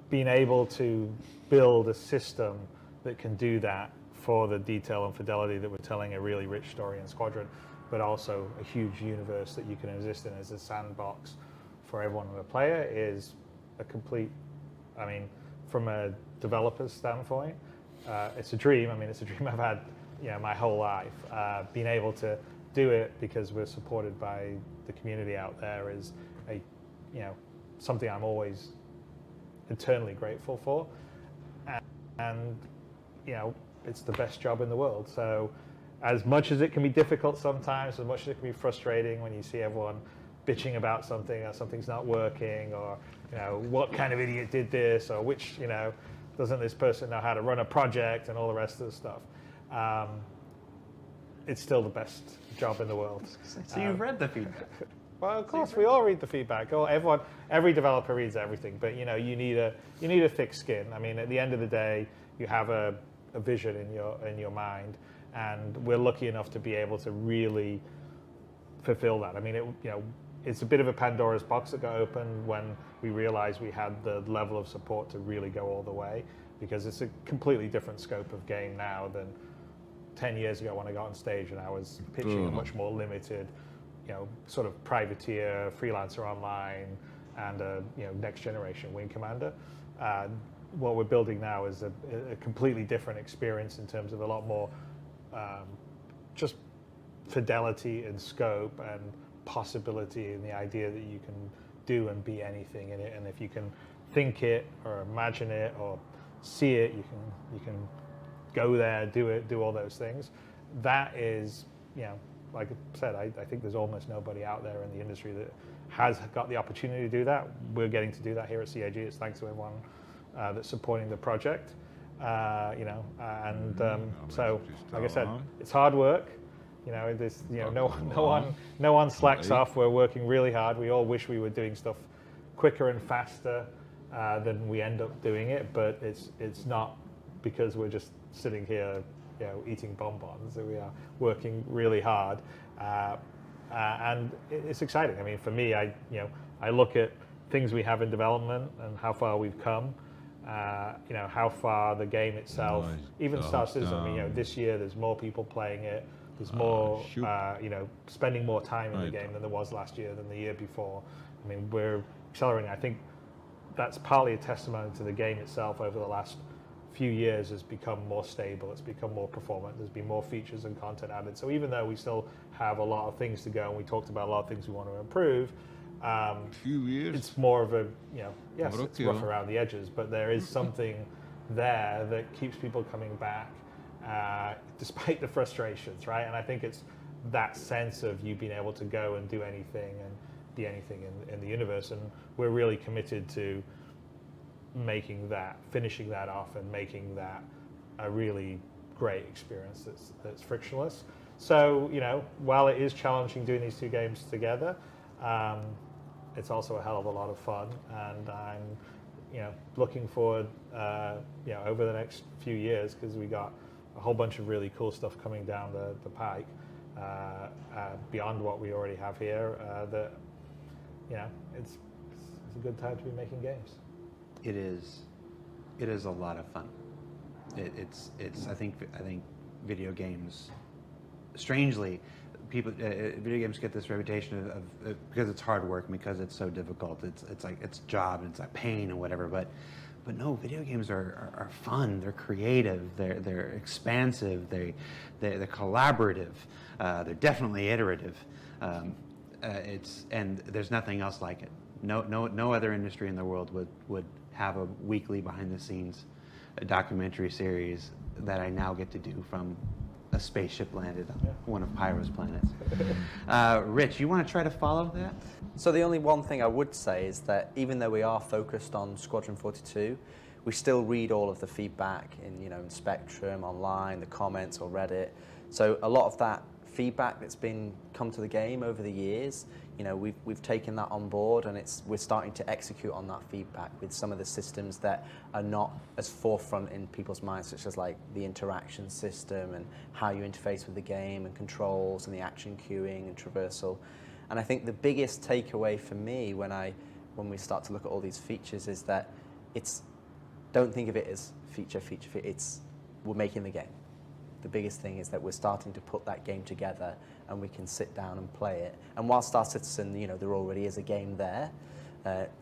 being able to build a system that can do that for the detail and fidelity that we're telling a really rich story in Squadron, but also a huge universe that you can exist in as a sandbox for everyone to play it is a complete, I mean, from a developer's standpoint, it's a dream. I mean, it's a dream I've had my whole life. Being able to do it because we're supported by the community out there is something I'm always eternally grateful for, and it's the best job in the world. So as much as it can be difficult sometimes, as much as it can be frustrating when you see everyone bitching about something or something's not working, or what kind of idiot did this, or which doesn't this person know how to run a project and all the rest of the stuff, it's still the best job in the world. So you've read the feedback. Well, of course, we all read the feedback. Every developer reads everything, but you need a thick skin. I mean, at the end of the day, you have a vision in your mind, and we're lucky enough to be able to really fulfill that. I mean, it's a bit of a Pandora's box that got opened when we realized we had the level of support to really go all the way, because it's a completely different scope of game now than 10 years ago when I got on stage and I was pitching a much more limited, sort of privateer, freelancer online, and a next generation wing commander. What we're building now is a completely different experience in terms of a lot more just fidelity and scope and possibility in the idea that you can do and be anything in it, and if you can think it or imagine it or see it, you can go there, do it, do all those things. That is, like I said, I think there's almost nobody out there in the industry that has got the opportunity to do that. We're getting to do that here at CAG. It's thanks to everyone that's supporting the project, so like I said, it's hard work. No one slacks off. We're working really hard. We all wish we were doing stuff quicker and faster than we end up doing it, but it's not because we're just sitting here, eating bonbons. We are working really hard, and it's exciting. I mean, for me, I look at things we have in development and how far we've come. How far the game itself, even Star Citizen. I mean, this year there's more people playing it. There's more, spending more time in the game than there was last year, than the year before. I mean, we're accelerating. I think that's partly a testimony to the game itself. Over the last few years, has become more stable. It's become more performant. There's been more features and content added. So even though we still have a lot of things to go, and we talked about a lot of things we want to improve, it's more of a, yes, it's rough around the edges, but there is something there that keeps people coming back, despite the frustrations, right? And I think it's that sense of you being able to go and do anything and be anything in the universe. And we're really committed to finishing that off and making that a really great experience that's frictionless. So, while it is challenging doing these two games together, it's also a hell of a lot of fun, and I'm, looking forward, over the next few years, because we got a whole bunch of really cool stuff coming down the pike, beyond what we already have here. That, it's a good time to be making games. It is a lot of fun. It's I think video games, strangely, video games get this reputation of because it's hard work, because it's so difficult. It's like it's job, it's like pain and whatever. But no, video games are fun. They're creative. They're expansive. They're collaborative. They're definitely iterative. And there's nothing else like it. No other industry in the world would have a weekly behind the scenes documentary series that I now get to do from a spaceship landed on one of Pyro's planets. Rich, you want to try to follow that? So the only one thing I would say is that even though we are focused on Squadron 42, we still read all of the feedback in, you know, in Spectrum, online, the comments or Reddit. So a lot of that feedback that's been come to the game over the years, you know, we've taken that on board, and we're starting to execute on that feedback with some of the systems that are not as forefront in people's minds, such as like the interaction system and how you interface with the game and controls and the action queuing and traversal. And I think the biggest takeaway for me when we start to look at all these features is that don't think of it as feature. We're making the game. The biggest thing is that we're starting to put that game together, and we can sit down and play it. And while Star Citizen, you know, there already is a game there,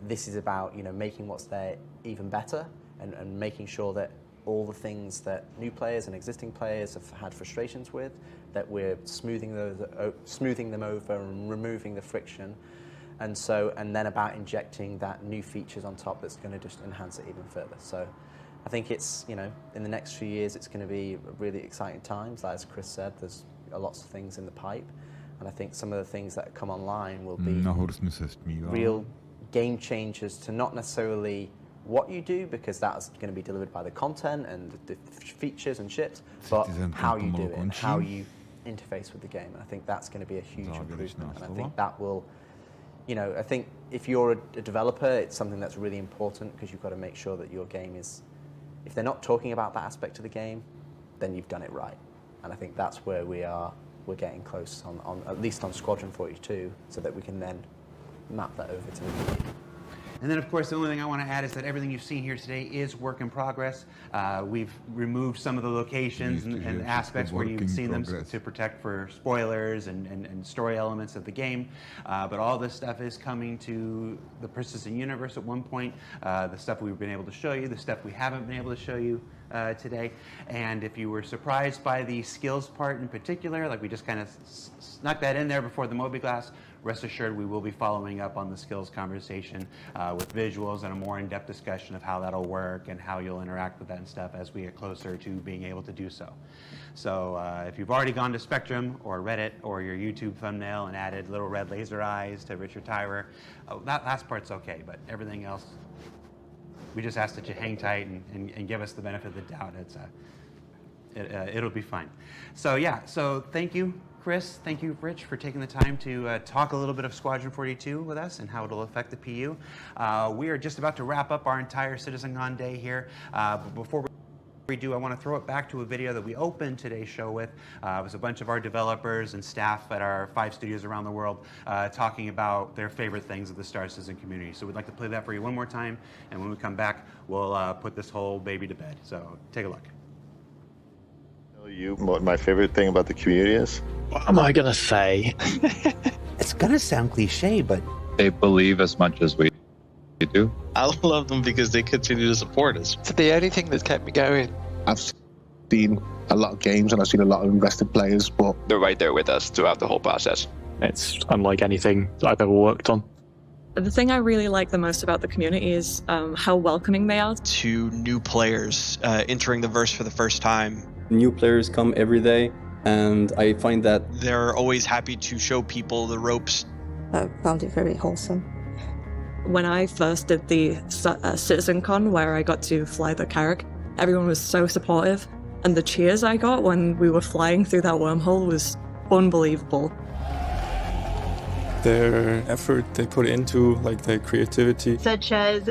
this is about, you know, making what's there even better, and making sure that all the things that new players and existing players have had frustrations with, that we're smoothing them over and removing the friction. And then about injecting that new features on top that's going to just enhance it even further. So I think it's, you know, in the next few years, it's going to be really exciting times. As Chris said, there's lots of things in the pipe. And I think some of the things that come online will be real game changers to not necessarily what you do, because that's going to be delivered by the content and the features and ships, but how you do it and how you interface with the game. And I think that's going to be a huge improvement. And I think that will, you know, I think if you're a developer, it's something that's really important, because you've got to make sure that your game is, if they're not talking about that aspect of the game, then you've done it right. And I think that's where we're getting close on at least on Squadron 42, so that we can then map that over to the PU. And then, of course, the only thing I want to add is that everything you've seen here today is work in progress. We've removed some of the locations and aspects where you've seen them to protect for spoilers and story elements of the game. But all this stuff is coming to the persistent universe at one point. The stuff we've been able to show you, the stuff we haven't been able to show you today. And if you were surprised by the skills part in particular, like we just kind of snuck that in there before the Moby-Glass, rest assured we will be following up on the skills conversation with visuals and a more in-depth discussion of how that'll work and how you'll interact with that and stuff as we get closer to being able to do so. So if you've already gone to Spectrum or Reddit or your YouTube thumbnail and added little red laser eyes to Richard Tyrer, that last part's okay, but everything else, we just ask that you hang tight and give us the benefit of the doubt. It'll be fine. So yeah, so thank you, Chris. Thank you, Rich, for taking the time to talk a little bit of Squadron 42 with us and how it'll affect the PU. We are just about to wrap up our entire CitizenCon day here. But before we do, I want to throw it back to a video that we opened today's show with. It was a bunch of our developers and staff at our 5 studios around the world talking about their favorite things of the Star Citizen community. So we'd like to play that for you one more time, and when we come back, we'll put this whole baby to bed. So take a look. Tell you what my favorite thing about the community is? What am I going to say? It's going to sound cliche, but they believe as much as we do. I love them because they continue to support us. It's the only thing that's kept me going. I've seen a lot of games and I've seen a lot of invested players, but they're right there with us throughout the whole process. It's unlike anything I've ever worked on. The thing I really like the most about the community is how welcoming they are. To new players entering the verse for the first time. New players come every day, and I find that they're always happy to show people the ropes. I found it very wholesome. When I first did the CitizenCon, where I got to fly the Carrack, everyone was so supportive, and the cheers I got when we were flying through that wormhole was unbelievable. Their effort they put into, like their creativity. Such as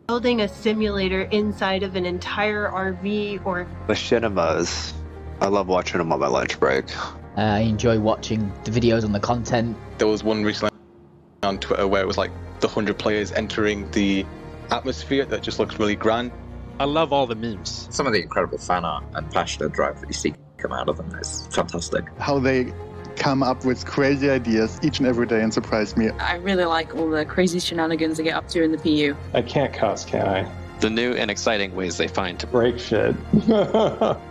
building a simulator inside of an entire RV or... Machinimas. I love watching them on my lunch break. I enjoy watching the videos on the content. There was one recently on Twitter where it was like the 100 players entering the atmosphere that just looks really grand. I love all the memes. Some of the incredible fan art and passionate drive that you see come out of them is fantastic. How they come up with crazy ideas each and every day and surprise me. I really like all the crazy shenanigans they get up to in the PU. I can't cuss, can I? The new and exciting ways they find to break shit.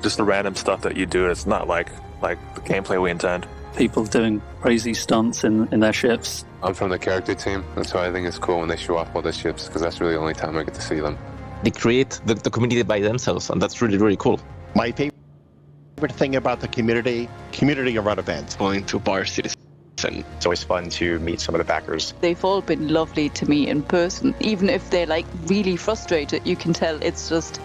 Just the random stuff that you do. It's not like the gameplay we intend. People doing crazy stunts in their ships. I'm from the character team. That's why I think it's cool when they show off all the ships, because that's really the only time I get to see them. They create the community by themselves, and that's really, really cool. My favorite thing about the community around events. Going to Bar City and it's always fun to meet some of the backers. They've all been lovely to me in person. Even if they're like really frustrated, you can tell it's just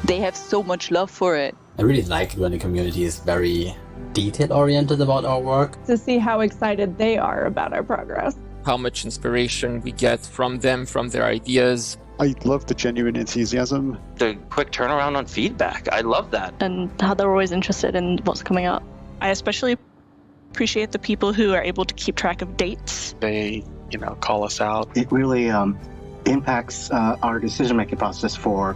they have so much love for it. I really like it when the community is very detail-oriented about our work. To see how excited they are about our progress. How much inspiration we get from them, from their ideas. I love the genuine enthusiasm. The quick turnaround on feedback. I love that. And how they're always interested in what's coming up. I especially appreciate the people who are able to keep track of dates. They, call us out. It really impacts our decision-making process for,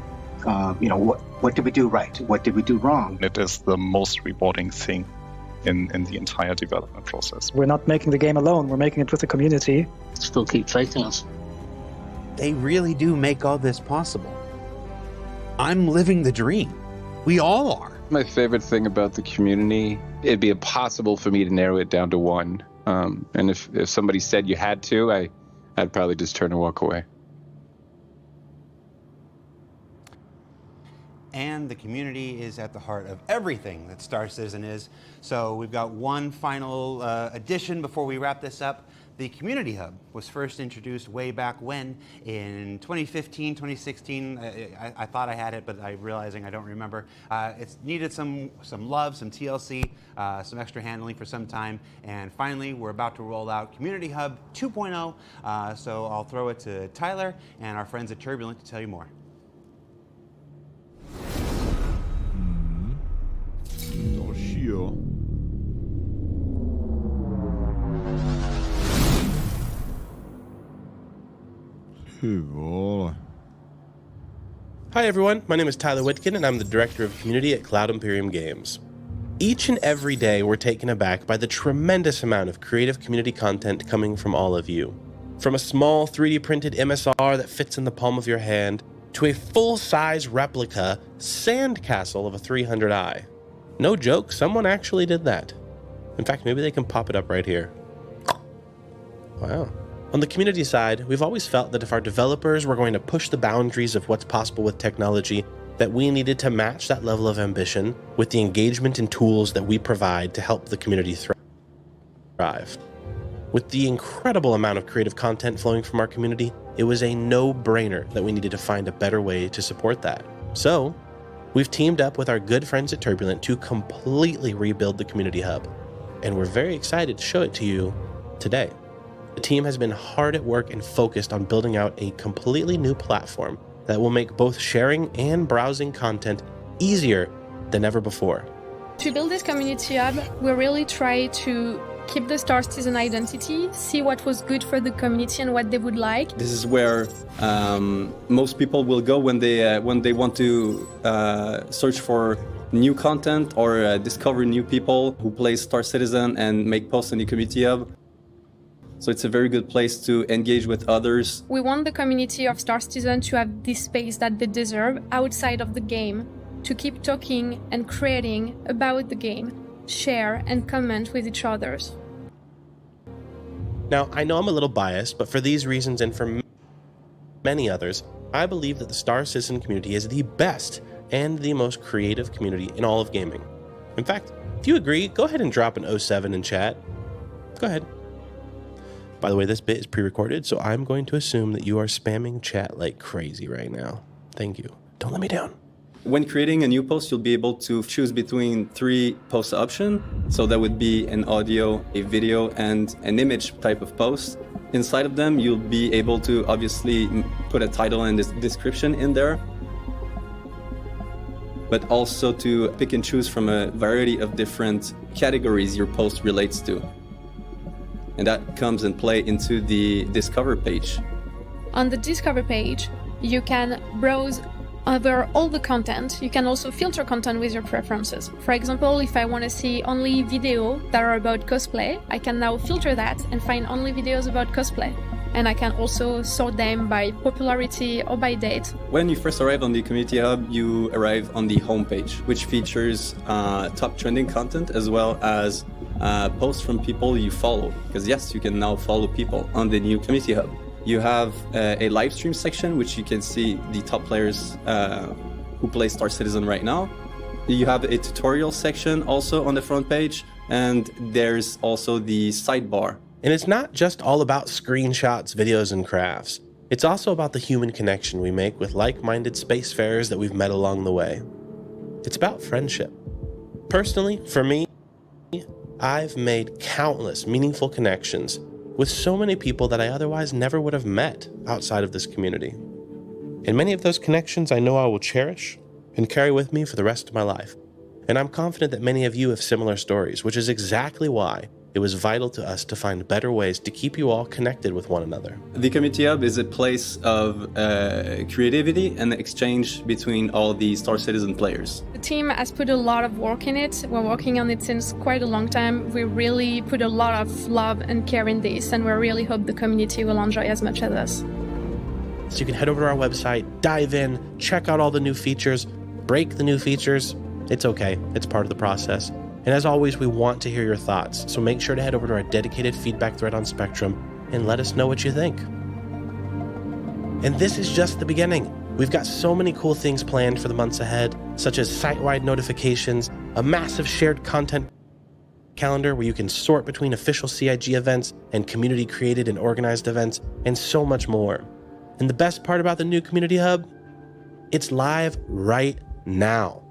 what did we do right? What did we do wrong? It is the most rewarding thing in the entire development process. We're not making the game alone. We're making it with the community. Still keep fighting us. They really do make all this possible. I'm living the dream. We all are. My favorite thing about the community, it'd be impossible for me to narrow it down to one. And if somebody said you had to, I'd probably just turn and walk away. And the community is at the heart of everything that Star Citizen is. So we've got one final addition before we wrap this up. The Community Hub was first introduced way back when, in 2015, 2016. I thought I had it, but I'm realizing I don't remember. It's needed some love, some TLC, some extra handling for some time. And finally, we're about to roll out Community Hub 2.0. So I'll throw it to Tyler and our friends at Turbulent to tell you more. Hi everyone, my name is Tyler Whitkin and I'm the Director of Community at Cloud Imperium Games. Each and every day we're taken aback by the tremendous amount of creative community content coming from all of you. From a small 3D printed MSR that fits in the palm of your hand, to a full-size replica sandcastle of a 300i. No joke, someone actually did that. In fact, maybe they can pop it up right here. Wow. On the community side, we've always felt that if our developers were going to push the boundaries of what's possible with technology, that we needed to match that level of ambition with the engagement and tools that we provide to help the community thrive. With the incredible amount of creative content flowing from our community, it was a no-brainer that we needed to find a better way to support that. So, we've teamed up with our good friends at Turbulent to completely rebuild the Community Hub, and we're very excited to show it to you today. The team has been hard at work and focused on building out a completely new platform that will make both sharing and browsing content easier than ever before. To build this community hub, we really try to keep the Star Citizen identity, see what was good for the community and what they would like. This is where most people will go when they want to search for new content or discover new people who play Star Citizen and make posts in the community hub. So it's a very good place to engage with others. We want the community of Star Citizen to have this space that they deserve outside of the game, to keep talking and creating about the game, share and comment with each other. Now, I know I'm a little biased, but for these reasons and for many others, I believe that the Star Citizen community is the best and the most creative community in all of gaming. In fact, if you agree, go ahead and drop an 07 in chat. Go ahead. By the way, this bit is pre-recorded, so I'm going to assume that you are spamming chat like crazy right now. Thank you. Don't let me down. When creating a new post, you'll be able to choose between 3 post options. So that would be an audio, a video, and an image type of post. Inside of them, you'll be able to obviously put a title and a description in there, but also to pick and choose from a variety of different categories your post relates to. And that comes and play into the Discover page. On the Discover page, you can browse over all the content. You can also filter content with your preferences. For example, if I want to see only videos that are about cosplay, I can now filter that and find only videos about cosplay. And I can also sort them by popularity or by date. When you first arrive on the Community Hub, you arrive on the homepage, which features top trending content as well as posts from people you follow. Because yes, you can now follow people on the new Community Hub. You have a live stream section, which you can see the top players who play Star Citizen right now. You have a tutorial section also on the front page, And there's also the sidebar. And it's not just all about screenshots, videos, and crafts. It's also about the human connection we make with like-minded spacefarers that we've met along the way. It's about friendship. Personally, for me, I've made countless meaningful connections with so many people that I otherwise never would have met outside of this community. And many of those connections I know I will cherish and carry with me for the rest of my life. And I'm confident that many of you have similar stories, which is exactly why it was vital to us to find better ways to keep you all connected with one another. The Community Hub is a place of creativity and exchange between all the Star Citizen players. The team has put a lot of work in it. We're working on it since quite a long time. We really put a lot of love and care in this, and we really hope the community will enjoy as much as us. So you can head over to our website, dive in, check out all the new features, break the new features. It's okay, it's part of the process. And as always, we want to hear your thoughts, so make sure to head over to our dedicated feedback thread on Spectrum and let us know what you think. And this is just the beginning. We've got so many cool things planned for the months ahead, such as site-wide notifications, a massive shared content calendar where you can sort between official CIG events and community-created and organized events, and so much more. And the best part about the new Community Hub? It's live right now.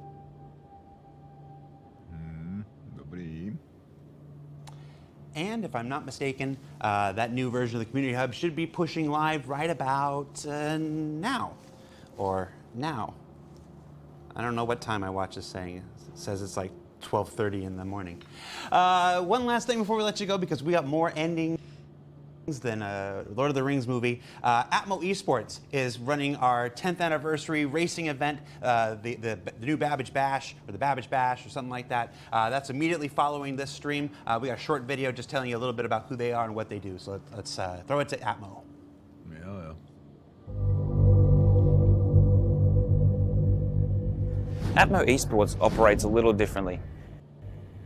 And if I'm not mistaken, that new version of the Community Hub should be pushing live right about now. Or now. I don't know what time my watch is saying. It says it's like 12:30 in the morning. One last thing before we let you go, because we got more endings than a Lord of the Rings movie. Atmo Esports is running our 10th anniversary racing event, the new Babbage Bash, or the Babbage Bash, or something like that. That's immediately following this stream. We got a short video just telling you a little bit about who they are and what they do. So let's throw it to Atmo. Atmo Esports operates a little differently.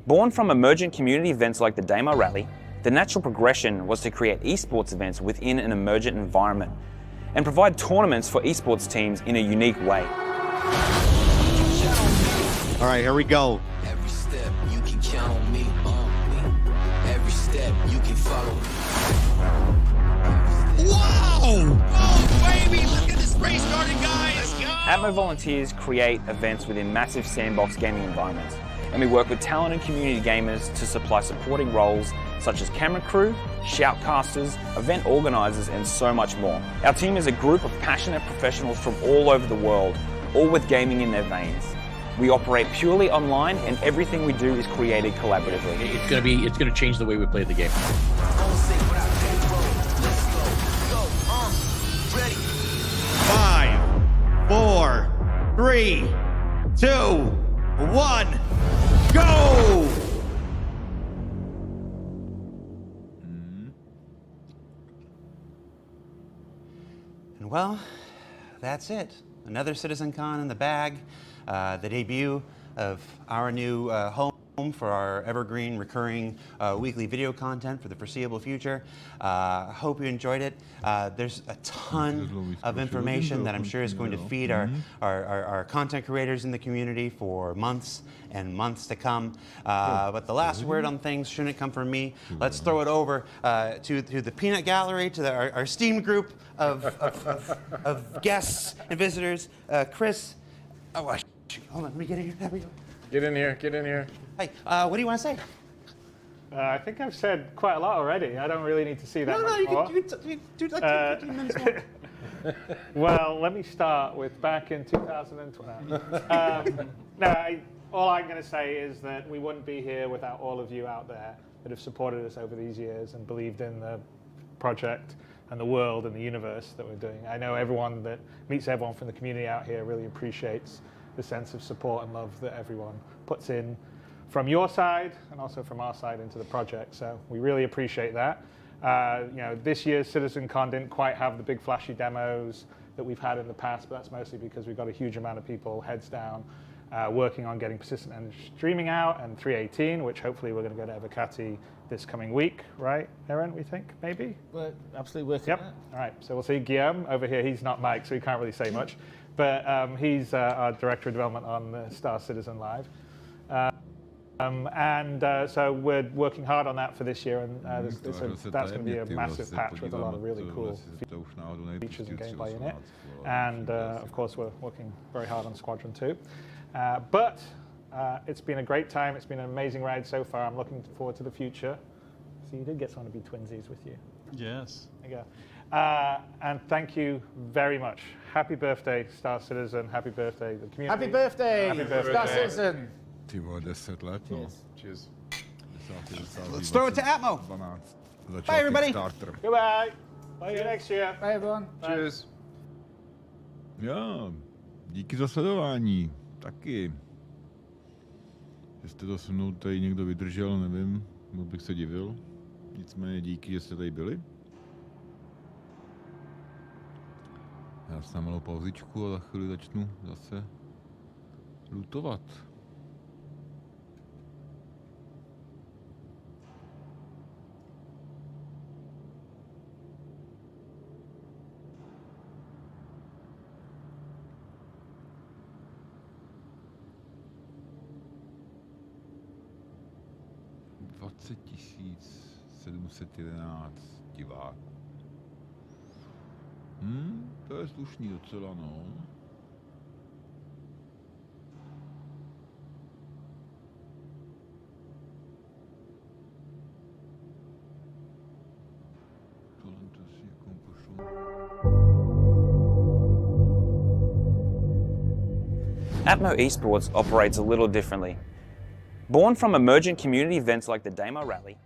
Born from emergent community events like the Daymar Rally, the natural progression was to create esports events within an emergent environment and provide tournaments for esports teams in a unique way. All right, here we go. Every step you can count on me. Every step you can follow me. Whoa! Oh, baby, look at this race starting, guys! Atmo volunteers create events within massive sandbox gaming environments, and we work with talented community gamers to supply supporting roles such as camera crew, shoutcasters, event organizers, and so much more. Our team is a group of passionate professionals from all over the world, all with gaming in their veins. We operate purely online, and everything we do is created collaboratively. It's gonna change the way we play the game. 5, 4, 3, 2, 1, go! And well, that's it. Another CitizenCon in the bag. The debut of our new home for our evergreen, recurring weekly video content for the foreseeable future. I hope you enjoyed it. There's a ton of information that I'm sure is going to feed our content creators in the community for months and months to come. But the last word on things shouldn't come from me. Let's throw it over to the peanut gallery, to our steam group of guests and visitors. Chris, hold on, let me get in here. There we go. Get in here, get in here. Hey, what do you want to say? I think I've said quite a lot already. I don't really need to see that much more. You can do like 15 minutes more. Well, let me start with back in 2012. All I'm going to say is that we wouldn't be here without all of you out there that have supported us over these years and believed in the project and the world and the universe that we're doing. I know everyone that meets everyone from the community out here really appreciates the sense of support and love that everyone puts in from your side and also from our side into the project. So we really appreciate that. This year's CitizenCon didn't quite have the big flashy demos that we've had in the past, but that's mostly because we've got a huge amount of people heads down working on getting Persistent Energy streaming out and 3.18, which hopefully we're going to go to Evocati this coming week, right, Aaron, we think, maybe? We're absolutely working on it. All right, so we'll see Guillaume over here. He's not Mike, so he can't really say much. But he's our Director of Development on Star Citizen Live. So we're working hard on that for this year, and that's going to be a massive patch with a lot of really cool features and gameplay in it. And of course, we're working very hard on Squadron 2. But it's been a great time. It's been an amazing ride so far. I'm looking forward to the future. So you did get someone to be twinsies with you. Yes. There you go. And thank you very much. Happy birthday, Star Citizen. Happy birthday, the community. Happy birthday, Happy birthday. Star Citizen. Ty vole, 10 let, no. Cheers. Let's throw it to Atmo. Bye, everybody. Goodbye. See you next year. Bye, everyone. Cheers. Jo, díky za sledování. Taky. Jestli to se mnou tady někdo vydržel, nevím, moc bych se divil. Nicméně díky, že jste tady byli. Já si dám malou pauzičku a za chvíli začnu zase lootovat. $20 711 diváků. To je slušný docela, no. Tohle to si někomu pošlu. Atmo Esports operates a little differently. Born from emergent community events like the Demo Rally,